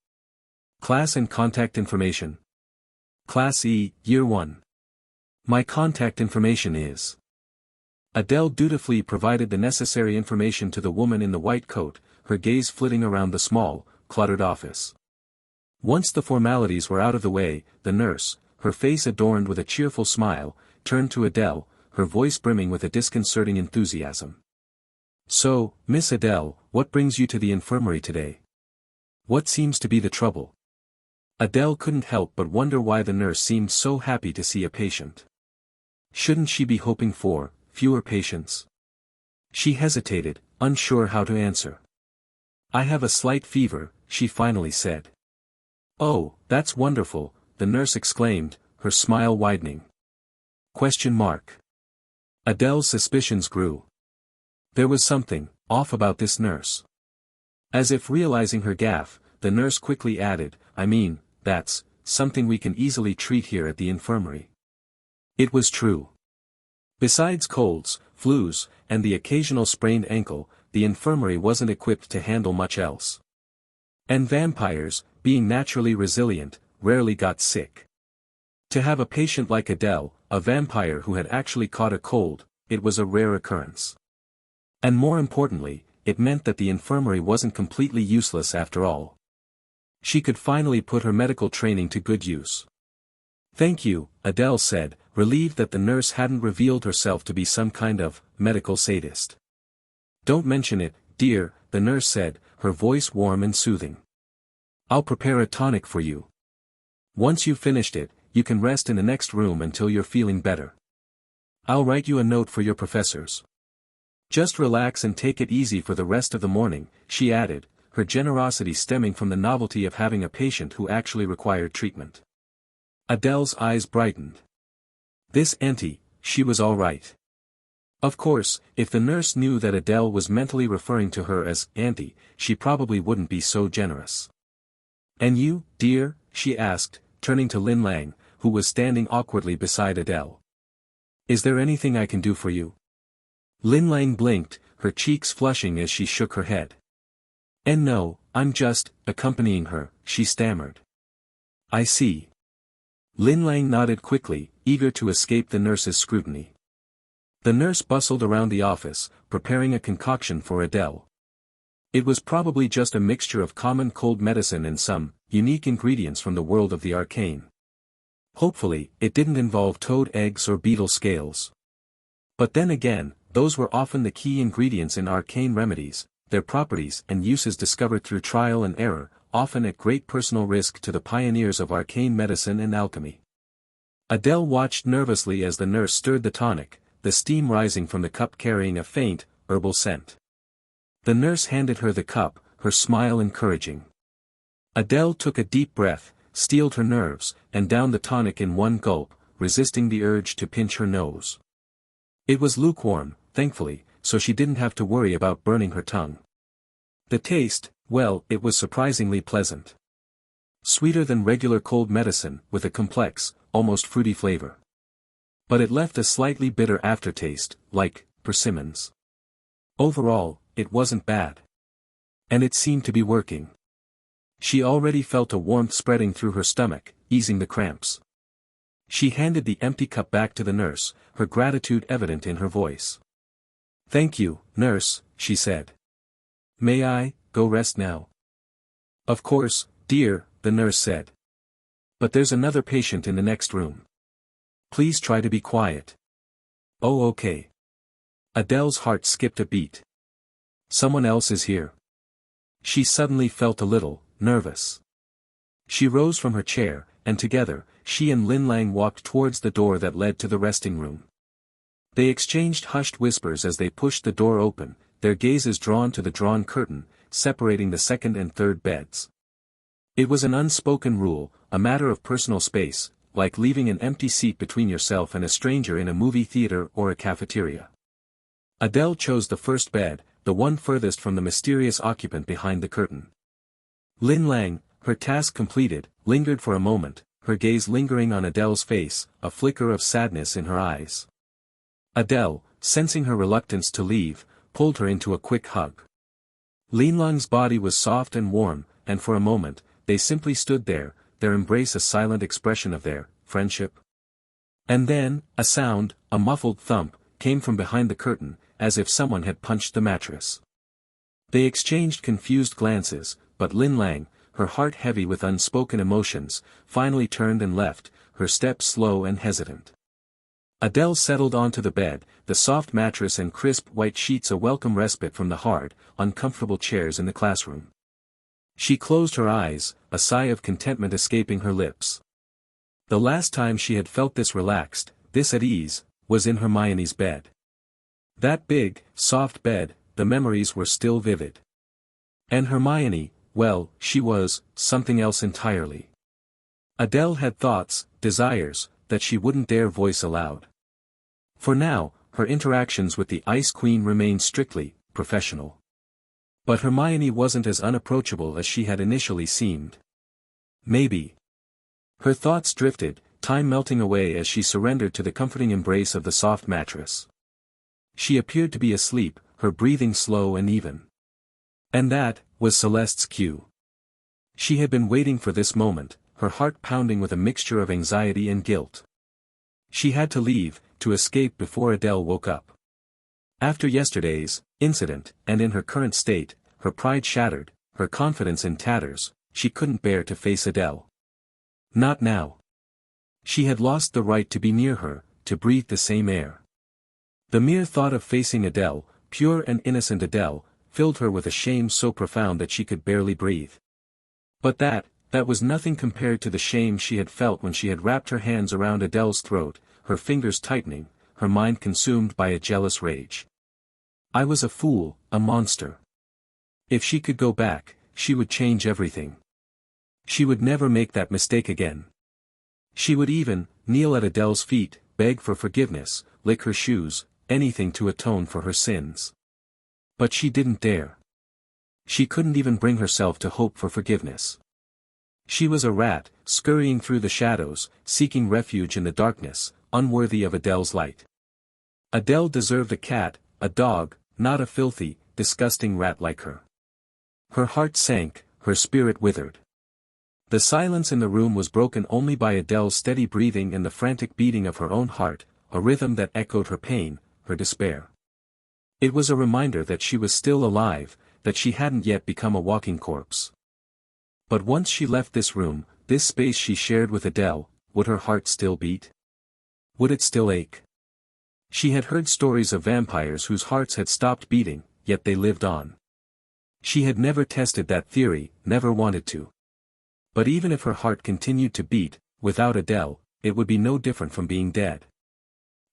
Class and contact information: Class E, Year 1. My contact information is. Adele dutifully provided the necessary information to the woman in the white coat, her gaze flitting around the small, cluttered office. Once the formalities were out of the way, the nurse, her face adorned with a cheerful smile, turned to Adele, her voice brimming with a disconcerting enthusiasm. So, Miss Adele, what brings you to the infirmary today? What seems to be the trouble? Adele couldn't help but wonder why the nurse seemed so happy to see a patient. Shouldn't she be hoping for fewer patients? She hesitated, unsure how to answer. I have a slight fever, she finally said. Oh, that's wonderful, the nurse exclaimed, her smile widening. Question mark. Adele's suspicions grew. There was something off about this nurse. As if realizing her gaffe, the nurse quickly added, I mean, that's something we can easily treat here at the infirmary. It was true. Besides colds, flus, and the occasional sprained ankle, the infirmary wasn't equipped to handle much else. And vampires, being naturally resilient, rarely got sick. To have a patient like Adele, a vampire who had actually caught a cold, it was a rare occurrence. And more importantly, it meant that the infirmary wasn't completely useless after all. She could finally put her medical training to good use. Thank you, Adele said, relieved that the nurse hadn't revealed herself to be some kind of medical sadist. Don't mention it, dear, the nurse said, her voice warm and soothing. I'll prepare a tonic for you. Once you've finished it, you can rest in the next room until you're feeling better. I'll write you a note for your professors. Just relax and take it easy for the rest of the morning, she added, her generosity stemming from the novelty of having a patient who actually required treatment. Adele's eyes brightened. This auntie, she was all right. Of course, if the nurse knew that Adele was mentally referring to her as auntie, she probably wouldn't be so generous. And you, dear? She asked, turning to Lin Lang, who was standing awkwardly beside Adele. Is there anything I can do for you? Lin Lang blinked, her cheeks flushing as she shook her head. And no, I'm just accompanying her, she stammered. I see. Lin Lang nodded quickly, eager to escape the nurse's scrutiny. The nurse bustled around the office, preparing a concoction for Adele. It was probably just a mixture of common cold medicine and some unique ingredients from the world of the arcane. Hopefully, it didn't involve toad eggs or beetle scales. But then again, those were often the key ingredients in arcane remedies, their properties and uses discovered through trial and error, often at great personal risk to the pioneers of arcane medicine and alchemy. Adele watched nervously as the nurse stirred the tonic, the steam rising from the cup carrying a faint, herbal scent. The nurse handed her the cup, her smile encouraging. Adele took a deep breath, steeled her nerves, and downed the tonic in one gulp, resisting the urge to pinch her nose. It was lukewarm, thankfully, so she didn't have to worry about burning her tongue. The taste, well, it was surprisingly pleasant. Sweeter than regular cold medicine, with a complex, almost fruity flavor. But it left a slightly bitter aftertaste, like persimmons. Overall, it wasn't bad. And it seemed to be working. She already felt a warmth spreading through her stomach, easing the cramps. She handed the empty cup back to the nurse, her gratitude evident in her voice. Thank you, nurse, she said. May I go rest now? Of course, dear, the nurse said. But there's another patient in the next room. Please try to be quiet. Oh, okay. Adele's heart skipped a beat. Someone else is here. She suddenly felt a little nervous. She rose from her chair, and together, she and Lin Lang walked towards the door that led to the resting room. They exchanged hushed whispers as they pushed the door open, their gazes drawn to the drawn curtain, separating the second and third beds. It was an unspoken rule, a matter of personal space, like leaving an empty seat between yourself and a stranger in a movie theater or a cafeteria. Adele chose the first bed, the one furthest from the mysterious occupant behind the curtain. Lin Lang, her task completed, lingered for a moment, her gaze lingering on Adele's face, a flicker of sadness in her eyes. Adele, sensing her reluctance to leave, pulled her into a quick hug. Lin Lang's body was soft and warm, and for a moment, they simply stood there, their embrace a silent expression of their friendship. And then, a sound, a muffled thump, came from behind the curtain, as if someone had punched the mattress. They exchanged confused glances, but Lin Lang, her heart heavy with unspoken emotions, finally turned and left, her steps slow and hesitant. Adele settled onto the bed, the soft mattress and crisp white sheets a welcome respite from the hard, uncomfortable chairs in the classroom. She closed her eyes, a sigh of contentment escaping her lips. The last time she had felt this relaxed, this at ease, was in Hermione's bed. That big, soft bed, the memories were still vivid. And Hermione, well, she was something else entirely. Adele had thoughts, desires, that she wouldn't dare voice aloud. For now, her interactions with the Ice Queen remained strictly professional. But Hermione wasn't as unapproachable as she had initially seemed. Maybe. Her thoughts drifted, time melting away as she surrendered to the comforting embrace of the soft mattress. She appeared to be asleep, her breathing slow and even. And that was Celeste's cue. She had been waiting for this moment, her heart pounding with a mixture of anxiety and guilt. She had to leave, to escape before Adele woke up. After yesterday's incident, and in her current state, her pride shattered, her confidence in tatters, she couldn't bear to face Adele. Not now. She had lost the right to be near her, to breathe the same air. The mere thought of facing Adele, pure and innocent Adele, filled her with a shame so profound that she could barely breathe. But that was nothing compared to the shame she had felt when she had wrapped her hands around Adele's throat, her fingers tightening, her mind consumed by a jealous rage. I was a fool, a monster. If she could go back, she would change everything. She would never make that mistake again. She would even kneel at Adele's feet, beg for forgiveness, lick her shoes, anything to atone for her sins. But she didn't dare. She couldn't even bring herself to hope for forgiveness. She was a rat, scurrying through the shadows, seeking refuge in the darkness, unworthy of Adele's light. Adele deserved a cat, a dog, not a filthy, disgusting rat like her. Her heart sank, her spirit withered. The silence in the room was broken only by Adele's steady breathing and the frantic beating of her own heart, a rhythm that echoed her pain, her despair. It was a reminder that she was still alive, that she hadn't yet become a walking corpse. But once she left this room, this space she shared with Adele, would her heart still beat? Would it still ache? She had heard stories of vampires whose hearts had stopped beating, yet they lived on. She had never tested that theory, never wanted to. But even if her heart continued to beat, without Adele, it would be no different from being dead.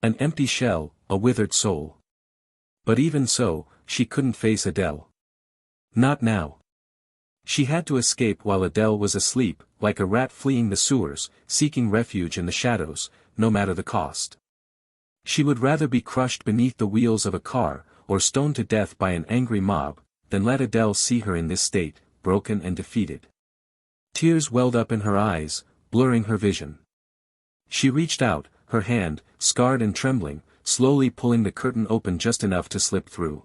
An empty shell, a withered soul. But even so, she couldn't face Adele. Not now. She had to escape while Adele was asleep, like a rat fleeing the sewers, seeking refuge in the shadows, no matter the cost. She would rather be crushed beneath the wheels of a car, or stoned to death by an angry mob, than let Adele see her in this state, broken and defeated. Tears welled up in her eyes, blurring her vision. She reached out, her hand, scarred and trembling, slowly pulling the curtain open just enough to slip through.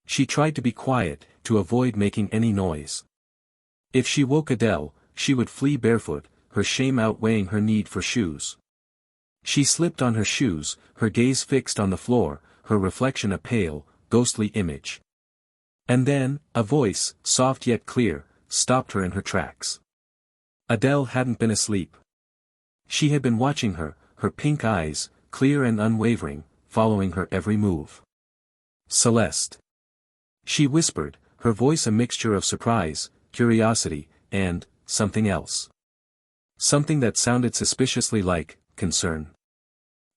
She tried to be quiet, to avoid making any noise. If she woke Adele, she would flee barefoot, her shame outweighing her need for shoes. She slipped on her shoes, her gaze fixed on the floor, her reflection a pale, ghostly image. And then, a voice, soft yet clear, stopped her in her tracks. Adele hadn't been asleep. She had been watching her, her pink eyes, clear and unwavering, following her every move. Celeste. She whispered, her voice a mixture of surprise, curiosity, and something else. Something that sounded suspiciously like concern.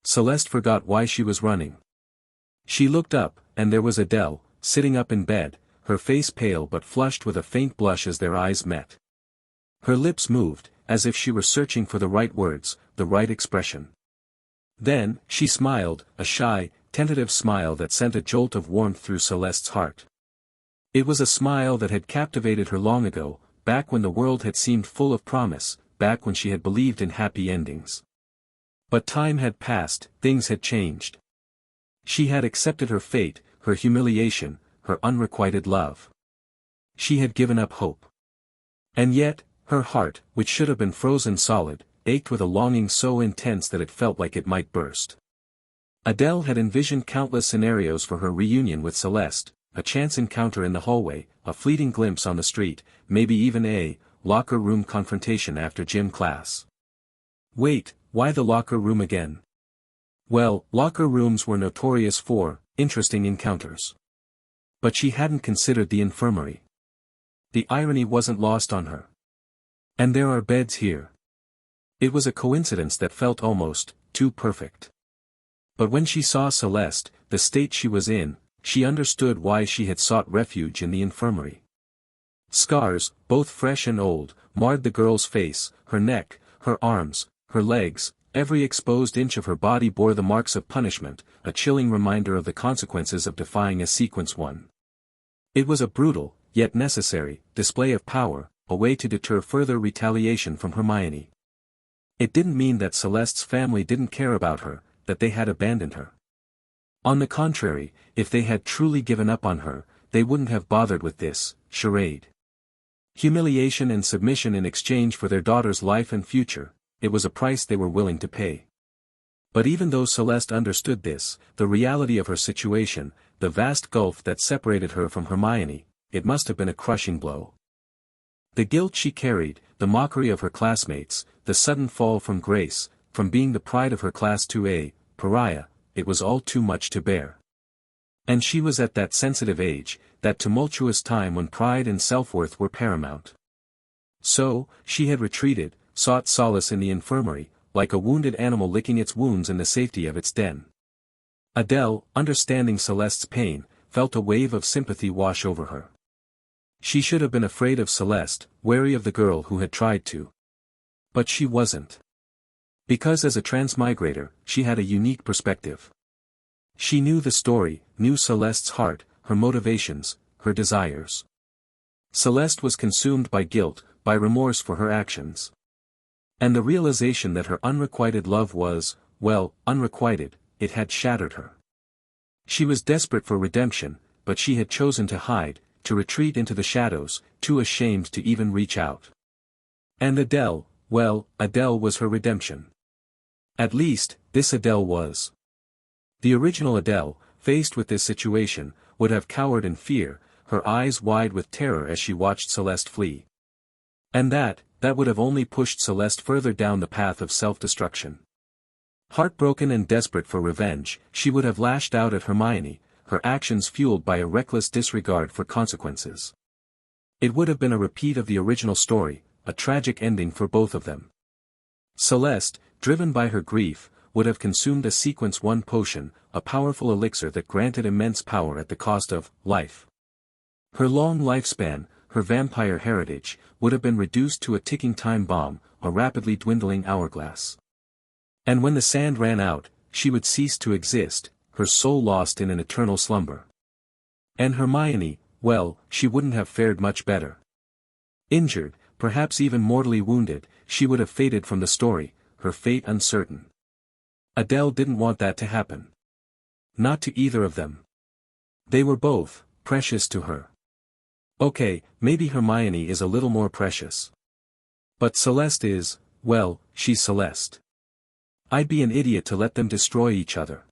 Celeste forgot why she was running. She looked up, and there was Adele, sitting up in bed, her face pale but flushed with a faint blush as their eyes met. Her lips moved, as if she were searching for the right words, the right expression. Then, she smiled, a shy, tentative smile that sent a jolt of warmth through Celeste's heart. It was a smile that had captivated her long ago, back when the world had seemed full of promise, back when she had believed in happy endings. But time had passed, things had changed. She had accepted her fate, her humiliation, her unrequited love. She had given up hope. And yet, her heart, which should have been frozen solid, ached with a longing so intense that it felt like it might burst. Adele had envisioned countless scenarios for her reunion with Celeste, a chance encounter in the hallway, a fleeting glimpse on the street, maybe even a locker room confrontation after gym class. Wait, why the locker room again? Well, locker rooms were notorious for interesting encounters. But she hadn't considered the infirmary. The irony wasn't lost on her. And there are beds here. It was a coincidence that felt almost too perfect. But when she saw Celeste, the state she was in, she understood why she had sought refuge in the infirmary. Scars, both fresh and old, marred the girl's face, her neck, her arms, her legs, every exposed inch of her body bore the marks of punishment, a chilling reminder of the consequences of defying a sequence 1. It was a brutal, yet necessary, display of power, a way to deter further retaliation from Hermione. It didn't mean that Celeste's family didn't care about her, that they had abandoned her. On the contrary, if they had truly given up on her, they wouldn't have bothered with this charade. Humiliation and submission in exchange for their daughter's life and future, it was a price they were willing to pay. But even though Celeste understood this, the reality of her situation, the vast gulf that separated her from Hermione, it must have been a crushing blow. The guilt she carried, the mockery of her classmates, the sudden fall from grace, from being the pride of her class to a pariah, it was all too much to bear. And she was at that sensitive age, that tumultuous time when pride and self-worth were paramount. So, she had retreated, sought solace in the infirmary, like a wounded animal licking its wounds in the safety of its den. Adele, understanding Celeste's pain, felt a wave of sympathy wash over her. She should have been afraid of Celeste, wary of the girl who had tried to. But she wasn't. Because as a transmigrator, she had a unique perspective. She knew the story, knew Celeste's heart, her motivations, her desires. Celeste was consumed by guilt, by remorse for her actions. And the realization that her unrequited love was, well, unrequited, it had shattered her. She was desperate for redemption, but she had chosen to hide, to retreat into the shadows, too ashamed to even reach out. And Adele, well, Adele was her redemption. At least, this Adele was. The original Adele, faced with this situation, would have cowered in fear, her eyes wide with terror as she watched Celeste flee. And that would have only pushed Celeste further down the path of self-destruction. Heartbroken and desperate for revenge, she would have lashed out at Hermione, her actions fueled by a reckless disregard for consequences. It would have been a repeat of the original story, a tragic ending for both of them. Celeste, driven by her grief, would have consumed a sequence 1 potion, a powerful elixir that granted immense power at the cost of life. Her long lifespan, her vampire heritage, would have been reduced to a ticking time bomb, a rapidly dwindling hourglass. And when the sand ran out, she would cease to exist, her soul lost in an eternal slumber. And Hermione, well, she wouldn't have fared much better. Injured, perhaps even mortally wounded, she would have faded from the story, her fate uncertain. Adele didn't want that to happen. Not to either of them. They were both precious to her. Okay, maybe Hermione is a little more precious. But Celeste is, well, she's Celeste. I'd be an idiot to let them destroy each other.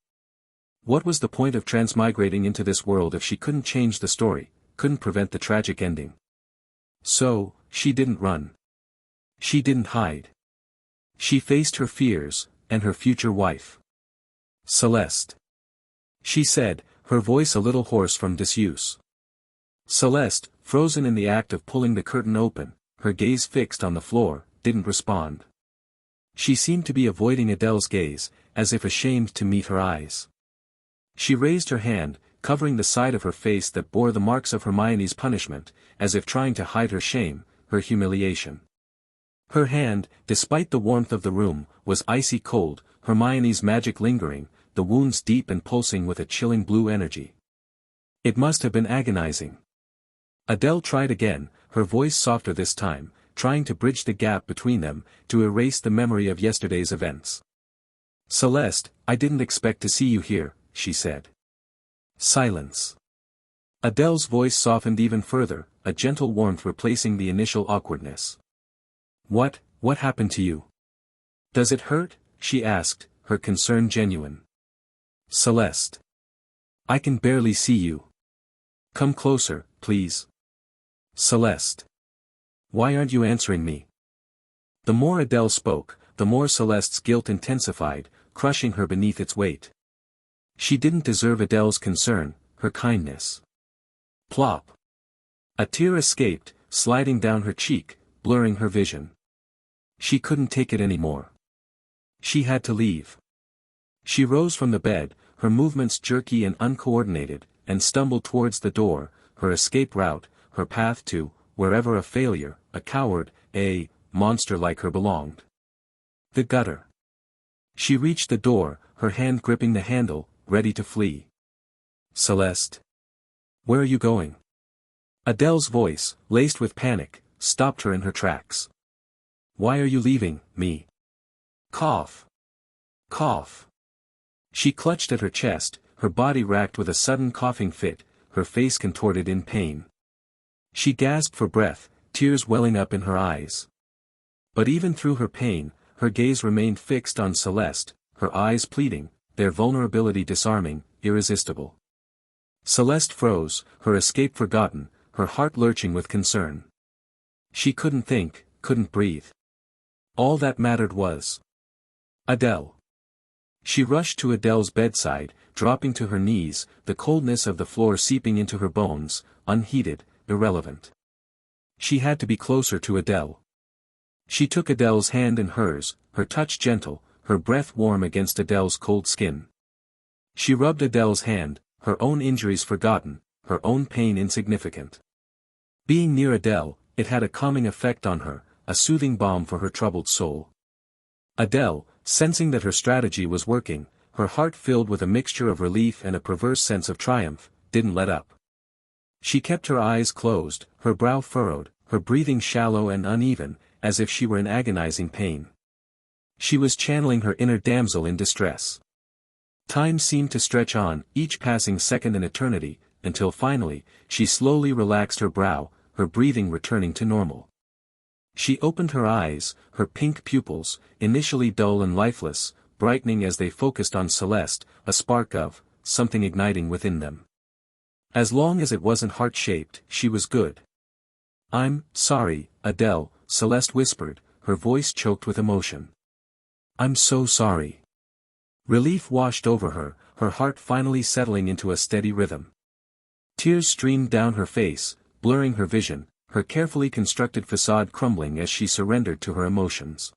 What was the point of transmigrating into this world if she couldn't change the story, couldn't prevent the tragic ending? So, she didn't run. She didn't hide. She faced her fears, and her future wife. Celeste. She said, her voice a little hoarse from disuse. Celeste, frozen in the act of pulling the curtain open, her gaze fixed on the floor, didn't respond. She seemed to be avoiding Adele's gaze, as if ashamed to meet her eyes. She raised her hand, covering the side of her face that bore the marks of Hermione's punishment, as if trying to hide her shame, her humiliation. Her hand, despite the warmth of the room, was icy cold, Hermione's magic lingering, the wounds deep and pulsing with a chilling blue energy. It must have been agonizing. Adele tried again, her voice softer this time, trying to bridge the gap between them, to erase the memory of yesterday's events. "Celeste, I didn't expect to see you here," she said. Silence. Adele's voice softened even further, a gentle warmth replacing the initial awkwardness. What happened to you? Does it hurt?" she asked, her concern genuine. "Celeste. I can barely see you. Come closer, please. Celeste. Why aren't you answering me?" The more Adele spoke, the more Celeste's guilt intensified, crushing her beneath its weight. She didn't deserve Adele's concern, her kindness. Plop. A tear escaped, sliding down her cheek, blurring her vision. She couldn't take it anymore. She had to leave. She rose from the bed, her movements jerky and uncoordinated, and stumbled towards the door, her escape route, her path to, wherever a failure, a coward, a monster like her belonged. The gutter. She reached the door, her hand gripping the handle, ready to flee. "Celeste. Where are you going?" Adele's voice, laced with panic, stopped her in her tracks. "Why are you leaving me?" Cough. Cough. She clutched at her chest, her body racked with a sudden coughing fit, her face contorted in pain. She gasped for breath, tears welling up in her eyes. But even through her pain, her gaze remained fixed on Celeste, her eyes pleading, their vulnerability disarming, irresistible. Celeste froze, her escape forgotten, her heart lurching with concern. She couldn't think, couldn't breathe. All that mattered was Adele. She rushed to Adele's bedside, dropping to her knees, the coldness of the floor seeping into her bones, unheeded, irrelevant. She had to be closer to Adele. She took Adele's hand in hers, her touch gentle, her breath warm against Adele's cold skin. She rubbed Adele's hand, her own injuries forgotten, her own pain insignificant. Being near Adele, it had a calming effect on her, a soothing balm for her troubled soul. Adele, sensing that her strategy was working, her heart filled with a mixture of relief and a perverse sense of triumph, didn't let up. She kept her eyes closed, her brow furrowed, her breathing shallow and uneven, as if she were in agonizing pain. She was channeling her inner damsel in distress. Time seemed to stretch on, each passing second an eternity, until finally, she slowly relaxed her brow, her breathing returning to normal. She opened her eyes, her pink pupils, initially dull and lifeless, brightening as they focused on Celeste, a spark of something igniting within them. As long as it wasn't heart-shaped, she was good. "I'm sorry, Adele," Celeste whispered, her voice choked with emotion. "I'm so sorry." Relief washed over her, her heart finally settling into a steady rhythm. Tears streamed down her face, blurring her vision, her carefully constructed facade crumbling as she surrendered to her emotions.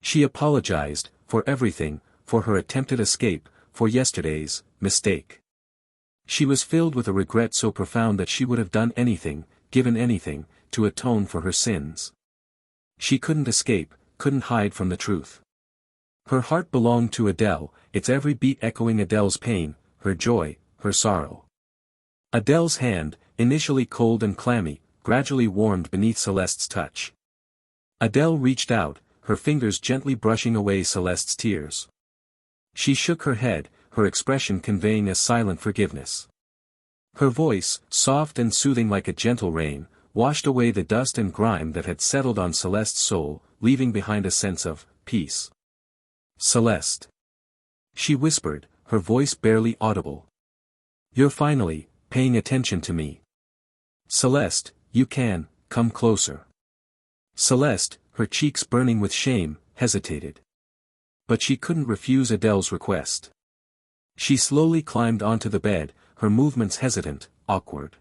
She apologized, for everything, for her attempted escape, for yesterday's mistake. She was filled with a regret so profound that she would have done anything, given anything, to atone for her sins. She couldn't escape, couldn't hide from the truth. Her heart belonged to Adele, its every beat echoing Adele's pain, her joy, her sorrow. Adele's hand, initially cold and clammy, gradually warmed beneath Celeste's touch. Adele reached out, her fingers gently brushing away Celeste's tears. She shook her head, her expression conveying a silent forgiveness. Her voice, soft and soothing like a gentle rain, washed away the dust and grime that had settled on Celeste's soul, leaving behind a sense of peace. "Celeste," she whispered, her voice barely audible. "You're finally paying attention to me. Celeste, you can come closer." Celeste, her cheeks burning with shame, hesitated. But she couldn't refuse Adele's request. She slowly climbed onto the bed, her movements hesitant, awkward.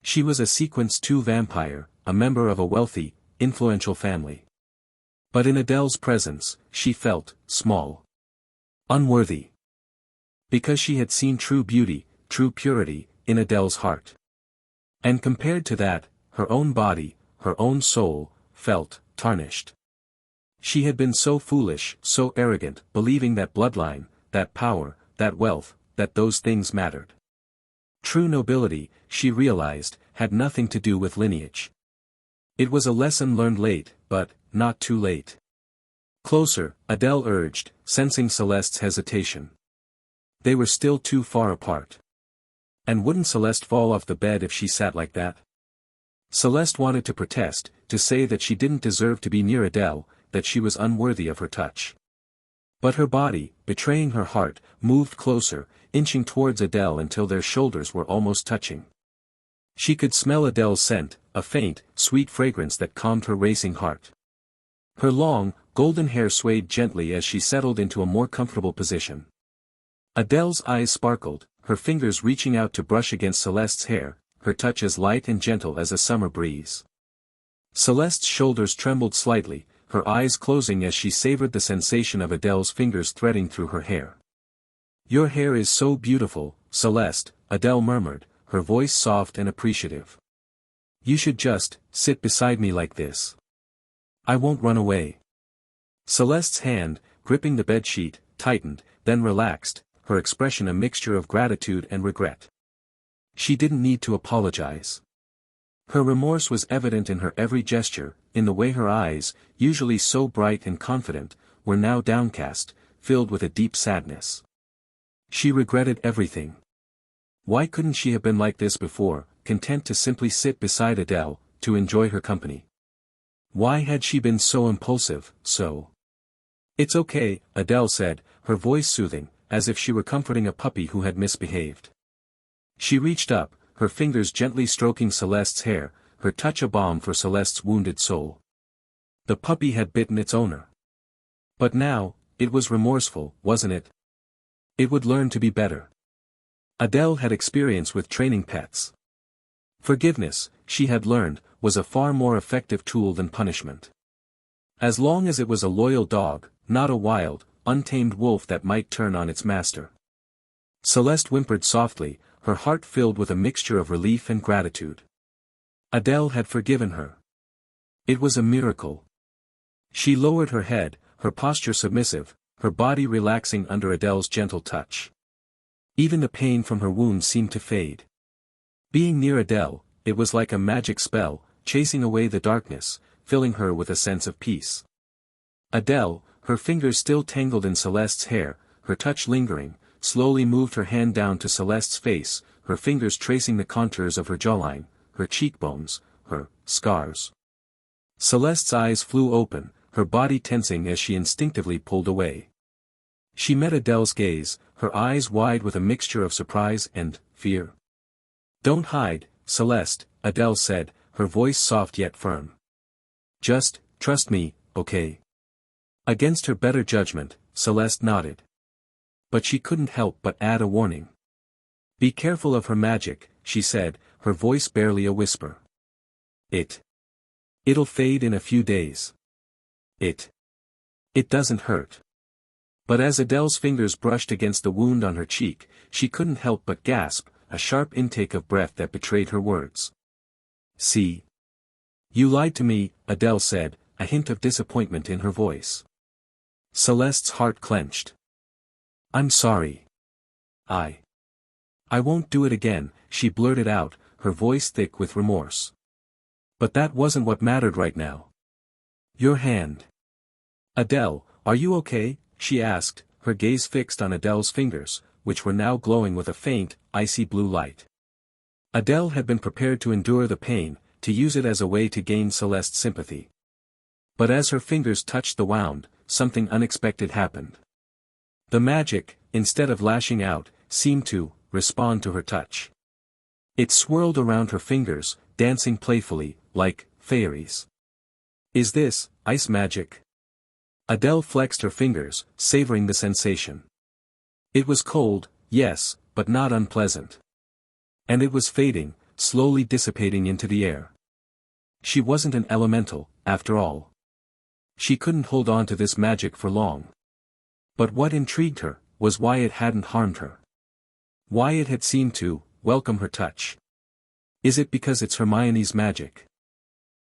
She was a Sequence 2 vampire, a member of a wealthy, influential family. But in Adele's presence, she felt small. Unworthy. Because she had seen true beauty, true purity, in Adele's heart. And compared to that, her own body, her own soul, felt tarnished. She had been so foolish, so arrogant, believing that bloodline, that power, that wealth, that those things mattered. True nobility, she realized, had nothing to do with lineage. It was a lesson learned late, but not too late. Closer, Adele urged, sensing Celeste's hesitation. They were still too far apart. And wouldn't Celeste fall off the bed if she sat like that? Celeste wanted to protest, to say that she didn't deserve to be near Adele, that she was unworthy of her touch. But her body, betraying her heart, moved closer, inching towards Adele until their shoulders were almost touching. She could smell Adele's scent, a faint, sweet fragrance that calmed her racing heart. Her long, golden hair swayed gently as she settled into a more comfortable position. Adele's eyes sparkled, her fingers reaching out to brush against Celeste's hair, her touch as light and gentle as a summer breeze. Celeste's shoulders trembled slightly, her eyes closing as she savored the sensation of Adele's fingers threading through her hair. "Your hair is so beautiful, Celeste," Adele murmured, her voice soft and appreciative. "You should just sit beside me like this. I won't run away." Celeste's hand, gripping the bedsheet, tightened, then relaxed, her expression a mixture of gratitude and regret. She didn't need to apologize. Her remorse was evident in her every gesture, in the way her eyes, usually so bright and confident, were now downcast, filled with a deep sadness. She regretted everything. Why couldn't she have been like this before, content to simply sit beside Adele, to enjoy her company? Why had she been so impulsive, so? "It's okay," Adele said, her voice soothing, as if she were comforting a puppy who had misbehaved. She reached up, her fingers gently stroking Celeste's hair, her touch a balm for Celeste's wounded soul. The puppy had bitten its owner. But now, it was remorseful, wasn't it? It would learn to be better. Adele had experience with training pets. Forgiveness, she had learned, was a far more effective tool than punishment. As long as it was a loyal dog, not a wild, untamed wolf that might turn on its master. Celeste whimpered softly, her heart filled with a mixture of relief and gratitude. Adele had forgiven her. It was a miracle. She lowered her head, her posture submissive, her body relaxing under Adele's gentle touch. Even the pain from her wound seemed to fade. Being near Adele, it was like a magic spell, chasing away the darkness, filling her with a sense of peace. Adele, her fingers still tangled in Celeste's hair, her touch lingering, slowly moved her hand down to Celeste's face, her fingers tracing the contours of her jawline, her cheekbones, her scars. Celeste's eyes flew open, her body tensing as she instinctively pulled away. She met Adele's gaze, her eyes wide with a mixture of surprise and fear. "Don't hide, Celeste," Adele said, her voice soft yet firm. "Just trust me, okay?" Against her better judgment, Celeste nodded. But she couldn't help but add a warning. "Be careful of her magic," she said, her voice barely a whisper. It'll fade in a few days. It doesn't hurt." But as Adele's fingers brushed against the wound on her cheek, she couldn't help but gasp, a sharp intake of breath that betrayed her words. "See? You lied to me," Adele said, a hint of disappointment in her voice. Celeste's heart clenched. "I'm sorry. I won't do it again," she blurted out, her voice thick with remorse. But that wasn't what mattered right now. "Your hand." "Adele, are you okay?" she asked, her gaze fixed on Adele's fingers, which were now glowing with a faint, icy blue light. Adele had been prepared to endure the pain, to use it as a way to gain Celeste's sympathy. But as her fingers touched the wound, something unexpected happened. The magic, instead of lashing out, seemed to respond to her touch. It swirled around her fingers, dancing playfully, like fairies. "Is this ice magic?" Adele flexed her fingers, savoring the sensation. It was cold, yes, but not unpleasant. And it was fading, slowly dissipating into the air. She wasn't an elemental, after all. She couldn't hold on to this magic for long. But what intrigued her, was why it hadn't harmed her. Why it had seemed to welcome her touch. "Is it because it's Hermione's magic?"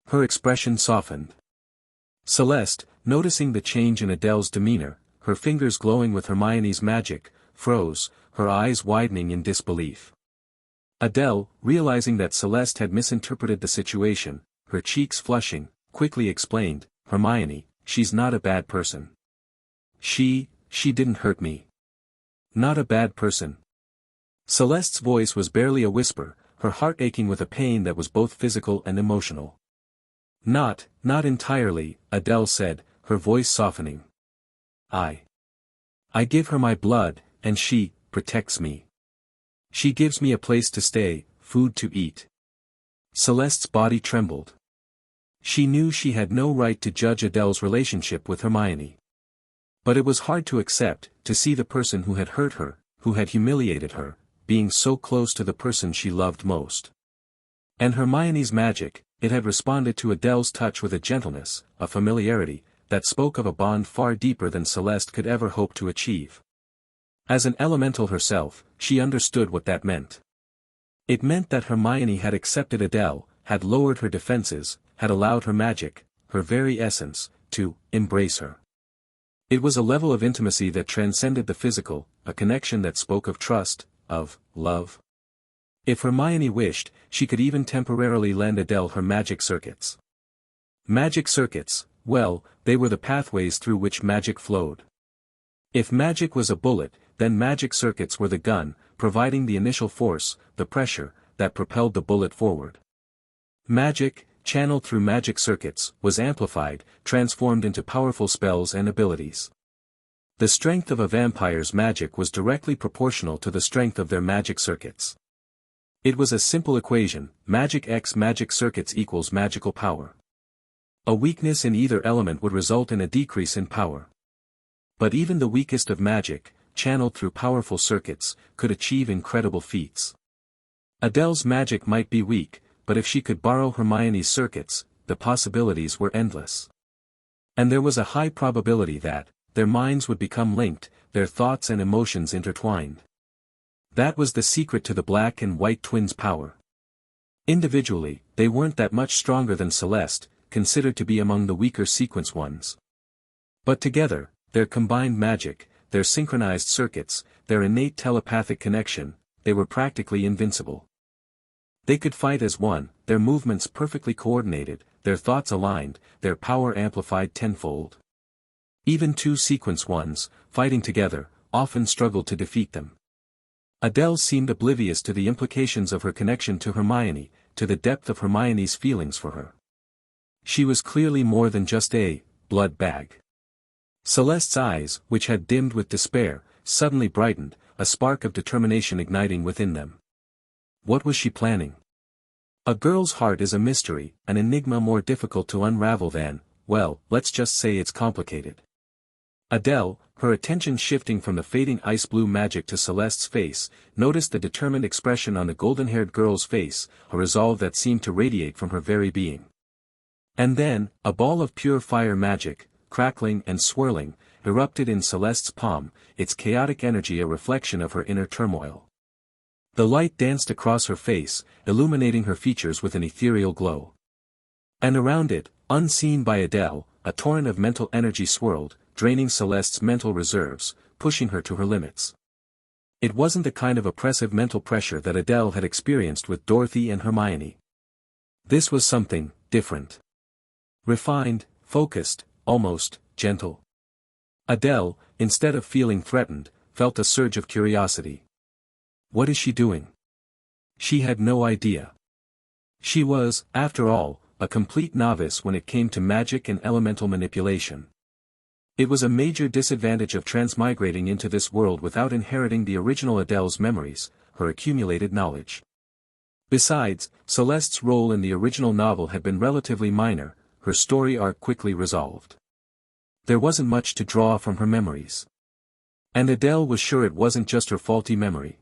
Her expression softened. Celeste, noticing the change in Adele's demeanor, her fingers glowing with Hermione's magic, froze, her eyes widening in disbelief. Adele, realizing that Celeste had misinterpreted the situation, her cheeks flushing, quickly explained, "Hermione, she's not a bad person. She didn't hurt me. Not a bad person." Celeste's voice was barely a whisper, her heart aching with a pain that was both physical and emotional. Not entirely," Adele said, her voice softening. I give her my blood, and she protects me. She gives me a place to stay, food to eat." Celeste's body trembled. She knew she had no right to judge Adele's relationship with Hermione. But it was hard to accept, to see the person who had hurt her, who had humiliated her, being so close to the person she loved most. And Hermione's magic, it had responded to Adele's touch with a gentleness, a familiarity, that spoke of a bond far deeper than Celeste could ever hope to achieve. As an elemental herself, she understood what that meant. It meant that Hermione had accepted Adele, had lowered her defenses, had allowed her magic, her very essence, to embrace her. It was a level of intimacy that transcended the physical, a connection that spoke of trust, of love. If Hermione wished, she could even temporarily lend Adele her magic circuits. Magic circuits, well, they were the pathways through which magic flowed. If magic was a bullet, then magic circuits were the gun, providing the initial force, the pressure, that propelled the bullet forward. Magic, channeled through magic circuits, was amplified, transformed into powerful spells and abilities. The strength of a vampire's magic was directly proportional to the strength of their magic circuits. It was a simple equation, magic x magic circuits equals magical power. A weakness in either element would result in a decrease in power. But even the weakest of magic, channeled through powerful circuits, could achieve incredible feats. Adele's magic might be weak, but if she could borrow Hermione's circuits, the possibilities were endless. And there was a high probability that, their minds would become linked, their thoughts and emotions intertwined. That was the secret to the Black and White Twins' power. Individually, they weren't that much stronger than Celeste, considered to be among the weaker sequence ones. But together, their combined magic, their synchronized circuits, their innate telepathic connection, they were practically invincible. They could fight as one, their movements perfectly coordinated, their thoughts aligned, their power amplified tenfold. Even two sequence ones, fighting together, often struggled to defeat them. Adele seemed oblivious to the implications of her connection to Hermione, to the depth of Hermione's feelings for her. She was clearly more than just a blood bag. Celeste's eyes, which had dimmed with despair, suddenly brightened, a spark of determination igniting within them. What was she planning? A girl's heart is a mystery, an enigma more difficult to unravel than, well, let's just say it's complicated. Adele, her attention shifting from the fading ice blue magic to Celeste's face, noticed the determined expression on the golden-haired girl's face, a resolve that seemed to radiate from her very being. And then, a ball of pure fire magic, crackling and swirling, erupted in Celeste's palm, its chaotic energy a reflection of her inner turmoil. The light danced across her face, illuminating her features with an ethereal glow. And around it, unseen by Adele, a torrent of mental energy swirled, draining Celeste's mental reserves, pushing her to her limits. It wasn't the kind of oppressive mental pressure that Adele had experienced with Dorothy and Hermione. This was something different. Refined, focused, almost gentle. Adele, instead of feeling threatened, felt a surge of curiosity. What is she doing? She had no idea. She was, after all, a complete novice when it came to magic and elemental manipulation. It was a major disadvantage of transmigrating into this world without inheriting the original Adele's memories, her accumulated knowledge. Besides, Celeste's role in the original novel had been relatively minor, her story arc quickly resolved. There wasn't much to draw from her memories. And Adele was sure it wasn't just her faulty memory.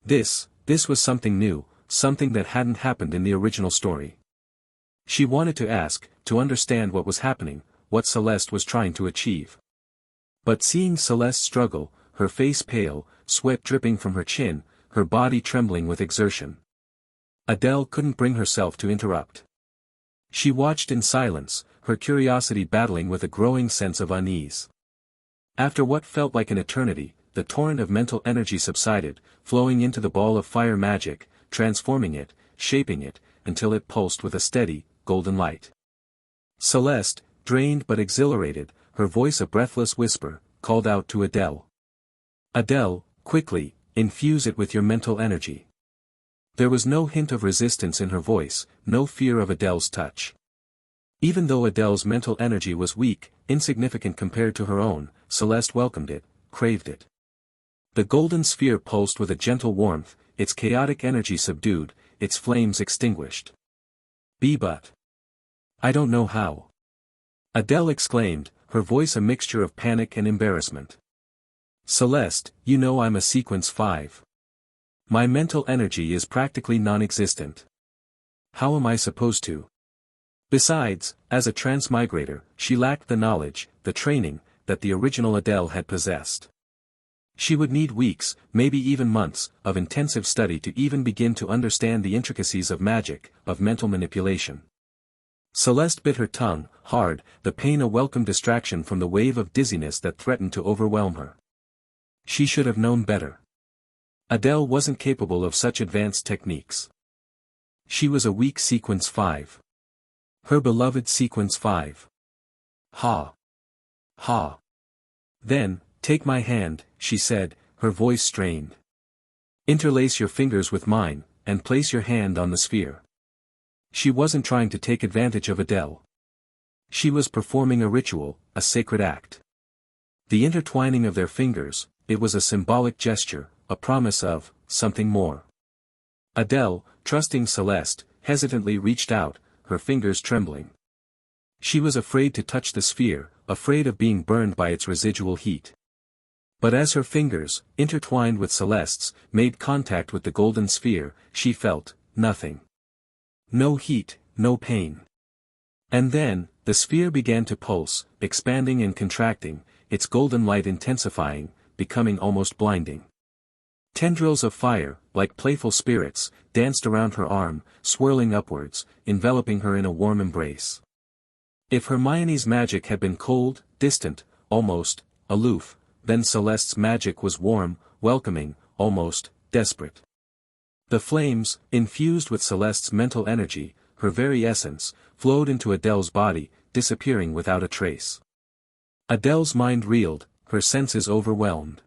This was something new, something that hadn't happened in the original story. She wanted to ask, to understand what was happening, what Celeste was trying to achieve. But seeing Celeste struggle, her face pale, sweat dripping from her chin, her body trembling with exertion, Adele couldn't bring herself to interrupt. She watched in silence, her curiosity battling with a growing sense of unease. After what felt like an eternity, the torrent of mental energy subsided, flowing into the ball of fire magic, transforming it, shaping it, until it pulsed with a steady, golden light. Celeste, drained but exhilarated, her voice a breathless whisper, called out to Adele. "Adele, quickly, infuse it with your mental energy." There was no hint of resistance in her voice, no fear of Adele's touch. Even though Adele's mental energy was weak, insignificant compared to her own, Celeste welcomed it, craved it. The golden sphere pulsed with a gentle warmth, its chaotic energy subdued, its flames extinguished. But I don't know how," Adele exclaimed, her voice a mixture of panic and embarrassment. "Celeste, you know I'm a sequence 5. My mental energy is practically non-existent. How am I supposed to?" Besides, as a transmigrator, she lacked the knowledge, the training, that the original Adele had possessed. She would need weeks, maybe even months, of intensive study to even begin to understand the intricacies of magic, of mental manipulation. Celeste bit her tongue, hard, the pain a welcome distraction from the wave of dizziness that threatened to overwhelm her. She should have known better. Adele wasn't capable of such advanced techniques. She was a weak sequence 5. Her beloved sequence 5. Ha! Ha! "Then, take my hand," she said, her voice strained. "Interlace your fingers with mine, and place your hand on the sphere." She wasn't trying to take advantage of Adele. She was performing a ritual, a sacred act. The intertwining of their fingers, it was a symbolic gesture, a promise of something more. Adele, trusting Celeste, hesitantly reached out, her fingers trembling. She was afraid to touch the sphere, afraid of being burned by its residual heat. But as her fingers, intertwined with Celeste's, made contact with the golden sphere, she felt nothing. No heat, no pain. And then, the sphere began to pulse, expanding and contracting, its golden light intensifying, becoming almost blinding. Tendrils of fire, like playful spirits, danced around her arm, swirling upwards, enveloping her in a warm embrace. If Hermione's magic had been cold, distant, almost aloof, then Celeste's magic was warm, welcoming, almost desperate. The flames, infused with Celeste's mental energy, her very essence, flowed into Adele's body, disappearing without a trace. Adele's mind reeled, her senses overwhelmed.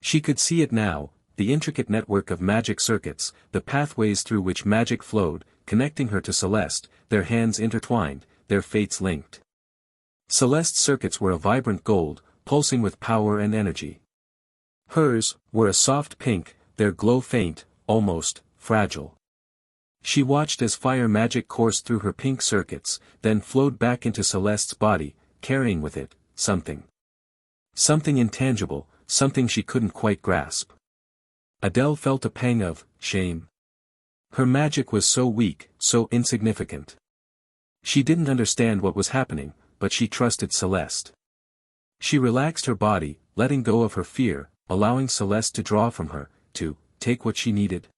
She could see it now, the intricate network of magic circuits, the pathways through which magic flowed, connecting her to Celeste, their hands intertwined, their fates linked. Celeste's circuits were a vibrant gold, pulsing with power and energy. Hers were a soft pink, their glow faint, almost fragile. She watched as fire magic coursed through her pink circuits, then flowed back into Celeste's body, carrying with it something. Something intangible, something she couldn't quite grasp. Adele felt a pang of shame. Her magic was so weak, so insignificant. She didn't understand what was happening, but she trusted Celeste. She relaxed her body, letting go of her fear, allowing Celeste to draw from her, to take what she needed.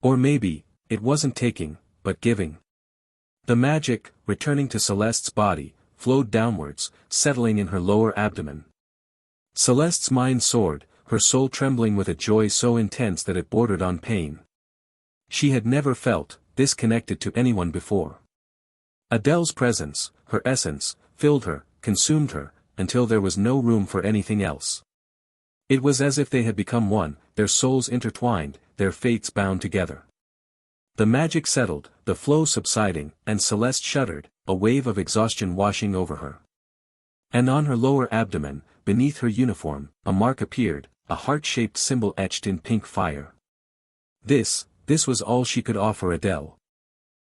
Or maybe, it wasn't taking, but giving. The magic, returning to Celeste's body, flowed downwards, settling in her lower abdomen. Celeste's mind soared, her soul trembling with a joy so intense that it bordered on pain. She had never felt this connected to anyone before. Adele's presence, her essence, filled her, consumed her, until there was no room for anything else. It was as if they had become one, their souls intertwined, their fates bound together. The magic settled, the flow subsiding, and Celeste shuddered, a wave of exhaustion washing over her. And on her lower abdomen, beneath her uniform, a mark appeared, a heart-shaped symbol etched in pink fire. This was all she could offer Adele.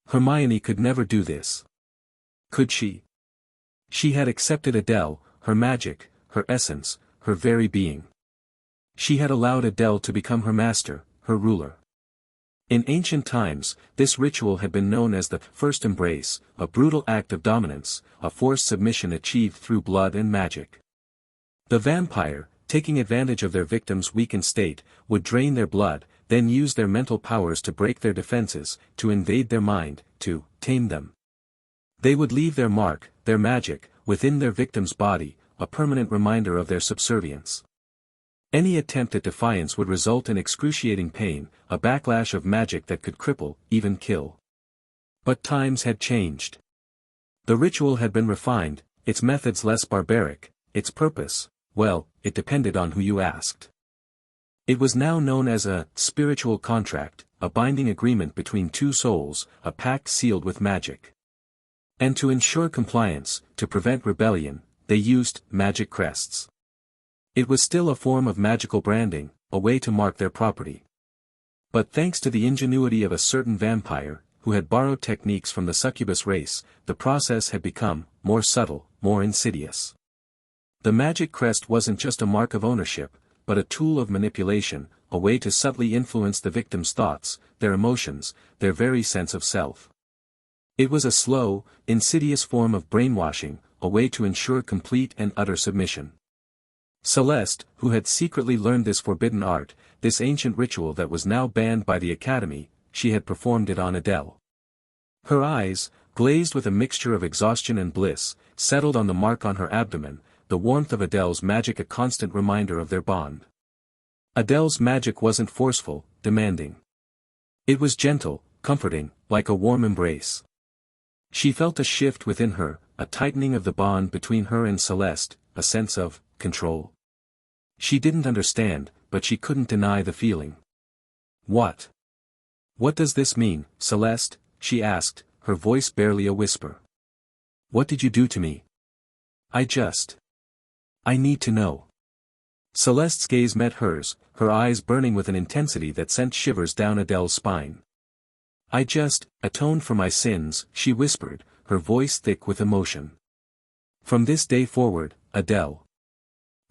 Hermione could never do this. Could she? She had accepted Adele, her magic, her essence, her very being. She had allowed Adele to become her master, her ruler. In ancient times, this ritual had been known as the first embrace, a brutal act of dominance, a forced submission achieved through blood and magic. The vampire, taking advantage of their victim's weakened state, would drain their blood, then use their mental powers to break their defenses, to invade their mind, to tame them. They would leave their mark, their magic, within their victim's body, a permanent reminder of their subservience. Any attempt at defiance would result in excruciating pain, a backlash of magic that could cripple, even kill. But times had changed. The ritual had been refined, its methods less barbaric, its purpose, well, it depended on who you asked. It was now known as a spiritual contract, a binding agreement between two souls, a pact sealed with magic. And to ensure compliance, to prevent rebellion, they used magic crests. It was still a form of magical branding, a way to mark their property. But thanks to the ingenuity of a certain vampire, who had borrowed techniques from the succubus race, the process had become more subtle, more insidious. The magic crest wasn't just a mark of ownership, but a tool of manipulation, a way to subtly influence the victim's thoughts, their emotions, their very sense of self. It was a slow, insidious form of brainwashing, a way to ensure complete and utter submission. Celeste, who had secretly learned this forbidden art, this ancient ritual that was now banned by the Academy, she had performed it on Adele. Her eyes, glazed with a mixture of exhaustion and bliss, settled on the mark on her abdomen, the warmth of Adele's magic a constant reminder of their bond. Adele's magic wasn't forceful, demanding. It was gentle, comforting, like a warm embrace. She felt a shift within her, a tightening of the bond between her and Celeste, a sense of control. She didn't understand, but she couldn't deny the feeling. What? What does this mean, Celeste? She asked, her voice barely a whisper. What did you do to me? I need to know. Celeste's gaze met hers, her eyes burning with an intensity that sent shivers down Adele's spine. I just atoned for my sins, she whispered, her voice thick with emotion. From this day forward, Adele.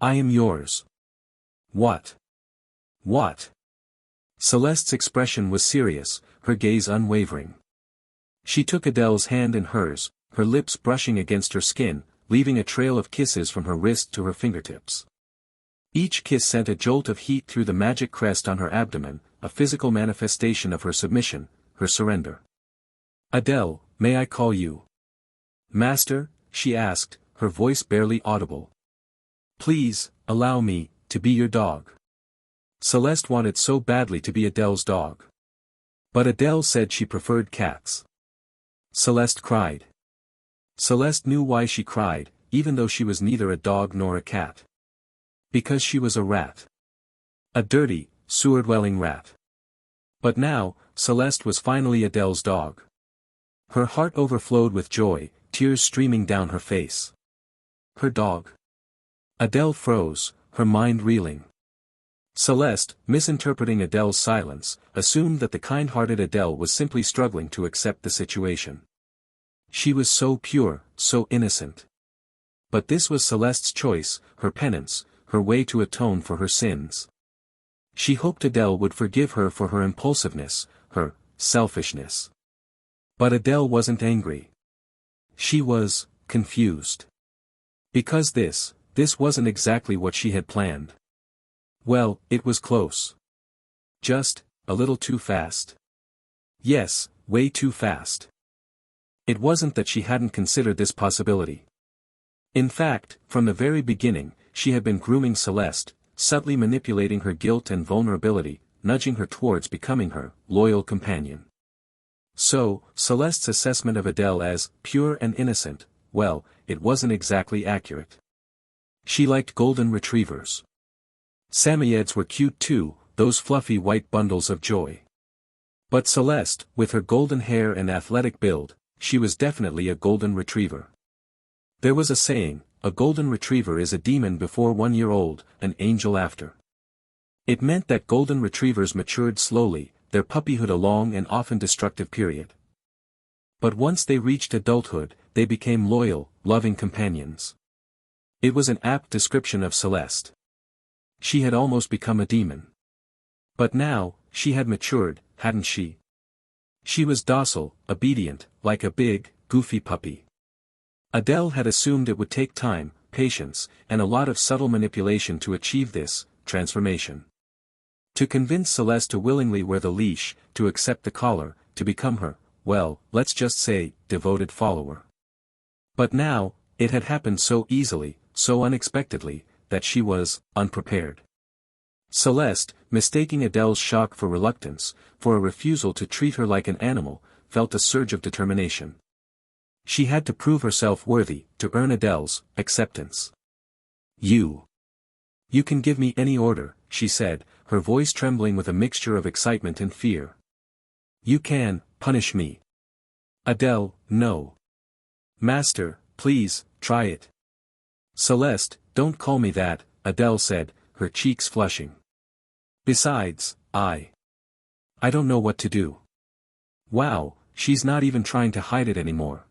I am yours. What? What? Celeste's expression was serious, her gaze unwavering. She took Adele's hand in hers, her lips brushing against her skin, leaving a trail of kisses from her wrist to her fingertips. Each kiss sent a jolt of heat through the magic crest on her abdomen, a physical manifestation of her submission, her surrender. Adele, may I call you Master? She asked, her voice barely audible. Please, allow me to be your dog. Celeste wanted so badly to be Adele's dog. But Adele said she preferred cats. Celeste cried. Celeste knew why she cried, even though she was neither a dog nor a cat. Because she was a rat. A dirty, sewer-dwelling rat. But now, Celeste was finally Adele's dog. Her heart overflowed with joy, tears streaming down her face. Her dog. Adele froze, her mind reeling. Celeste, misinterpreting Adele's silence, assumed that the kind-hearted Adele was simply struggling to accept the situation. She was so pure, so innocent. But this was Celeste's choice, her penance, her way to atone for her sins. She hoped Adele would forgive her for her impulsiveness, her selfishness. But Adele wasn't angry. She was confused. Because this wasn't exactly what she had planned. Well, it was close. Just a little too fast. Yes, way too fast. It wasn't that she hadn't considered this possibility. In fact, from the very beginning, she had been grooming Celeste, subtly manipulating her guilt and vulnerability, nudging her towards becoming her loyal companion. So, Celeste's assessment of Adele as pure and innocent, well, it wasn't exactly accurate. She liked golden retrievers. Samoyeds were cute too, those fluffy white bundles of joy. But Celeste, with her golden hair and athletic build, she was definitely a golden retriever. There was a saying, a golden retriever is a demon before 1 year old, an angel after. It meant that golden retrievers matured slowly, their puppyhood a long and often destructive period. But once they reached adulthood, they became loyal, loving companions. It was an apt description of Celeste. She had almost become a demon. But now, she had matured, hadn't she? She was docile, obedient, like a big, goofy puppy. Adele had assumed it would take time, patience, and a lot of subtle manipulation to achieve this transformation. To convince Celeste to willingly wear the leash, to accept the collar, to become her, well, let's just say, devoted follower. But now, it had happened so easily, so unexpectedly, that she was unprepared. Celeste, mistaking Adele's shock for reluctance, for a refusal to treat her like an animal, felt a surge of determination. She had to prove herself worthy, to earn Adele's acceptance. You can give me any order, she said, her voice trembling with a mixture of excitement and fear. You can punish me. Adele, no. Master, please, try it. Celeste, don't call me that, Adele said, her cheeks flushing. Besides, I don't know what to do. Wow, she's not even trying to hide it anymore.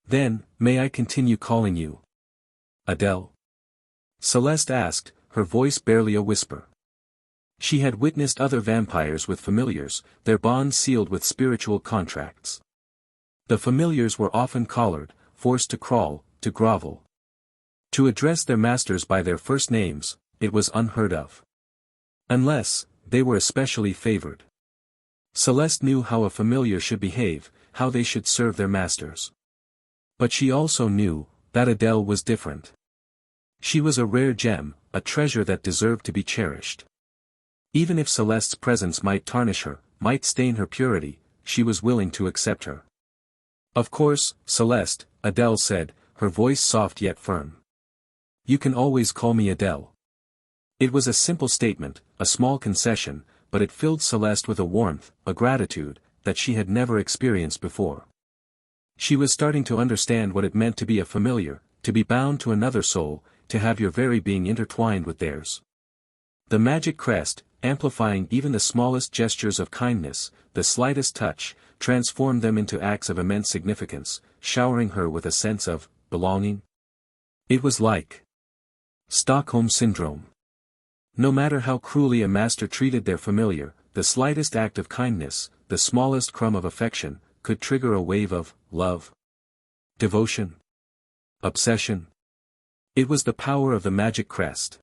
Then, may I continue calling you Adele? Celeste asked, her voice barely a whisper. She had witnessed other vampires with familiars, their bonds sealed with spiritual contracts. The familiars were often collared, forced to crawl, to grovel. To address their masters by their first names, it was unheard of. Unless, they were especially favored. Celeste knew how a familiar should behave, how they should serve their masters. But she also knew that Adele was different. She was a rare gem, a treasure that deserved to be cherished. Even if Celeste's presence might tarnish her, might stain her purity, she was willing to accept her. Of course, Celeste, Adele said, her voice soft yet firm. You can always call me Adele. It was a simple statement, a small concession, but it filled Celeste with a warmth, a gratitude, that she had never experienced before. She was starting to understand what it meant to be a familiar, to be bound to another soul, to have your very being intertwined with theirs. The magic crest, amplifying even the smallest gestures of kindness, the slightest touch, transformed them into acts of immense significance, showering her with a sense of belonging. It was like Stockholm Syndrome. No matter how cruelly a master treated their familiar, the slightest act of kindness, the smallest crumb of affection, could trigger a wave of love, devotion, obsession. It was the power of the magic crest.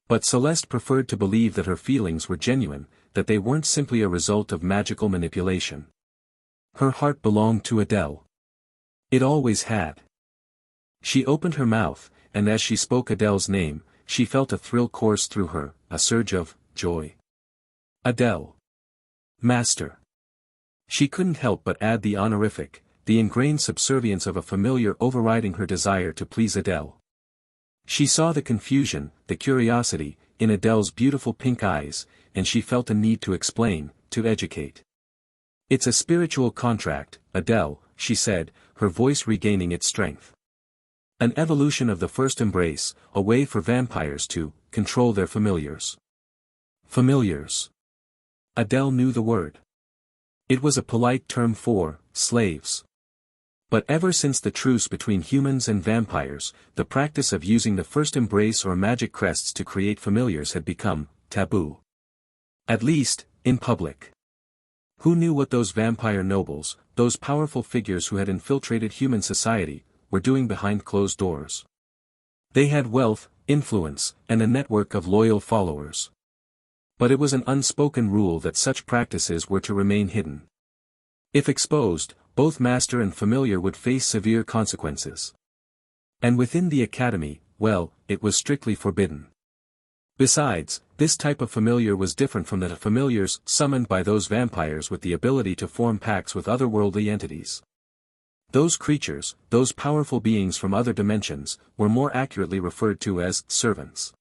But Celeste preferred to believe that her feelings were genuine, that they weren't simply a result of magical manipulation. Her heart belonged to Adele. It always had. She opened her mouth, and as she spoke Adele's name, she felt a thrill course through her, a surge of joy. Adele. Master. She couldn't help but add the honorific, the ingrained subservience of a familiar overriding her desire to please Adele. She saw the confusion, the curiosity, in Adele's beautiful pink eyes, and she felt a need to explain, to educate. It's a spiritual contract, Adele, she said, her voice regaining its strength. An evolution of the first embrace, a way for vampires to control their familiars. Familiars. Adele knew the word. It was a polite term for slaves. But ever since the truce between humans and vampires, the practice of using the first embrace or magic crests to create familiars had become taboo. At least, in public. Who knew what those vampire nobles, those powerful figures who had infiltrated human society, were doing behind closed doors? They had wealth, influence, and a network of loyal followers. But it was an unspoken rule that such practices were to remain hidden. If exposed, both master and familiar would face severe consequences. And within the academy, well, it was strictly forbidden. Besides, this type of familiar was different from the familiars summoned by those vampires with the ability to form pacts with otherworldly entities. Those creatures, those powerful beings from other dimensions, were more accurately referred to as servants.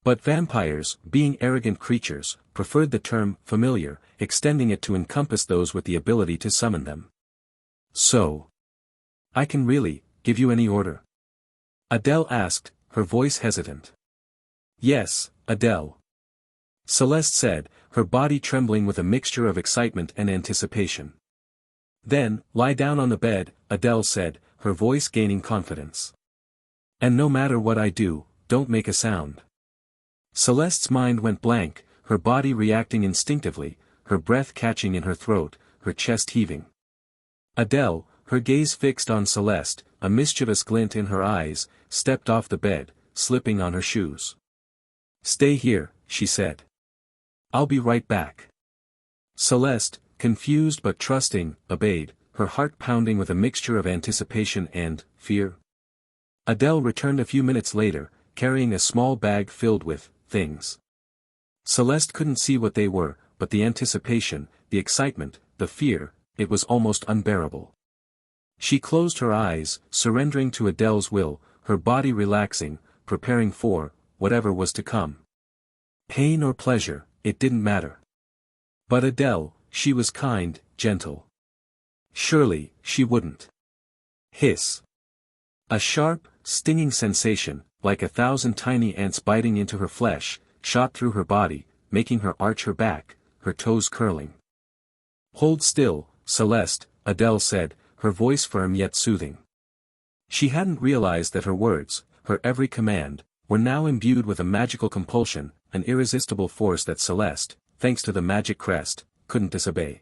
But vampires, being arrogant creatures, preferred the term familiar, extending it to encompass those with the ability to summon them. So, I can really give you any order? Adele asked, her voice hesitant. Yes, Adele. Celeste said, her body trembling with a mixture of excitement and anticipation. Then, lie down on the bed, Adele said, her voice gaining confidence. And no matter what I do, don't make a sound. Celeste's mind went blank, her body reacting instinctively, her breath catching in her throat, her chest heaving. Adele, her gaze fixed on Celeste, a mischievous glint in her eyes, stepped off the bed, slipping on her shoes. Stay here, she said. I'll be right back. Celeste, confused but trusting, obeyed, her heart pounding with a mixture of anticipation and fear. Adele returned a few minutes later, carrying a small bag filled with things. Celeste couldn't see what they were, but the anticipation, the excitement, the fear, it was almost unbearable. She closed her eyes, surrendering to Adele's will, her body relaxing, preparing for whatever was to come. Pain or pleasure, it didn't matter. But Adele, she was kind, gentle. Surely, she wouldn't. Hiss. A sharp, stinging sensation, like 1,000 tiny ants biting into her flesh, shot through her body, making her arch her back, her toes curling. "Hold still, Celeste," Adele said, her voice firm yet soothing. She hadn't realized that her words, her every command, were now imbued with a magical compulsion, an irresistible force that Celeste, thanks to the magic crest, couldn't disobey.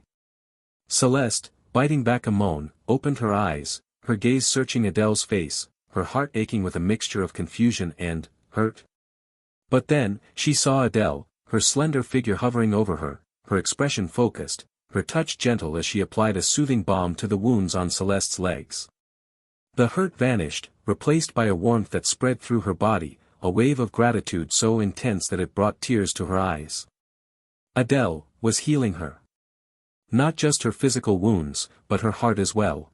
Celeste, biting back a moan, opened her eyes, her gaze searching Adele's face, her heart aching with a mixture of confusion and hurt. But then, she saw Adele, her slender figure hovering over her, her expression focused, her touch gentle as she applied a soothing balm to the wounds on Celeste's legs. The hurt vanished, replaced by a warmth that spread through her body, a wave of gratitude so intense that it brought tears to her eyes. Adele was healing her. Not just her physical wounds, but her heart as well.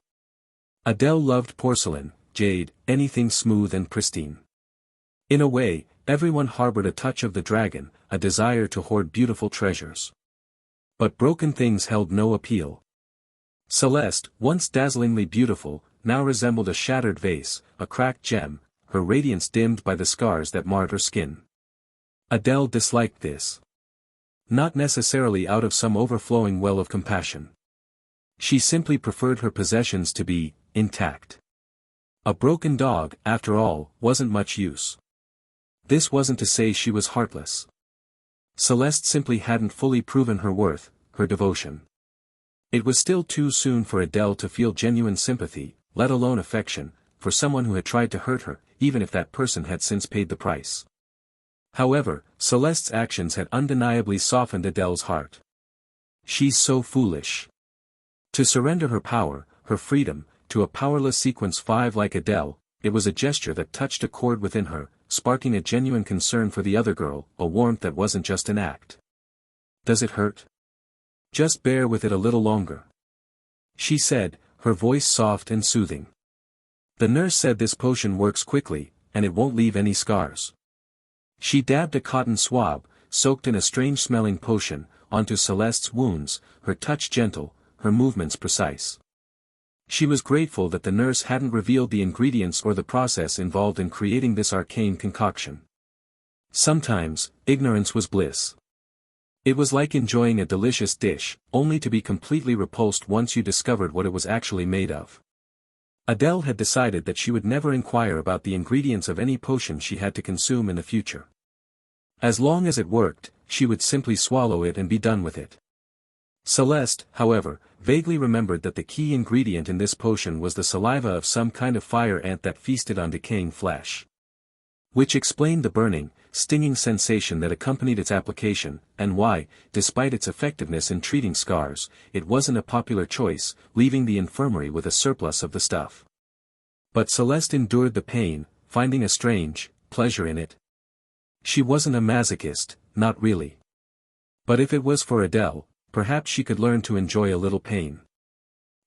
Adele loved porcelain, jade, anything smooth and pristine. In a way, everyone harbored a touch of the dragon, a desire to hoard beautiful treasures. But broken things held no appeal. Celeste, once dazzlingly beautiful, now resembled a shattered vase, a cracked gem, her radiance dimmed by the scars that marred her skin. Adele disliked this. Not necessarily out of some overflowing well of compassion. She simply preferred her possessions to be intact. A broken dog, after all, wasn't much use. This wasn't to say she was heartless. Celeste simply hadn't fully proven her worth, her devotion. It was still too soon for Adele to feel genuine sympathy, let alone affection, for someone who had tried to hurt her, even if that person had since paid the price. However, Celeste's actions had undeniably softened Adele's heart. She's so foolish. To surrender her power, her freedom, to a powerless Sequence 5 like Adele, it was a gesture that touched a chord within her, sparking a genuine concern for the other girl, a warmth that wasn't just an act. "Does it hurt? Just bear with it a little longer," she said, her voice soft and soothing. "The nurse said this potion works quickly, and it won't leave any scars." She dabbed a cotton swab, soaked in a strange-smelling potion, onto Celeste's wounds, her touch gentle, her movements precise. She was grateful that the nurse hadn't revealed the ingredients or the process involved in creating this arcane concoction. Sometimes, ignorance was bliss. It was like enjoying a delicious dish, only to be completely repulsed once you discovered what it was actually made of. Adele had decided that she would never inquire about the ingredients of any potion she had to consume in the future. As long as it worked, she would simply swallow it and be done with it. Celeste, however, vaguely remembered that the key ingredient in this potion was the saliva of some kind of fire ant that feasted on decaying flesh. Which explained the burning, stinging sensation that accompanied its application, and why, despite its effectiveness in treating scars, it wasn't a popular choice, leaving the infirmary with a surplus of the stuff. But Celeste endured the pain, finding a strange pleasure in it. She wasn't a masochist, not really. But if it was for Adele, perhaps she could learn to enjoy a little pain.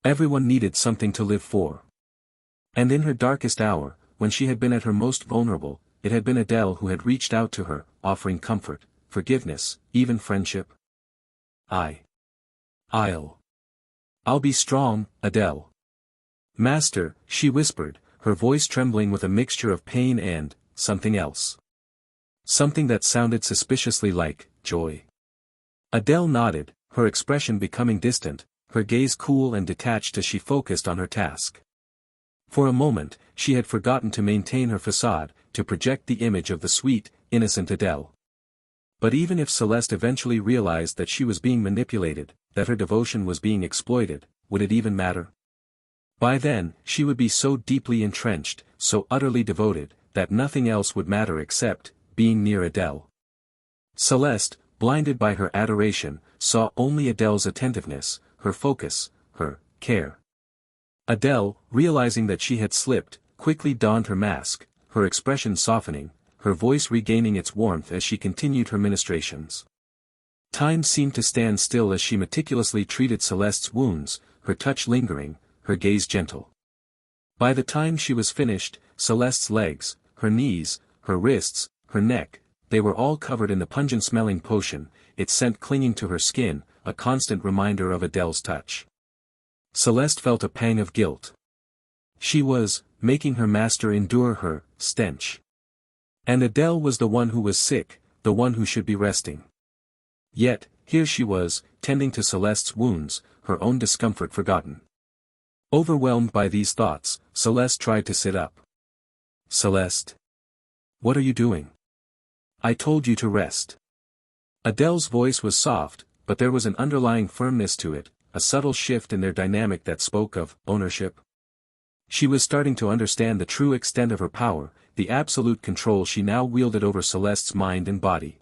Everyone needed something to live for. And in her darkest hour, when she had been at her most vulnerable, it had been Adele who had reached out to her, offering comfort, forgiveness, even friendship. I'll be strong, Adele. Master, she whispered, her voice trembling with a mixture of pain and something else. Something that sounded suspiciously like joy. Adele nodded, her expression becoming distant, her gaze cool and detached as she focused on her task. For a moment, she had forgotten to maintain her facade, to project the image of the sweet, innocent Adele. But even if Celeste eventually realized that she was being manipulated, that her devotion was being exploited, would it even matter? By then, she would be so deeply entrenched, so utterly devoted, that nothing else would matter except being near Adele. Celeste, blinded by her adoration, saw only Adele's attentiveness, her focus, her care. Adele, realizing that she had slipped, quickly donned her mask, her expression softening, her voice regaining its warmth as she continued her ministrations. Time seemed to stand still as she meticulously treated Celeste's wounds, her touch lingering, her gaze gentle. By the time she was finished, Celeste's legs, her knees, her wrists, her neck, they were all covered in the pungent-smelling potion, its scent clinging to her skin, a constant reminder of Adele's touch. Celeste felt a pang of guilt. She was making her master endure her stench. And Adele was the one who was sick, the one who should be resting. Yet, here she was, tending to Celeste's wounds, her own discomfort forgotten. Overwhelmed by these thoughts, Celeste tried to sit up. "Celeste? What are you doing? I told you to rest." Adele's voice was soft, but there was an underlying firmness to it, a subtle shift in their dynamic that spoke of ownership. She was starting to understand the true extent of her power, the absolute control she now wielded over Celeste's mind and body.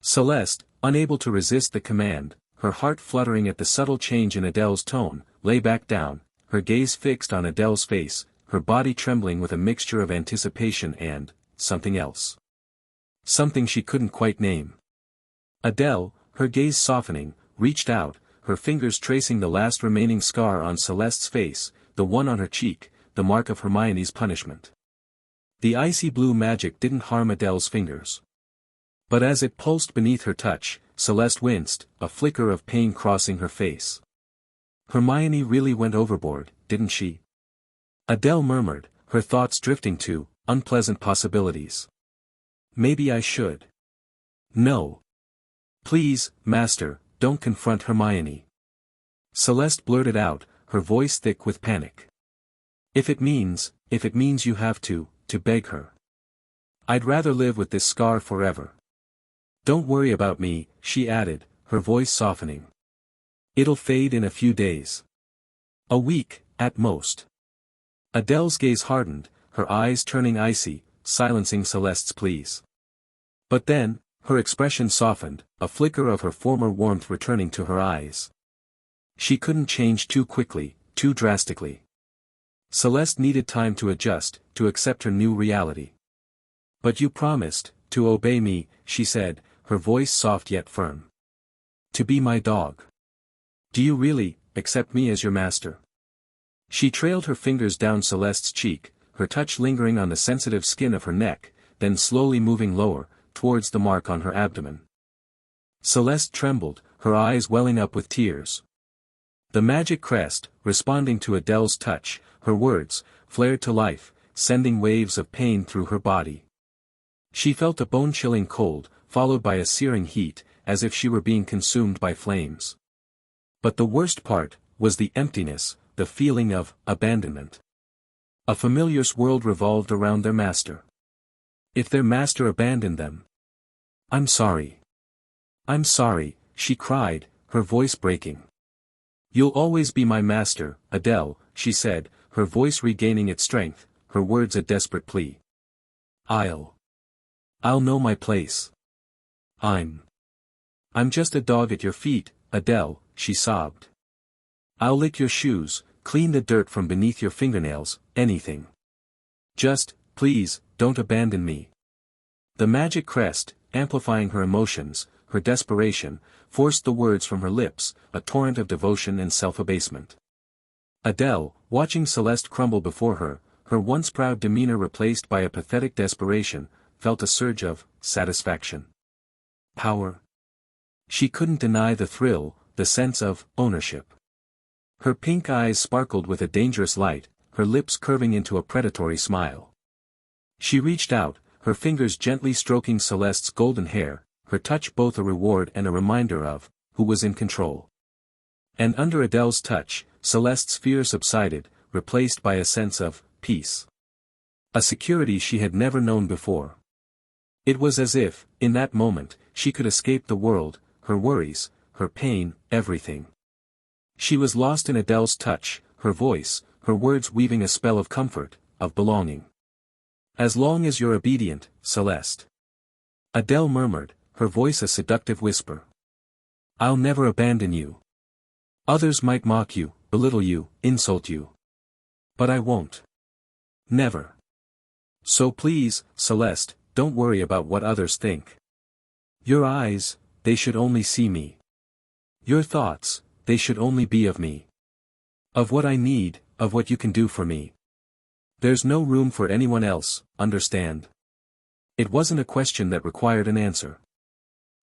Celeste, unable to resist the command, her heart fluttering at the subtle change in Adele's tone, lay back down, her gaze fixed on Adele's face, her body trembling with a mixture of anticipation and something else. Something she couldn't quite name. Adele, her gaze softening, reached out, her fingers tracing the last remaining scar on Celeste's face, the one on her cheek, the mark of Hermione's punishment. The icy blue magic didn't harm Adele's fingers. But as it pulsed beneath her touch, Celeste winced, a flicker of pain crossing her face. Hermione really went overboard, didn't she? Adele murmured, her thoughts drifting to unpleasant possibilities. Maybe I should. No. Please, Master, don't confront Hermione. Celeste blurted out, her voice thick with panic. If it means you have to beg her. I'd rather live with this scar forever. Don't worry about me, she added, her voice softening. It'll fade in a few days. A week, at most. Adele's gaze hardened, her eyes turning icy, silencing Celeste's pleas. But then, her expression softened, a flicker of her former warmth returning to her eyes. She couldn't change too quickly, too drastically. Celeste needed time to adjust, to accept her new reality. But you promised, to obey me, she said, her voice soft yet firm. To be my dog. Do you really accept me as your master? She trailed her fingers down Celeste's cheek, her touch lingering on the sensitive skin of her neck, then slowly moving lower, towards the mark on her abdomen. Celeste trembled, her eyes welling up with tears. The magic crest, responding to Adele's touch, her words, flared to life, sending waves of pain through her body. She felt a bone-chilling cold, followed by a searing heat, as if she were being consumed by flames. But the worst part was the emptiness, the feeling of abandonment. A familiar world revolved around their master. If their master abandoned them. I'm sorry. I'm sorry, she cried, her voice breaking. You'll always be my master, Adele, she said, her voice regaining its strength, her words a desperate plea. I'll know my place. I'm just a dog at your feet, Adele, she sobbed. I'll lick your shoes, clean the dirt from beneath your fingernails, anything. Just, please, don't abandon me. The magic crest, amplifying her emotions, her desperation, forced the words from her lips, a torrent of devotion and self-abasement. Adele, watching Celeste crumble before her, her once proud demeanor replaced by a pathetic desperation, felt a surge of satisfaction. Power. She couldn't deny the thrill, the sense of ownership. Her pink eyes sparkled with a dangerous light, her lips curving into a predatory smile. She reached out, her fingers gently stroking Celeste's golden hair, her touch both a reward and a reminder of who was in control. And under Adele's touch, Celeste's fear subsided, replaced by a sense of peace. A security she had never known before. It was as if, in that moment, she could escape the world, her worries, her pain, everything. She was lost in Adele's touch, her voice, her words weaving a spell of comfort, of belonging. As long as you're obedient, Celeste. Adele murmured, her voice a seductive whisper. I'll never abandon you. Others might mock you, belittle you, insult you. But I won't. Never. So please, Celeste, don't worry about what others think. Your eyes, they should only see me. Your thoughts, they should only be of me. Of what I need, of what you can do for me. There's no room for anyone else, understand? It wasn't a question that required an answer.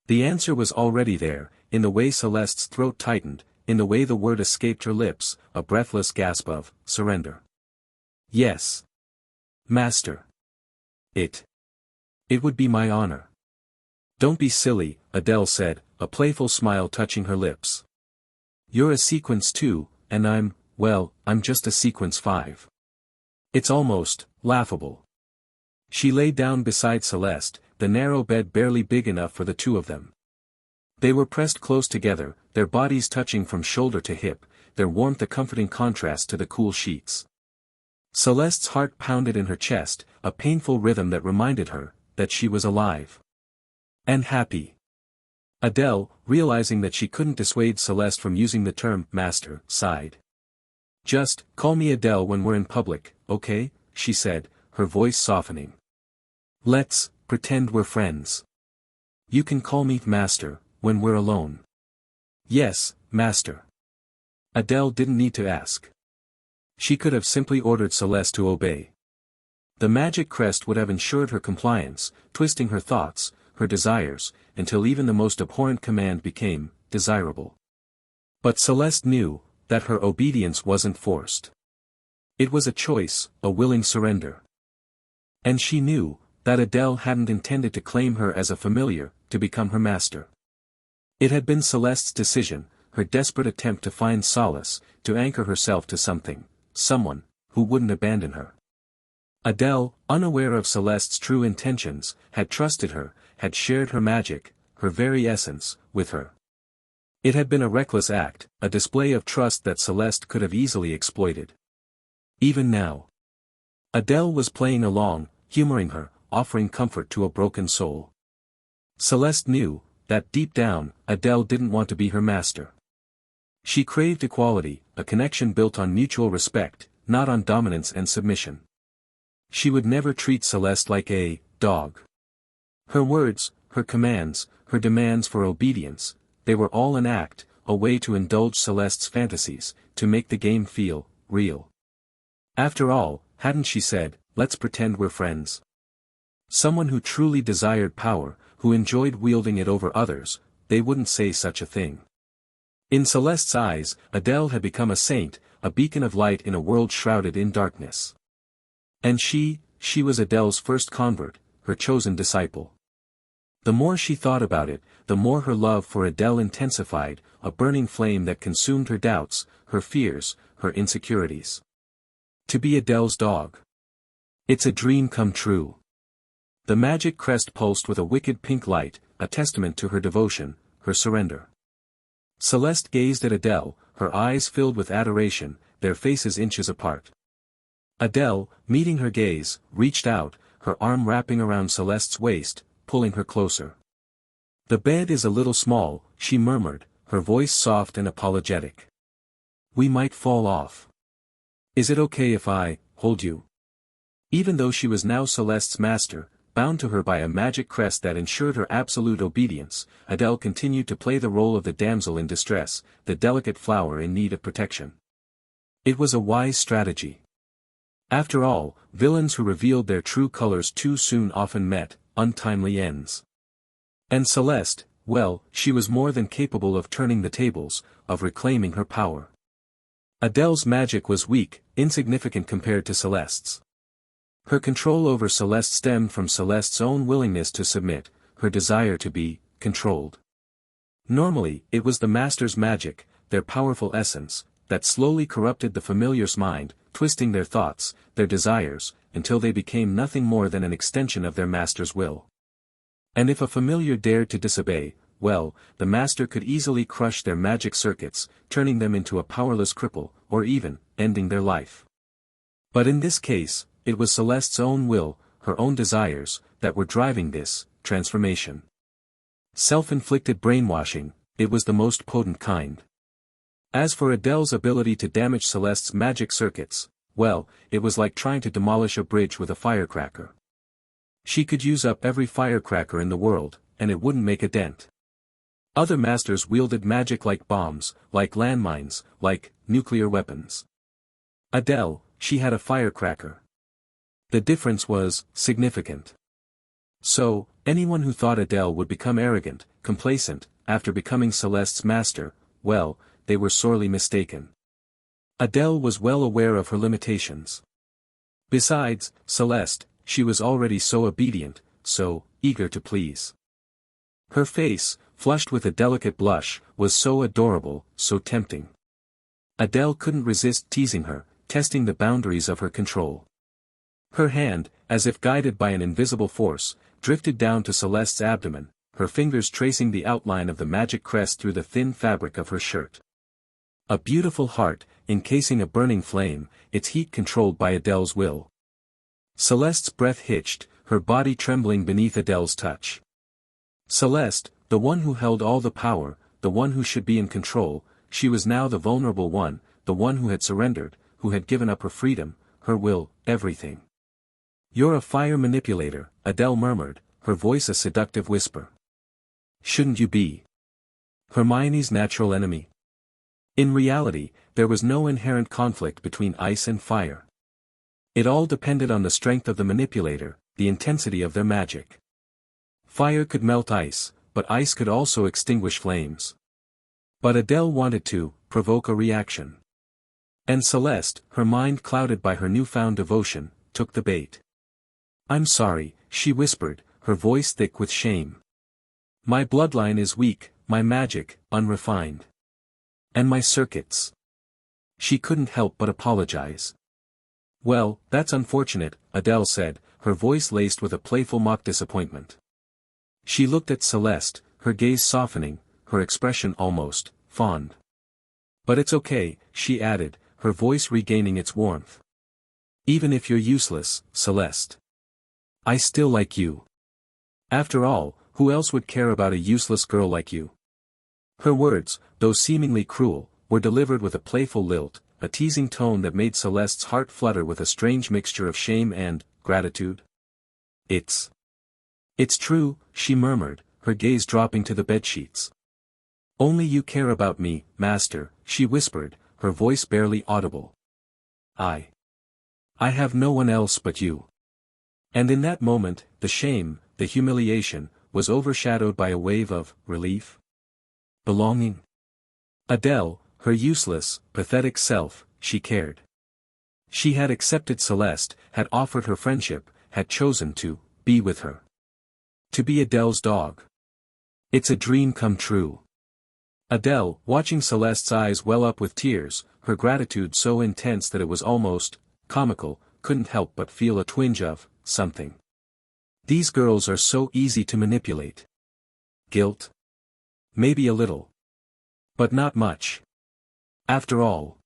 The answer was already there, in the way Celeste's throat tightened, in the way the word escaped her lips, a breathless gasp of surrender. Yes. Master. It would be my honor. Don't be silly, Adele said, a playful smile touching her lips. You're a sequence 2, and I'm just a sequence 5. It's almost laughable. She lay down beside Celeste, the narrow bed barely big enough for the two of them. They were pressed close together, their bodies touching from shoulder to hip, their warmth a comforting contrast to the cool sheets. Celeste's heart pounded in her chest, a painful rhythm that reminded her that she was alive. And happy. Adele, realizing that she couldn't dissuade Celeste from using the term master, sighed. Just call me Adele when we're in public, okay? She said, her voice softening. Let's pretend we're friends. You can call me master when we're alone. Yes, master. Adele didn't need to ask. She could have simply ordered Celeste to obey. The magic crest would have ensured her compliance, twisting her thoughts, her desires, until even the most abhorrent command became desirable. But Celeste knew that her obedience wasn't forced. It was a choice, a willing surrender. And she knew that Adele hadn't intended to claim her as a familiar, to become her master. It had been Celeste's decision, her desperate attempt to find solace, to anchor herself to something, someone, who wouldn't abandon her. Adele, unaware of Celeste's true intentions, had trusted her, had shared her magic, her very essence, with her. It had been a reckless act, a display of trust that Celeste could have easily exploited. Even now. Adele was playing along, humoring her, offering comfort to a broken soul. Celeste knew that deep down, Adele didn't want to be her master. She craved equality, a connection built on mutual respect, not on dominance and submission. She would never treat Celeste like a dog. Her words, her commands, her demands for obedience, they were all an act, a way to indulge Celeste's fantasies, to make the game feel real. After all, hadn't she said, let's pretend we're friends? Someone who truly desired power, who enjoyed wielding it over others, they wouldn't say such a thing. In Celeste's eyes, Adele had become a saint, a beacon of light in a world shrouded in darkness. And she was Adele's first convert, her chosen disciple. The more she thought about it, the more her love for Adele intensified, a burning flame that consumed her doubts, her fears, her insecurities. To be Adele's dog. It's a dream come true. The magic crest pulsed with a wicked pink light, a testament to her devotion, her surrender. Celeste gazed at Adele, her eyes filled with adoration, their faces inches apart. Adele, meeting her gaze, reached out, her arm wrapping around Celeste's waist, pulling her closer. The bed is a little small, she murmured, her voice soft and apologetic. We might fall off. Is it okay if I hold you? Even though she was now Celeste's master, bound to her by a magic crest that ensured her absolute obedience, Adele continued to play the role of the damsel in distress, the delicate flower in need of protection. It was a wise strategy. After all, villains who revealed their true colors too soon often met untimely ends. And Celeste, well, she was more than capable of turning the tables, of reclaiming her power. Adele's magic was weak, insignificant compared to Celeste's. Her control over Celeste stemmed from Celeste's own willingness to submit, her desire to be controlled. Normally, it was the master's magic, their powerful essence, that slowly corrupted the familiar's mind, twisting their thoughts, their desires, until they became nothing more than an extension of their master's will. And if a familiar dared to disobey, well, the master could easily crush their magic circuits, turning them into a powerless cripple, or even, ending their life. But in this case, it was Celeste's own will, her own desires, that were driving this transformation. Self-inflicted brainwashing, it was the most potent kind. As for Adele's ability to damage Celeste's magic circuits, well, it was like trying to demolish a bridge with a firecracker. She could use up every firecracker in the world, and it wouldn't make a dent. Other masters wielded magic like bombs, like landmines, like nuclear weapons. Adele, she had a firecracker. The difference was significant. So, anyone who thought Adele would become arrogant, complacent, after becoming Celeste's master, well, they were sorely mistaken. Adele was well aware of her limitations. Besides, Celeste, she was already so obedient, so eager to please. Her face, flushed with a delicate blush, was so adorable, so tempting. Adele couldn't resist teasing her, testing the boundaries of her control. Her hand, as if guided by an invisible force, drifted down to Celeste's abdomen, her fingers tracing the outline of the magic crest through the thin fabric of her shirt. A beautiful heart, encasing a burning flame, its heat controlled by Adele's will. Celeste's breath hitched, her body trembling beneath Adele's touch. Celeste, the one who held all the power, the one who should be in control, she was now the vulnerable one, the one who had surrendered, who had given up her freedom, her will, everything. "You're a fire manipulator," Adele murmured, her voice a seductive whisper. "Shouldn't you be Hermione's natural enemy?" In reality, there was no inherent conflict between ice and fire. It all depended on the strength of the manipulator, the intensity of their magic. Fire could melt ice, but ice could also extinguish flames. But Adele wanted to provoke a reaction. And Celeste, her mind clouded by her newfound devotion, took the bait. "I'm sorry," she whispered, her voice thick with shame. "My bloodline is weak, my magic, unrefined. And my circuits." She couldn't help but apologize. "Well, that's unfortunate," Adele said, her voice laced with a playful mock disappointment. She looked at Celeste, her gaze softening, her expression almost fond. "But it's okay," she added, her voice regaining its warmth. "Even if you're useless, Celeste, I still like you. After all, who else would care about a useless girl like you?" Her words, though seemingly cruel, were delivered with a playful lilt, a teasing tone that made Celeste's heart flutter with a strange mixture of shame and gratitude. It's true," she murmured, her gaze dropping to the bedsheets. "Only you care about me, master," she whispered, her voice barely audible. I have no one else but you." And in that moment, the shame, the humiliation, was overshadowed by a wave of relief. Belonging. Adele, her useless, pathetic self, she cared. She had accepted Celeste, had offered her friendship, had chosen to be with her. To be Adele's dog. It's a dream come true. Adele, watching Celeste's eyes well up with tears, her gratitude so intense that it was almost comical, couldn't help but feel a twinge of something. These girls are so easy to manipulate. Guilt? Maybe a little. But not much. After all,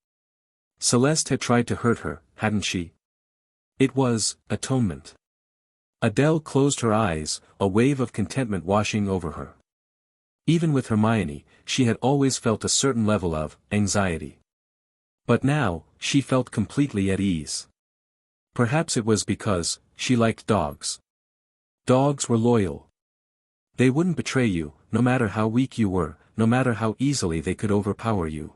Celeste had tried to hurt her, hadn't she? It was atonement. Adele closed her eyes, a wave of contentment washing over her. Even with Hermione, she had always felt a certain level of anxiety. But now, she felt completely at ease. Perhaps it was because she liked dogs. Dogs were loyal. They wouldn't betray you, no matter how weak you were, no matter how easily they could overpower you.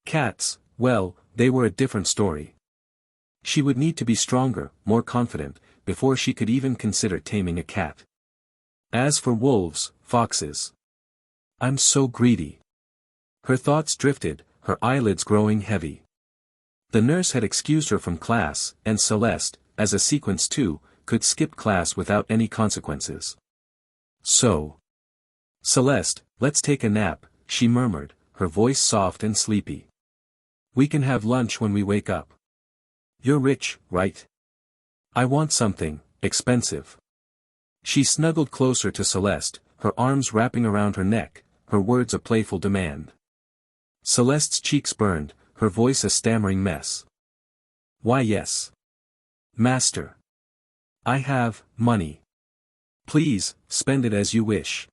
Cats, well, they were a different story. She would need to be stronger, more confident, before she could even consider taming a cat. As for wolves, foxes. I'm so greedy. Her thoughts drifted, her eyelids growing heavy. The nurse had excused her from class, and Celeste, as a sequence too, could skip class without any consequences. So, "Celeste, let's take a nap," she murmured, her voice soft and sleepy. "We can have lunch when we wake up. You're rich, right? I want something expensive." She snuggled closer to Celeste, her arms wrapping around her neck, her words a playful demand. Celeste's cheeks burned, her voice a stammering mess. "Why yes. Master. I have money. Please, spend it as you wish.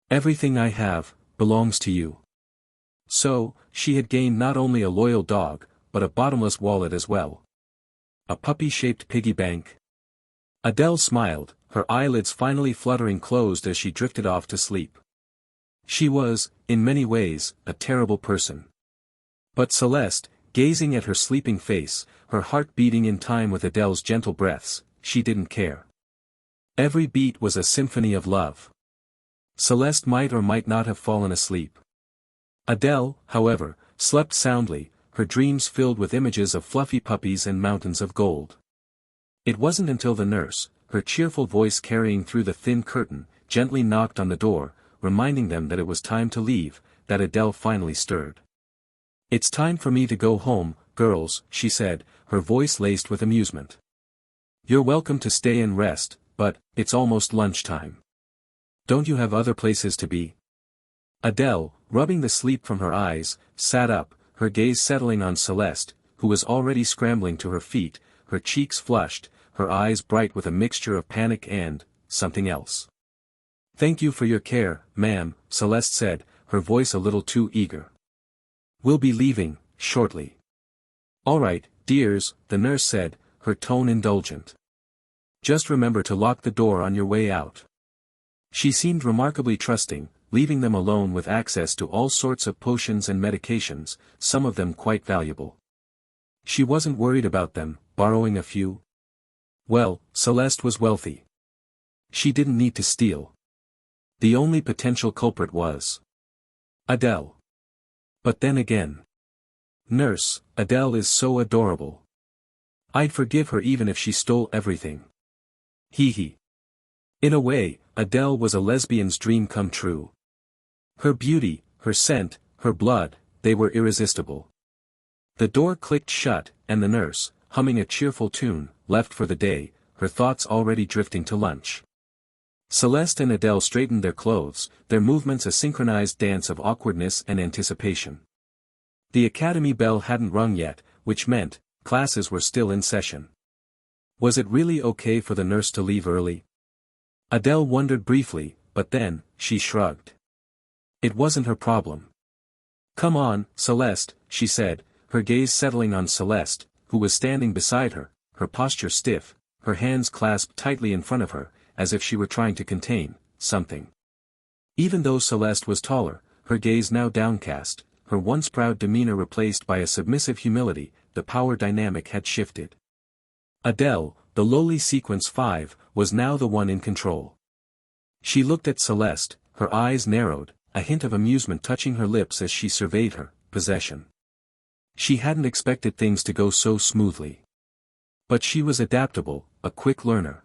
Everything I have belongs to you." So, she had gained not only a loyal dog, but a bottomless wallet as well. A puppy-shaped piggy bank? Adele smiled, her eyelids finally fluttering closed as she drifted off to sleep. She was, in many ways, a terrible person. But Celeste, gazing at her sleeping face, her heart beating in time with Adele's gentle breaths, she didn't care. Every beat was a symphony of love. Celeste might or might not have fallen asleep. Adele, however, slept soundly, her dreams filled with images of fluffy puppies and mountains of gold. It wasn't until the nurse, her cheerful voice carrying through the thin curtain, gently knocked on the door, reminding them that it was time to leave, that Adele finally stirred. "It's time for me to go home, girls," she said, her voice laced with amusement. "You're welcome to stay and rest, but it's almost lunchtime. Don't you have other places to be?" Adele, rubbing the sleep from her eyes, sat up, her gaze settling on Celeste, who was already scrambling to her feet, her cheeks flushed, her eyes bright with a mixture of panic and something else. "Thank you for your care, ma'am," Celeste said, her voice a little too eager. "We'll be leaving, shortly." "All right, dears," the nurse said, her tone indulgent. "Just remember to lock the door on your way out." She seemed remarkably trusting, leaving them alone with access to all sorts of potions and medications, some of them quite valuable. She wasn't worried about them, borrowing a few. Well, Celeste was wealthy. She didn't need to steal. The only potential culprit was Adele. But then again. "Nurse, Adele is so adorable. I'd forgive her even if she stole everything." Hee hee. In a way, Adele was a lesbian's dream come true. Her beauty, her scent, her blood, they were irresistible. The door clicked shut, and the nurse, humming a cheerful tune, left for the day, her thoughts already drifting to lunch. Celeste and Adele straightened their clothes, their movements a synchronized dance of awkwardness and anticipation. The academy bell hadn't rung yet, which meant, classes were still in session. Was it really okay for the nurse to leave early? Adele wondered briefly, but then, she shrugged. It wasn't her problem. "Come on, Celeste," she said, her gaze settling on Celeste, who was standing beside her, her posture stiff, her hands clasped tightly in front of her, as if she were trying to contain something. Even though Celeste was taller, her gaze now downcast, her once proud demeanor replaced by a submissive humility, the power dynamic had shifted. Adele, the lowly sequence 5, was now the one in control. She looked at Celeste, her eyes narrowed, a hint of amusement touching her lips as she surveyed her possession. She hadn't expected things to go so smoothly. But she was adaptable, a quick learner.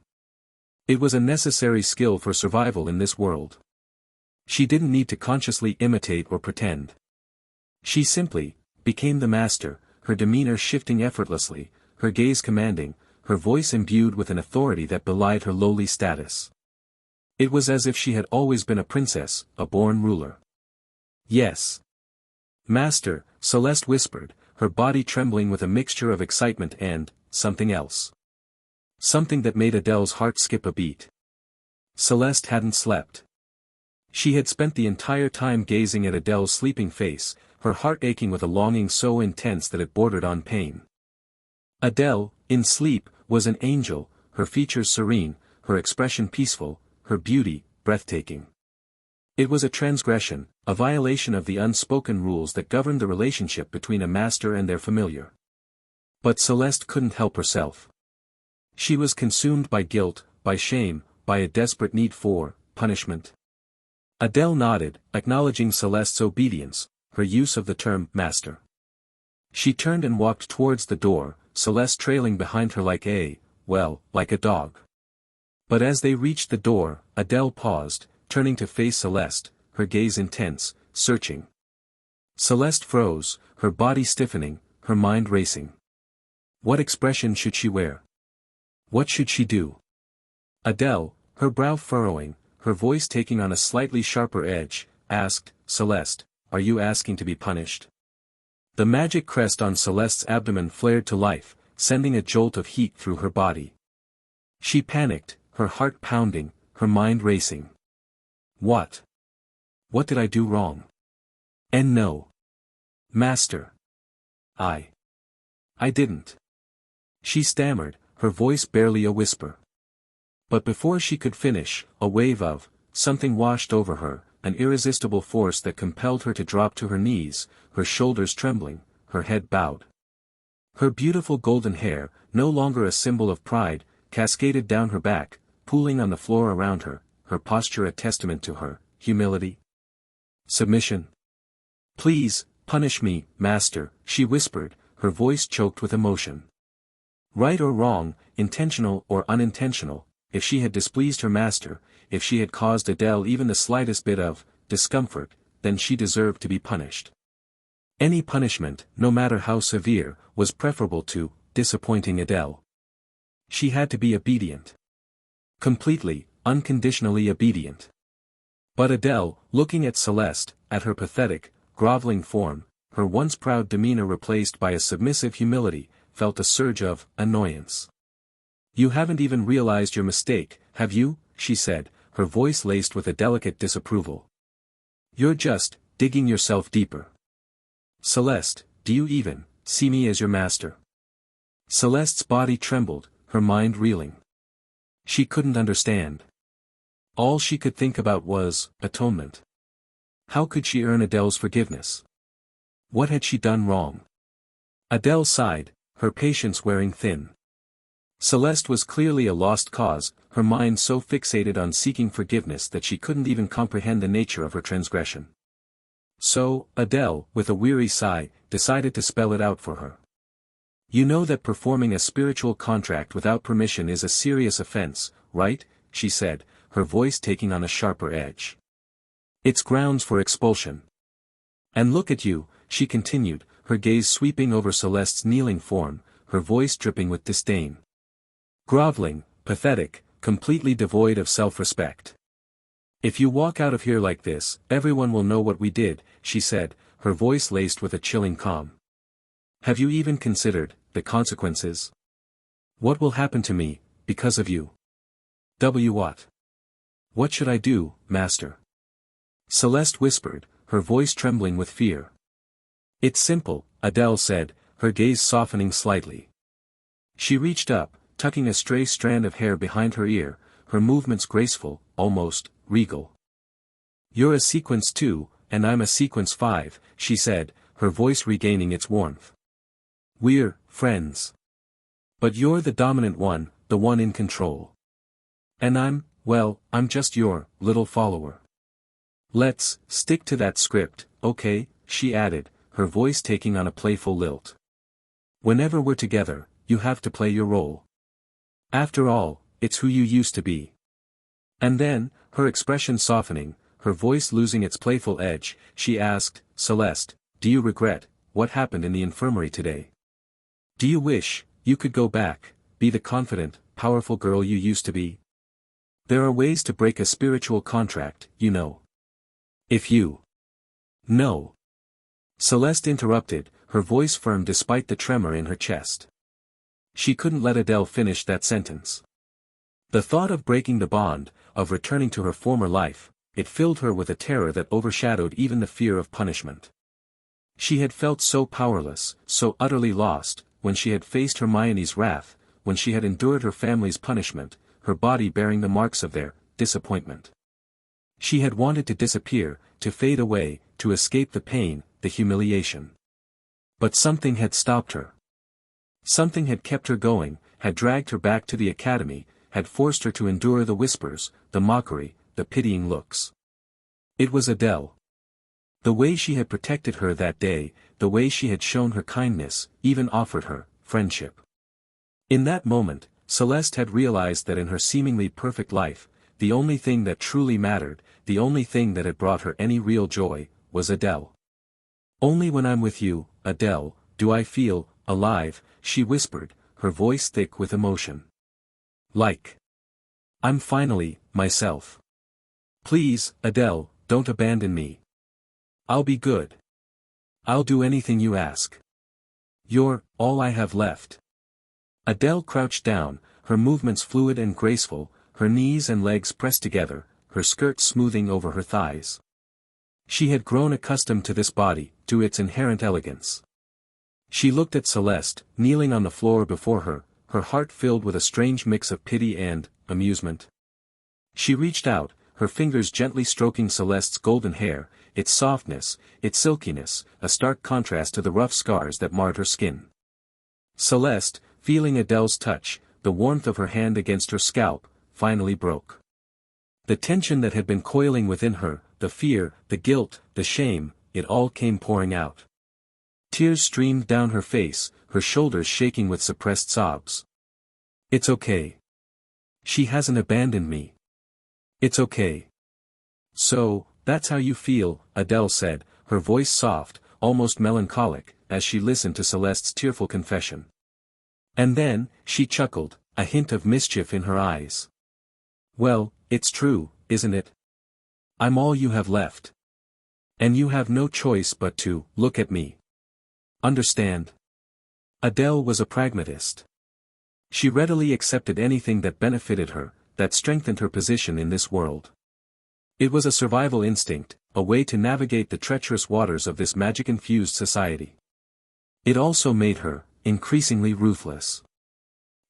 It was a necessary skill for survival in this world. She didn't need to consciously imitate or pretend. She simply became the master, her demeanor shifting effortlessly, her gaze commanding, her voice imbued with an authority that belied her lowly status. It was as if she had always been a princess, a born ruler. "Yes, Master," Celeste whispered, her body trembling with a mixture of excitement and something else. Something that made Adele's heart skip a beat. Celeste hadn't slept. She had spent the entire time gazing at Adele's sleeping face, her heart aching with a longing so intense that it bordered on pain. Adele, in sleep, was an angel, her features serene, her expression peaceful, her beauty, breathtaking. It was a transgression, a violation of the unspoken rules that governed the relationship between a master and their familiar. But Celeste couldn't help herself. She was consumed by guilt, by shame, by a desperate need for punishment. Adele nodded, acknowledging Celeste's obedience, her use of the term master. She turned and walked towards the door, Celeste trailing behind her like a dog. But as they reached the door, Adele paused, turning to face Celeste, her gaze intense, searching. Celeste froze, her body stiffening, her mind racing. What expression should she wear? What should she do? Adele, her brow furrowing, her voice taking on a slightly sharper edge, asked, "Celeste, are you asking to be punished?" The magic crest on Celeste's abdomen flared to life, sending a jolt of heat through her body. She panicked, her heart pounding, her mind racing. What? What did I do wrong? And no. Master. I didn't. She stammered, her voice barely a whisper. But before she could finish, a wave of something washed over her, an irresistible force that compelled her to drop to her knees, her shoulders trembling, her head bowed. Her beautiful golden hair, no longer a symbol of pride, cascaded down her back, pooling on the floor around her, her posture a testament to her humility. Submission. "Please, punish me, master," she whispered, her voice choked with emotion. Right or wrong, intentional or unintentional, if she had displeased her master, if she had caused Adele even the slightest bit of discomfort, then she deserved to be punished. Any punishment, no matter how severe, was preferable to disappointing Adele. She had to be obedient. Completely, unconditionally obedient. But Adele, looking at Celeste, at her pathetic, groveling form, her once proud demeanor replaced by a submissive humility, felt a surge of annoyance. "You haven't even realized your mistake, have you?" she said, her voice laced with a delicate disapproval. "You're just digging yourself deeper. Celeste, do you even see me as your master?" Celeste's body trembled, her mind reeling. She couldn't understand. All she could think about was atonement. How could she earn Adele's forgiveness? What had she done wrong? Adele sighed, her patience wearing thin. Celeste was clearly a lost cause, her mind so fixated on seeking forgiveness that she couldn't even comprehend the nature of her transgression. So, Adele, with a weary sigh, decided to spell it out for her. "You know that performing a spiritual contract without permission is a serious offense, right?" she said, her voice taking on a sharper edge. "It's grounds for expulsion. And look at you," she continued, her gaze sweeping over Celeste's kneeling form, her voice dripping with disdain. "Groveling, pathetic, completely devoid of self-respect. If you walk out of here like this, everyone will know what we did," she said, her voice laced with a chilling calm. "Have you even considered the consequences? What will happen to me, because of you?" What? What should I do, master?" Celeste whispered, her voice trembling with fear. "It's simple," Adele said, her gaze softening slightly. She reached up, tucking a stray strand of hair behind her ear, her movements graceful, almost regal. "You're a sequence 2, and I'm a sequence 5, she said, her voice regaining its warmth. "We're friends. But you're the dominant one, the one in control. And I'm just your little follower. Let's stick to that script, okay?" she added, her voice taking on a playful lilt. "Whenever we're together, you have to play your role. After all, it's who you used to be." And then, her expression softening, her voice losing its playful edge, she asked, "Celeste, do you regret what happened in the infirmary today? Do you wish you could go back, be the confident, powerful girl you used to be? There are ways to break a spiritual contract, you know. If you..." "No." Celeste interrupted, her voice firm despite the tremor in her chest. She couldn't let Adele finish that sentence. The thought of breaking the bond, of returning to her former life, it filled her with a terror that overshadowed even the fear of punishment. She had felt so powerless, so utterly lost, when she had faced Hermione's wrath, when she had endured her family's punishment, her body bearing the marks of their disappointment. She had wanted to disappear, to fade away, to escape the pain, the humiliation. But something had stopped her. Something had kept her going, had dragged her back to the academy, had forced her to endure the whispers, the mockery, the pitying looks. It was Adele. The way she had protected her that day, the way she had shown her kindness, even offered her friendship. In that moment, Celeste had realized that in her seemingly perfect life, the only thing that truly mattered, the only thing that had brought her any real joy, was Adele. "Only when I'm with you, Adele, do I feel alive," she whispered, her voice thick with emotion. "Like I'm finally myself. Please, Adele, don't abandon me. I'll be good. I'll do anything you ask. You're all I have left." Adele crouched down, her movements fluid and graceful, her knees and legs pressed together, her skirt smoothing over her thighs. She had grown accustomed to this body, to its inherent elegance. She looked at Celeste, kneeling on the floor before her, her heart filled with a strange mix of pity and amusement. She reached out, her fingers gently stroking Celeste's golden hair, its softness, its silkiness, a stark contrast to the rough scars that marred her skin. Celeste, feeling Adele's touch, the warmth of her hand against her scalp, finally broke. The tension that had been coiling within her, the fear, the guilt, the shame, it all came pouring out. Tears streamed down her face, her shoulders shaking with suppressed sobs. "It's okay. She hasn't abandoned me. It's okay." "So, that's how you feel," Adele said, her voice soft, almost melancholic, as she listened to Celeste's tearful confession. And then, she chuckled, a hint of mischief in her eyes. "Well, it's true, isn't it? I'm all you have left. And you have no choice but to look at me. Understand?" Adele was a pragmatist. She readily accepted anything that benefited her, that strengthened her position in this world. It was a survival instinct, a way to navigate the treacherous waters of this magic-infused society. It also made her, increasingly ruthless.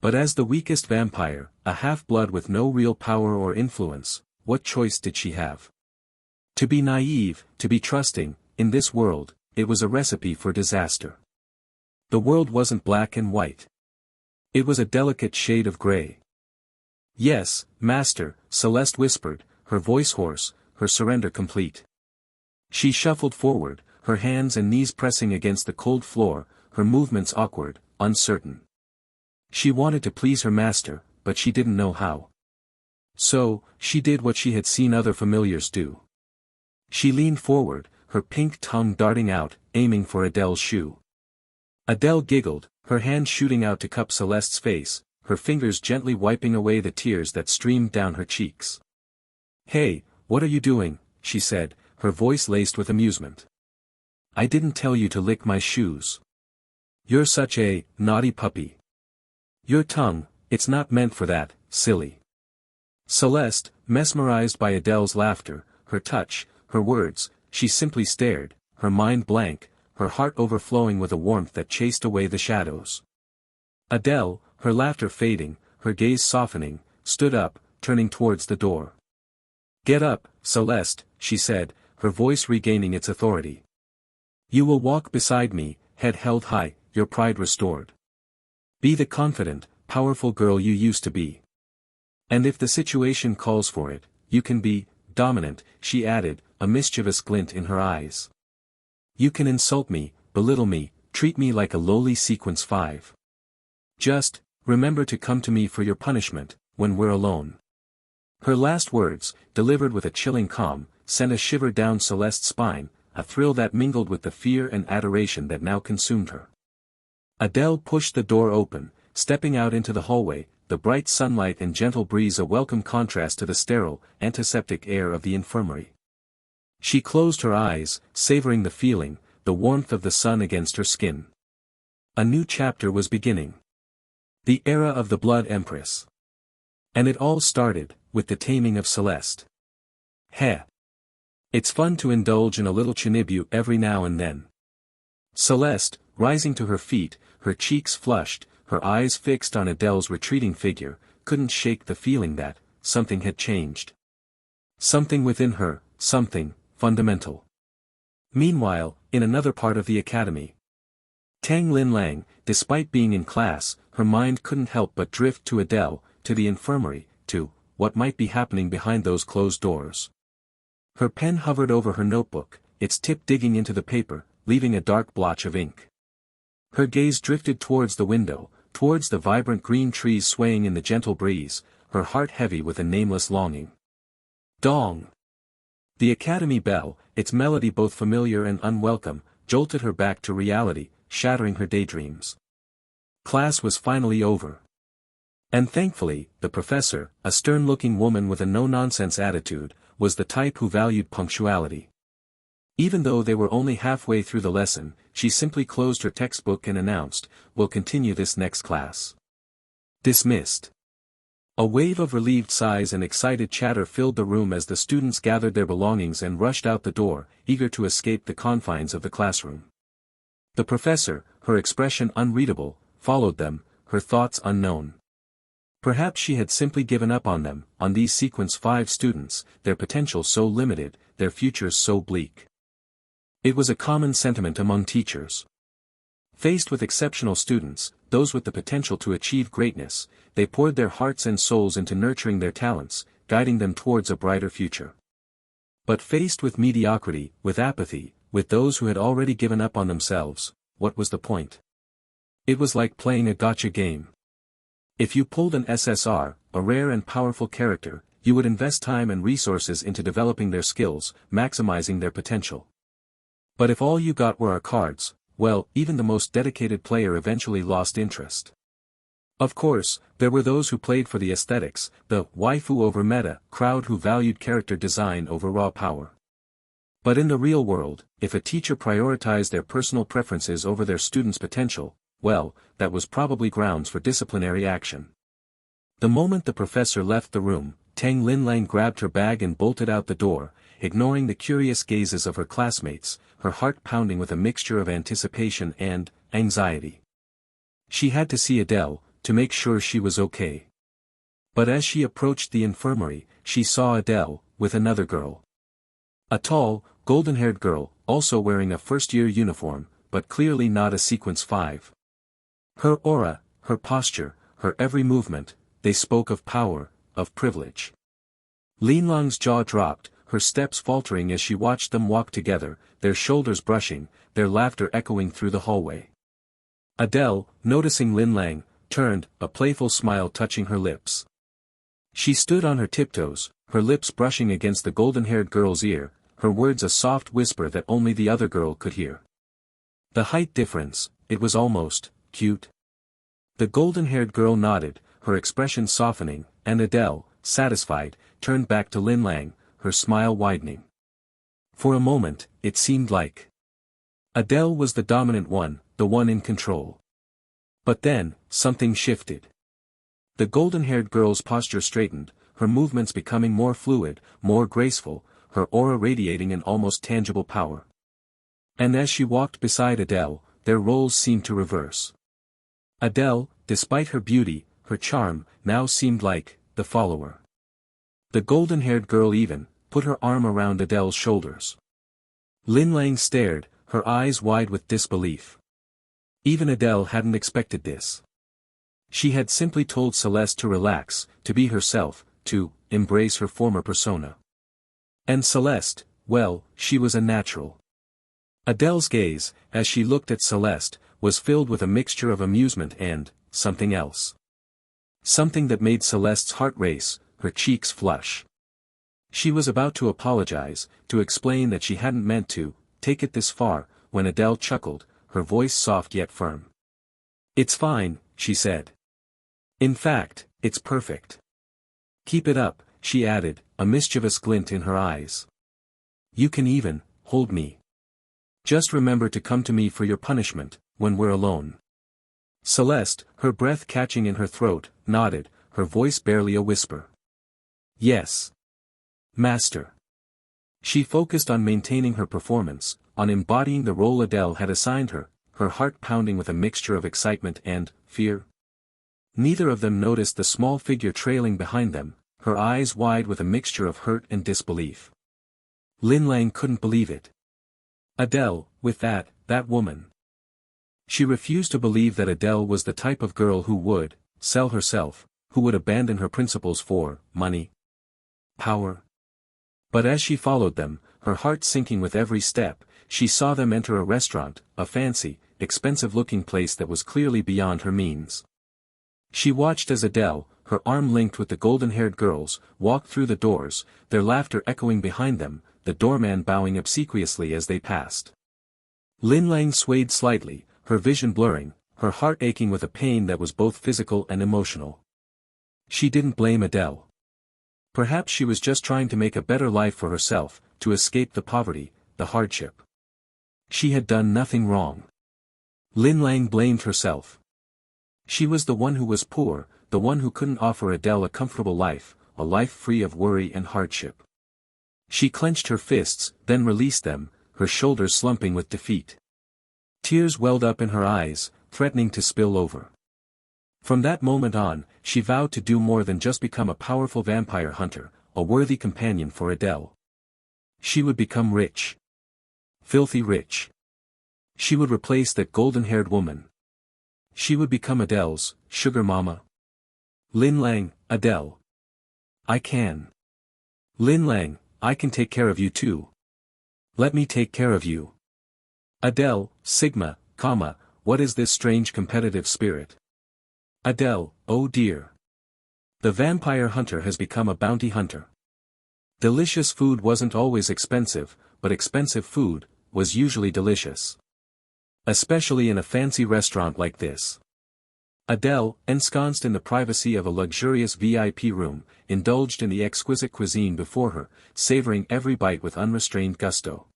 But as the weakest vampire, a half-blood with no real power or influence, what choice did she have? To be naive, to be trusting, in this world, it was a recipe for disaster. The world wasn't black and white. It was a delicate shade of gray. "Yes, master," Celeste whispered, her voice hoarse, her surrender complete. She shuffled forward, her hands and knees pressing against the cold floor, her movements awkward, uncertain. She wanted to please her master, but she didn't know how. So, she did what she had seen other familiars do. She leaned forward, her pink tongue darting out, aiming for Adele's shoe. Adele giggled, her hand shooting out to cup Celeste's face, her fingers gently wiping away the tears that streamed down her cheeks. "Hey, what are you doing?" she said, her voice laced with amusement. "I didn't tell you to lick my shoes. You're such a naughty puppy. Your tongue, it's not meant for that, silly." Celeste, mesmerized by Adele's laughter, her touch, her words, she simply stared, her mind blank, her heart overflowing with a warmth that chased away the shadows. Adele, her laughter fading, her gaze softening, stood up, turning towards the door. "Get up, Celeste," she said, her voice regaining its authority. "You will walk beside me, head held high, your pride restored. Be the confident, powerful girl you used to be. And if the situation calls for it, you can be dominant," she added, a mischievous glint in her eyes. "You can insult me, belittle me, treat me like a lowly sequence 5. Just, remember to come to me for your punishment, when we're alone." Her last words, delivered with a chilling calm, sent a shiver down Celeste's spine, a thrill that mingled with the fear and adoration that now consumed her. Adele pushed the door open, stepping out into the hallway, the bright sunlight and gentle breeze a welcome contrast to the sterile, antiseptic air of the infirmary. She closed her eyes, savoring the feeling, the warmth of the sun against her skin. A new chapter was beginning. The era of the Blood Empress. And it all started, with the taming of Celeste. Heh. It's fun to indulge in a little chinibut every now and then. Celeste, rising to her feet, her cheeks flushed, her eyes fixed on Adele's retreating figure, couldn't shake the feeling that something had changed. Something within her, something fundamental. Meanwhile, in another part of the academy, Tang Lin Lang, despite being in class, her mind couldn't help but drift to Adele, to the infirmary, to what might be happening behind those closed doors. Her pen hovered over her notebook, its tip digging into the paper, leaving a dark blotch of ink. Her gaze drifted towards the window, towards the vibrant green trees swaying in the gentle breeze, her heart heavy with a nameless longing. Dong! The academy bell, its melody both familiar and unwelcome, jolted her back to reality, shattering her daydreams. Class was finally over. And thankfully, the professor, a stern-looking woman with a no-nonsense attitude, was the type who valued punctuality. Even though they were only halfway through the lesson, she simply closed her textbook and announced, "We'll continue this next class." Dismissed. A wave of relieved sighs and excited chatter filled the room as the students gathered their belongings and rushed out the door, eager to escape the confines of the classroom. The professor, her expression unreadable, followed them, her thoughts unknown. Perhaps she had simply given up on them, on these Sequence 5 students, their potential so limited, their futures so bleak. It was a common sentiment among teachers. Faced with exceptional students, those with the potential to achieve greatness, they poured their hearts and souls into nurturing their talents, guiding them towards a brighter future. But faced with mediocrity, with apathy, with those who had already given up on themselves, what was the point? It was like playing a gotcha game. If you pulled an SSR, a rare and powerful character, you would invest time and resources into developing their skills, maximizing their potential. But if all you got were our cards, well, even the most dedicated player eventually lost interest. Of course, there were those who played for the aesthetics, the waifu over meta crowd who valued character design over raw power. But in the real world, if a teacher prioritized their personal preferences over their students' potential, well, that was probably grounds for disciplinary action. The moment the professor left the room, Tang Linlang grabbed her bag and bolted out the door, ignoring the curious gazes of her classmates, her heart pounding with a mixture of anticipation and anxiety. She had to see Adele, to make sure she was okay. But as she approached the infirmary, she saw Adele, with another girl. A tall, golden-haired girl, also wearing a first-year uniform, but clearly not a Sequence 5. Her aura, her posture, her every movement, they spoke of power, of privilege. Linlang's jaw dropped, her steps faltering as she watched them walk together, their shoulders brushing, their laughter echoing through the hallway. Adele, noticing Linlang, turned, a playful smile touching her lips. She stood on her tiptoes, her lips brushing against the golden-haired girl's ear, her words a soft whisper that only the other girl could hear. The height difference, it was almost cute. The golden-haired girl nodded, her expression softening, and Adele, satisfied, turned back to Linlang, her smile widening. For a moment, it seemed like Adele was the dominant one, the one in control. But then, something shifted. The golden-haired girl's posture straightened, her movements becoming more fluid, more graceful, her aura radiating an almost tangible power. And as she walked beside Adele, their roles seemed to reverse. Adele, despite her beauty, her charm, now seemed like the follower. The golden-haired girl even put her arm around Adele's shoulders. Linlang stared, her eyes wide with disbelief. Even Adele hadn't expected this. She had simply told Celeste to relax, to be herself, to embrace her former persona. And Celeste, well, she was a natural. Adele's gaze, as she looked at Celeste, was filled with a mixture of amusement and something else. Something that made Celeste's heart race, her cheeks flush. She was about to apologize, to explain that she hadn't meant to take it this far, when Adele chuckled, her voice soft yet firm. "It's fine," she said. "In fact, it's perfect. Keep it up," she added, a mischievous glint in her eyes. "You can even hold me. Just remember to come to me for your punishment, when we're alone." Celeste, her breath catching in her throat, nodded, her voice barely a whisper. "Yes, Master." She focused on maintaining her performance, on embodying the role Adele had assigned her, her heart pounding with a mixture of excitement and fear. Neither of them noticed the small figure trailing behind them, her eyes wide with a mixture of hurt and disbelief. Linlang couldn't believe it. Adele, with that woman. She refused to believe that Adele was the type of girl who would sell herself, who would abandon her principles for money, power. But as she followed them, her heart sinking with every step, she saw them enter a restaurant, a fancy, expensive-looking place that was clearly beyond her means. She watched as Adele, her arm linked with the golden-haired girls, walked through the doors, their laughter echoing behind them, the doorman bowing obsequiously as they passed. Linlang swayed slightly, her vision blurring, her heart aching with a pain that was both physical and emotional. She didn't blame Adele. Perhaps she was just trying to make a better life for herself, to escape the poverty, the hardship. She had done nothing wrong. Linlang blamed herself. She was the one who was poor, the one who couldn't offer Adele a comfortable life, a life free of worry and hardship. She clenched her fists, then released them, her shoulders slumping with defeat. Tears welled up in her eyes, threatening to spill over. From that moment on, she vowed to do more than just become a powerful vampire hunter, a worthy companion for Adele. She would become rich. Filthy rich. She would replace that golden-haired woman. She would become Adele's sugar mama. Lin Lang, Adele. I can. Lin Lang, I can take care of you too. Let me take care of you. Adele, Sigma, comma, what is this strange competitive spirit? Adele, oh dear. The vampire hunter has become a bounty hunter. Delicious food wasn't always expensive, but expensive food was usually delicious. Especially in a fancy restaurant like this. Adele, ensconced in the privacy of a luxurious VIP room, indulged in the exquisite cuisine before her, savoring every bite with unrestrained gusto.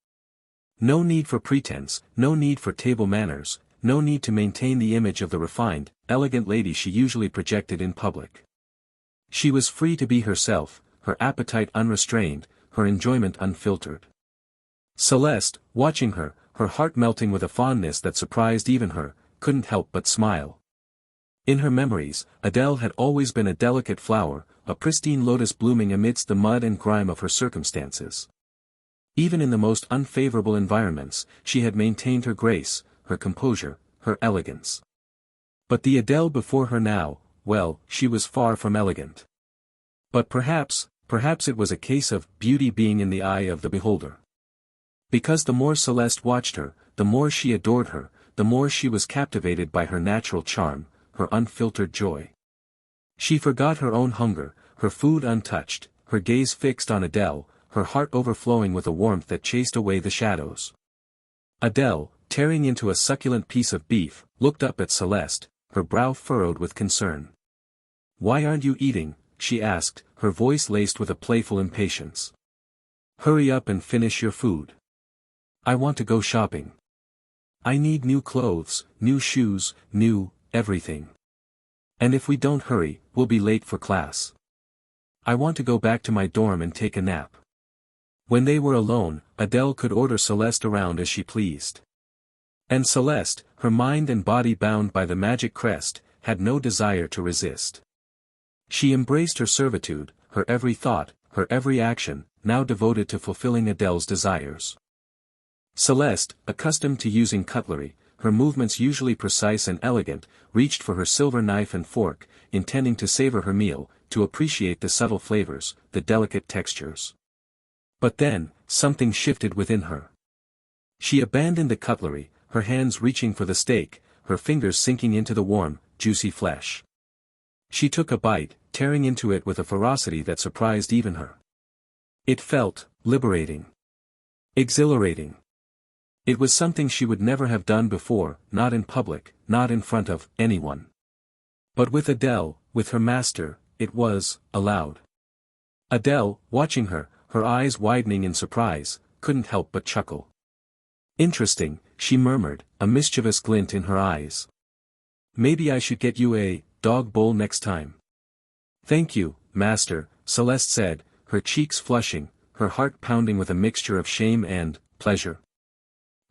No need for pretense, no need for table manners, no need to maintain the image of the refined, elegant lady she usually projected in public. She was free to be herself, her appetite unrestrained, her enjoyment unfiltered. Celeste, watching her, her heart melting with a fondness that surprised even her, couldn't help but smile. In her memories, Adele had always been a delicate flower, a pristine lotus blooming amidst the mud and grime of her circumstances. Even in the most unfavorable environments, she had maintained her grace, her composure, her elegance. But the Adele before her now, well, she was far from elegant. But perhaps it was a case of beauty being in the eye of the beholder. Because the more Celeste watched her, the more she adored her, the more she was captivated by her natural charm, her unfiltered joy. She forgot her own hunger, her food untouched, her gaze fixed on Adele, her heart overflowing with a warmth that chased away the shadows. Adele, tearing into a succulent piece of beef, looked up at Celeste, her brow furrowed with concern. "Why aren't you eating?" she asked, her voice laced with a playful impatience. "Hurry up and finish your food. I want to go shopping. I need new clothes, new shoes, new everything. And if we don't hurry, we'll be late for class. I want to go back to my dorm and take a nap." When they were alone, Adele could order Celeste around as she pleased. And Celeste, her mind and body bound by the magic crest, had no desire to resist. She embraced her servitude, her every thought, her every action, now devoted to fulfilling Adele's desires. Celeste, accustomed to using cutlery, her movements usually precise and elegant, reached for her silver knife and fork, intending to savor her meal, to appreciate the subtle flavors, the delicate textures. But then, something shifted within her. She abandoned the cutlery, her hands reaching for the steak, her fingers sinking into the warm, juicy flesh. She took a bite, tearing into it with a ferocity that surprised even her. It felt liberating. Exhilarating. It was something she would never have done before, not in public, not in front of anyone. But with Adele, with her master, it was allowed. Adele, watching her, her eyes widening in surprise, couldn't help but chuckle. "Interesting," she murmured, a mischievous glint in her eyes. "Maybe I should get you a dog bowl next time." "Thank you, master," Celeste said, her cheeks flushing, her heart pounding with a mixture of shame and pleasure.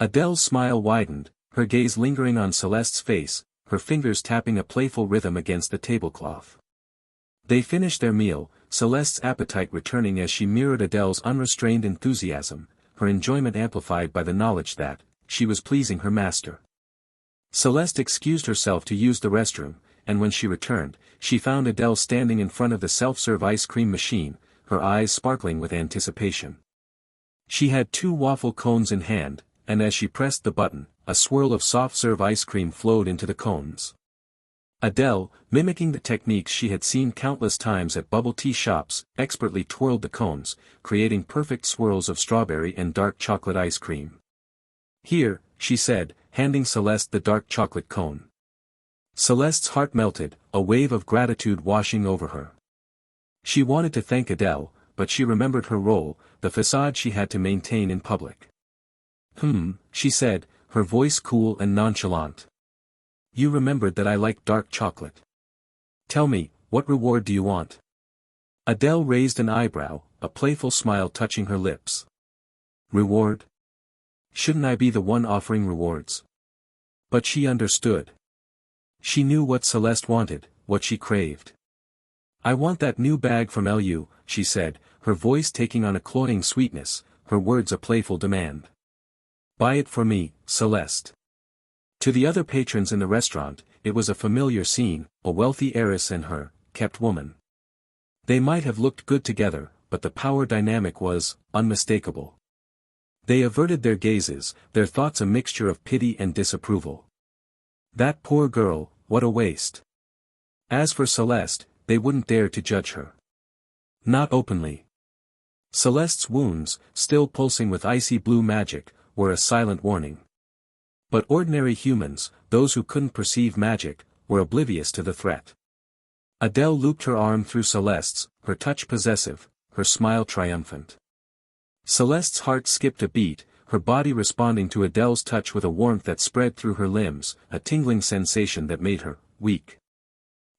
Adele's smile widened, her gaze lingering on Celeste's face, her fingers tapping a playful rhythm against the tablecloth. They finished their meal, Celeste's appetite returning as she mirrored Adele's unrestrained enthusiasm, her enjoyment amplified by the knowledge that she was pleasing her master. Celeste excused herself to use the restroom, and when she returned, she found Adele standing in front of the self-serve ice cream machine, her eyes sparkling with anticipation. She had 2 waffle cones in hand, and as she pressed the button, a swirl of soft-serve ice cream flowed into the cones. Adele, mimicking the techniques she had seen countless times at bubble tea shops, expertly twirled the cones, creating perfect swirls of strawberry and dark chocolate ice cream. "Here," she said, handing Celeste the dark chocolate cone. Celeste's heart melted, a wave of gratitude washing over her. She wanted to thank Adele, but she remembered her role, the facade she had to maintain in public. She said, her voice cool and nonchalant. "You remembered that I like dark chocolate. Tell me, what reward do you want?" Adele raised an eyebrow, a playful smile touching her lips. "Reward? Shouldn't I be the one offering rewards?" But she understood. She knew what Celeste wanted, what she craved. "I want that new bag from LU," she said, her voice taking on a cloying sweetness, her words a playful demand. "Buy it for me, Celeste." To the other patrons in the restaurant, it was a familiar scene, a wealthy heiress and her kept woman. They might have looked good together, but the power dynamic was unmistakable. They averted their gazes, their thoughts a mixture of pity and disapproval. That poor girl, what a waste. As for Celeste, they wouldn't dare to judge her. Not openly. Celeste's wounds, still pulsing with icy blue magic, were a silent warning. But ordinary humans, those who couldn't perceive magic, were oblivious to the threat. Adele looped her arm through Celeste's, her touch possessive, her smile triumphant. Celeste's heart skipped a beat, her body responding to Adele's touch with a warmth that spread through her limbs, a tingling sensation that made her weak.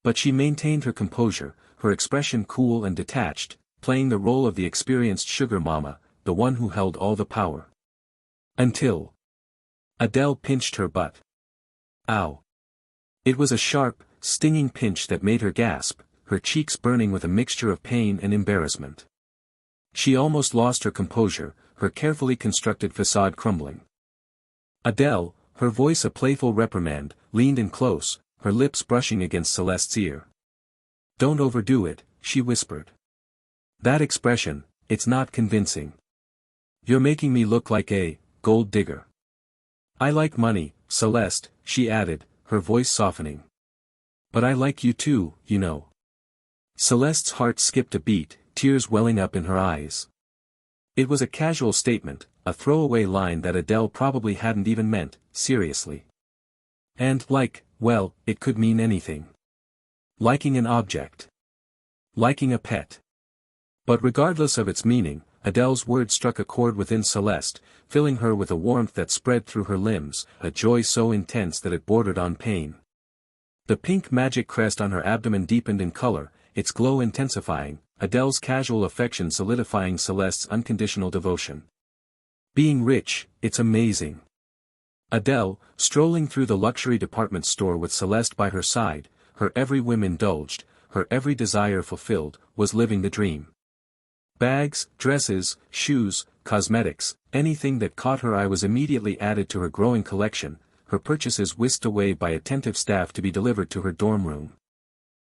But she maintained her composure, her expression cool and detached, playing the role of the experienced sugar mama, the one who held all the power. Until Adele pinched her butt. Ow. It was a sharp, stinging pinch that made her gasp, her cheeks burning with a mixture of pain and embarrassment. She almost lost her composure, her carefully constructed facade crumbling. Adele, her voice a playful reprimand, leaned in close, her lips brushing against Celeste's ear. "Don't overdo it," she whispered. "That expression, it's not convincing. You're making me look like a gold digger." "I like money, Celeste," she added, her voice softening. "But I like you too, you know." Celeste's heart skipped a beat, tears welling up in her eyes. It was a casual statement, a throwaway line that Adele probably hadn't even meant, seriously. And well, it could mean anything. Liking an object. Liking a pet. But regardless of its meaning, Adele's words struck a chord within Celeste, filling her with a warmth that spread through her limbs, a joy so intense that it bordered on pain. The pink magic crest on her abdomen deepened in color, its glow intensifying, Adele's casual affection solidifying Celeste's unconditional devotion. Being rich, it's amazing. Adele, strolling through the luxury department store with Celeste by her side, her every whim indulged, her every desire fulfilled, was living the dream. Bags, dresses, shoes, cosmetics, anything that caught her eye was immediately added to her growing collection, her purchases whisked away by attentive staff to be delivered to her dorm room.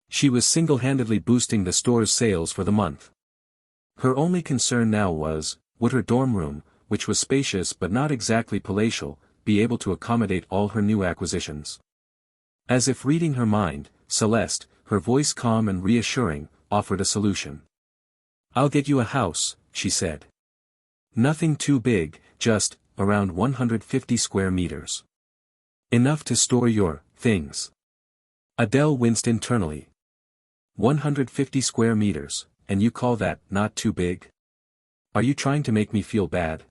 She was single-handedly boosting the store's sales for the month. Her only concern now was, would her dorm room, which was spacious but not exactly palatial, be able to accommodate all her new acquisitions? As if reading her mind, Celeste, her voice calm and reassuring, offered a solution. "I'll get you a house," she said. "Nothing too big, just, around 150 square meters. Enough to store your things." Adele winced internally. 150 square meters, and you call that not too big? Are you trying to make me feel bad?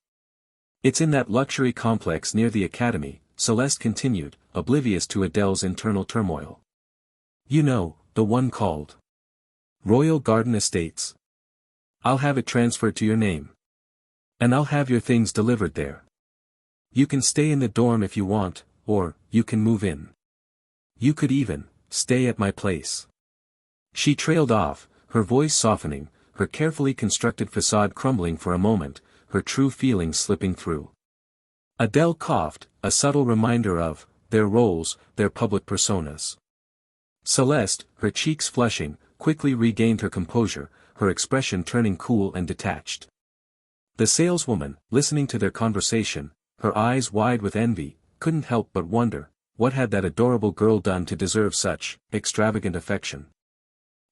"It's in that luxury complex near the academy," Celeste continued, oblivious to Adele's internal turmoil. "You know, the one called Royal Garden Estates. I'll have it transferred to your name. And I'll have your things delivered there. You can stay in the dorm if you want, or, you can move in. You could even stay at my place." She trailed off, her voice softening, her carefully constructed facade crumbling for a moment, her true feelings slipping through. Adele coughed, a subtle reminder of their roles, their public personas. Celeste, her cheeks flushing, quickly regained her composure, her expression turning cool and detached. The saleswoman, listening to their conversation, her eyes wide with envy, couldn't help but wonder, what had that adorable girl done to deserve such extravagant affection?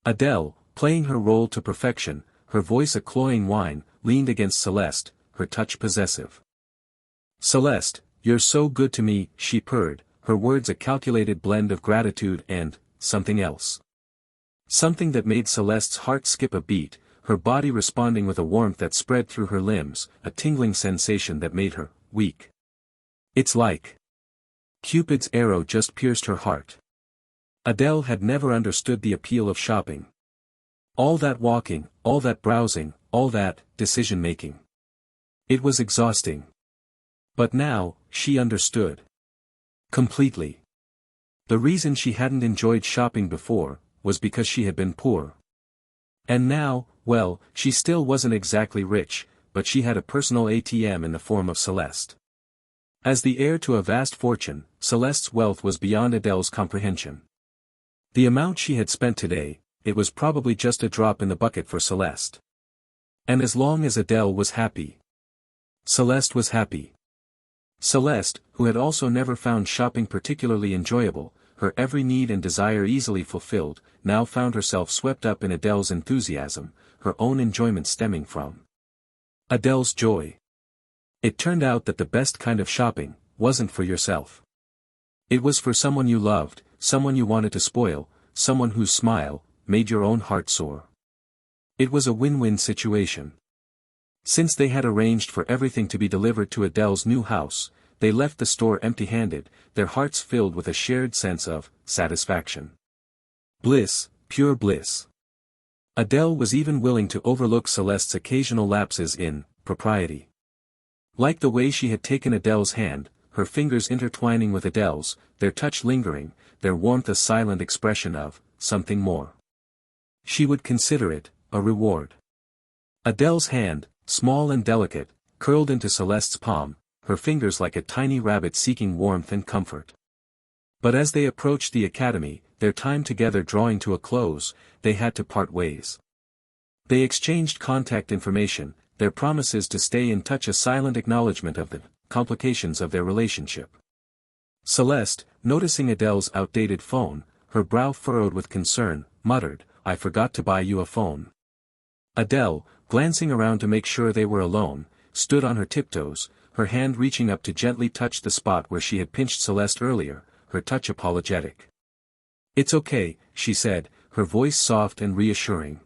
Adele, playing her role to perfection, her voice a cloying whine, leaned against Celeste, her touch possessive. "Celeste, you're so good to me," she purred, her words a calculated blend of gratitude and something else. Something that made Celeste's heart skip a beat, her body responding with a warmth that spread through her limbs, a tingling sensation that made her weak. It's like Cupid's arrow just pierced her heart. Adele had never understood the appeal of shopping. All that walking, all that browsing, all that decision-making. It was exhausting. But now, she understood. Completely. The reason she hadn't enjoyed shopping before, was because she had been poor. And now, well, she still wasn't exactly rich, but she had a personal ATM in the form of Celeste. As the heir to a vast fortune, Celeste's wealth was beyond Adele's comprehension. The amount she had spent today, it was probably just a drop in the bucket for Celeste. And as long as Adele was happy, Celeste was happy. Celeste, who had also never found shopping particularly enjoyable, her every need and desire easily fulfilled, now found herself swept up in Adele's enthusiasm, her own enjoyment stemming from Adele's joy. It turned out that the best kind of shopping wasn't for yourself. It was for someone you loved, someone you wanted to spoil, someone whose smile made your own heart soar. It was a win-win situation. Since they had arranged for everything to be delivered to Adele's new house, they left the store empty-handed, their hearts filled with a shared sense of satisfaction. Bliss, pure bliss. Adele was even willing to overlook Celeste's occasional lapses in propriety. Like the way she had taken Adele's hand, her fingers intertwining with Adele's, their touch lingering, their warmth a silent expression of something more. She would consider it a reward. Adele's hand, small and delicate, curled into Celeste's palm, her fingers like a tiny rabbit seeking warmth and comfort. But as they approached the academy, their time together drawing to a close, they had to part ways. They exchanged contact information, their promises to stay in touch a silent acknowledgement of the complications of their relationship. Celeste, noticing Adele's outdated phone, her brow furrowed with concern, muttered, "I forgot to buy you a phone." Adele, glancing around to make sure they were alone, stood on her tiptoes, her hand reaching up to gently touch the spot where she had pinched Celeste earlier, her touch apologetic. "It's okay," she said, her voice soft and reassuring.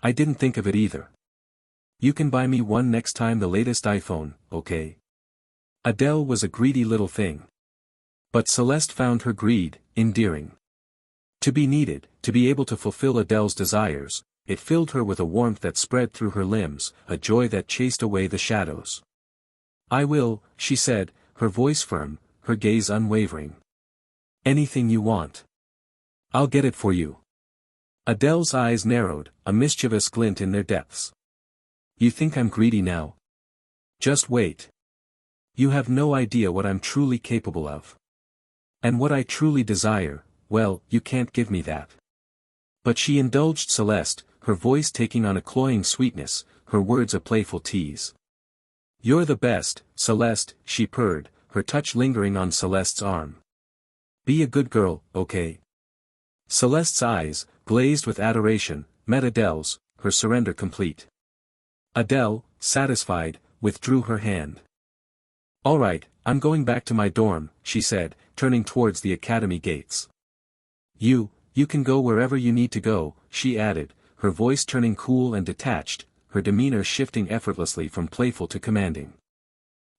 "I didn't think of it either. You can buy me one next time, the latest iPhone, okay?" Adele was a greedy little thing. But Celeste found her greed endearing. To be needed, to be able to fulfill Adele's desires, it filled her with a warmth that spread through her limbs, a joy that chased away the shadows. "I will," she said, her voice firm, her gaze unwavering. "Anything you want. I'll get it for you." Adele's eyes narrowed, a mischievous glint in their depths. "You think I'm greedy now? Just wait. You have no idea what I'm truly capable of. And what I truly desire, well, you can't give me that." But she indulged Celeste, her voice taking on a cloying sweetness, her words a playful tease. "You're the best, Celeste," she purred, her touch lingering on Celeste's arm. "Be a good girl, okay?" Celeste's eyes, glazed with adoration, met Adele's, her surrender complete. Adele, satisfied, withdrew her hand. "All right, I'm going back to my dorm," she said, turning towards the academy gates. You can go wherever you need to go," she added, her voice turning cool and detached, her demeanor shifting effortlessly from playful to commanding.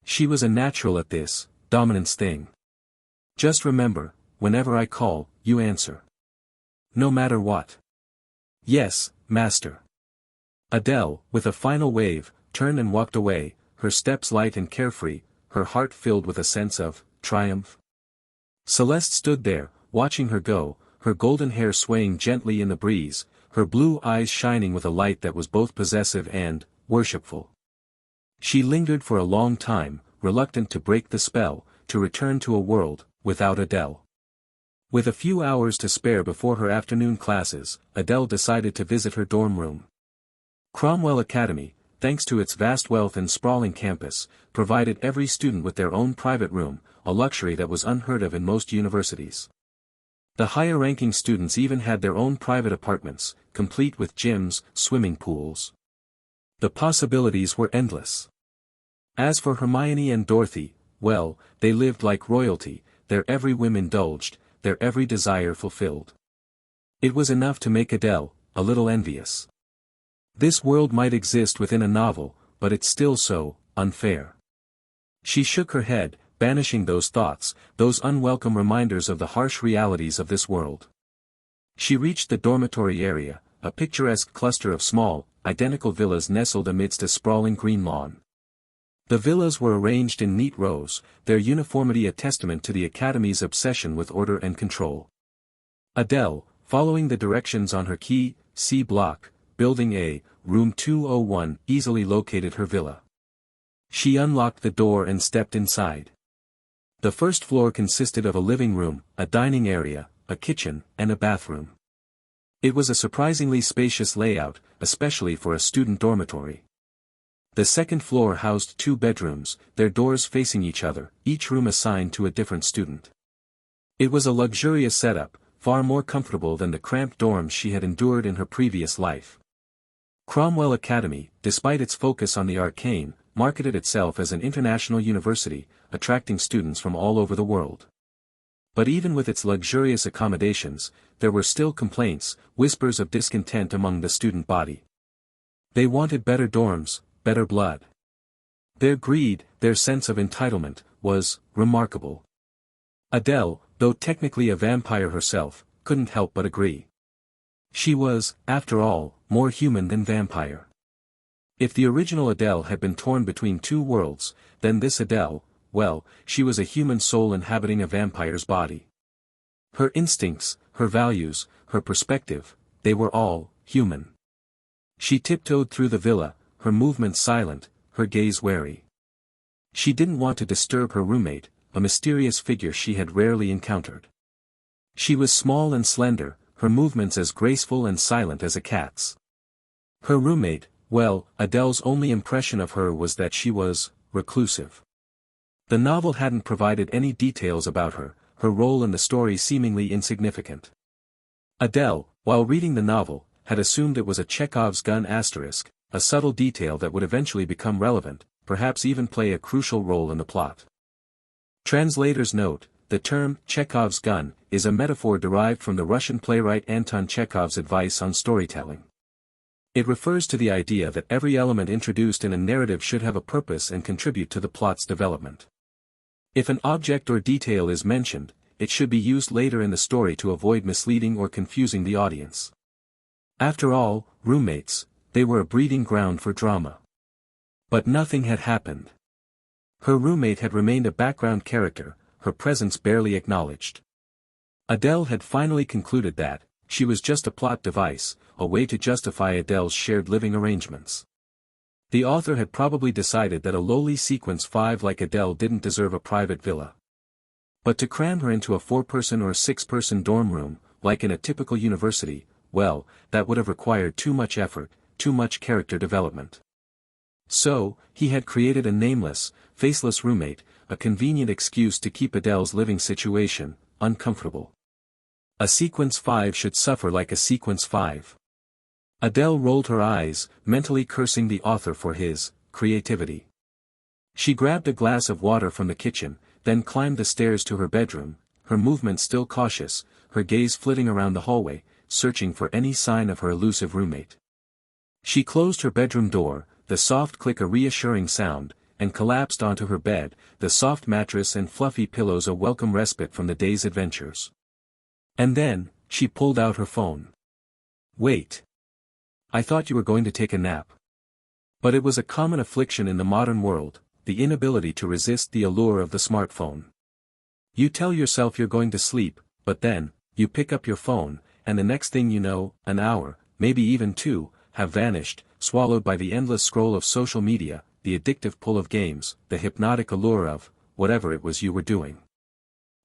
She was a natural at this dominance thing. "Just remember, whenever I call, you answer. No matter what." "Yes, master." Adele, with a final wave, turned and walked away, her steps light and carefree, her heart filled with a sense of triumph. Celeste stood there, watching her go, her golden hair swaying gently in the breeze, her blue eyes shining with a light that was both possessive and worshipful. She lingered for a long time, reluctant to break the spell, to return to a world without Adele. With a few hours to spare before her afternoon classes, Adele decided to visit her dorm room. Cromwell Academy, thanks to its vast wealth and sprawling campus, provided every student with their own private room, a luxury that was unheard of in most universities. The higher-ranking students even had their own private apartments, complete with gyms, swimming pools. The possibilities were endless. As for Hermione and Dorothy, well, they lived like royalty, their every whim indulged, their every desire fulfilled. It was enough to make Adele a little envious. This world might exist within a novel, but it's still so unfair. She shook her head, banishing those thoughts, those unwelcome reminders of the harsh realities of this world. She reached the dormitory area, a picturesque cluster of small, identical villas nestled amidst a sprawling green lawn. The villas were arranged in neat rows, their uniformity a testament to the Academy's obsession with order and control. Adele, following the directions on her key, C block, Building A, Room 201, easily located her villa. She unlocked the door and stepped inside. The first floor consisted of a living room, a dining area, a kitchen, and a bathroom. It was a surprisingly spacious layout, especially for a student dormitory. The second floor housed 2 bedrooms, their doors facing each other, each room assigned to a different student. It was a luxurious setup, far more comfortable than the cramped dorms she had endured in her previous life. Cromwell Academy, despite its focus on the arcane, marketed itself as an international university, attracting students from all over the world. But even with its luxurious accommodations, there were still complaints, whispers of discontent among the student body. They wanted better dorms, better blood. Their greed, their sense of entitlement, was remarkable. Adele, though technically a vampire herself, couldn't help but agree. She was, after all, more human than vampire. If the original Adele had been torn between 2 worlds, then this Adele, well, she was a human soul inhabiting a vampire's body. Her instincts, her values, her perspective, they were all human. She tiptoed through the villa, her movements silent, her gaze wary. She didn't want to disturb her roommate, a mysterious figure she had rarely encountered. She was small and slender, her movements as graceful and silent as a cat's. Her roommate, well, Adele's only impression of her was that she was reclusive. The novel hadn't provided any details about her, her role in the story seemingly insignificant. Adele, while reading the novel, had assumed it was a Chekhov's gun asterisk, a subtle detail that would eventually become relevant, perhaps even play a crucial role in the plot. Translators note, the term Chekhov's gun is a metaphor derived from the Russian playwright Anton Chekhov's advice on storytelling. It refers to the idea that every element introduced in a narrative should have a purpose and contribute to the plot's development. If an object or detail is mentioned, it should be used later in the story to avoid misleading or confusing the audience. After all, roommates, they were a breeding ground for drama. But nothing had happened. Her roommate had remained a background character, her presence barely acknowledged. Adele had finally concluded that, she was just a plot device, a way to justify Adele's shared living arrangements. The author had probably decided that a lowly sequence 5 like Adele didn't deserve a private villa. But to cram her into a 4-person or 6-person dorm room, like in a typical university, well, that would have required too much effort, too much character development. So, he had created a nameless, faceless roommate, a convenient excuse to keep Adele's living situation uncomfortable. A sequence 5 should suffer like a sequence 5. Adele rolled her eyes, mentally cursing the author for his creativity. She grabbed a glass of water from the kitchen, then climbed the stairs to her bedroom, her movements still cautious, her gaze flitting around the hallway, searching for any sign of her elusive roommate. She closed her bedroom door, the soft click a reassuring sound, and collapsed onto her bed, the soft mattress and fluffy pillows a welcome respite from the day's adventures. And then, she pulled out her phone. Wait. I thought you were going to take a nap. But it was a common affliction in the modern world, the inability to resist the allure of the smartphone. You tell yourself you're going to sleep, but then, you pick up your phone, and the next thing you know, an hour, maybe even 2, have vanished, swallowed by the endless scroll of social media, the addictive pull of games, the hypnotic allure of whatever it was you were doing.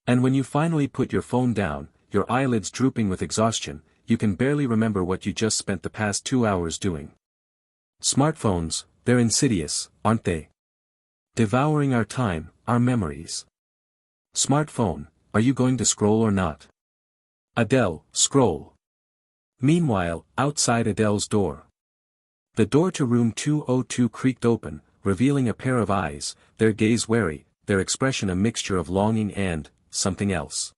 And when you finally put your phone down, your eyelids drooping with exhaustion, you can barely remember what you just spent the past 2 hours doing. Smartphones, they're insidious, aren't they? Devouring our time, our memories. Smartphone, are you going to scroll or not? Adele, scroll. Meanwhile, outside Adele's door. The door to room 202 creaked open, revealing a pair of eyes, their gaze wary, their expression a mixture of longing and something else.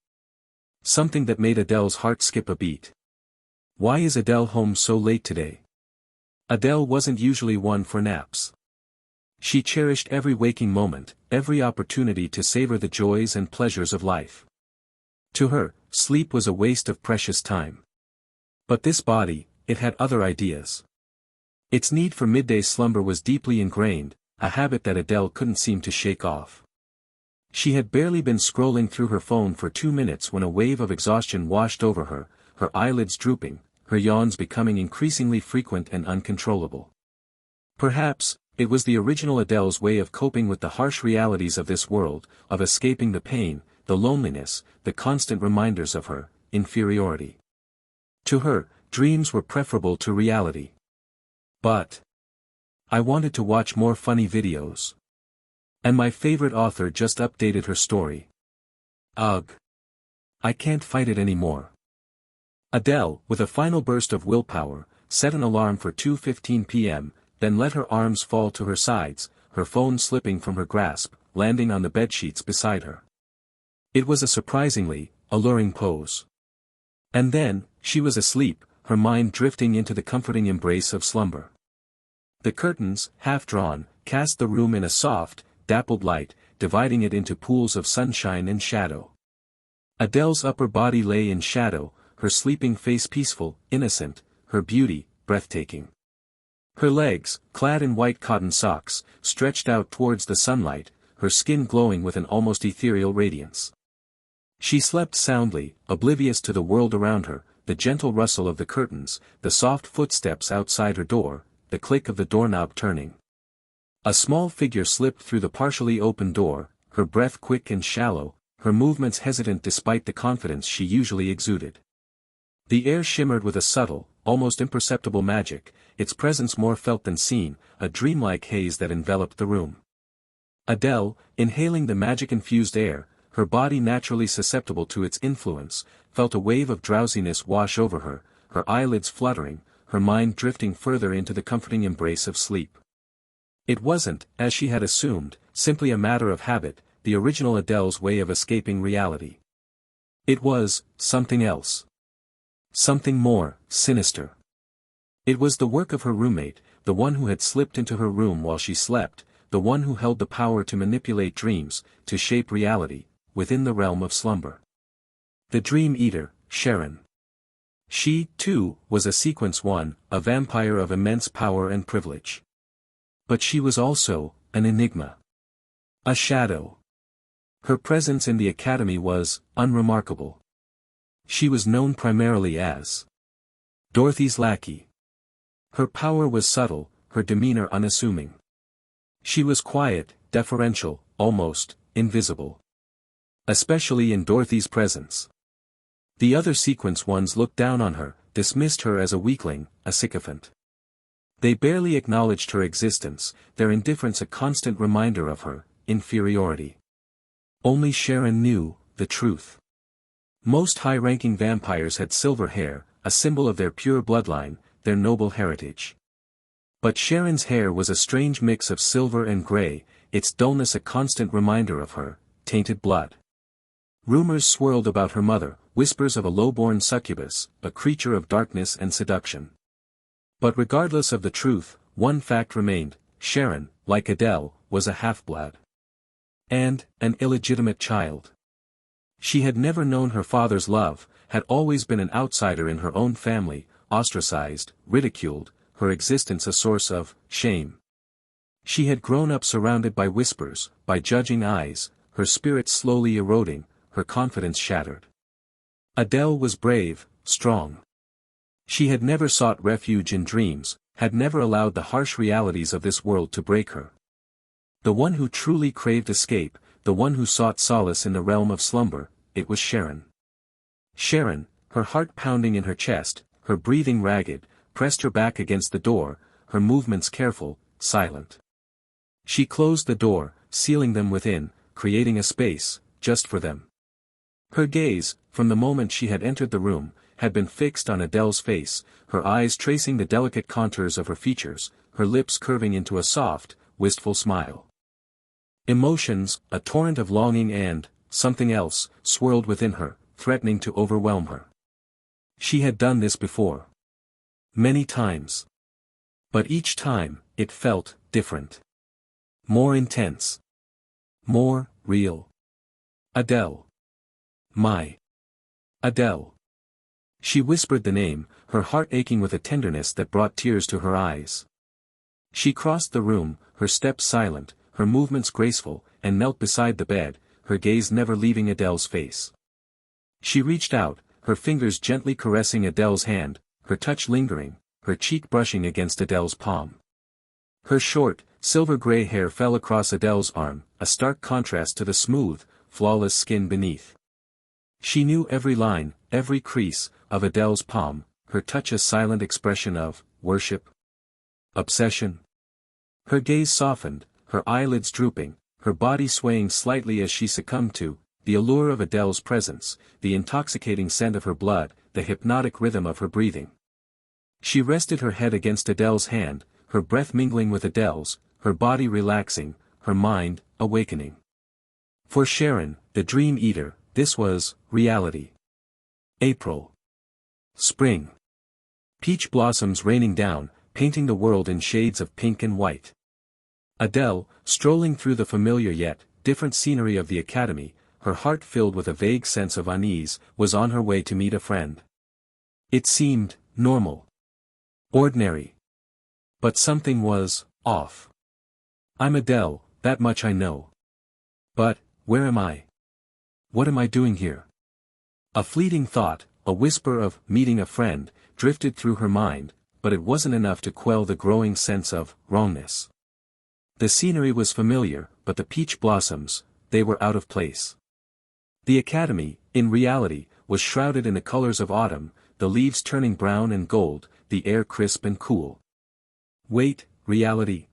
Something that made Adele's heart skip a beat. Why is Adele home so late today? Adele wasn't usually one for naps. She cherished every waking moment, every opportunity to savor the joys and pleasures of life. To her, sleep was a waste of precious time. But this body, it had other ideas. Its need for midday slumber was deeply ingrained, a habit that Adele couldn't seem to shake off. She had barely been scrolling through her phone for 2 minutes when a wave of exhaustion washed over her, her eyelids drooping, her yawns becoming increasingly frequent and uncontrollable. Perhaps, it was the original Adele's way of coping with the harsh realities of this world, of escaping the pain, the loneliness, the constant reminders of her inferiority. To her, dreams were preferable to reality. But I wanted to watch more funny videos. And my favorite author just updated her story. Ugh. I can't fight it anymore. Adele, with a final burst of willpower, set an alarm for 2:15 p.m., then let her arms fall to her sides, her phone slipping from her grasp, landing on the bedsheets beside her. It was a surprisingly alluring pose. And then, she was asleep, her mind drifting into the comforting embrace of slumber. The curtains, half drawn, cast the room in a soft, dappled light, dividing it into pools of sunshine and shadow. Adele's upper body lay in shadow, her sleeping face peaceful, innocent, her beauty, breathtaking. Her legs, clad in white cotton socks, stretched out towards the sunlight, her skin glowing with an almost ethereal radiance. She slept soundly, oblivious to the world around her, the gentle rustle of the curtains, the soft footsteps outside her door, the click of the doorknob turning. A small figure slipped through the partially open door, her breath quick and shallow, her movements hesitant despite the confidence she usually exuded. The air shimmered with a subtle, almost imperceptible magic, its presence more felt than seen, a dreamlike haze that enveloped the room. Adele, inhaling the magic-infused air, her body naturally susceptible to its influence, felt a wave of drowsiness wash over her, her eyelids fluttering, her mind drifting further into the comforting embrace of sleep. It wasn't, as she had assumed, simply a matter of habit, the original Adele's way of escaping reality. It was something else. Something more sinister. It was the work of her roommate, the one who had slipped into her room while she slept, the one who held the power to manipulate dreams, to shape reality, within the realm of slumber. The Dream Eater, Sharon. She, too, was a Sequence One, a vampire of immense power and privilege. But she was also an enigma. A shadow. Her presence in the academy was unremarkable. She was known primarily as Dorothy's lackey. Her power was subtle, her demeanor unassuming. She was quiet, deferential, almost invisible. Especially in Dorothy's presence. The other Sequence Ones looked down on her, dismissed her as a weakling, a sycophant. They barely acknowledged her existence, their indifference a constant reminder of her inferiority. Only Sharon knew the truth. Most high-ranking vampires had silver hair, a symbol of their pure bloodline, their noble heritage. But Sharon's hair was a strange mix of silver and gray, its dullness a constant reminder of her tainted blood. Rumors swirled about her mother, whispers of a low-born succubus, a creature of darkness and seduction. But regardless of the truth, one fact remained: Sharon, like Adele, was a half-blood. And an illegitimate child. She had never known her father's love, had always been an outsider in her own family, ostracized, ridiculed, her existence a source of shame. She had grown up surrounded by whispers, by judging eyes, her spirit slowly eroding, her confidence shattered. Adele was brave, strong. She had never sought refuge in dreams, had never allowed the harsh realities of this world to break her. The one who truly craved escape, the one who sought solace in the realm of slumber, it was Sharon. Sharon, her heart pounding in her chest, her breathing ragged, pressed her back against the door, her movements careful, silent. She closed the door, sealing them within, creating a space, just for them. Her gaze, from the moment she had entered the room, had been fixed on Adele's face, her eyes tracing the delicate contours of her features, her lips curving into a soft, wistful smile. Emotions, a torrent of longing and something else, swirled within her, threatening to overwhelm her. She had done this before. Many times. But each time, it felt different. More intense. More real. Adele. My Adele. She whispered the name, her heart aching with a tenderness that brought tears to her eyes. She crossed the room, her steps silent, her movements graceful, and knelt beside the bed, her gaze never leaving Adele's face. She reached out, her fingers gently caressing Adele's hand, her touch lingering, her cheek brushing against Adele's palm. Her short, silver-gray hair fell across Adele's arm, a stark contrast to the smooth, flawless skin beneath. She knew every line, every crease, of Adele's palm, her touch a silent expression of worship, obsession. Her gaze softened, her eyelids drooping, her body swaying slightly as she succumbed to the allure of Adele's presence, the intoxicating scent of her blood, the hypnotic rhythm of her breathing. She rested her head against Adele's hand, her breath mingling with Adele's, her body relaxing, her mind awakening. For Sharon, the dream eater, this was reality. April. Spring. Peach blossoms raining down, painting the world in shades of pink and white. Adele, strolling through the familiar yet different scenery of the academy, her heart filled with a vague sense of unease, was on her way to meet a friend. It seemed normal. Ordinary. But something was off. I'm Adele, that much I know. But, where am I? What am I doing here? A fleeting thought, a whisper of meeting a friend, drifted through her mind, but it wasn't enough to quell the growing sense of wrongness. The scenery was familiar, but the peach blossoms, they were out of place. The academy, in reality, was shrouded in the colors of autumn, the leaves turning brown and gold, the air crisp and cool. Wait, reality?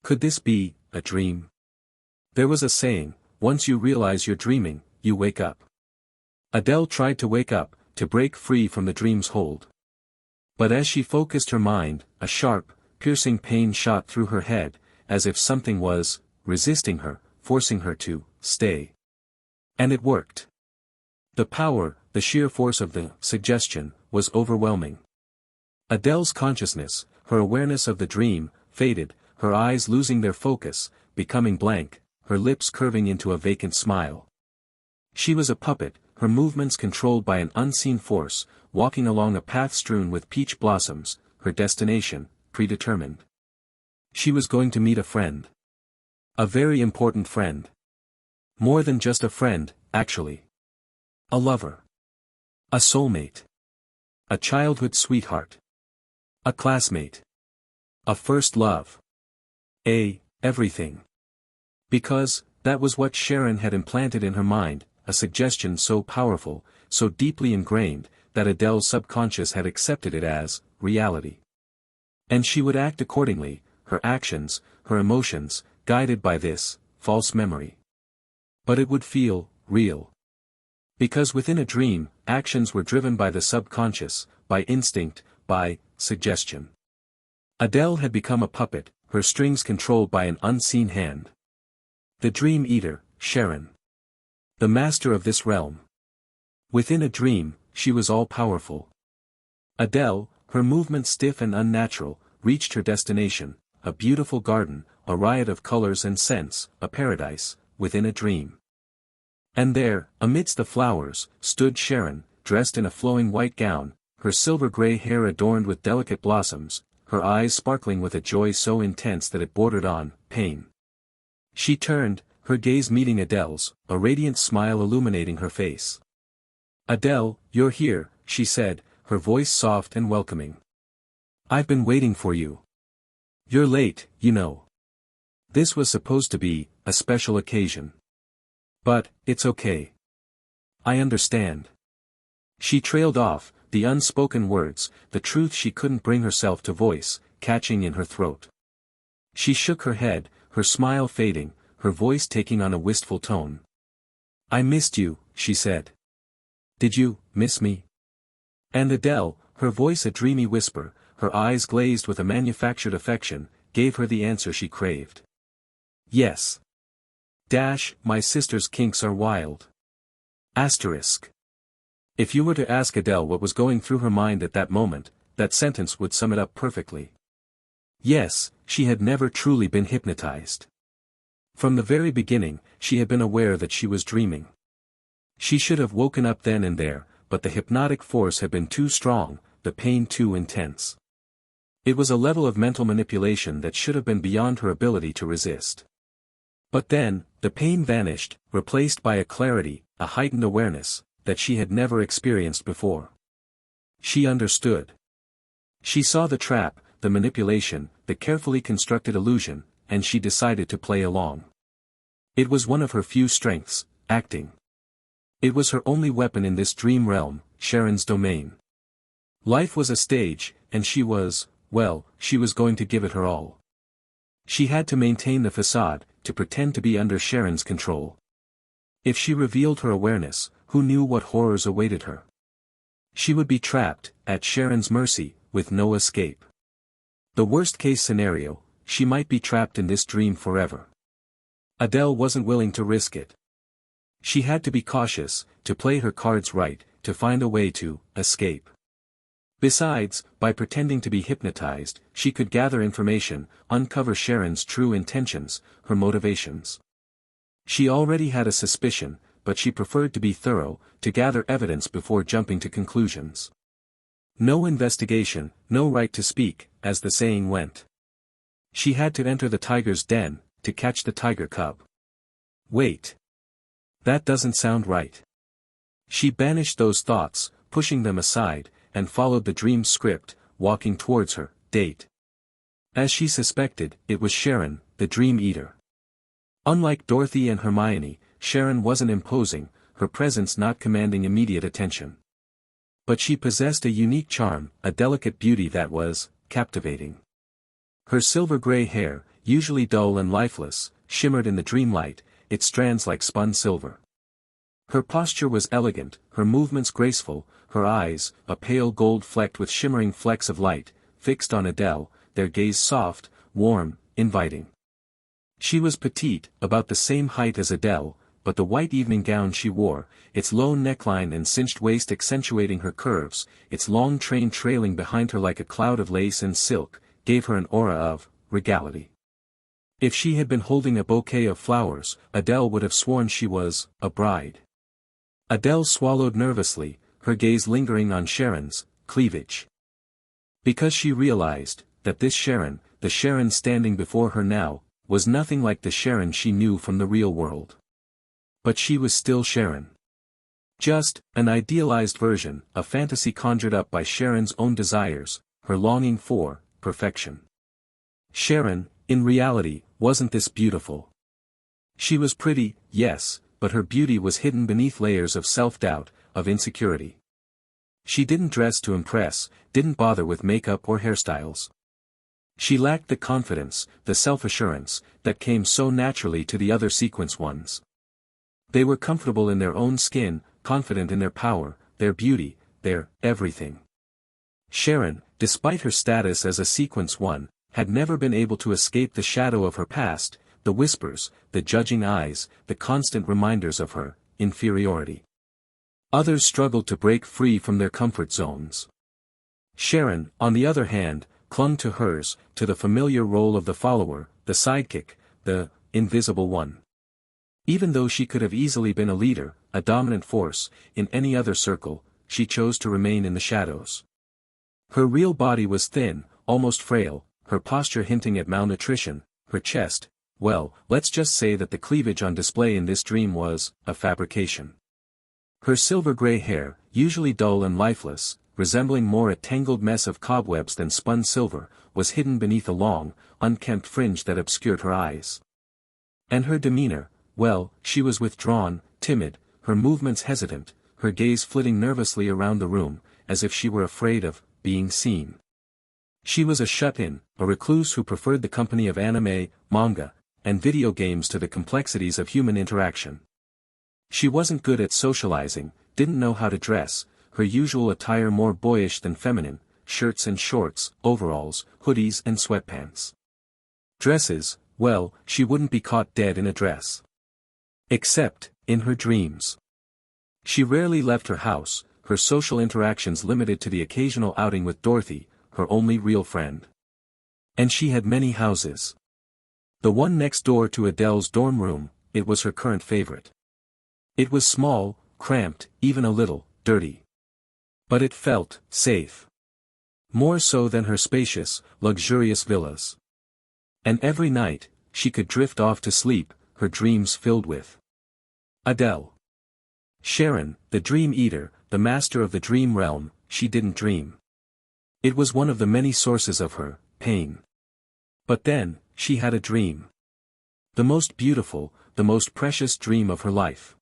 Could this be a dream? There was a saying, once you realize you're dreaming, you wake up. Adele tried to wake up, to break free from the dream's hold. But as she focused her mind, a sharp, piercing pain shot through her head, as if something was resisting her, forcing her to stay. And it worked. The power, the sheer force of the suggestion, was overwhelming. Adele's consciousness, her awareness of the dream, faded, her eyes losing their focus, becoming blank, her lips curving into a vacant smile. She was a puppet, her movements controlled by an unseen force, walking along a path strewn with peach blossoms, her destination, predetermined. She was going to meet a friend. A very important friend. More than just a friend, actually. A lover. A soulmate. A childhood sweetheart. A classmate. A first love. Everything. Because, that was what Sharon had implanted in her mind, a suggestion so powerful, so deeply ingrained, that Adele's subconscious had accepted it as reality. And she would act accordingly, her actions, her emotions, guided by this false memory. But it would feel real. Because within a dream, actions were driven by the subconscious, by instinct, by suggestion. Adele had become a puppet, her strings controlled by an unseen hand. The dream eater, Sharon. The master of this realm. Within a dream, she was all-powerful. Adele, her movements stiff and unnatural, reached her destination, a beautiful garden, a riot of colors and scents, a paradise, within a dream. And there, amidst the flowers, stood Sharon, dressed in a flowing white gown, her silver-gray hair adorned with delicate blossoms, her eyes sparkling with a joy so intense that it bordered on pain. She turned, her gaze meeting Adele's, a radiant smile illuminating her face. "Adele, you're here," she said, her voice soft and welcoming. "I've been waiting for you. You're late, you know. This was supposed to be a special occasion. But, it's okay. I understand." She trailed off, the unspoken words, the truth she couldn't bring herself to voice, catching in her throat. She shook her head, her smile fading, her voice taking on a wistful tone. "I missed you," she said. "Did you miss me?" And Adele, her voice a dreamy whisper, her eyes glazed with a manufactured affection, gave her the answer she craved. "Yes. My sister's kinks are wild." Asterisk. If you were to ask Adele what was going through her mind at that moment, that sentence would sum it up perfectly. Yes, she had never truly been hypnotized. From the very beginning, she had been aware that she was dreaming. She should have woken up then and there, but the hypnotic force had been too strong, the pain too intense. It was a level of mental manipulation that should have been beyond her ability to resist. But then, the pain vanished, replaced by a clarity, a heightened awareness, that she had never experienced before. She understood. She saw the trap, the manipulation, the carefully constructed illusion, and she decided to play along. It was one of her few strengths, acting. It was her only weapon in this dream realm, Sharon's domain. Life was a stage, and she was going to give it her all. She had to maintain the facade, to pretend to be under Sharon's control. If she revealed her awareness, who knew what horrors awaited her? She would be trapped, at Sharon's mercy, with no escape. The worst-case scenario, she might be trapped in this dream forever. Adele wasn't willing to risk it. She had to be cautious, to play her cards right, to find a way to escape. Besides, by pretending to be hypnotized, she could gather information, uncover Sharon's true intentions, her motivations. She already had a suspicion, but she preferred to be thorough, to gather evidence before jumping to conclusions. No investigation, no right to speak, as the saying went. She had to enter the tiger's den, to catch the tiger cub. Wait. That doesn't sound right. She banished those thoughts, pushing them aside, and followed the dream script, walking towards her date. As she suspected, it was Sharon, the dream eater. Unlike Dorothy and Hermione, Sharon wasn't imposing, her presence not commanding immediate attention. But she possessed a unique charm, a delicate beauty that was captivating. Her silver-gray hair, usually dull and lifeless, shimmered in the dreamlight, its strands like spun silver. Her posture was elegant, her movements graceful, her eyes, a pale gold flecked with shimmering flecks of light, fixed on Adele, their gaze soft, warm, inviting. She was petite, about the same height as Adele, but the white evening gown she wore, its low neckline and cinched waist accentuating her curves, its long train trailing behind her like a cloud of lace and silk, gave her an aura of regality. If she had been holding a bouquet of flowers, Adele would have sworn she was a bride. Adele swallowed nervously, her gaze lingering on Sharon's cleavage. Because she realized that this Sharon, the Sharon standing before her now, was nothing like the Sharon she knew from the real world. But she was still Sharon. Just an idealized version, a fantasy conjured up by Sharon's own desires, her longing for perfection. Sharon, in reality, wasn't this beautiful. She was pretty, yes, but her beauty was hidden beneath layers of self-doubt, of insecurity. She didn't dress to impress, didn't bother with makeup or hairstyles. She lacked the confidence, the self-assurance, that came so naturally to the other sequence ones. They were comfortable in their own skin, confident in their power, their beauty, their everything. Sharon, despite her status as a sequence one, had never been able to escape the shadow of her past, the whispers, the judging eyes, the constant reminders of her inferiority. Others struggled to break free from their comfort zones. Sharon, on the other hand, clung to hers, to the familiar role of the follower, the sidekick, the invisible one. Even though she could have easily been a leader, a dominant force, in any other circle, she chose to remain in the shadows. Her real body was thin, almost frail, her posture hinting at malnutrition, her chest, well, let's just say that the cleavage on display in this dream was a fabrication. Her silver-gray hair, usually dull and lifeless, resembling more a tangled mess of cobwebs than spun silver, was hidden beneath a long, unkempt fringe that obscured her eyes. And her demeanor, well, she was withdrawn, timid, her movements hesitant, her gaze flitting nervously around the room, as if she were afraid of being seen. She was a shut-in, a recluse who preferred the company of anime, manga, and video games to the complexities of human interaction. She wasn't good at socializing, didn't know how to dress, her usual attire more boyish than feminine, shirts and shorts, overalls, hoodies and sweatpants. Dresses, well, she wouldn't be caught dead in a dress. Except, in her dreams. She rarely left her house, her social interactions limited to the occasional outing with Dorothy, her only real friend. And she had many houses. The one next door to Adele's dorm room, it was her current favorite. It was small, cramped, even a little dirty. But it felt safe. More so than her spacious, luxurious villas. And every night, she could drift off to sleep, her dreams filled with Adele. Sharon, the dream eater, the master of the dream realm, she didn't dream. It was one of the many sources of her pain. But then, she had a dream. The most beautiful, the most precious dream of her life.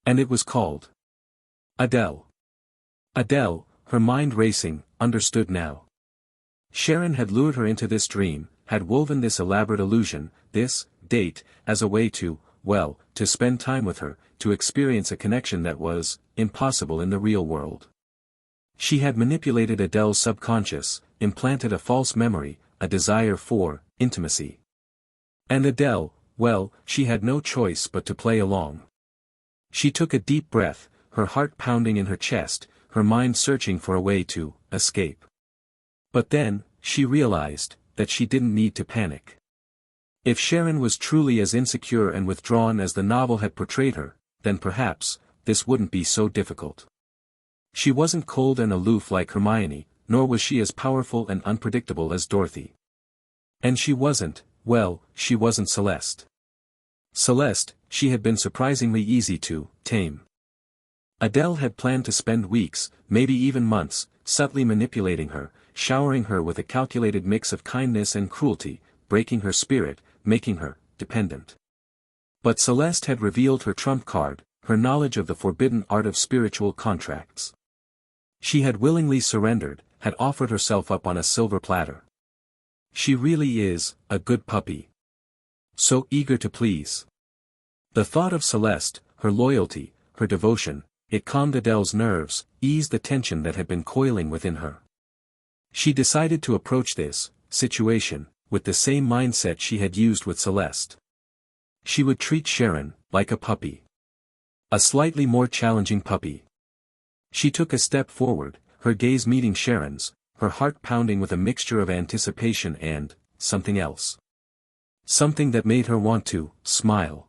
And it was called Adele. Adele, her mind racing, understood now. Sharon had lured her into this dream, had woven this elaborate illusion, this date, as a way to, well, to spend time with her, to experience a connection that was impossible in the real world. She had manipulated Adele's subconscious, implanted a false memory, a desire for intimacy. And Adele, well, she had no choice but to play along. She took a deep breath, her heart pounding in her chest, her mind searching for a way to escape. But then, she realized that she didn't need to panic. If Sharon was truly as insecure and withdrawn as the novel had portrayed her, then perhaps, this wouldn't be so difficult. She wasn't cold and aloof like Hermione, nor was she as powerful and unpredictable as Dorothy. And she wasn't, well, she wasn't Celeste. Celeste, she had been surprisingly easy to tame. Adele had planned to spend weeks, maybe even months, subtly manipulating her, showering her with a calculated mix of kindness and cruelty, breaking her spirit, making her dependent. But Celeste had revealed her trump card, her knowledge of the forbidden art of spiritual contracts. She had willingly surrendered, had offered herself up on a silver platter. She really is a good puppy. So eager to please. The thought of Celeste, her loyalty, her devotion, it calmed Adele's nerves, eased the tension that had been coiling within her. She decided to approach this situation with the same mindset she had used with Celeste. She would treat Sharon like a puppy. A slightly more challenging puppy. She took a step forward, her gaze meeting Sharon's, her heart pounding with a mixture of anticipation and something else. Something that made her want to smile.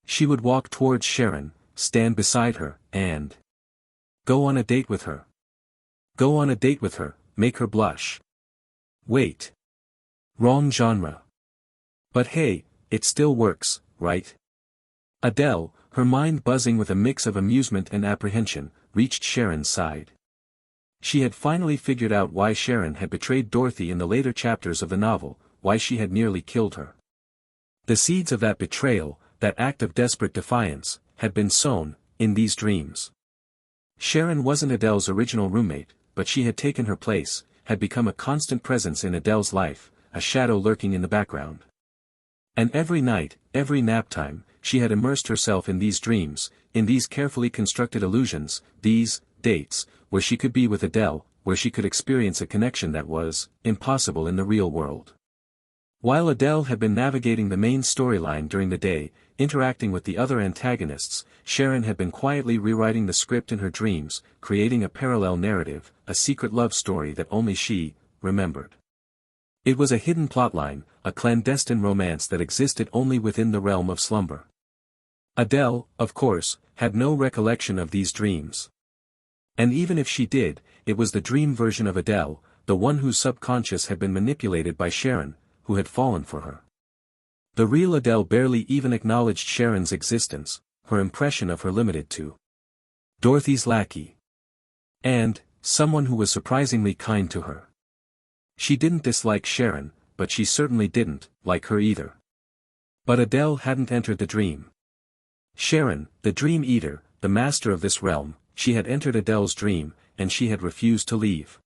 She would walk towards Sharon, stand beside her, and go on a date with her. Go on a date with her, make her blush. Wait. Wrong genre. But hey, it still works, right? Adele, her mind buzzing with a mix of amusement and apprehension, reached Sharon's side. She had finally figured out why Sharon had betrayed Dorothy in the later chapters of the novel, why she had nearly killed her. The seeds of that betrayal, that act of desperate defiance, had been sown in these dreams. Sharon wasn't Adele's original roommate, but she had taken her place, had become a constant presence in Adele's life, a shadow lurking in the background. And every night, every nap time, she had immersed herself in these dreams, in these carefully constructed illusions, these dates, where she could be with Adele, where she could experience a connection that was impossible in the real world. While Adele had been navigating the main storyline during the day, interacting with the other antagonists, Sharon had been quietly rewriting the script in her dreams, creating a parallel narrative, a secret love story that only she remembered. It was a hidden plotline, a clandestine romance that existed only within the realm of slumber. Adele, of course, had no recollection of these dreams. And even if she did, it was the dream version of Adele, the one whose subconscious had been manipulated by Sharon, who had fallen for her. The real Adele barely even acknowledged Sharon's existence, her impression of her limited to Dorothy's lackey. And someone who was surprisingly kind to her. She didn't dislike Sharon, but she certainly didn't like her either. But Adele hadn't entered the dream. Sharon, the dream eater, the master of this realm, she had entered Adele's dream, and she had refused to leave.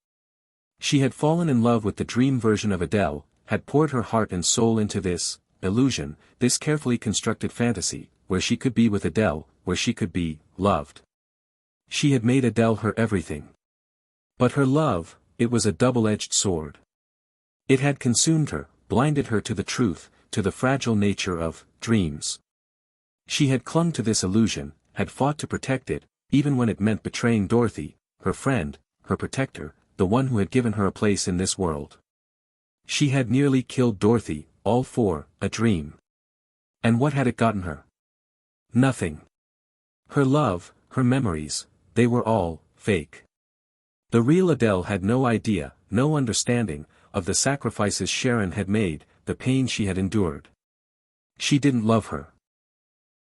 She had fallen in love with the dream version of Adele, had poured her heart and soul into this illusion, this carefully constructed fantasy, where she could be with Adele, where she could be loved. She had made Adele her everything. But her love, it was a double-edged sword. It had consumed her, blinded her to the truth, to the fragile nature of dreams. She had clung to this illusion, had fought to protect it, even when it meant betraying Dorothy, her friend, her protector, the one who had given her a place in this world. She had nearly killed Dorothy, all for a dream. And what had it gotten her? Nothing. Her love, her memories, they were all fake. The real Adele had no idea, no understanding, of the sacrifices Sharon had made, the pain she had endured. She didn't love her.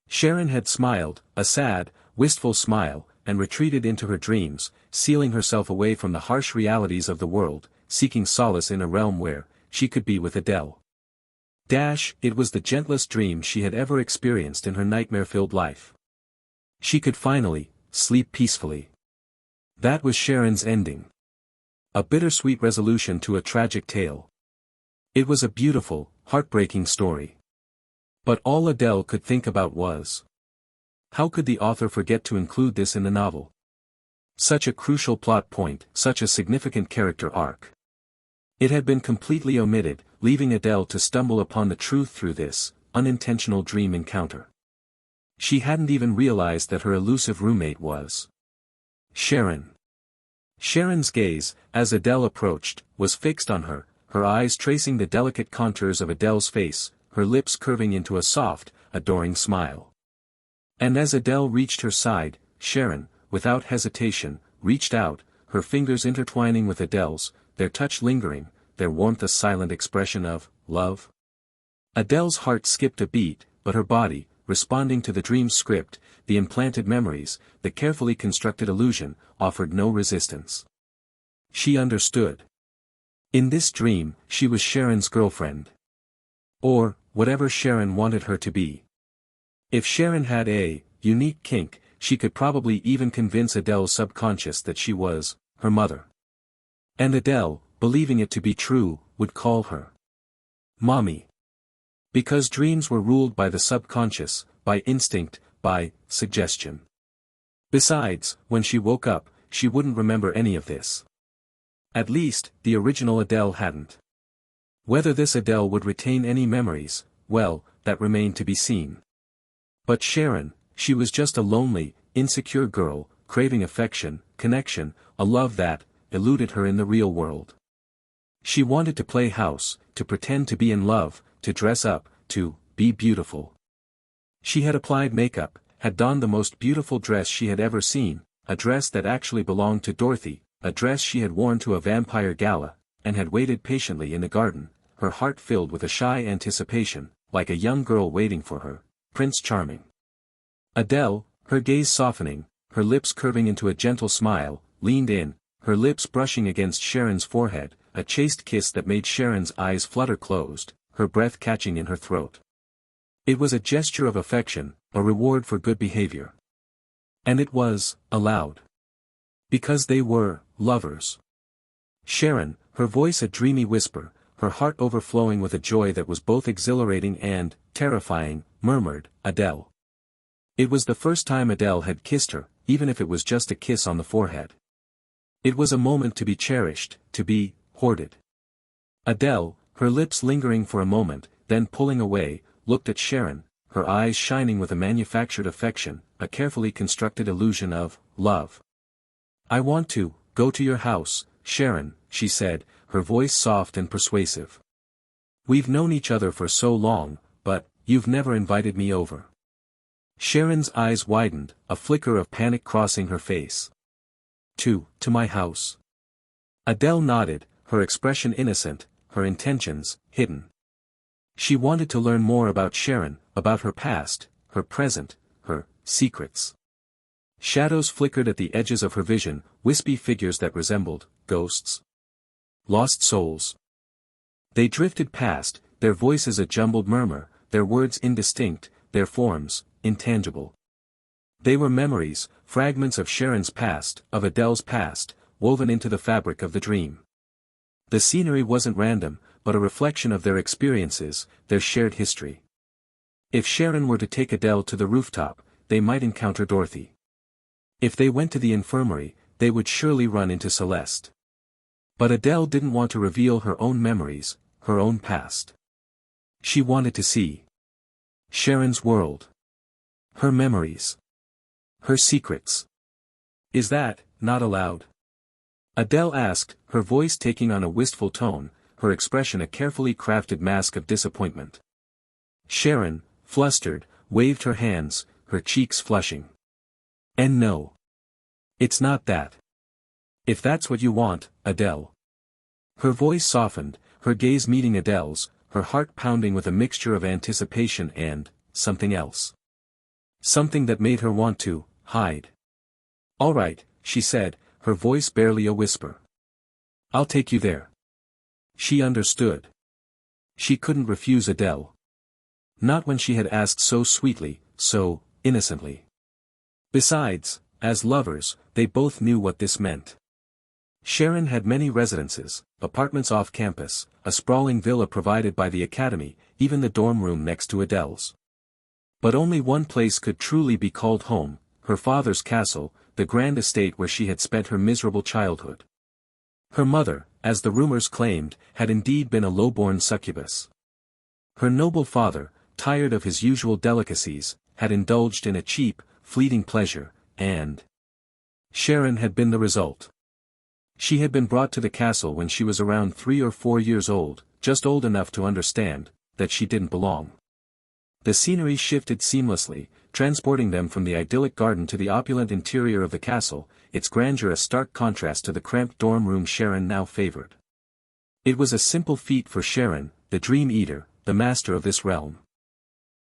Sharon had smiled, a sad, wistful smile, and retreated into her dreams, sealing herself away from the harsh realities of the world, seeking solace in a realm where she could be with Adele. It was the gentlest dream she had ever experienced in her nightmare-filled life. She could finally sleep peacefully. That was Sharon's ending. A bittersweet resolution to a tragic tale. It was a beautiful, heartbreaking story. But all Adele could think about was, how could the author forget to include this in the novel? Such a crucial plot point, such a significant character arc. It had been completely omitted, leaving Adele to stumble upon the truth through this unintentional dream encounter. She hadn't even realized that her elusive roommate was Sharon. Sharon's gaze, as Adele approached, was fixed on her, her eyes tracing the delicate contours of Adele's face, her lips curving into a soft, adoring smile. And as Adele reached her side, Sharon, without hesitation, reached out, her fingers intertwining with Adele's, their touch lingering, their warmth a silent expression of love. Adele's heart skipped a beat, but her body, responding to the dream's script, the implanted memories, the carefully constructed illusion, offered no resistance. She understood. In this dream, she was Sharon's girlfriend. Or, whatever Sharon wanted her to be. If Sharon had a unique kink, she could probably even convince Adele's subconscious that she was her mother. And Adele, believing it to be true, would call her Mommy. Because dreams were ruled by the subconscious, by instinct, by suggestion. Besides, when she woke up, she wouldn't remember any of this. At least, the original Adele hadn't. Whether this Adele would retain any memories, well, that remained to be seen. But Sharon, she was just a lonely, insecure girl, craving affection, connection, a love that eluded her in the real world. She wanted to play house, to pretend to be in love, to dress up, to be beautiful. She had applied makeup, had donned the most beautiful dress she had ever seen, a dress that actually belonged to Dorothy, a dress she had worn to a vampire gala, and had waited patiently in the garden, her heart filled with a shy anticipation, like a young girl waiting for her Prince Charming. Adele, her gaze softening, her lips curving into a gentle smile, leaned in, her lips brushing against Sharon's forehead, a chaste kiss that made Sharon's eyes flutter closed, her breath catching in her throat. It was a gesture of affection, a reward for good behavior. And it was allowed. Because they were lovers. Sharon, her voice a dreamy whisper, her heart overflowing with a joy that was both exhilarating and terrifying, murmured, Adele. It was the first time Adele had kissed her, even if it was just a kiss on the forehead. It was a moment to be cherished, to be hoarded. Adele, her lips lingering for a moment, then pulling away, looked at Sharon, her eyes shining with a manufactured affection, a carefully constructed illusion of love. I want to go to your house, Sharon, she said, her voice soft and persuasive. We've known each other for so long, but you've never invited me over. Sharon's eyes widened, a flicker of panic crossing her face. To my house. Adele nodded, her expression innocent, her intentions hidden. She wanted to learn more about Sharon, about her past, her present, her secrets. Shadows flickered at the edges of her vision, wispy figures that resembled ghosts. Lost souls. They drifted past, their voices a jumbled murmur, their words indistinct, their forms intangible. They were memories, fragments of Sharon's past, of Adele's past, woven into the fabric of the dream. The scenery wasn't random, but a reflection of their experiences, their shared history. If Sharon were to take Adele to the rooftop, they might encounter Dorothy. If they went to the infirmary, they would surely run into Celeste. But Adele didn't want to reveal her own memories, her own past. She wanted to see Sharon's world. Her memories. Her secrets. Is that not allowed? Adele asked, her voice taking on a wistful tone, her expression a carefully crafted mask of disappointment. Sharon, flustered, waved her hands, her cheeks flushing. And no. It's not that. If that's what you want, Adele. Her voice softened, her gaze meeting Adele's, her heart pounding with a mixture of anticipation and something else. Something that made her want to hide. "All right," she said, her voice barely a whisper. "I'll take you there." She understood. She couldn't refuse Adele. Not when she had asked so sweetly, so innocently. Besides, as lovers, they both knew what this meant. Sharon had many residences, apartments off campus, a sprawling villa provided by the academy, even the dorm room next to Adele's. But only one place could truly be called home, her father's castle, the grand estate where she had spent her miserable childhood. Her mother, as the rumors claimed, had indeed been a low-born succubus. Her noble father, tired of his usual delicacies, had indulged in a cheap, fleeting pleasure, and Sharon had been the result. She had been brought to the castle when she was around 3 or 4 years old, just old enough to understand that she didn't belong. The scenery shifted seamlessly, transporting them from the idyllic garden to the opulent interior of the castle, its grandeur a stark contrast to the cramped dorm room Sharon now favored. It was a simple feat for Sharon, the dream eater, the master of this realm.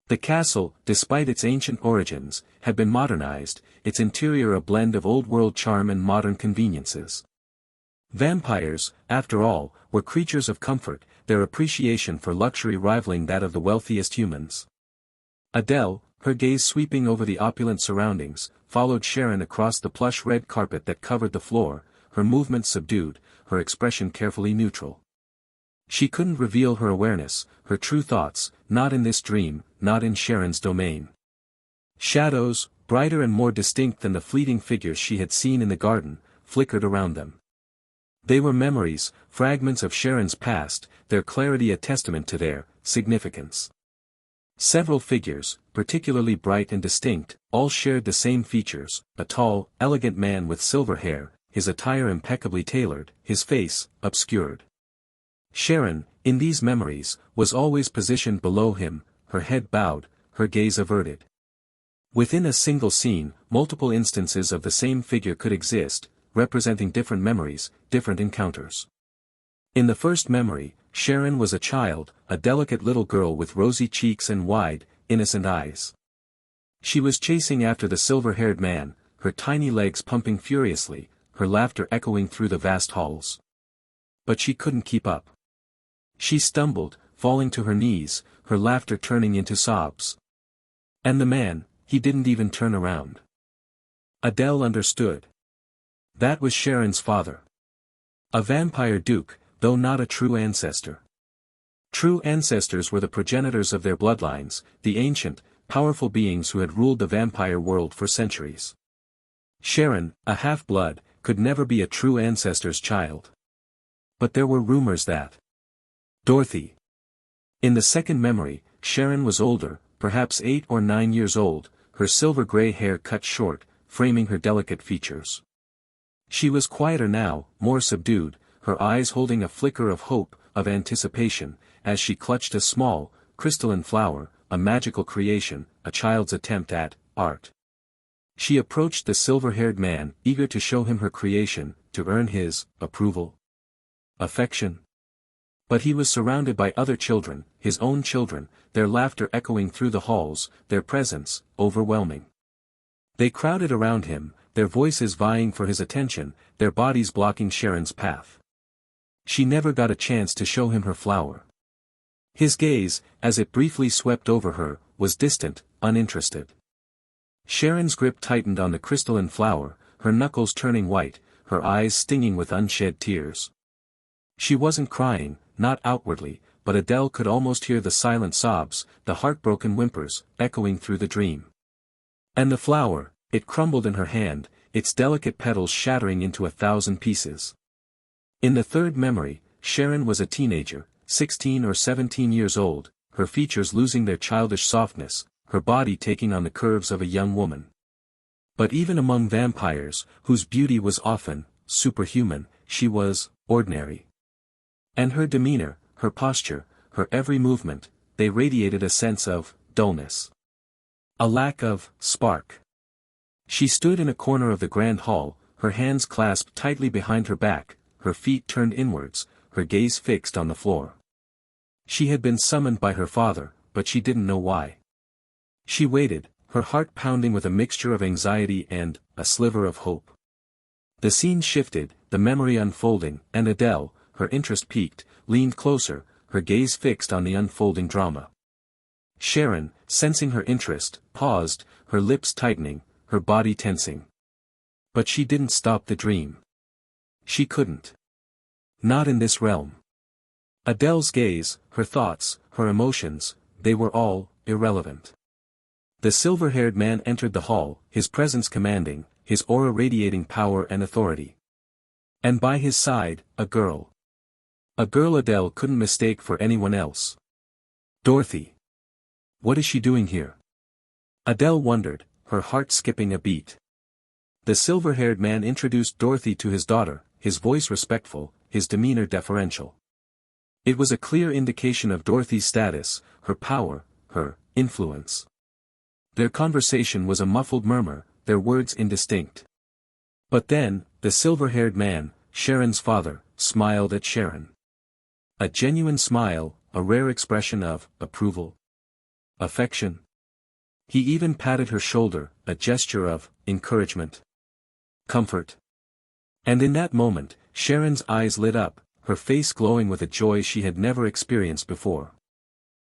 The castle, despite its ancient origins, had been modernized, its interior a blend of old-world charm and modern conveniences. Vampires, after all, were creatures of comfort, their appreciation for luxury rivaling that of the wealthiest humans. Adele, her gaze sweeping over the opulent surroundings, followed Sharon across the plush red carpet that covered the floor, her movements subdued, her expression carefully neutral. She couldn't reveal her awareness, her true thoughts, not in this dream, not in Sharon's domain. Shadows, brighter and more distinct than the fleeting figures she had seen in the garden, flickered around them. They were memories, fragments of Sharon's past, their clarity a testament to their significance. Several figures, particularly bright and distinct, all shared the same features, a tall, elegant man with silver hair, his attire impeccably tailored, his face, obscured. Sharon, in these memories, was always positioned below him, her head bowed, her gaze averted. Within a single scene, multiple instances of the same figure could exist, representing different memories, different encounters. In the first memory, Sharon was a child, a delicate little girl with rosy cheeks and wide, innocent eyes. She was chasing after the silver-haired man, her tiny legs pumping furiously, her laughter echoing through the vast halls. But she couldn't keep up. She stumbled, falling to her knees, her laughter turning into sobs. And the man, he didn't even turn around. Adele understood. That was Sharon's father. A vampire duke, though not a true ancestor. True ancestors were the progenitors of their bloodlines, the ancient, powerful beings who had ruled the vampire world for centuries. Sharon, a half-blood, could never be a true ancestor's child. But there were rumors that Dorothy. In the second memory, Sharon was older, perhaps 8 or 9 years old, her silver-gray hair cut short, framing her delicate features. She was quieter now, more subdued, her eyes holding a flicker of hope, of anticipation, as she clutched a small, crystalline flower, a magical creation, a child's attempt at art. She approached the silver-haired man, eager to show him her creation, to earn his approval, affection. But he was surrounded by other children, his own children, their laughter echoing through the halls, their presence, overwhelming. They crowded around him, their voices vying for his attention, their bodies blocking Sharon's path. She never got a chance to show him her flower. His gaze, as it briefly swept over her, was distant, uninterested. Sharon's grip tightened on the crystalline flower, her knuckles turning white, her eyes stinging with unshed tears. She wasn't crying, not outwardly, but Adele could almost hear the silent sobs, the heartbroken whimpers, echoing through the dream. And the flower, it crumbled in her hand, its delicate petals shattering into 1,000 pieces. In the third memory, Sharon was a teenager, 16 or 17 years old, her features losing their childish softness, her body taking on the curves of a young woman. But even among vampires, whose beauty was often superhuman, she was ordinary. And her demeanor, her posture, her every movement, they radiated a sense of dullness. A lack of spark. She stood in a corner of the grand hall, her hands clasped tightly behind her back, her feet turned inwards, her gaze fixed on the floor. She had been summoned by her father, but she didn't know why. She waited, her heart pounding with a mixture of anxiety and a sliver of hope. The scene shifted, the memory unfolding, and Adele, her interest piqued, leaned closer, her gaze fixed on the unfolding drama. Sharon, sensing her interest, paused, her lips tightening, her body tensing. But she didn't stop the dream. She couldn't. Not in this realm. Adele's gaze, her thoughts, her emotions, they were all irrelevant. The silver-haired man entered the hall, his presence commanding, his aura radiating power and authority. And by his side, a girl. A girl Adele couldn't mistake for anyone else. Dorothy. What is she doing here? Adele wondered, her heart skipping a beat. The silver-haired man introduced Dorothy to his daughter, his voice respectful, his demeanor deferential. It was a clear indication of Dorothy's status, her power, her influence. Their conversation was a muffled murmur, their words indistinct. But then, the silver-haired man, Sharon's father, smiled at Sharon. A genuine smile, a rare expression of approval. Affection. He even patted her shoulder, a gesture of encouragement. Comfort. And in that moment, Sharon's eyes lit up, her face glowing with a joy she had never experienced before.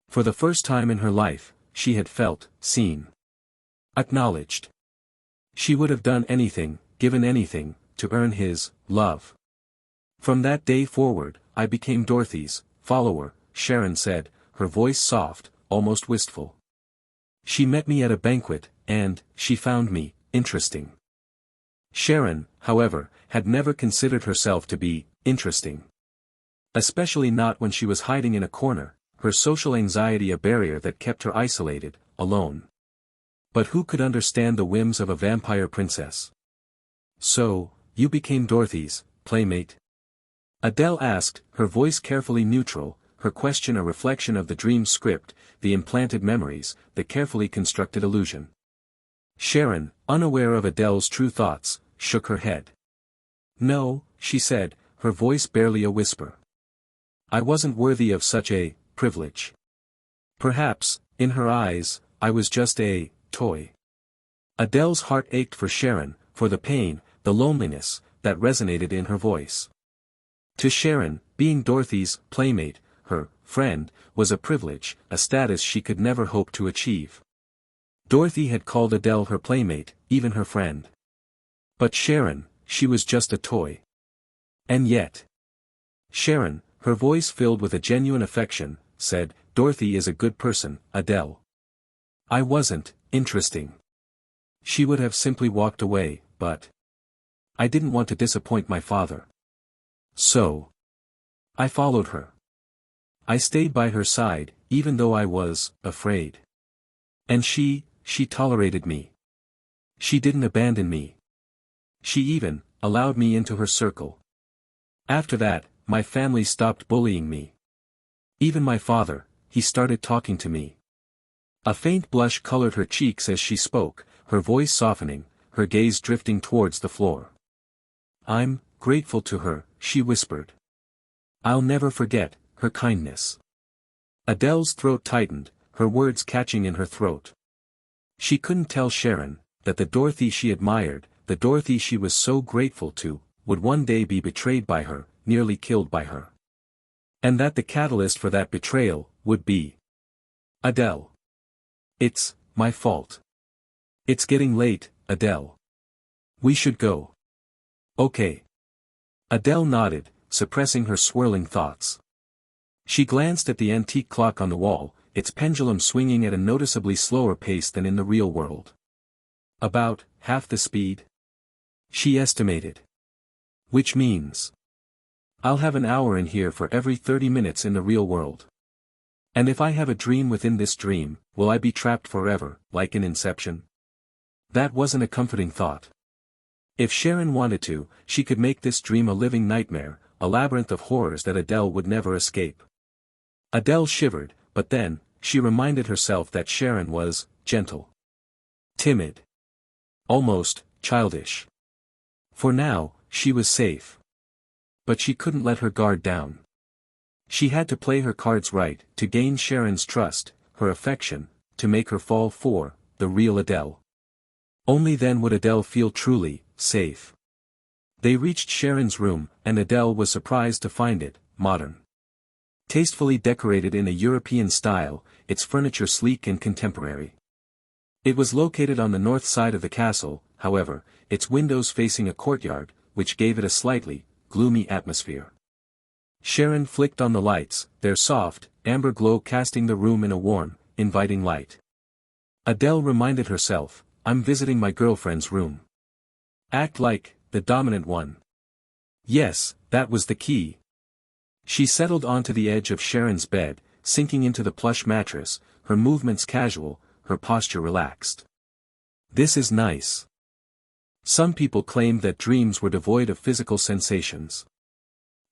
For the first time in her life, she had felt seen. Acknowledged. She would have done anything, given anything, to earn his love. From that day forward, I became Dorothy's follower, Sharon said, her voice soft, almost wistful. She met me at a banquet, and she found me interesting. Sharon, however, had never considered herself to be interesting. Especially not when she was hiding in a corner, her social anxiety a barrier that kept her isolated, alone. But who could understand the whims of a vampire princess? So, you became Dorothy's playmate? Adele asked, her voice carefully neutral, her question a reflection of the dream script, the implanted memories, the carefully constructed illusion. Sharon, unaware of Adele's true thoughts, shook her head. No, she said, her voice barely a whisper. I wasn't worthy of such a privilege. Perhaps, in her eyes, I was just a toy. Adele's heart ached for Sharon, for the pain, the loneliness, that resonated in her voice. To Sharon, being Dorothy's playmate, her friend, was a privilege, a status she could never hope to achieve. Dorothy had called Adele her playmate, even her friend. But Sharon, she was just a toy. And yet. Sharon, her voice filled with a genuine affection, said, Dorothy is a good person, Adele. I wasn't interesting. She would have simply walked away, but I didn't want to disappoint my father. So I followed her. I stayed by her side, even though I was afraid. And she tolerated me. She didn't abandon me. She even allowed me into her circle. After that, my family stopped bullying me. Even my father, he started talking to me. A faint blush colored her cheeks as she spoke, her voice softening, her gaze drifting towards the floor. I'm grateful to her, she whispered. I'll never forget her kindness. Adele's throat tightened, her words catching in her throat. She couldn't tell Sharon that the Dorothy she admired, the Dorothy she was so grateful to, would one day be betrayed by her, nearly killed by her. And that the catalyst for that betrayal would be Adele. It's my fault. It's getting late, Adele. We should go. Okay. Adele nodded, suppressing her swirling thoughts. She glanced at the antique clock on the wall, its pendulum swinging at a noticeably slower pace than in the real world. About half the speed? She estimated. Which means I'll have an hour in here for every 30 minutes in the real world. And if I have a dream within this dream, will I be trapped forever, like in Inception? That wasn't a comforting thought. If Sharon wanted to, she could make this dream a living nightmare, a labyrinth of horrors that Adele would never escape. Adele shivered, but then, she reminded herself that Sharon was gentle. Timid. Almost childish. For now, she was safe. But she couldn't let her guard down. She had to play her cards right, to gain Sharon's trust, her affection, to make her fall for the real Adele. Only then would Adele feel truly safe. They reached Sharon's room, and Adele was surprised to find it modern. Tastefully decorated in a European style, its furniture sleek and contemporary. It was located on the north side of the castle, however, its windows facing a courtyard, which gave it a slightly gloomy atmosphere. Sharon flicked on the lights, their soft, amber glow casting the room in a warm, inviting light. Adele reminded herself, I'm visiting my girlfriend's room. Act like the dominant one. Yes, that was the key. She settled onto the edge of Sharon's bed, sinking into the plush mattress, her movements casual, her posture relaxed. This is nice. Some people claimed that dreams were devoid of physical sensations.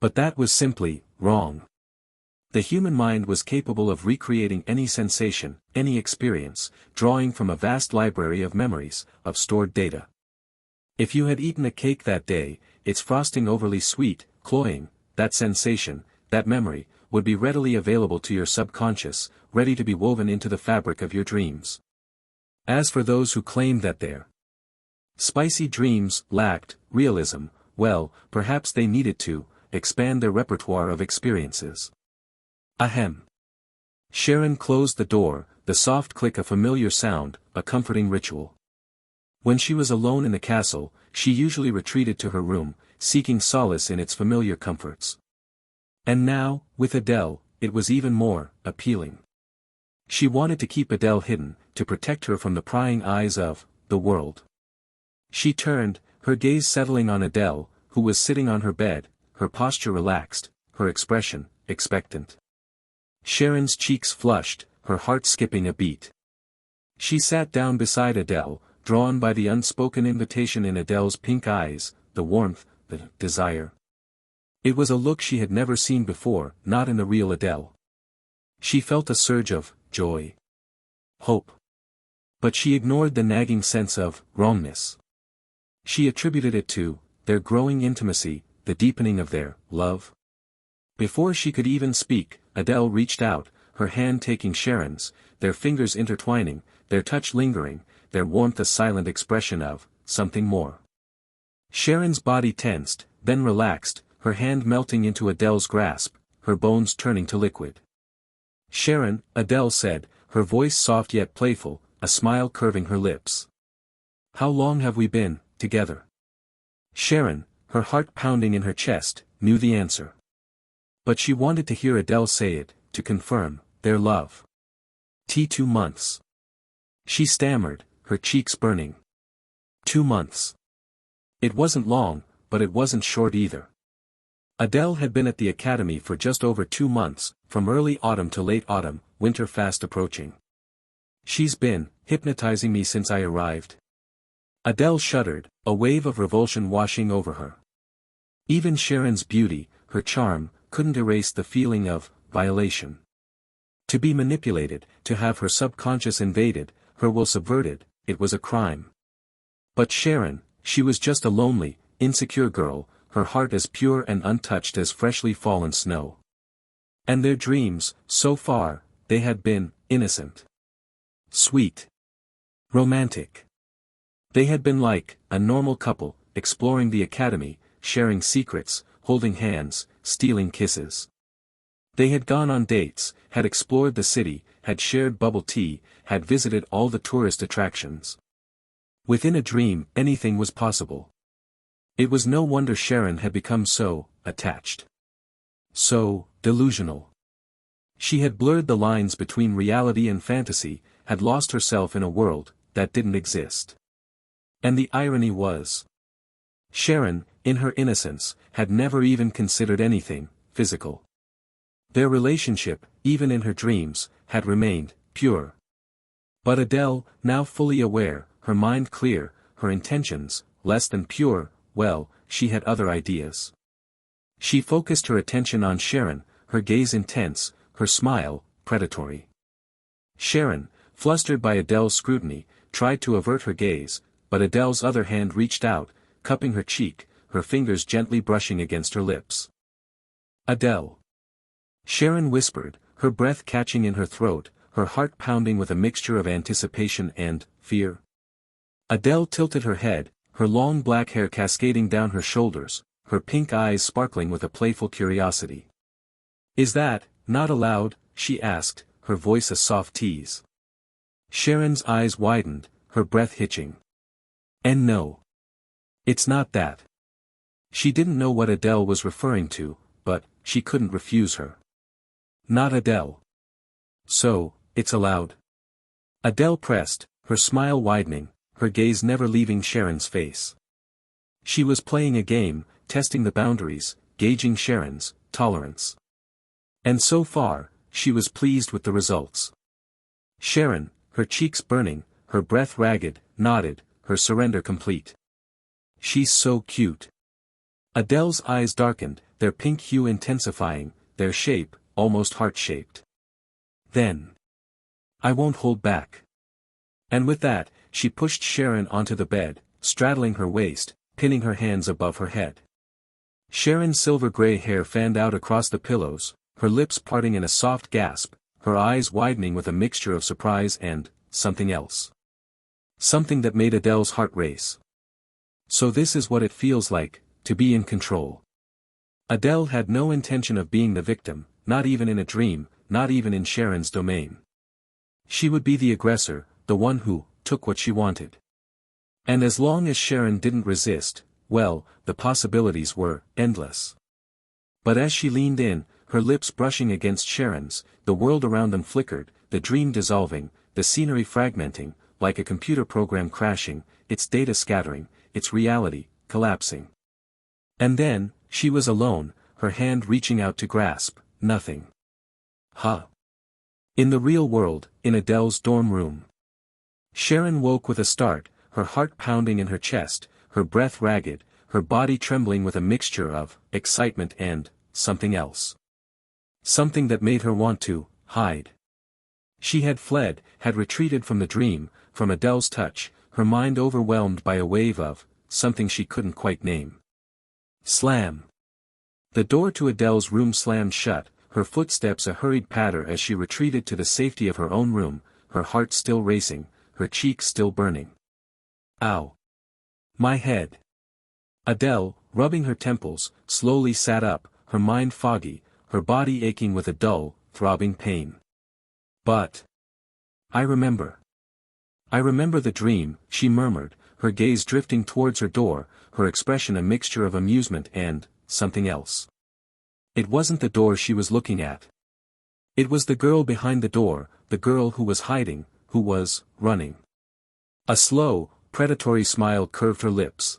But that was simply wrong. The human mind was capable of recreating any sensation, any experience, drawing from a vast library of memories, of stored data. If you had eaten a cake that day, its frosting overly sweet, cloying, that sensation, that memory, would be readily available to your subconscious, ready to be woven into the fabric of your dreams. As for those who claimed that their spicy dreams lacked realism, well, perhaps they needed to expand their repertoire of experiences. Ahem. Sharon closed the door, the soft click a familiar sound, a comforting ritual. When she was alone in the castle, she usually retreated to her room, seeking solace in its familiar comforts. And now, with Adele, it was even more appealing. She wanted to keep Adele hidden, to protect her from the prying eyes of the world. She turned, her gaze settling on Adele, who was sitting on her bed, her posture relaxed, her expression expectant. Sharon's cheeks flushed, her heart skipping a beat. She sat down beside Adele, drawn by the unspoken invitation in Adele's pink eyes, the warmth, the desire. It was a look she had never seen before, not in the real Adele. She felt a surge of joy. Hope. But she ignored the nagging sense of wrongness. She attributed it to their growing intimacy, the deepening of their love. Before she could even speak, Adele reached out, her hand taking Sharon's, their fingers intertwining, their touch lingering, their warmth a silent expression of something more. Sharon's body tensed, then relaxed, her hand melting into Adele's grasp, her bones turning to liquid. Sharon, Adele said, her voice soft yet playful, a smile curving her lips. How long have we been together? Sharon, her heart pounding in her chest, knew the answer. But she wanted to hear Adele say it, to confirm their love. 2 months. She stammered, her cheeks burning. 2 months. It wasn't long, but it wasn't short either. Adele had been at the academy for just over 2 months, from early autumn to late autumn, winter fast approaching. She's been hypnotizing me since I arrived. Adele shuddered, a wave of revulsion washing over her. Even Sharon's beauty, her charm, couldn't erase the feeling of violation. To be manipulated, to have her subconscious invaded, her will subverted, it was a crime. But Sharon, she was just a lonely, insecure girl, her heart as pure and untouched as freshly fallen snow. And their dreams, so far, they had been innocent. Sweet. Romantic. They had been like a normal couple, exploring the academy, sharing secrets, holding hands, stealing kisses. They had gone on dates, had explored the city, had shared bubble tea, had visited all the tourist attractions. Within a dream, anything was possible. It was no wonder Sharon had become so attached. So delusional. She had blurred the lines between reality and fantasy, had lost herself in a world that didn't exist. And the irony was, Sharon, in her innocence, had never even considered anything physical. Their relationship, even in her dreams, had remained pure. But Adele, now fully aware, her mind clear, her intentions less than pure, well, she had other ideas. She focused her attention on Sharon, her gaze intense, her smile predatory. Sharon, flustered by Adele's scrutiny, tried to avert her gaze, but Adele's other hand reached out, cupping her cheek, her fingers gently brushing against her lips. "Adele." Sharon whispered, her breath catching in her throat, her heart pounding with a mixture of anticipation and fear. Adele tilted her head, her long black hair cascading down her shoulders, her pink eyes sparkling with a playful curiosity. "Is that not allowed?" she asked, her voice a soft tease. Sharon's eyes widened, her breath hitching. "And no. It's not that." She didn't know what Adele was referring to, but she couldn't refuse her. "Not Adele." "So, it's allowed?" Adele pressed, her smile widening, her gaze never leaving Sharon's face. She was playing a game, testing the boundaries, gauging Sharon's tolerance. And so far, she was pleased with the results. Sharon, her cheeks burning, her breath ragged, nodded, her surrender complete. "She's so cute." Adele's eyes darkened, their pink hue intensifying, their shape, almost heart-shaped. "Then I won't hold back." And with that, she pushed Sharon onto the bed, straddling her waist, pinning her hands above her head. Sharon's silver-gray hair fanned out across the pillows, her lips parting in a soft gasp, her eyes widening with a mixture of surprise and something else. Something that made Adele's heart race. So this is what it feels like, to be in control. Adele had no intention of being the victim, not even in a dream, not even in Sharon's domain. She would be the aggressor, the one who took what she wanted. And as long as Sharon didn't resist, well, the possibilities were endless. But as she leaned in, her lips brushing against Sharon's, the world around them flickered, the dream dissolving, the scenery fragmenting, like a computer program crashing, its data scattering, its reality collapsing. And then, she was alone, her hand reaching out to grasp nothing. In the real world, in Adele's dorm room. Sharon woke with a start, her heart pounding in her chest, her breath ragged, her body trembling with a mixture of excitement and something else. Something that made her want to hide. She had fled, had retreated from the dream, from Adele's touch, her mind overwhelmed by a wave of something she couldn't quite name. Slam. The door to Adele's room slammed shut, her footsteps a hurried patter as she retreated to the safety of her own room, her heart still racing, her cheeks still burning. "Ow. My head." Adele, rubbing her temples, slowly sat up, her mind foggy, her body aching with a dull, throbbing pain. "But I remember. I remember the dream," she murmured, her gaze drifting towards her door, her expression a mixture of amusement and something else. It wasn't the door she was looking at. It was the girl behind the door, the girl who was hiding, who was running. A slow, predatory smile curved her lips.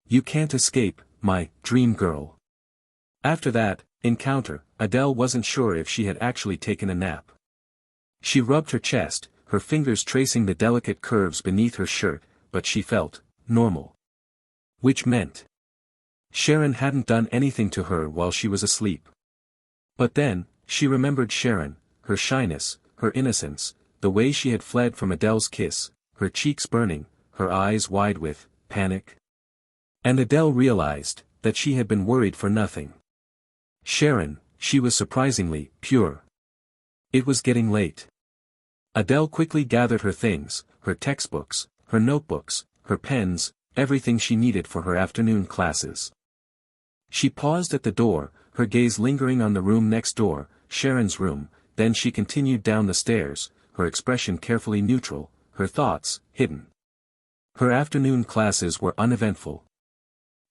"You can't escape, my dream girl." After that encounter, Adele wasn't sure if she had actually taken a nap. She rubbed her chest, her fingers tracing the delicate curves beneath her shirt, but she felt normal. Which meant Sharon hadn't done anything to her while she was asleep. But then, she remembered Sharon, her shyness, her innocence, the way she had fled from Adele's kiss, her cheeks burning, her eyes wide with panic. And Adele realized that she had been worried for nothing. Sharon, she was surprisingly pure. It was getting late. Adele quickly gathered her things, her textbooks, her notebooks, her pens, everything she needed for her afternoon classes. She paused at the door, her gaze lingering on the room next door, Sharon's room, then she continued down the stairs, her expression carefully neutral, her thoughts hidden. Her afternoon classes were uneventful.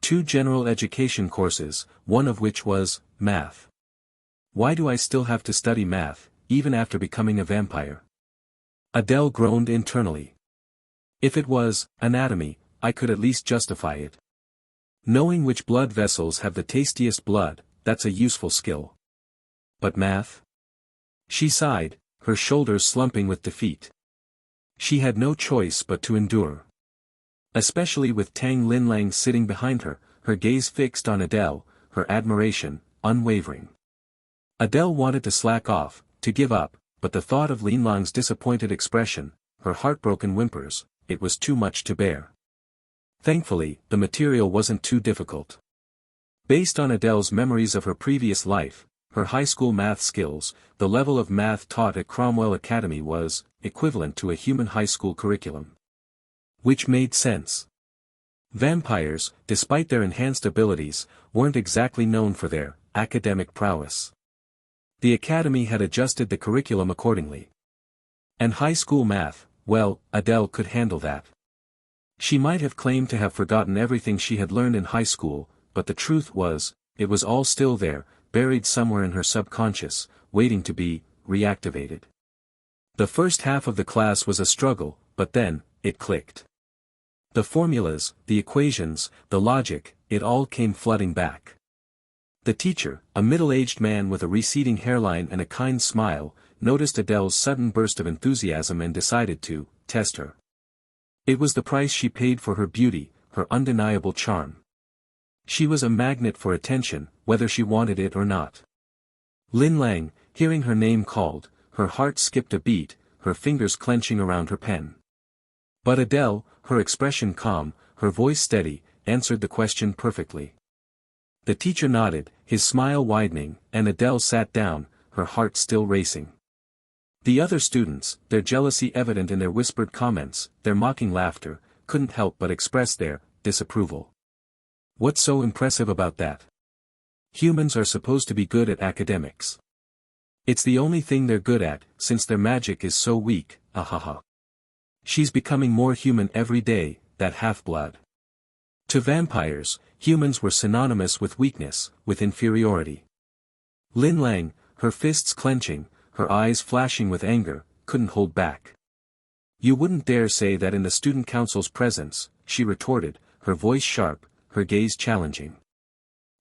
2 general education courses, one of which was math. Why do I still have to study math, even after becoming a vampire? Adele groaned internally. If it was anatomy, I could at least justify it. Knowing which blood vessels have the tastiest blood, that's a useful skill. But math? She sighed, her shoulders slumping with defeat. She had no choice but to endure. Especially with Tang Linlang sitting behind her, her gaze fixed on Adele, her admiration unwavering. Adele wanted to slack off, to give up, but the thought of Linlang's disappointed expression, her heartbroken whimpers, it was too much to bear. Thankfully, the material wasn't too difficult. Based on Adele's memories of her previous life, her high school math skills, the level of math taught at Cromwell Academy was equivalent to a human high school curriculum. Which made sense. Vampires, despite their enhanced abilities, weren't exactly known for their academic prowess. The academy had adjusted the curriculum accordingly. And high school math, well, Adele could handle that. She might have claimed to have forgotten everything she had learned in high school, but the truth was, it was all still there, buried somewhere in her subconscious, waiting to be reactivated. The first half of the class was a struggle, but then, it clicked. The formulas, the equations, the logic, it all came flooding back. The teacher, a middle-aged man with a receding hairline and a kind smile, noticed Adele's sudden burst of enthusiasm and decided to test her. It was the price she paid for her beauty, her undeniable charm. She was a magnet for attention, whether she wanted it or not. Lin Lang, hearing her name called, her heart skipped a beat, her fingers clenching around her pen. But Adele, her expression calm, her voice steady, answered the question perfectly. The teacher nodded, his smile widening, and Adele sat down, her heart still racing. The other students, their jealousy evident in their whispered comments, their mocking laughter, couldn't help but express their disapproval. What's so impressive about that? Humans are supposed to be good at academics. It's the only thing they're good at, since their magic is so weak, ahaha. She's becoming more human every day, that half-blood. To vampires, humans were synonymous with weakness, with inferiority. Lin Lang, her fists clenching, her eyes flashing with anger, couldn't hold back. You wouldn't dare say that in the student council's presence, she retorted, her voice sharp, her gaze challenging.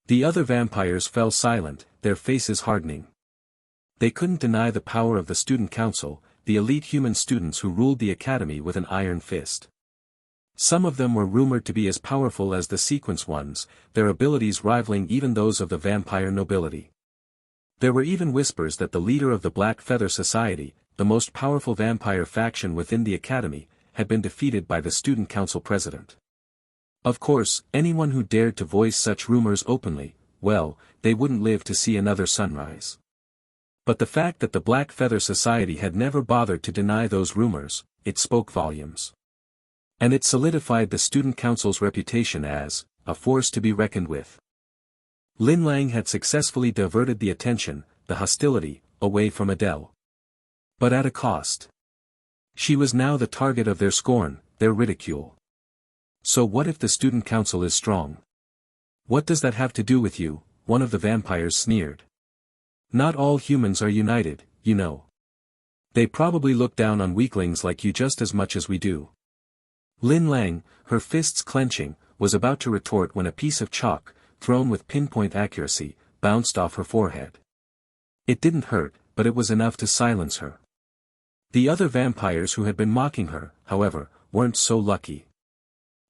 The other vampires fell silent, their faces hardening. They couldn't deny the power of the student council, the elite human students who ruled the academy with an iron fist. Some of them were rumored to be as powerful as the sequence ones, their abilities rivaling even those of the vampire nobility. There were even whispers that the leader of the Black Feather Society, the most powerful vampire faction within the academy, had been defeated by the student council president. Of course, anyone who dared to voice such rumors openly, well, they wouldn't live to see another sunrise. But the fact that the Black Feather Society had never bothered to deny those rumors, it spoke volumes. And it solidified the student council's reputation as a force to be reckoned with. Lin Lang had successfully diverted the attention, the hostility, away from Adele. But at a cost. She was now the target of their scorn, their ridicule. So what if the student council is strong? What does that have to do with you? One of the vampires sneered. Not all humans are united, you know. They probably look down on weaklings like you just as much as we do. Lin Lang, her fists clenching, was about to retort when a piece of chalk, thrown with pinpoint accuracy, bounced off her forehead. It didn't hurt, but it was enough to silence her. The other vampires who had been mocking her, however, weren't so lucky.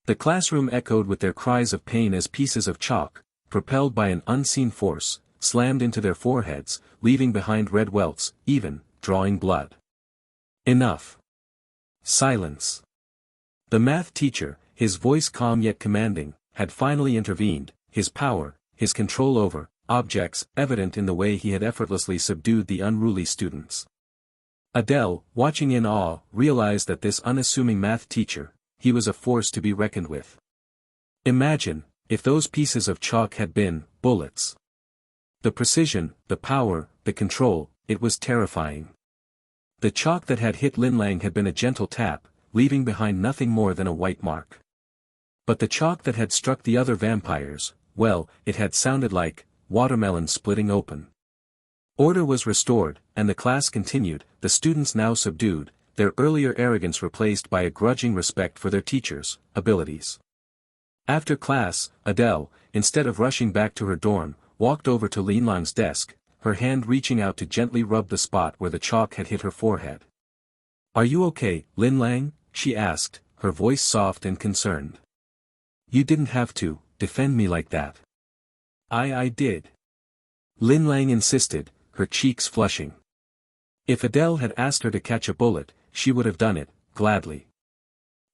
The classroom echoed with their cries of pain as pieces of chalk, propelled by an unseen force, slammed into their foreheads, leaving behind red welts, even drawing blood. Enough. Silence. The math teacher, his voice calm yet commanding, had finally intervened, his power, his control over objects evident in the way he had effortlessly subdued the unruly students. Adele, watching in awe, realized that this unassuming math teacher, he was a force to be reckoned with. Imagine, if those pieces of chalk had been bullets. The precision, the power, the control, it was terrifying. The chalk that had hit Lin Lang had been a gentle tap, leaving behind nothing more than a white mark. But the chalk that had struck the other vampires, well, it had sounded like watermelon splitting open. Order was restored, and the class continued, the students now subdued, their earlier arrogance replaced by a grudging respect for their teachers' abilities. After class, Adele, instead of rushing back to her dorm, walked over to Lin Lang's desk, her hand reaching out to gently rub the spot where the chalk had hit her forehead. "Are you okay, Lin Lang?" she asked, her voice soft and concerned. "You didn't have to defend me like that." I did." Lin Lang insisted, her cheeks flushing. If Adele had asked her to catch a bullet, she would have done it, gladly.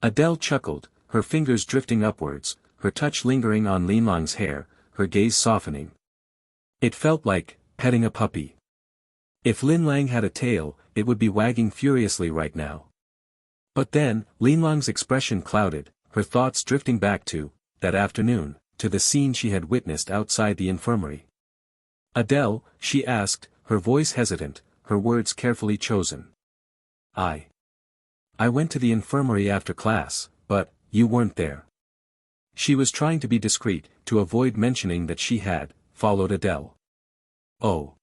Adele chuckled, her fingers drifting upwards, her touch lingering on Linlong's hair, her gaze softening. It felt like petting a puppy. If Linlang had a tail, it would be wagging furiously right now. But then, Linlong's expression clouded, her thoughts drifting back to, that afternoon, to the scene she had witnessed outside the infirmary. "Adele," she asked, her voice hesitant, her words carefully chosen. I went to the infirmary after class, but you weren't there." She was trying to be discreet, to avoid mentioning that she had followed Adele. "Oh.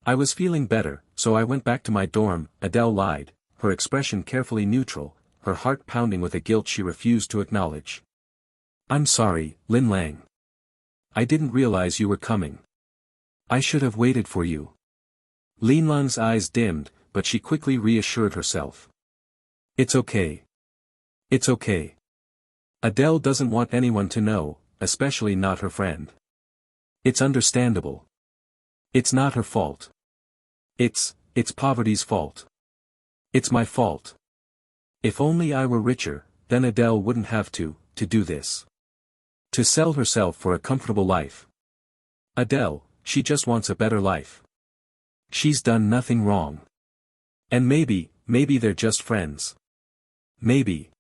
I was feeling better, so I went back to my dorm," Adele lied, her expression carefully neutral, her heart pounding with a guilt she refused to acknowledge. "I'm sorry, Linlang. I didn't realize you were coming. I should have waited for you." Linlang's eyes dimmed, but she quickly reassured herself. "It's okay. It's okay. Adele doesn't want anyone to know, especially not her friend. It's understandable. It's not her fault. It's poverty's fault. It's my fault. If only I were richer, then Adele wouldn't have to do this. To sell herself for a comfortable life. Adele, she just wants a better life. She's done nothing wrong. And maybe they're just friends. Maybe."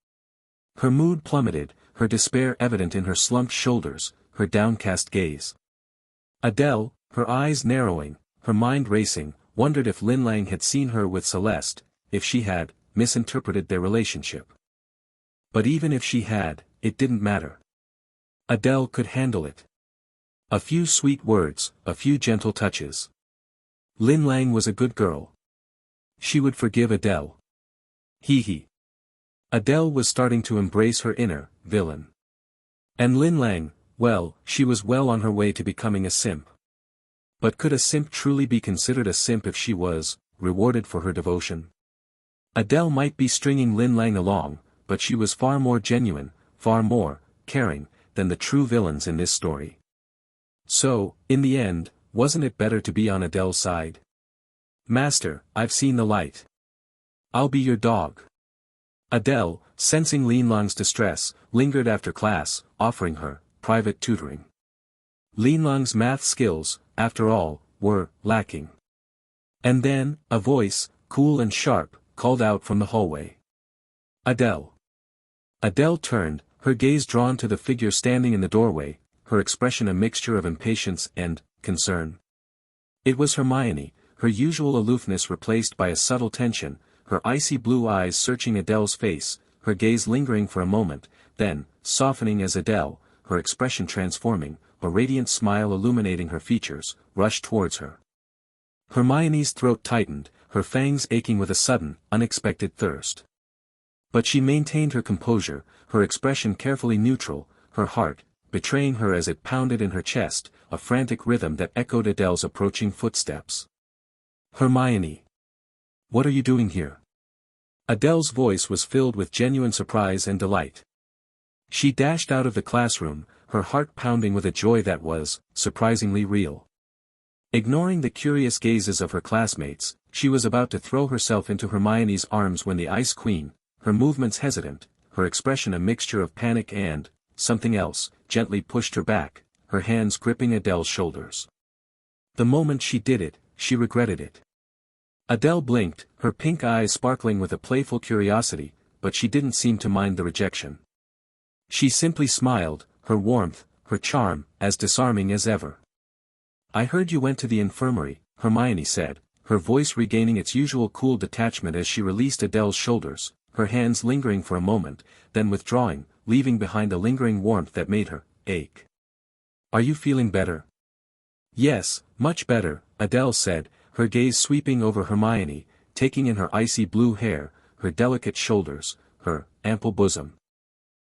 Her mood plummeted, her despair evident in her slumped shoulders, her downcast gaze. Adele, her eyes narrowing, her mind racing, wondered if Linlang had seen her with Celeste, if she had misinterpreted their relationship. But even if she had, it didn't matter. Adele could handle it. A few sweet words, a few gentle touches. Linlang was a good girl. She would forgive Adele. He. Adele was starting to embrace her inner villain. And Linlang, well, she was well on her way to becoming a simp. But could a simp truly be considered a simp if she was rewarded for her devotion? Adele might be stringing Linlang along, but she was far more genuine, far more caring, than the true villains in this story. So, in the end, wasn't it better to be on Adele's side? "Master, I've seen the light. I'll be your dog." Adele, sensing Linlang's distress, lingered after class, offering her private tutoring. Linlang's math skills, after all, were lacking. And then, a voice, cool and sharp, called out from the hallway. "Adele." Adele turned, her gaze drawn to the figure standing in the doorway, her expression a mixture of impatience and concern. It was Hermione, her usual aloofness replaced by a subtle tension, her icy blue eyes searching Adele's face, her gaze lingering for a moment, then, softening as Adele, her expression transforming, a radiant smile illuminating her features, rushed towards her. Hermione's throat tightened, her fangs aching with a sudden, unexpected thirst. But she maintained her composure, her expression carefully neutral, her heart, betraying her as it pounded in her chest, a frantic rhythm that echoed Adele's approaching footsteps. "Hermione. What are you doing here?" Adele's voice was filled with genuine surprise and delight. She dashed out of the classroom, her heart pounding with a joy that was surprisingly real. Ignoring the curious gazes of her classmates, she was about to throw herself into Hermione's arms when the Ice Queen, her movements hesitant, her expression a mixture of panic and something else, gently pushed her back, her hands gripping Adele's shoulders. The moment she did it, she regretted it. Adele blinked, her pink eyes sparkling with a playful curiosity, but she didn't seem to mind the rejection. She simply smiled, her warmth, her charm, as disarming as ever. "I heard you went to the infirmary," Hermione said, her voice regaining its usual cool detachment as she released Adele's shoulders, her hands lingering for a moment, then withdrawing, leaving behind a lingering warmth that made her ache. "Are you feeling better?" "Yes, much better," Adele said, her gaze sweeping over Hermione, taking in her icy blue hair, her delicate shoulders, her ample bosom.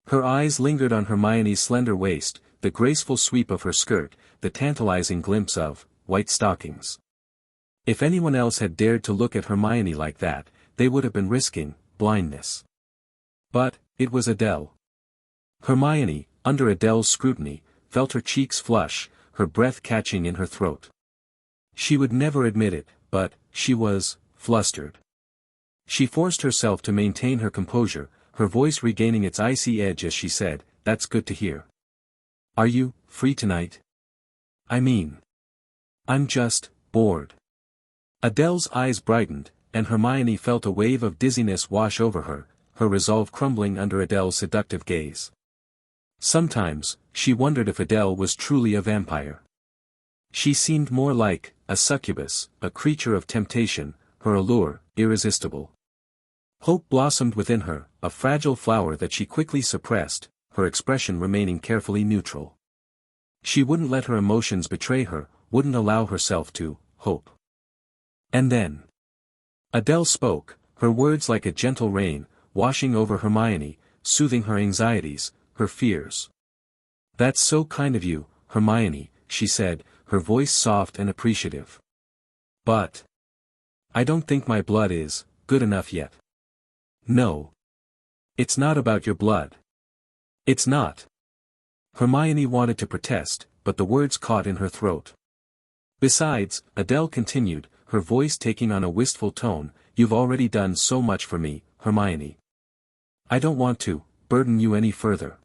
Her eyes lingered on Hermione's slender waist, the graceful sweep of her skirt, the tantalizing glimpse of white stockings. If anyone else had dared to look at Hermione like that, they would have been risking blindness. But it was Adele. Hermione, under Adele's scrutiny, felt her cheeks flush, her breath catching in her throat. She would never admit it, but she was flustered. She forced herself to maintain her composure, her voice regaining its icy edge as she said, "That's good to hear. Are you free tonight? I mean, I'm just bored." Adele's eyes brightened, and Hermione felt a wave of dizziness wash over her, her resolve crumbling under Adele's seductive gaze. Sometimes, she wondered if Adele was truly a vampire. She seemed more like a succubus, a creature of temptation, her allure irresistible. Hope blossomed within her, a fragile flower that she quickly suppressed, her expression remaining carefully neutral. She wouldn't let her emotions betray her, wouldn't allow herself to hope. And then Adele spoke, her words like a gentle rain, washing over Hermione, soothing her anxieties, her fears. "That's so kind of you, Hermione," she said, her voice soft and appreciative. "But I don't think my blood is good enough yet." "No. It's not about your blood. It's not." Hermione wanted to protest, but the words caught in her throat. "Besides," Adele continued, her voice taking on a wistful tone, "you've already done so much for me, Hermione. I don't want to burden you any further.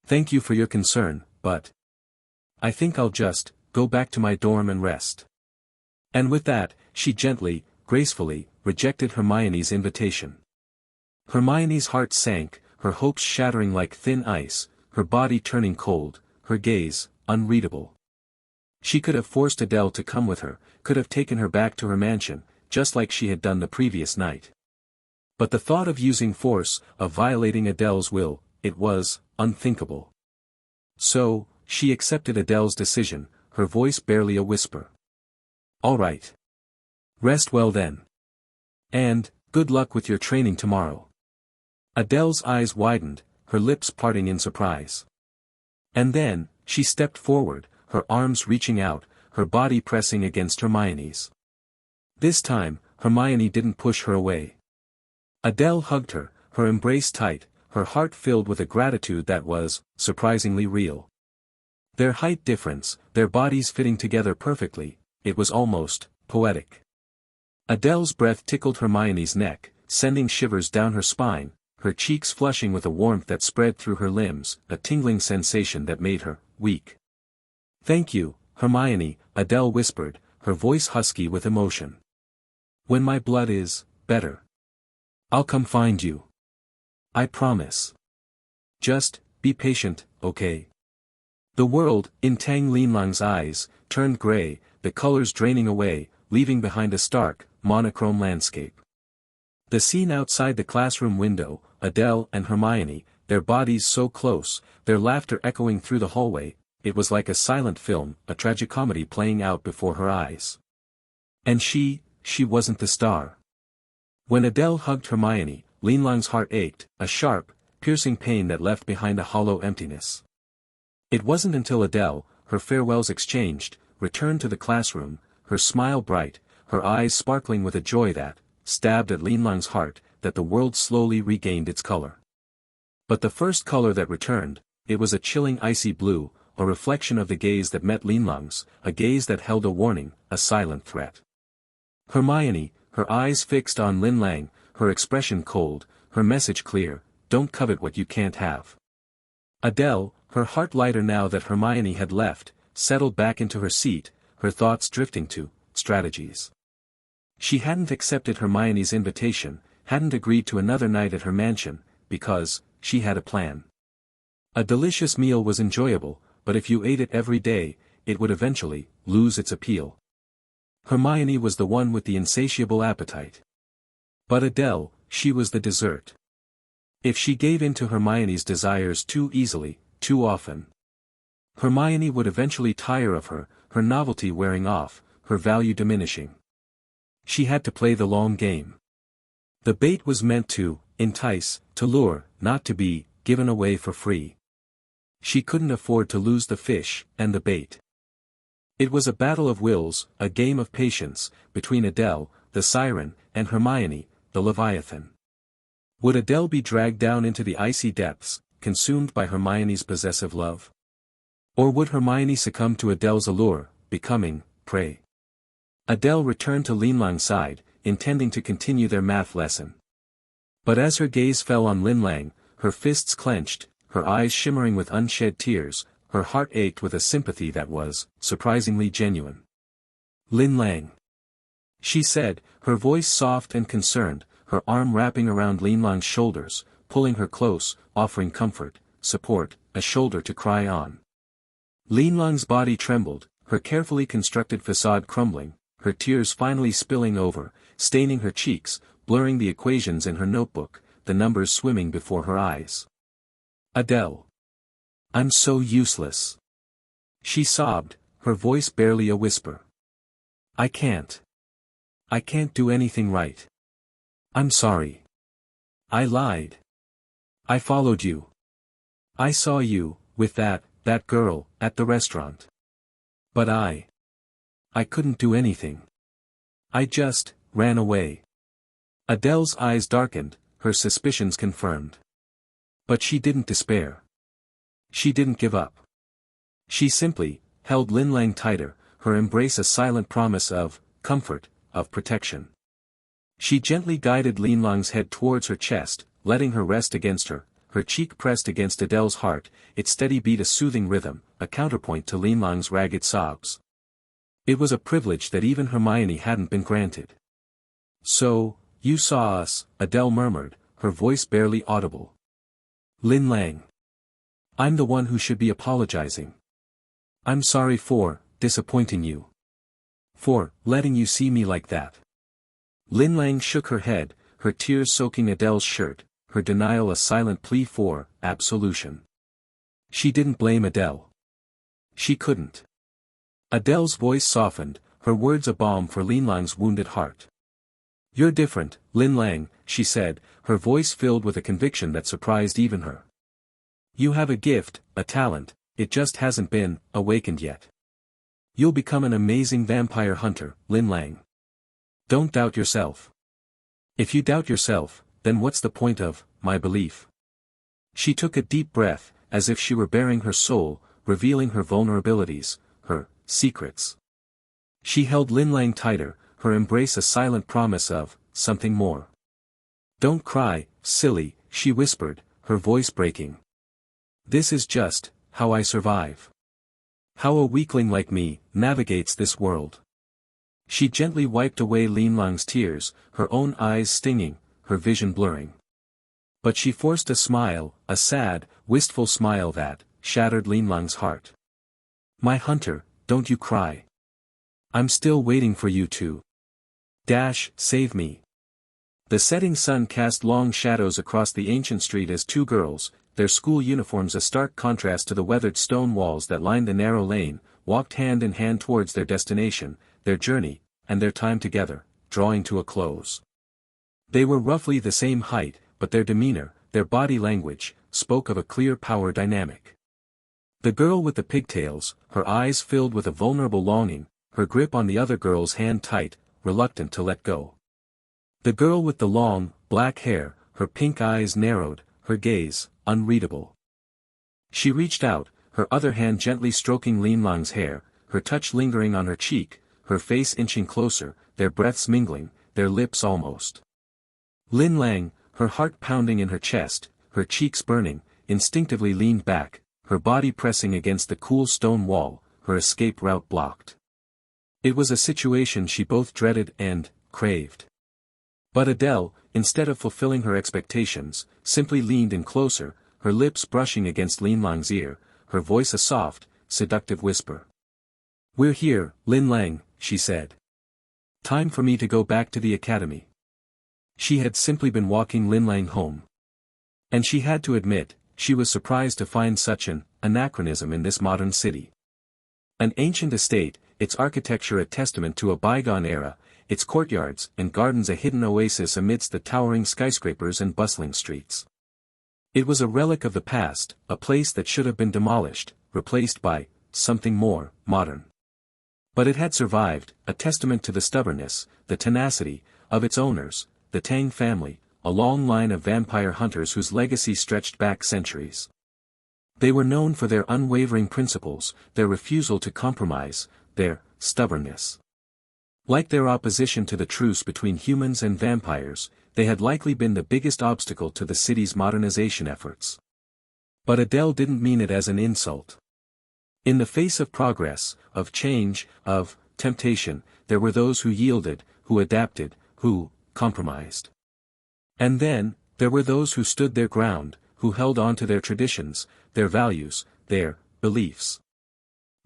Thank you for your concern, but I think I'll just go back to my dorm and rest." And with that, she gently, gracefully, rejected Hermione's invitation. Hermione's heart sank, her hopes shattering like thin ice, her body turning cold, her gaze unreadable. She could have forced Adele to come with her, could have taken her back to her mansion, just like she had done the previous night. But the thought of using force, of violating Adele's will, it was unthinkable. So, she accepted Adele's decision, her voice barely a whisper. "All right. Rest well then. And good luck with your training tomorrow." Adele's eyes widened, her lips parting in surprise. And then, she stepped forward, her arms reaching out, her body pressing against Hermione's. This time, Hermione didn't push her away. Adele hugged her, her embrace tight, her heart filled with a gratitude that was surprisingly real. Their height difference, their bodies fitting together perfectly, it was almost poetic. Adele's breath tickled Hermione's neck, sending shivers down her spine, her cheeks flushing with a warmth that spread through her limbs, a tingling sensation that made her weak. "Thank you, Hermione," Adele whispered, her voice husky with emotion. "When my blood is better, I'll come find you. I promise. Just be patient, okay?" The world, in Tang Linlang's eyes, turned gray, the colors draining away, leaving behind a stark, monochrome landscape. The scene outside the classroom window, Adele and Hermione, their bodies so close, their laughter echoing through the hallway, it was like a silent film, a tragicomedy playing out before her eyes. And she wasn't the star. When Adele hugged Hermione, Linlang's heart ached, a sharp, piercing pain that left behind a hollow emptiness. It wasn't until Adele, her farewells exchanged, returned to the classroom, her smile bright, her eyes sparkling with a joy that stabbed at Linlang's heart, that the world slowly regained its color. But the first color that returned, it was a chilling icy blue, a reflection of the gaze that met Linlang's, a gaze that held a warning, a silent threat. Hermione, her eyes fixed on Linlang, her expression cold, her message clear, "Don't covet what you can't have." Adele, her heart lighter now that Hermione had left, settled back into her seat, her thoughts drifting to strategies. She hadn't accepted Hermione's invitation, hadn't agreed to another night at her mansion, because she had a plan. A delicious meal was enjoyable, but if you ate it every day, it would eventually lose its appeal. Hermione was the one with the insatiable appetite. But Adele, she was the dessert. If she gave in to Hermione's desires too easily, too often, Hermione would eventually tire of her, her novelty wearing off, her value diminishing. She had to play the long game. The bait was meant to entice, to lure, not to be given away for free. She couldn't afford to lose the fish and the bait. It was a battle of wills, a game of patience, between Adele, the siren, and Hermione, the Leviathan. Would Adele be dragged down into the icy depths, consumed by Hermione's possessive love? Or would Hermione succumb to Adele's allure, becoming prey? Adele returned to Linlang's side, intending to continue their math lesson. But as her gaze fell on Lin Lang, her fists clenched, her eyes shimmering with unshed tears, her heart ached with a sympathy that was, surprisingly genuine. "Lin Lang," she said, her voice soft and concerned, her arm wrapping around Lin Lang's shoulders, pulling her close, offering comfort, support, a shoulder to cry on. Lin Lang's body trembled, her carefully constructed facade crumbling, her tears finally spilling over, staining her cheeks, blurring the equations in her notebook, the numbers swimming before her eyes. "Adele. I'm so useless," she sobbed, her voice barely a whisper. I can't do anything right. I'm sorry. I lied. I followed you. I saw you, with that girl, at the restaurant. But I couldn't do anything. I just ran away." Adele's eyes darkened, her suspicions confirmed. But she didn't despair. She didn't give up. She simply held Lin Lang tighter, her embrace a silent promise of comfort, of protection. She gently guided Lin Lang's head towards her chest, letting her rest against her cheek pressed against Adele's heart, its steady beat a soothing rhythm, a counterpoint to Lin Lang's ragged sobs. It was a privilege that even Hermione hadn't been granted. "So, you saw us," Adele murmured, her voice barely audible. "Lin Lang. I'm the one who should be apologizing. I'm sorry for disappointing you. For letting you see me like that." Lin Lang shook her head, her tears soaking Adele's shirt, her denial a silent plea for absolution. She didn't blame Adele. She couldn't. Adele's voice softened, her words a balm for Lin Lang's wounded heart. "You're different, Lin Lang," she said, her voice filled with a conviction that surprised even her. "You have a gift, a talent, it just hasn't been awakened yet. You'll become an amazing vampire hunter, Lin Lang. Don't doubt yourself. If you doubt yourself, then what's the point of my belief?" She took a deep breath, as if she were baring her soul, revealing her vulnerabilities, her secrets. She held Lin Lang tighter, her embrace a silent promise of something more. "Don't cry, silly," she whispered, her voice breaking. "This is just how I survive. How a weakling like me navigates this world." She gently wiped away Lin Lang's tears, her own eyes stinging, her vision blurring. But she forced a smile, a sad, wistful smile that shattered Lin Lang's heart. "My hunter, don't you cry. I'm still waiting for you to save me." The setting sun cast long shadows across the ancient street as two girls, their school uniforms a stark contrast to the weathered stone walls that lined the narrow lane, walked hand in hand towards their destination, their journey, and their time together, drawing to a close. They were roughly the same height, but their demeanor, their body language, spoke of a clear power dynamic. The girl with the pigtails, her eyes filled with a vulnerable longing, her grip on the other girl's hand tight, reluctant to let go. The girl with the long, black hair, her pink eyes narrowed, her gaze, unreadable. She reached out, her other hand gently stroking Lin Lang's hair, her touch lingering on her cheek, her face inching closer, their breaths mingling, their lips almost. Lin Lang, her heart pounding in her chest, her cheeks burning, instinctively leaned back, her body pressing against the cool stone wall, her escape route blocked. It was a situation she both dreaded and craved. But Adele, instead of fulfilling her expectations, simply leaned in closer, her lips brushing against Lin Lang's ear, her voice a soft, seductive whisper. "We're here, Lin Lang," she said. "Time for me to go back to the academy." She had simply been walking Lin Lang home. And she had to admit, she was surprised to find such an anachronism in this modern city. An ancient estate, its architecture a testament to a bygone era, its courtyards and gardens a hidden oasis amidst the towering skyscrapers and bustling streets. It was a relic of the past, a place that should have been demolished, replaced by something more modern. But it had survived, a testament to the stubbornness, the tenacity, of its owners, the Tang family, a long line of vampire hunters whose legacy stretched back centuries. They were known for their unwavering principles, their refusal to compromise, their stubbornness. Like their opposition to the truce between humans and vampires, they had likely been the biggest obstacle to the city's modernization efforts. But Adele didn't mean it as an insult. In the face of progress, of change, of temptation, there were those who yielded, who adapted, who compromised. And then, there were those who stood their ground, who held on to their traditions, their values, their beliefs.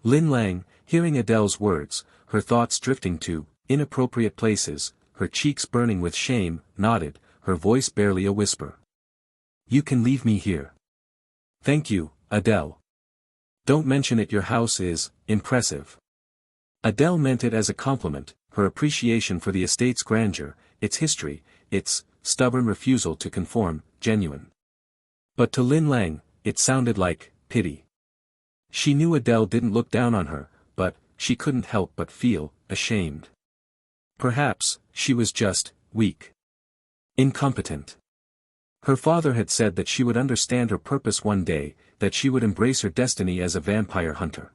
Lin Lang, hearing Adele's words, her thoughts drifting to inappropriate places, her cheeks burning with shame, nodded, her voice barely a whisper. "You can leave me here." "Thank you, Adele. Don't mention it, your house is impressive." Adele meant it as a compliment, her appreciation for the estate's grandeur, its history, its stubborn refusal to conform, genuine. But to Lin Lang, it sounded like pity. She knew Adele didn't look down on her, but she couldn't help but feel ashamed. Perhaps she was just weak. Incompetent. Her father had said that she would understand her purpose one day, that she would embrace her destiny as a vampire hunter.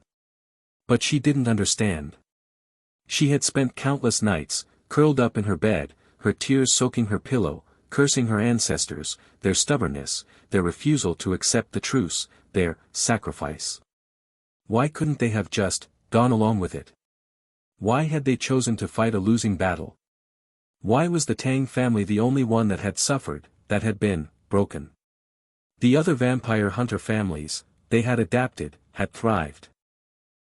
But she didn't understand. She had spent countless nights, curled up in her bed, her tears soaking her pillow, cursing her ancestors, their stubbornness, their refusal to accept the truce, their sacrifice. Why couldn't they have just gone along with it? Why had they chosen to fight a losing battle? Why was the Tang family the only one that had suffered, that had been broken? The other vampire hunter families, they had adapted, had thrived.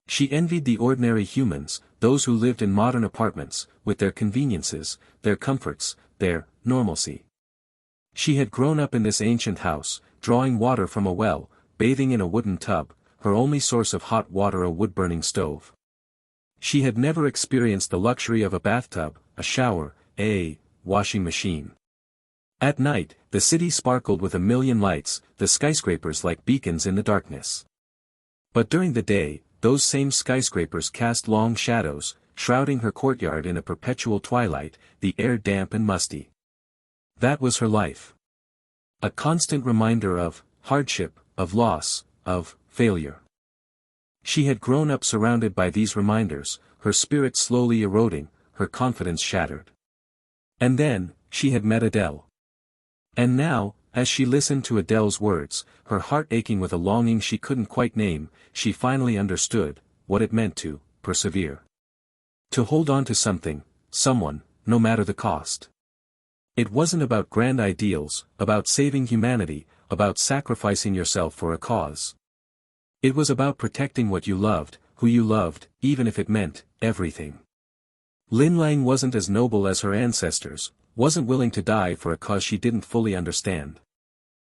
She envied the ordinary humans, those who lived in modern apartments, with their conveniences, their comforts, their normalcy. She had grown up in this ancient house, drawing water from a well, bathing in a wooden tub, her only source of hot water a wood-burning stove. She had never experienced the luxury of a bathtub, a shower, a washing machine. At night, the city sparkled with a million lights, the skyscrapers like beacons in the darkness. But during the day, those same skyscrapers cast long shadows, shrouding her courtyard in a perpetual twilight, the air damp and musty. That was her life. A constant reminder of hardship, of loss, of failure. She had grown up surrounded by these reminders, her spirit slowly eroding, her confidence shattered. And then, she had met Adele. And now, as she listened to Adele's words, her heart aching with a longing she couldn't quite name, she finally understood what it meant to persevere. To hold on to something, someone, no matter the cost. It wasn't about grand ideals, about saving humanity, about sacrificing yourself for a cause. It was about protecting what you loved, who you loved, even if it meant everything. Lin Lang wasn't as noble as her ancestors, wasn't willing to die for a cause she didn't fully understand.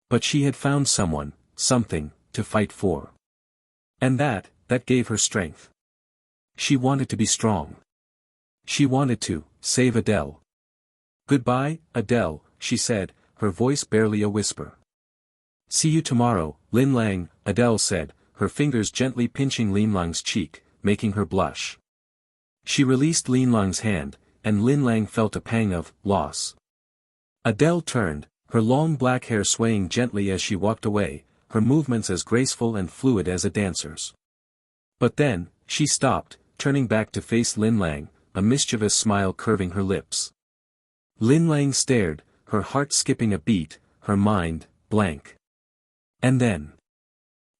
But she had found someone, something, to fight for. And that gave her strength. She wanted to be strong. She wanted to save Adele. "Goodbye, Adele," she said, her voice barely a whisper. "See you tomorrow, Lin Lang," Adele said, her fingers gently pinching Lin Lang's cheek, making her blush. She released Lin Lang's hand, and Lin Lang felt a pang of loss. Adele turned, her long black hair swaying gently as she walked away, her movements as graceful and fluid as a dancer's. But then, she stopped, turning back to face Lin Lang, a mischievous smile curving her lips. Lin Lang stared, her heart skipping a beat, her mind blank. And then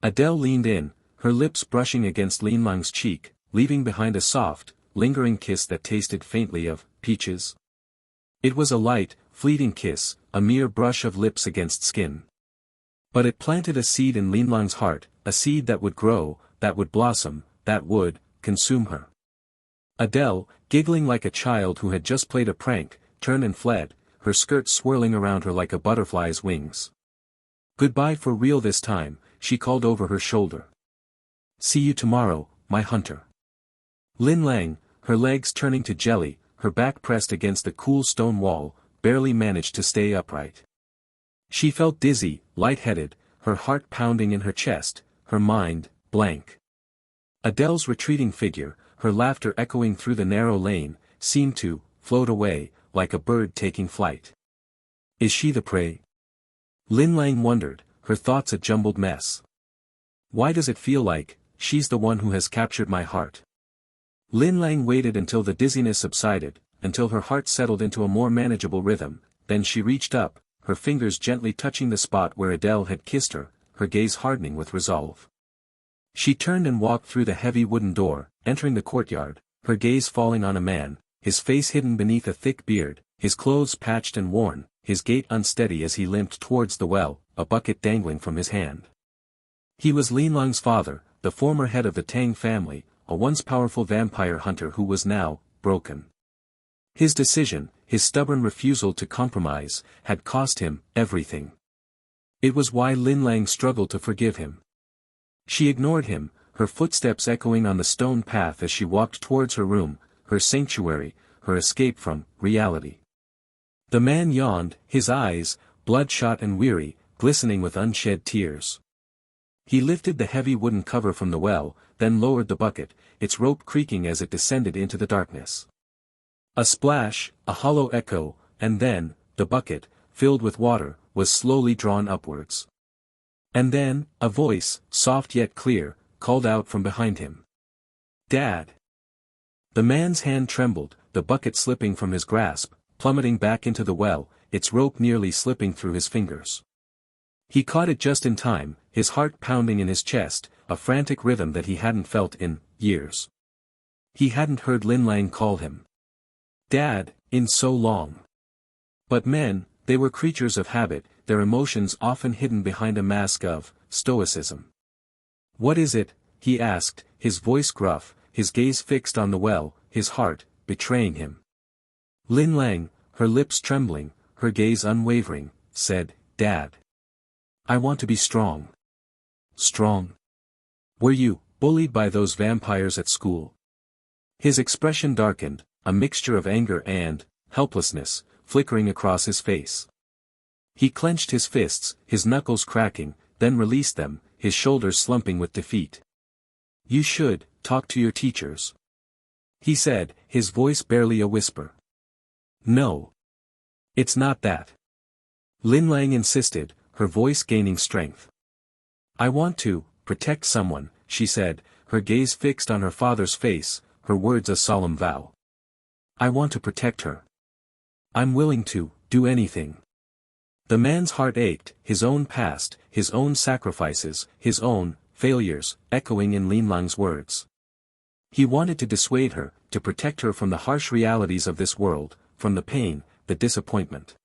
Adele leaned in, her lips brushing against Lin Lang's cheek, leaving behind a soft, lingering kiss that tasted faintly of peaches. It was a light, fleeting kiss, a mere brush of lips against skin. But it planted a seed in Lin Lang's heart, a seed that would grow, that would blossom, that would consume her. Adele, giggling like a child who had just played a prank, turned and fled, her skirt swirling around her like a butterfly's wings. "Goodbye for real this time," she called over her shoulder. "See you tomorrow, my hunter." Lin Lang, her legs turning to jelly, her back pressed against the cool stone wall, barely managed to stay upright. She felt dizzy, lightheaded, her heart pounding in her chest, her mind blank. Adele's retreating figure, her laughter echoing through the narrow lane, seemed to float away, like a bird taking flight. Is she the prey? Lin Lang wondered, her thoughts a jumbled mess. Why does it feel like she's the one who has captured my heart? Lin Lang waited until the dizziness subsided, until her heart settled into a more manageable rhythm, then she reached up, her fingers gently touching the spot where Adele had kissed her, her gaze hardening with resolve. She turned and walked through the heavy wooden door, entering the courtyard, her gaze falling on a man, his face hidden beneath a thick beard, his clothes patched and worn, his gait unsteady as he limped towards the well, a bucket dangling from his hand. He was Lin Lang's father, the former head of the Tang family, a once powerful vampire hunter who was now broken. His decision, his stubborn refusal to compromise, had cost him everything. It was why Lin Lang struggled to forgive him. She ignored him, her footsteps echoing on the stone path as she walked towards her room, her sanctuary, her escape from reality. The man yawned, his eyes, bloodshot and weary, glistening with unshed tears. He lifted the heavy wooden cover from the well, then lowered the bucket, its rope creaking as it descended into the darkness. A splash, a hollow echo, and then, the bucket, filled with water, was slowly drawn upwards. And then, a voice, soft yet clear, called out from behind him. "Dad!" The man's hand trembled, the bucket slipping from his grasp, plummeting back into the well, its rope nearly slipping through his fingers. He caught it just in time, his heart pounding in his chest, a frantic rhythm that he hadn't felt in years. He hadn't heard Lin Lang call him Dad in so long. But men, they were creatures of habit, their emotions often hidden behind a mask of stoicism. "What is it?" he asked, his voice gruff, his gaze fixed on the well, his heart betraying him. Lin Lang, her lips trembling, her gaze unwavering, said, "Dad. I want to be strong." "Strong? Were you bullied by those vampires at school?" His expression darkened, a mixture of anger and helplessness, flickering across his face. He clenched his fists, his knuckles cracking, then released them, his shoulders slumping with defeat. "You should talk to your teachers," he said, his voice barely a whisper. "No. It's not that," Lin Lang insisted, her voice gaining strength. "I want to protect someone," she said, her gaze fixed on her father's face, her words a solemn vow. "I want to protect her. I'm willing to do anything." The man's heart ached, his own past, his own sacrifices, his own failures, echoing in Lin Lang's words. He wanted to dissuade her, to protect her from the harsh realities of this world, from the pain, the disappointment.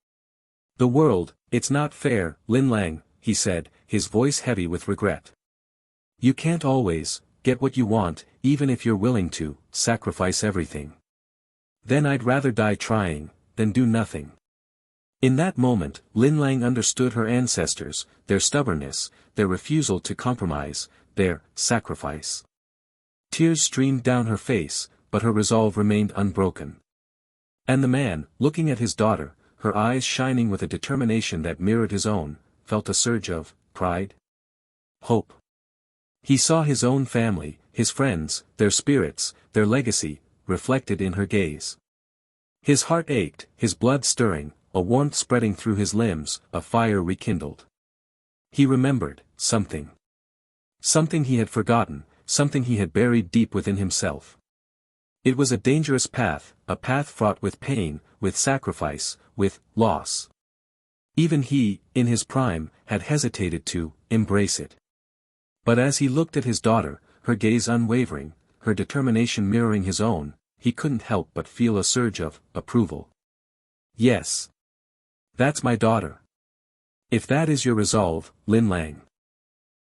"The world, it's not fair, Lin Lang," he said, his voice heavy with regret. "You can't always get what you want, even if you're willing to sacrifice everything. Then I'd rather die trying than do nothing." In that moment, Lin Lang understood her ancestors, their stubbornness, their refusal to compromise, their sacrifice. Tears streamed down her face, but her resolve remained unbroken. And the man, looking at his daughter, her eyes shining with a determination that mirrored his own, felt a surge of pride, hope. He saw his own family, his friends, their spirits, their legacy, reflected in her gaze. His heart ached, his blood stirring, a warmth spreading through his limbs, a fire rekindled. He remembered something. Something he had forgotten, something he had buried deep within himself. It was a dangerous path, a path fraught with pain, with sacrifice, with loss. Even he, in his prime, had hesitated to embrace it. But as he looked at his daughter, her gaze unwavering, her determination mirroring his own, he couldn't help but feel a surge of approval. "Yes. That's my daughter. If that is your resolve, Lin Lang,"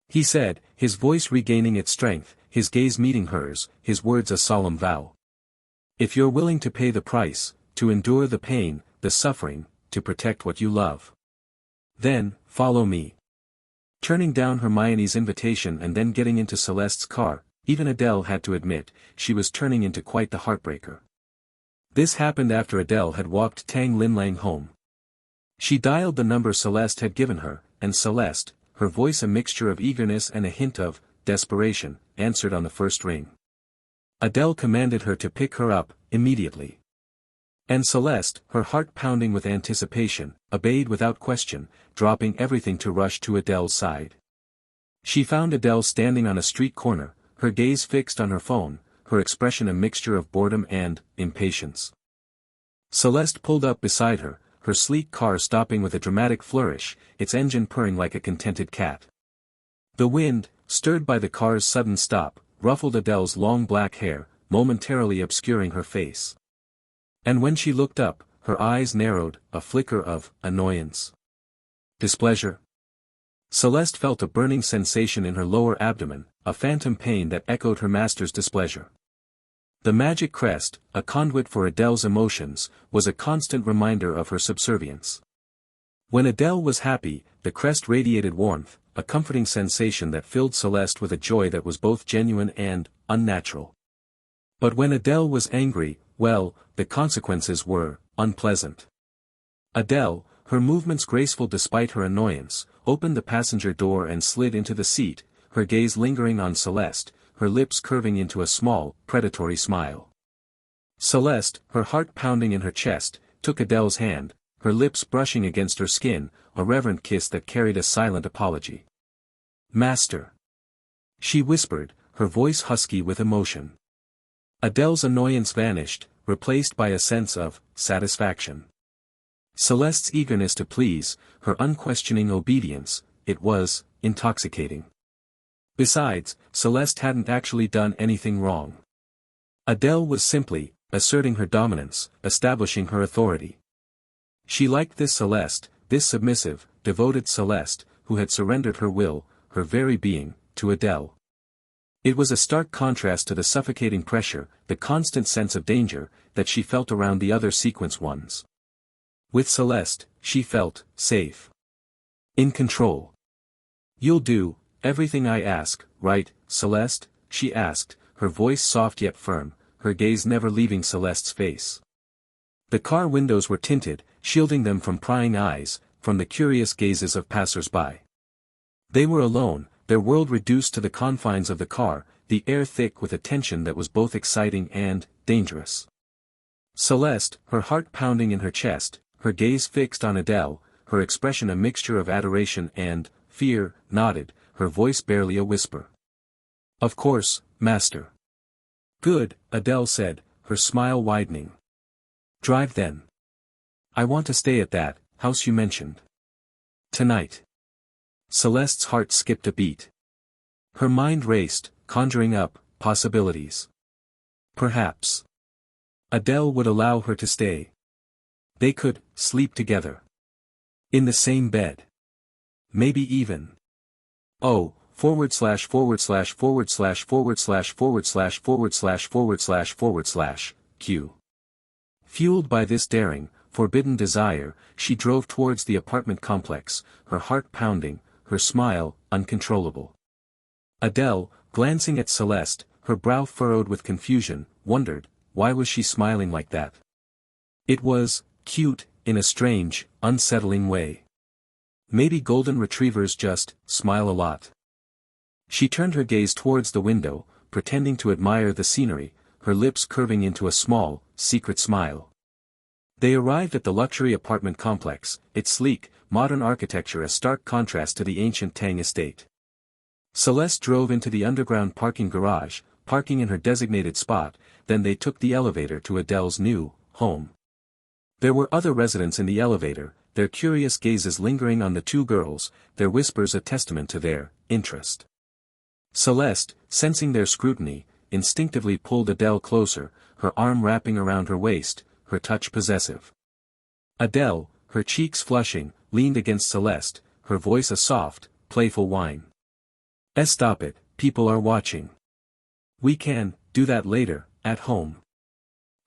he said, his voice regaining its strength, his gaze meeting hers, his words a solemn vow. "If you're willing to pay the price, to endure the pain, the suffering, to protect what you love, then, follow me." Turning down Hermione's invitation and then getting into Celeste's car, even Adele had to admit, she was turning into quite the heartbreaker. This happened after Adele had walked Tang Lin Lang home. She dialed the number Celeste had given her, and Celeste, her voice a mixture of eagerness and a hint of desperation, answered on the first ring. Adele commanded her to pick her up, immediately. And Celeste, her heart pounding with anticipation, obeyed without question, dropping everything to rush to Adele's side. She found Adele standing on a street corner, her gaze fixed on her phone, her expression a mixture of boredom and impatience. Celeste pulled up beside her, her sleek car stopping with a dramatic flourish, its engine purring like a contented cat. The wind, stirred by the car's sudden stop, ruffled Adele's long black hair, momentarily obscuring her face. And when she looked up, her eyes narrowed, a flicker of annoyance. Displeasure? Celeste felt a burning sensation in her lower abdomen, a phantom pain that echoed her master's displeasure. The magic crest, a conduit for Adele's emotions, was a constant reminder of her subservience. When Adele was happy, the crest radiated warmth, a comforting sensation that filled Celeste with a joy that was both genuine and unnatural. But when Adele was angry, well, the consequences were unpleasant. Adele, her movements graceful despite her annoyance, opened the passenger door and slid into the seat, her gaze lingering on Celeste, her lips curving into a small, predatory smile. Celeste, her heart pounding in her chest, took Adele's hand, her lips brushing against her skin, a reverent kiss that carried a silent apology. "Master," she whispered, her voice husky with emotion. Adele's annoyance vanished, replaced by a sense of satisfaction. Celeste's eagerness to please, her unquestioning obedience, it was intoxicating. Besides, Celeste hadn't actually done anything wrong. Adele was simply asserting her dominance, establishing her authority. She liked this Celeste, this submissive, devoted Celeste, who had surrendered her will, her very being, to Adele. It was a stark contrast to the suffocating pressure, the constant sense of danger, that she felt around the other sequence ones. With Celeste, she felt safe. In control. "You'll do everything I ask, right, Celeste?" she asked, her voice soft yet firm, her gaze never leaving Celeste's face. The car windows were tinted, shielding them from prying eyes, from the curious gazes of passers-by. They were alone, their world reduced to the confines of the car, the air thick with a tension that was both exciting and dangerous. Celeste, her heart pounding in her chest, her gaze fixed on Adele, her expression a mixture of adoration and fear, nodded, her voice barely a whisper. "Of course, master." "Good," Adele said, her smile widening. "Drive then. I want to stay at that house you mentioned. Tonight." Celeste's heart skipped a beat. Her mind raced, conjuring up possibilities. Perhaps Adele would allow her to stay. They could sleep together. In the same bed. Maybe even. Oh, Q. Fueled by this daring, forbidden desire, she drove towards the apartment complex, her heart pounding, her smile uncontrollable. Adele, glancing at Celeste, her brow furrowed with confusion, wondered, why was she smiling like that? It was cute, in a strange, unsettling way. Maybe golden retrievers just smile a lot. She turned her gaze towards the window, pretending to admire the scenery, her lips curving into a small, secret smile. They arrived at the luxury apartment complex, its sleek, modern architecture a stark contrast to the ancient Tang estate. Celeste drove into the underground parking garage, parking in her designated spot, then they took the elevator to Adele's new home. There were other residents in the elevator, their curious gazes lingering on the two girls, their whispers a testament to their interest. Celeste, sensing their scrutiny, instinctively pulled Adele closer, her arm wrapping around her waist, her touch possessive. Adele, her cheeks flushing, leaned against Celeste, her voice a soft, playful whine. Stop it, people are watching. We can do that later, at home."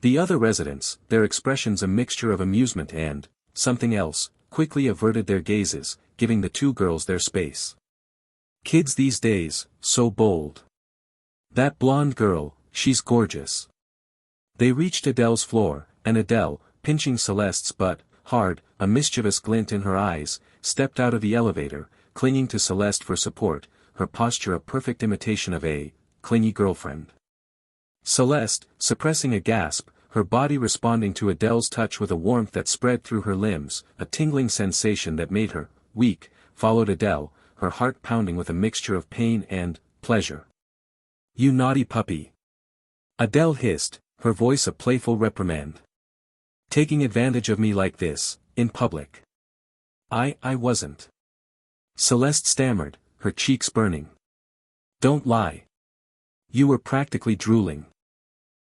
The other residents, their expressions a mixture of amusement and something else, quickly averted their gazes, giving the two girls their space. Kids these days, so bold. That blonde girl, she's gorgeous. They reached Adele's floor, and Adele, pinching Celeste's butt, hard, a mischievous glint in her eyes, stepped out of the elevator, clinging to Celeste for support, her posture a perfect imitation of a clingy girlfriend. Celeste, suppressing a gasp, her body responding to Adele's touch with a warmth that spread through her limbs, a tingling sensation that made her weak, followed Adele, her heart pounding with a mixture of pain and pleasure. "You naughty puppy!" Adele hissed, her voice a playful reprimand. "Taking advantage of me like this, in public. I wasn't. Celeste stammered, her cheeks burning. Don't lie. You were practically drooling.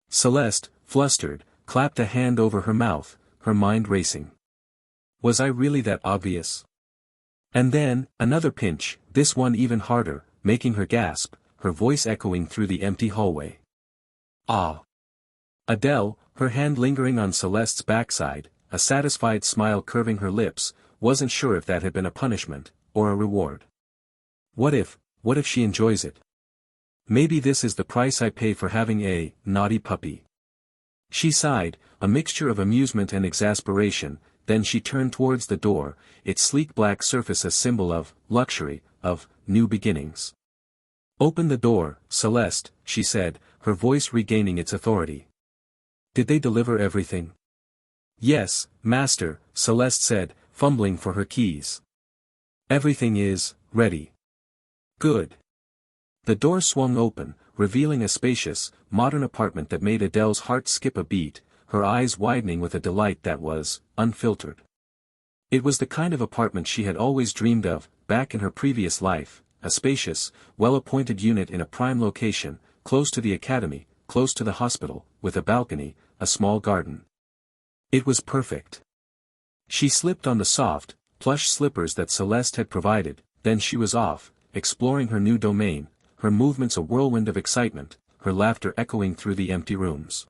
Celeste, flustered, clapped a hand over her mouth, her mind racing. Was I really that obvious? And then, another pinch, this one even harder, making her gasp, her voice echoing through the empty hallway. Ah! Adele, her hand lingering on Celeste's backside, a satisfied smile curving her lips, wasn't sure if that had been a punishment, or a reward. What if she enjoys it? Maybe this is the price I pay for having a naughty puppy. She sighed, a mixture of amusement and exasperation, then she turned towards the door, its sleek black surface a symbol of luxury, of new beginnings. Open the door, Celeste, she said, her voice regaining its authority. Did they deliver everything? Yes, master, Celeste said, fumbling for her keys. Everything is ready. Good. The door swung open, revealing a spacious, modern apartment that made Adele's heart skip a beat, her eyes widening with a delight that was unfiltered. It was the kind of apartment she had always dreamed of, back in her previous life, a spacious, well-appointed unit in a prime location, close to the academy, close to the hospital, with a balcony, a small garden. It was perfect. She slipped on the soft, plush slippers that Celeste had provided, then she was off, exploring her new domain, her movements a whirlwind of excitement, her laughter echoing through the empty rooms.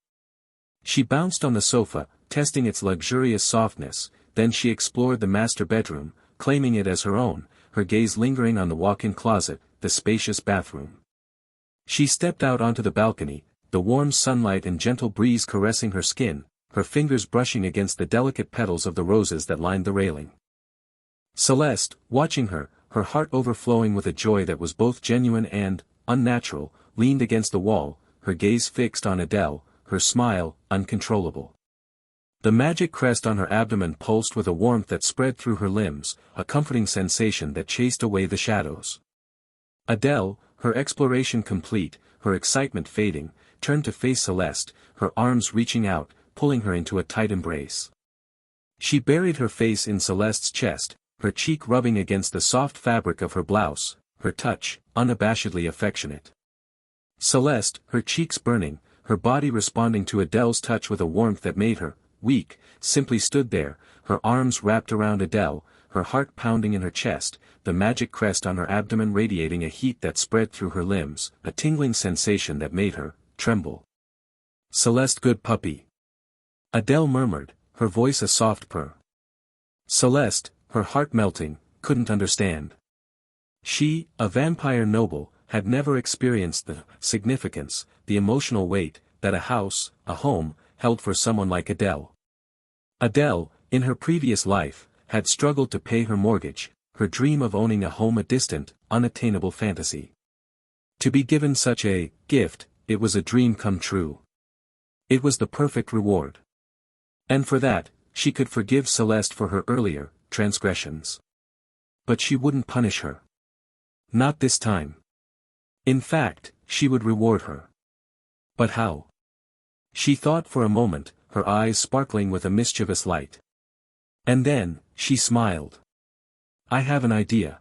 She bounced on the sofa, testing its luxurious softness, then she explored the master bedroom, claiming it as her own, her gaze lingering on the walk-in closet, the spacious bathroom. She stepped out onto the balcony, the warm sunlight and gentle breeze caressing her skin, her fingers brushing against the delicate petals of the roses that lined the railing. Celeste, watching her, her heart overflowing with a joy that was both genuine and unnatural, leaned against the wall, her gaze fixed on Adele, her smile uncontrollable. The magic crest on her abdomen pulsed with a warmth that spread through her limbs, a comforting sensation that chased away the shadows. Adele, her exploration complete, her excitement fading, turned to face Celeste, her arms reaching out, pulling her into a tight embrace. She buried her face in Celeste's chest, her cheek rubbing against the soft fabric of her blouse, her touch, unabashedly affectionate. Celeste, her cheeks burning, her body responding to Adele's touch with a warmth that made her weak, simply stood there, her arms wrapped around Adele, her heart pounding in her chest, the magic crest on her abdomen radiating a heat that spread through her limbs, a tingling sensation that made her tremble. Celeste, good puppy. Adele murmured, her voice a soft purr. Celeste, her heart melting, couldn't understand. She, a vampire noble, had never experienced the significance, the emotional weight, that a house, a home, held for someone like Adele. Adele, in her previous life, had struggled to pay her mortgage, her dream of owning a home a distant, unattainable fantasy. To be given such a gift, it was a dream come true. It was the perfect reward. And for that, she could forgive Celeste for her earlier transgressions. But she wouldn't punish her. Not this time. In fact, she would reward her. But how? She thought for a moment, her eyes sparkling with a mischievous light. And then, she smiled. I have an idea.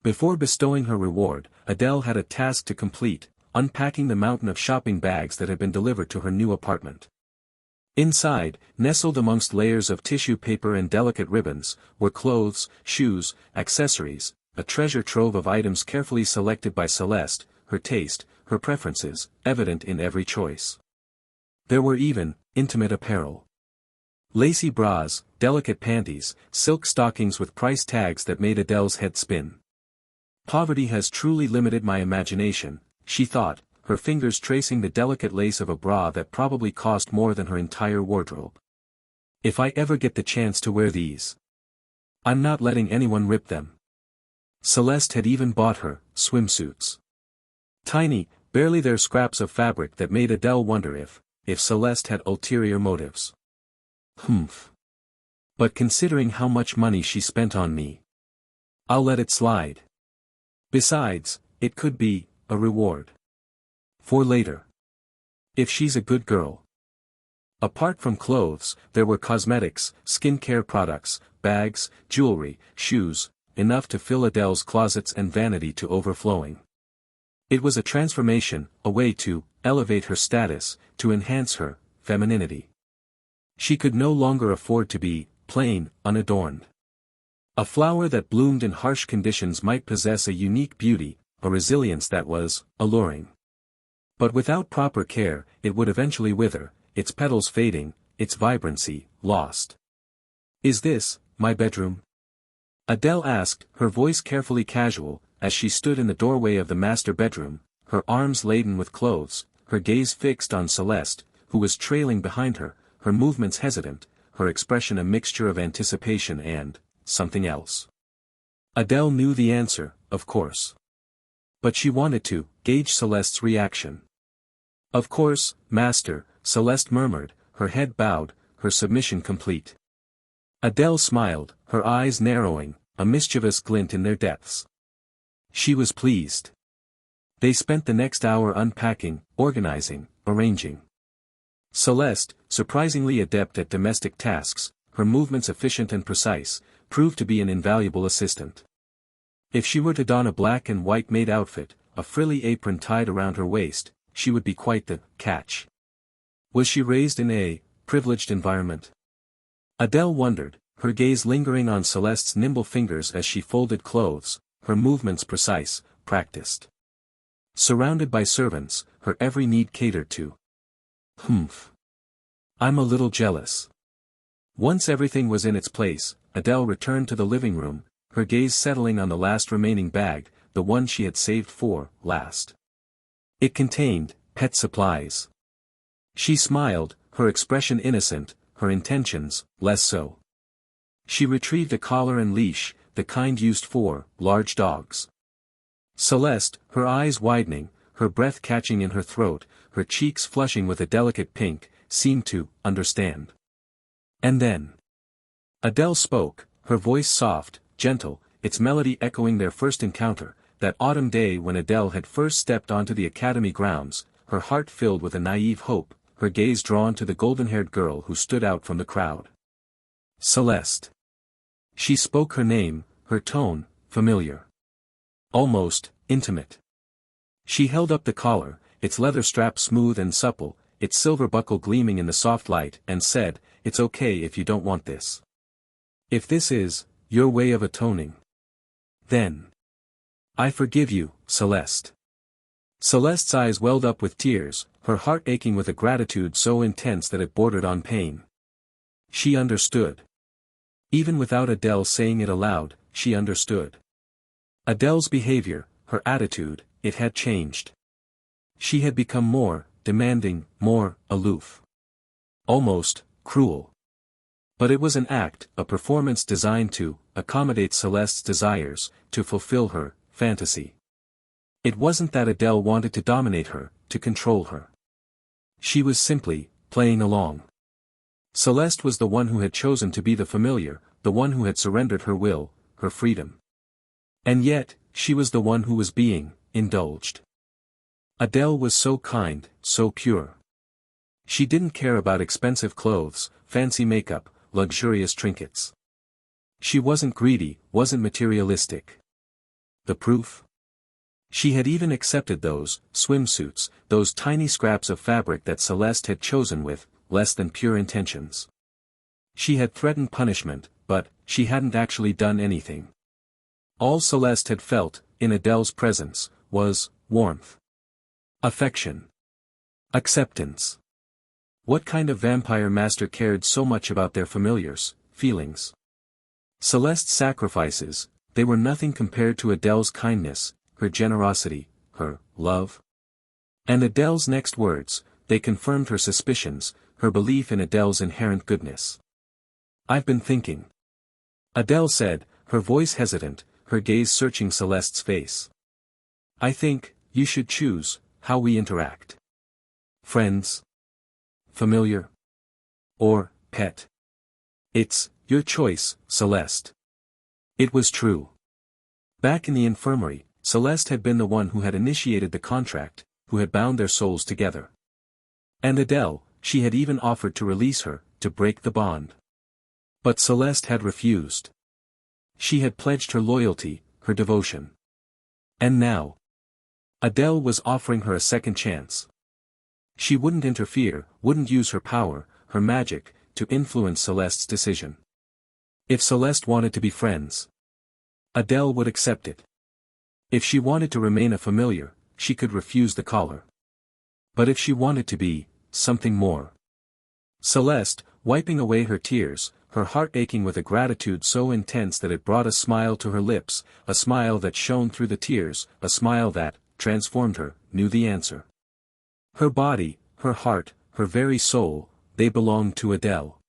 Before bestowing her reward, Adele had a task to complete, unpacking the mountain of shopping bags that had been delivered to her new apartment. Inside, nestled amongst layers of tissue paper and delicate ribbons, were clothes, shoes, accessories, a treasure trove of items carefully selected by Celeste, her taste, her preferences, evident in every choice. There were even intimate apparel. Lacy bras, delicate panties, silk stockings with price tags that made Adele's head spin. Poverty has truly limited my imagination, she thought, her fingers tracing the delicate lace of a bra that probably cost more than her entire wardrobe. If I ever get the chance to wear these, I'm not letting anyone rip them. Celeste had even bought her swimsuits. Tiny, barely there scraps of fabric that made Adele wonder if Celeste had ulterior motives. Humph. But considering how much money she spent on me, I'll let it slide. Besides, it could be a reward. For later. If she's a good girl. Apart from clothes, there were cosmetics, skincare products, bags, jewelry, shoes, enough to fill Adele's closets and vanity to overflowing. It was a transformation, a way to elevate her status, to enhance her femininity. She could no longer afford to be plain, unadorned. A flower that bloomed in harsh conditions might possess a unique beauty, a resilience that was alluring. But without proper care, it would eventually wither, its petals fading, its vibrancy lost. "Is this my bedroom?" Adele asked, her voice carefully casual, as she stood in the doorway of the master bedroom, her arms laden with clothes, her gaze fixed on Celeste, who was trailing behind her, her movements hesitant, her expression a mixture of anticipation and something else. Adele knew the answer, of course. But she wanted to gauge Celeste's reaction. "Of course, master," Celeste murmured, her head bowed, her submission complete. Adele smiled, her eyes narrowing, a mischievous glint in their depths. She was pleased. They spent the next hour unpacking, organizing, arranging. Celeste, surprisingly adept at domestic tasks, her movements efficient and precise, proved to be an invaluable assistant. If she were to don a black and white maid outfit, a frilly apron tied around her waist, she would be quite the catch. Was she raised in a privileged environment? Adele wondered, her gaze lingering on Celeste's nimble fingers as she folded clothes, her movements precise, practiced. Surrounded by servants, her every need catered to. I'm a little jealous. Once everything was in its place, Adele returned to the living room, her gaze settling on the last remaining bag, the one she had saved for last. It contained pet supplies. She smiled, her expression innocent, her intentions less so. She retrieved a collar and leash, the kind used for large dogs. Celeste, her eyes widening, her breath catching in her throat, her cheeks flushing with a delicate pink, seemed to understand. And then Adele spoke, her voice soft, gentle, its melody echoing their first encounter, that autumn day when Adele had first stepped onto the academy grounds, her heart filled with a naive hope, her gaze drawn to the golden-haired girl who stood out from the crowd. Celeste. She spoke her name, her tone, familiar. Almost intimate. She held up the collar, its leather strap smooth and supple, its silver buckle gleaming in the soft light, and said, "It's okay if you don't want this. If this is your way of atoning, then I forgive you, Celeste." Celeste's eyes welled up with tears, her heart aching with a gratitude so intense that it bordered on pain. She understood. Even without Adele saying it aloud, she understood. Adele's behavior, her attitude, it had changed. She had become more demanding, more aloof. Almost cruel. But it was an act, a performance designed to accommodate Celeste's desires, to fulfill her fantasy. It wasn't that Adele wanted to dominate her, to control her. She was simply playing along. Celeste was the one who had chosen to be the familiar, the one who had surrendered her will, her freedom. And yet, she was the one who was being indulged. Adele was so kind, so pure. She didn't care about expensive clothes, fancy makeup, luxurious trinkets. She wasn't greedy, wasn't materialistic. The proof? She had even accepted those swimsuits, those tiny scraps of fabric that Celeste had chosen with less than pure intentions. She had threatened punishment, but she hadn't actually done anything. All Celeste had felt, in Adele's presence, was warmth. Affection. Acceptance. What kind of vampire master cared so much about their familiars' feelings? Celeste's sacrifices, they were nothing compared to Adele's kindness, her generosity, her love. And Adele's next words, they confirmed her suspicions, her belief in Adele's inherent goodness. "I've been thinking," Adele said, her voice hesitant, her gaze searching Celeste's face. "I think you should choose how we interact. Friends? Familiar? Or pet? It's your choice, Celeste." It was true. Back in the infirmary, Celeste had been the one who had initiated the contract, who had bound their souls together. And Adele, she had even offered to release her, to break the bond. But Celeste had refused. She had pledged her loyalty, her devotion. And now, Adele was offering her a second chance. She wouldn't interfere, wouldn't use her power, her magic, to influence Celeste's decision. If Celeste wanted to be friends, Adele would accept it. If she wanted to remain a familiar, she could refuse the collar. But if she wanted to be something more. Celeste, wiping away her tears, her heart aching with a gratitude so intense that it brought a smile to her lips, a smile that shone through the tears, a smile that transformed her, knew the answer. Her body, her heart, her very soul, they belonged to Adele.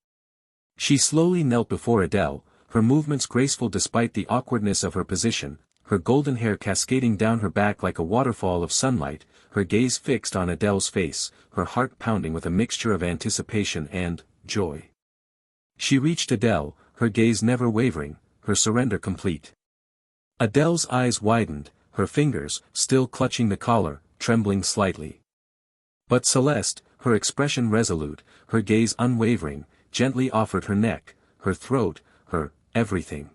She slowly knelt before Adele, her movements graceful despite the awkwardness of her position, her golden hair cascading down her back like a waterfall of sunlight, her gaze fixed on Adele's face, her heart pounding with a mixture of anticipation and joy. She reached Adele, her gaze never wavering, her surrender complete. Adele's eyes widened, her fingers, still clutching the collar, trembling slightly. But Celeste, her expression resolute, her gaze unwavering, gently offered her neck, her throat, her everything.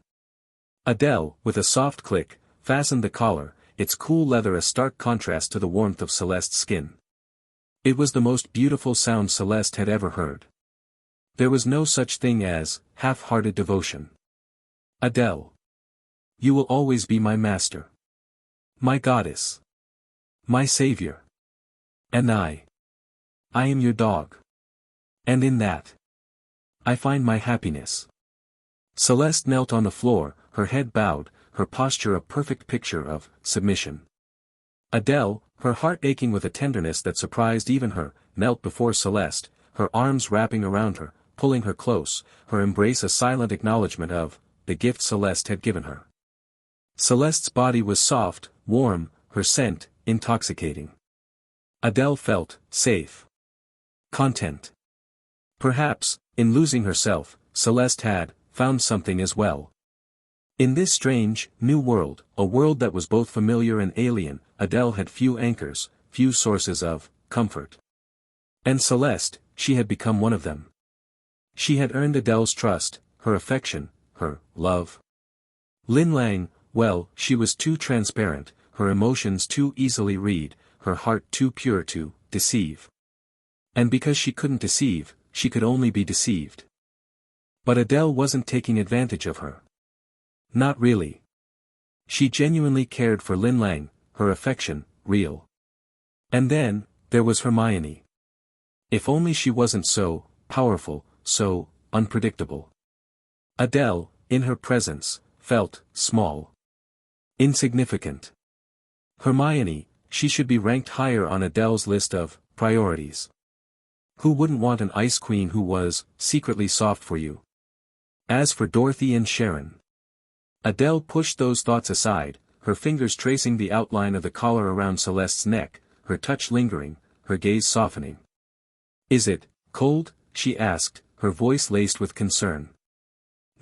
Adele, with a soft click, fastened the collar, its cool leather a stark contrast to the warmth of Celeste's skin. It was the most beautiful sound Celeste had ever heard. There was no such thing as half-hearted devotion. Adele. You will always be my master. My goddess. My savior. And I am your dog. And in that, I find my happiness. Celeste knelt on the floor, her head bowed, her posture a perfect picture of submission. Adele, her heart aching with a tenderness that surprised even her, knelt before Celeste, her arms wrapping around her, pulling her close, her embrace a silent acknowledgement of the gift Celeste had given her. Celeste's body was soft, warm, her scent intoxicating. Adele felt safe. Content. Perhaps, in losing herself, Celeste had found something as well. In this strange, new world, a world that was both familiar and alien, Adele had few anchors, few sources of comfort. And Celeste, she had become one of them. She had earned Adele's trust, her affection, her love. Lin Lang, well, she was too transparent, her emotions too easily read, her heart too pure to deceive. And because she couldn't deceive, she could only be deceived. But Adele wasn't taking advantage of her. Not really. She genuinely cared for Lin Lang, her affection, real. And then, there was Hermione. If only she wasn't so powerful, so unpredictable. Adele, in her presence, felt small. Insignificant. Hermione, she should be ranked higher on Adele's list of priorities. Who wouldn't want an ice queen who was secretly soft for you? As for Dorothy and Sharon, Adele pushed those thoughts aside, her fingers tracing the outline of the collar around Celeste's neck, her touch lingering, her gaze softening. Is it cold? She asked, her voice laced with concern.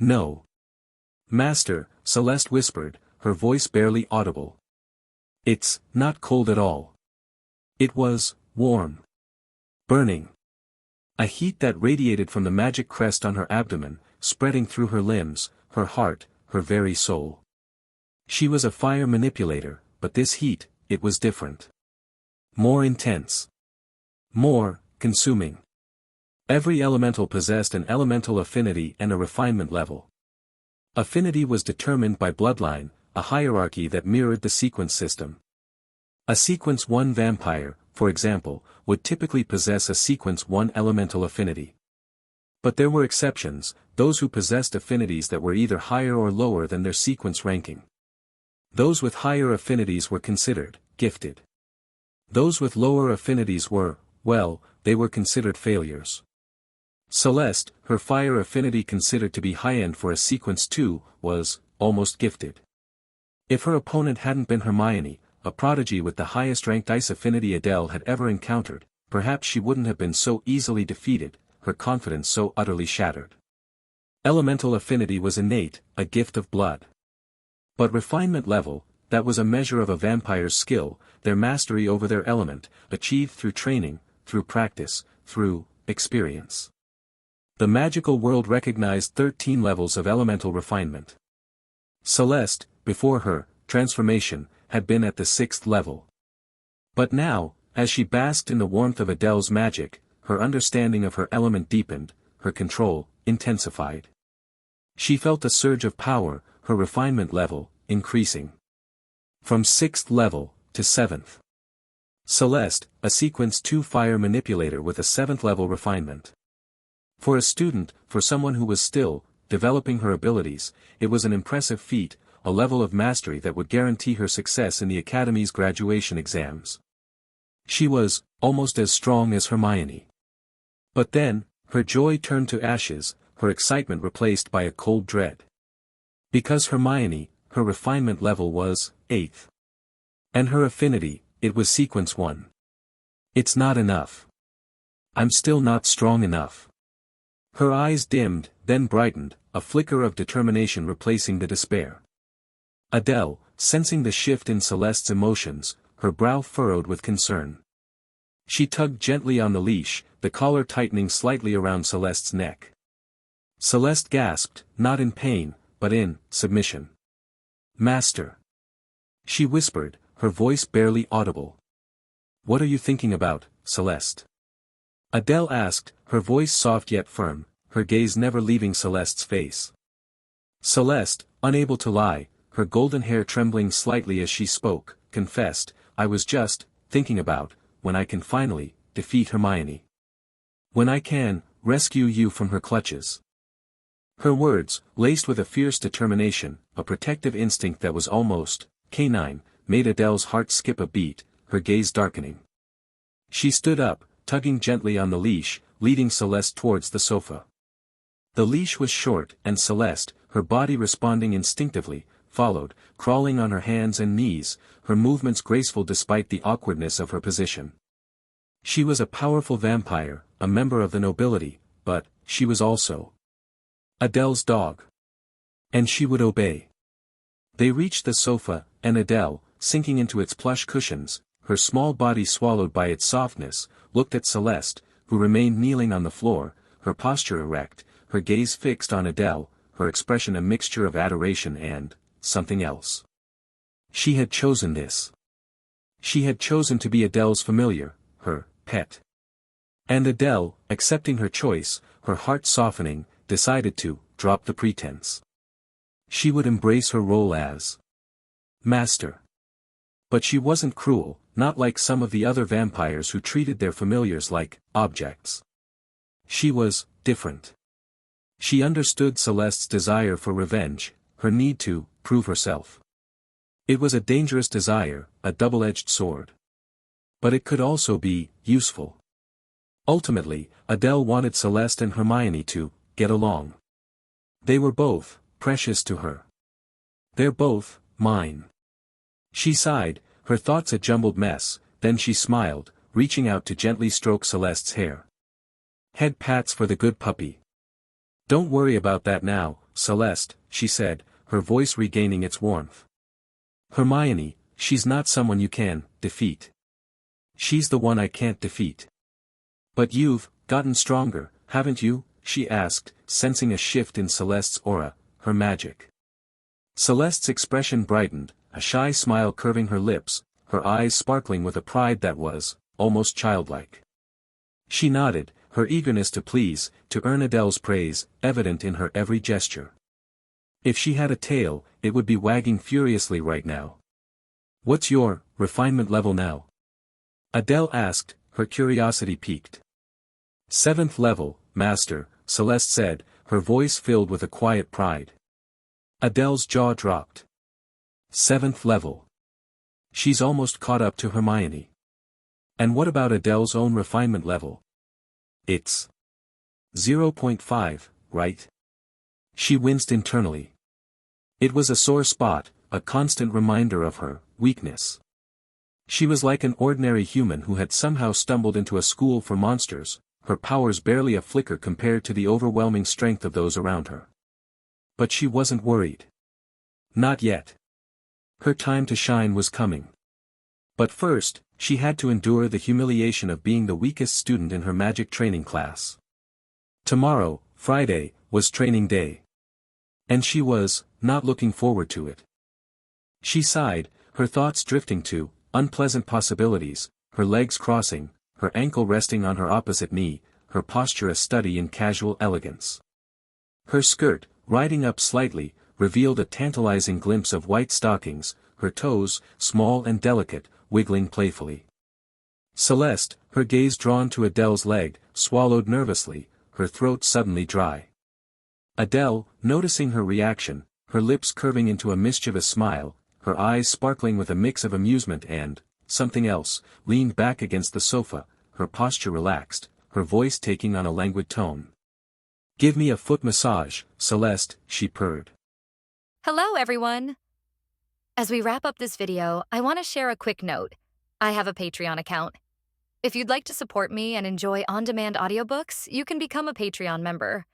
No. Master, Celeste whispered, her voice barely audible. It's not cold at all. It was warm. Burning. A heat that radiated from the magic crest on her abdomen, spreading through her limbs, her heart, her very soul. She was a fire manipulator, but this heat, it was different. More intense. More consuming. Every elemental possessed an elemental affinity and a refinement level. Affinity was determined by bloodline, a hierarchy that mirrored the sequence system. A sequence 1 vampire, for example, would typically possess a sequence 1 elemental affinity. But there were exceptions, those who possessed affinities that were either higher or lower than their sequence ranking. Those with higher affinities were considered gifted. Those with lower affinities were, well, they were considered failures. Celeste, her fire affinity considered to be high-end for a sequence 2, was almost gifted. If her opponent hadn't been Hermione, a prodigy with the highest-ranked ice affinity Adele had ever encountered, perhaps she wouldn't have been so easily defeated, her confidence so utterly shattered. Elemental affinity was innate, a gift of blood. But refinement level, that was a measure of a vampire's skill, their mastery over their element, achieved through training, through practice, through experience. The magical world recognized 13 levels of elemental refinement. Celeste, before her, transformation, had been at the 6th level. But now, as she basked in the warmth of Adele's magic, her understanding of her element deepened, her control intensified. She felt a surge of power, her refinement level increasing. From 6th level to 7th. Celeste, a sequence 2 fire manipulator with a 7th level refinement. For a student, for someone who was still developing her abilities, it was an impressive feat, a level of mastery that would guarantee her success in the Academy's graduation exams. She was almost as strong as Hermione. But then, her joy turned to ashes, her excitement replaced by a cold dread. Because Hermione, her refinement level was 8th. And her affinity, it was sequence 1. It's not enough. I'm still not strong enough. Her eyes dimmed, then brightened, a flicker of determination replacing the despair. Adele, sensing the shift in Celeste's emotions, her brow furrowed with concern. She tugged gently on the leash, the collar tightening slightly around Celeste's neck. Celeste gasped, not in pain, but in submission. "Master," she whispered, her voice barely audible. "What are you thinking about, Celeste?" Adele asked, her voice soft yet firm, her gaze never leaving Celeste's face. Celeste, unable to lie, her golden hair trembling slightly as she spoke, confessed, "I was just thinking about when I can finally defeat Hermione. When I can rescue you from her clutches." Her words, laced with a fierce determination, a protective instinct that was almost canine, made Adele's heart skip a beat, her gaze darkening. She stood up, tugging gently on the leash, leading Celeste towards the sofa. The leash was short, and Celeste, her body responding instinctively, followed, crawling on her hands and knees, her movements graceful despite the awkwardness of her position. She was a powerful vampire, a member of the nobility, but she was also Adele's dog. And she would obey. They reached the sofa, and Adele, sinking into its plush cushions, her small body swallowed by its softness, looked at Celeste, who remained kneeling on the floor, her posture erect, her gaze fixed on Adele, her expression a mixture of adoration and something else. She had chosen this. She had chosen to be Adele's familiar, her pet. And Adele, accepting her choice, her heart softening, decided to drop the pretense. She would embrace her role as master. But she wasn't cruel, not like some of the other vampires who treated their familiars like objects. She was different. She understood Celeste's desire for revenge, her need to prove herself. It was a dangerous desire, a double-edged sword. But it could also be useful. Ultimately, Adele wanted Celeste and Hermione to get along. They were both precious to her. "They're both mine." She sighed, her thoughts a jumbled mess, then she smiled, reaching out to gently stroke Celeste's hair. "Head pats for the good puppy." "Don't worry about that now, Celeste," she said, her voice regaining its warmth. "Hermione, she's not someone you can defeat. She's the one I can't defeat." "But you've gotten stronger, haven't you?" she asked, sensing a shift in Celeste's aura, her magic. Celeste's expression brightened, a shy smile curving her lips, her eyes sparkling with a pride that was almost childlike. She nodded, her eagerness to please, to earn Adele's praise, evident in her every gesture. If she had a tail, it would be wagging furiously right now. "What's your refinement level now?" Adele asked, her curiosity piqued. "7th level, Master," Celeste said, her voice filled with a quiet pride. Adele's jaw dropped. 7th level. She's almost caught up to Hermione. And what about Adele's own refinement level? It's 0.5, right? She winced internally. It was a sore spot, a constant reminder of her weakness. She was like an ordinary human who had somehow stumbled into a school for monsters, her powers barely a flicker compared to the overwhelming strength of those around her. But she wasn't worried. Not yet. Her time to shine was coming. But first, she had to endure the humiliation of being the weakest student in her magic training class. Tomorrow, Friday, was training day. And she was not looking forward to it. She sighed, her thoughts drifting to unpleasant possibilities, her legs crossing, her ankle resting on her opposite knee, her posture a study in casual elegance. Her skirt, riding up slightly, revealed a tantalizing glimpse of white stockings, her toes, small and delicate, wiggling playfully. Celeste, her gaze drawn to Adele's leg, swallowed nervously, her throat suddenly dry. Adele, noticing her reaction, her lips curving into a mischievous smile, her eyes sparkling with a mix of amusement and something else, leaned back against the sofa, her posture relaxed, her voice taking on a languid tone. "Give me a foot massage, Celeste," she purred. Hello, everyone! As we wrap up this video, I want to share a quick note. I have a Patreon account. If you'd like to support me and enjoy on-demand audiobooks, you can become a Patreon member.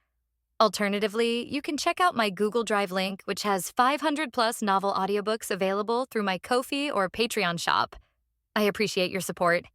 Alternatively, you can check out my Google Drive link, which has 500+ novel audiobooks available through my Ko-fi or Patreon shop. I appreciate your support.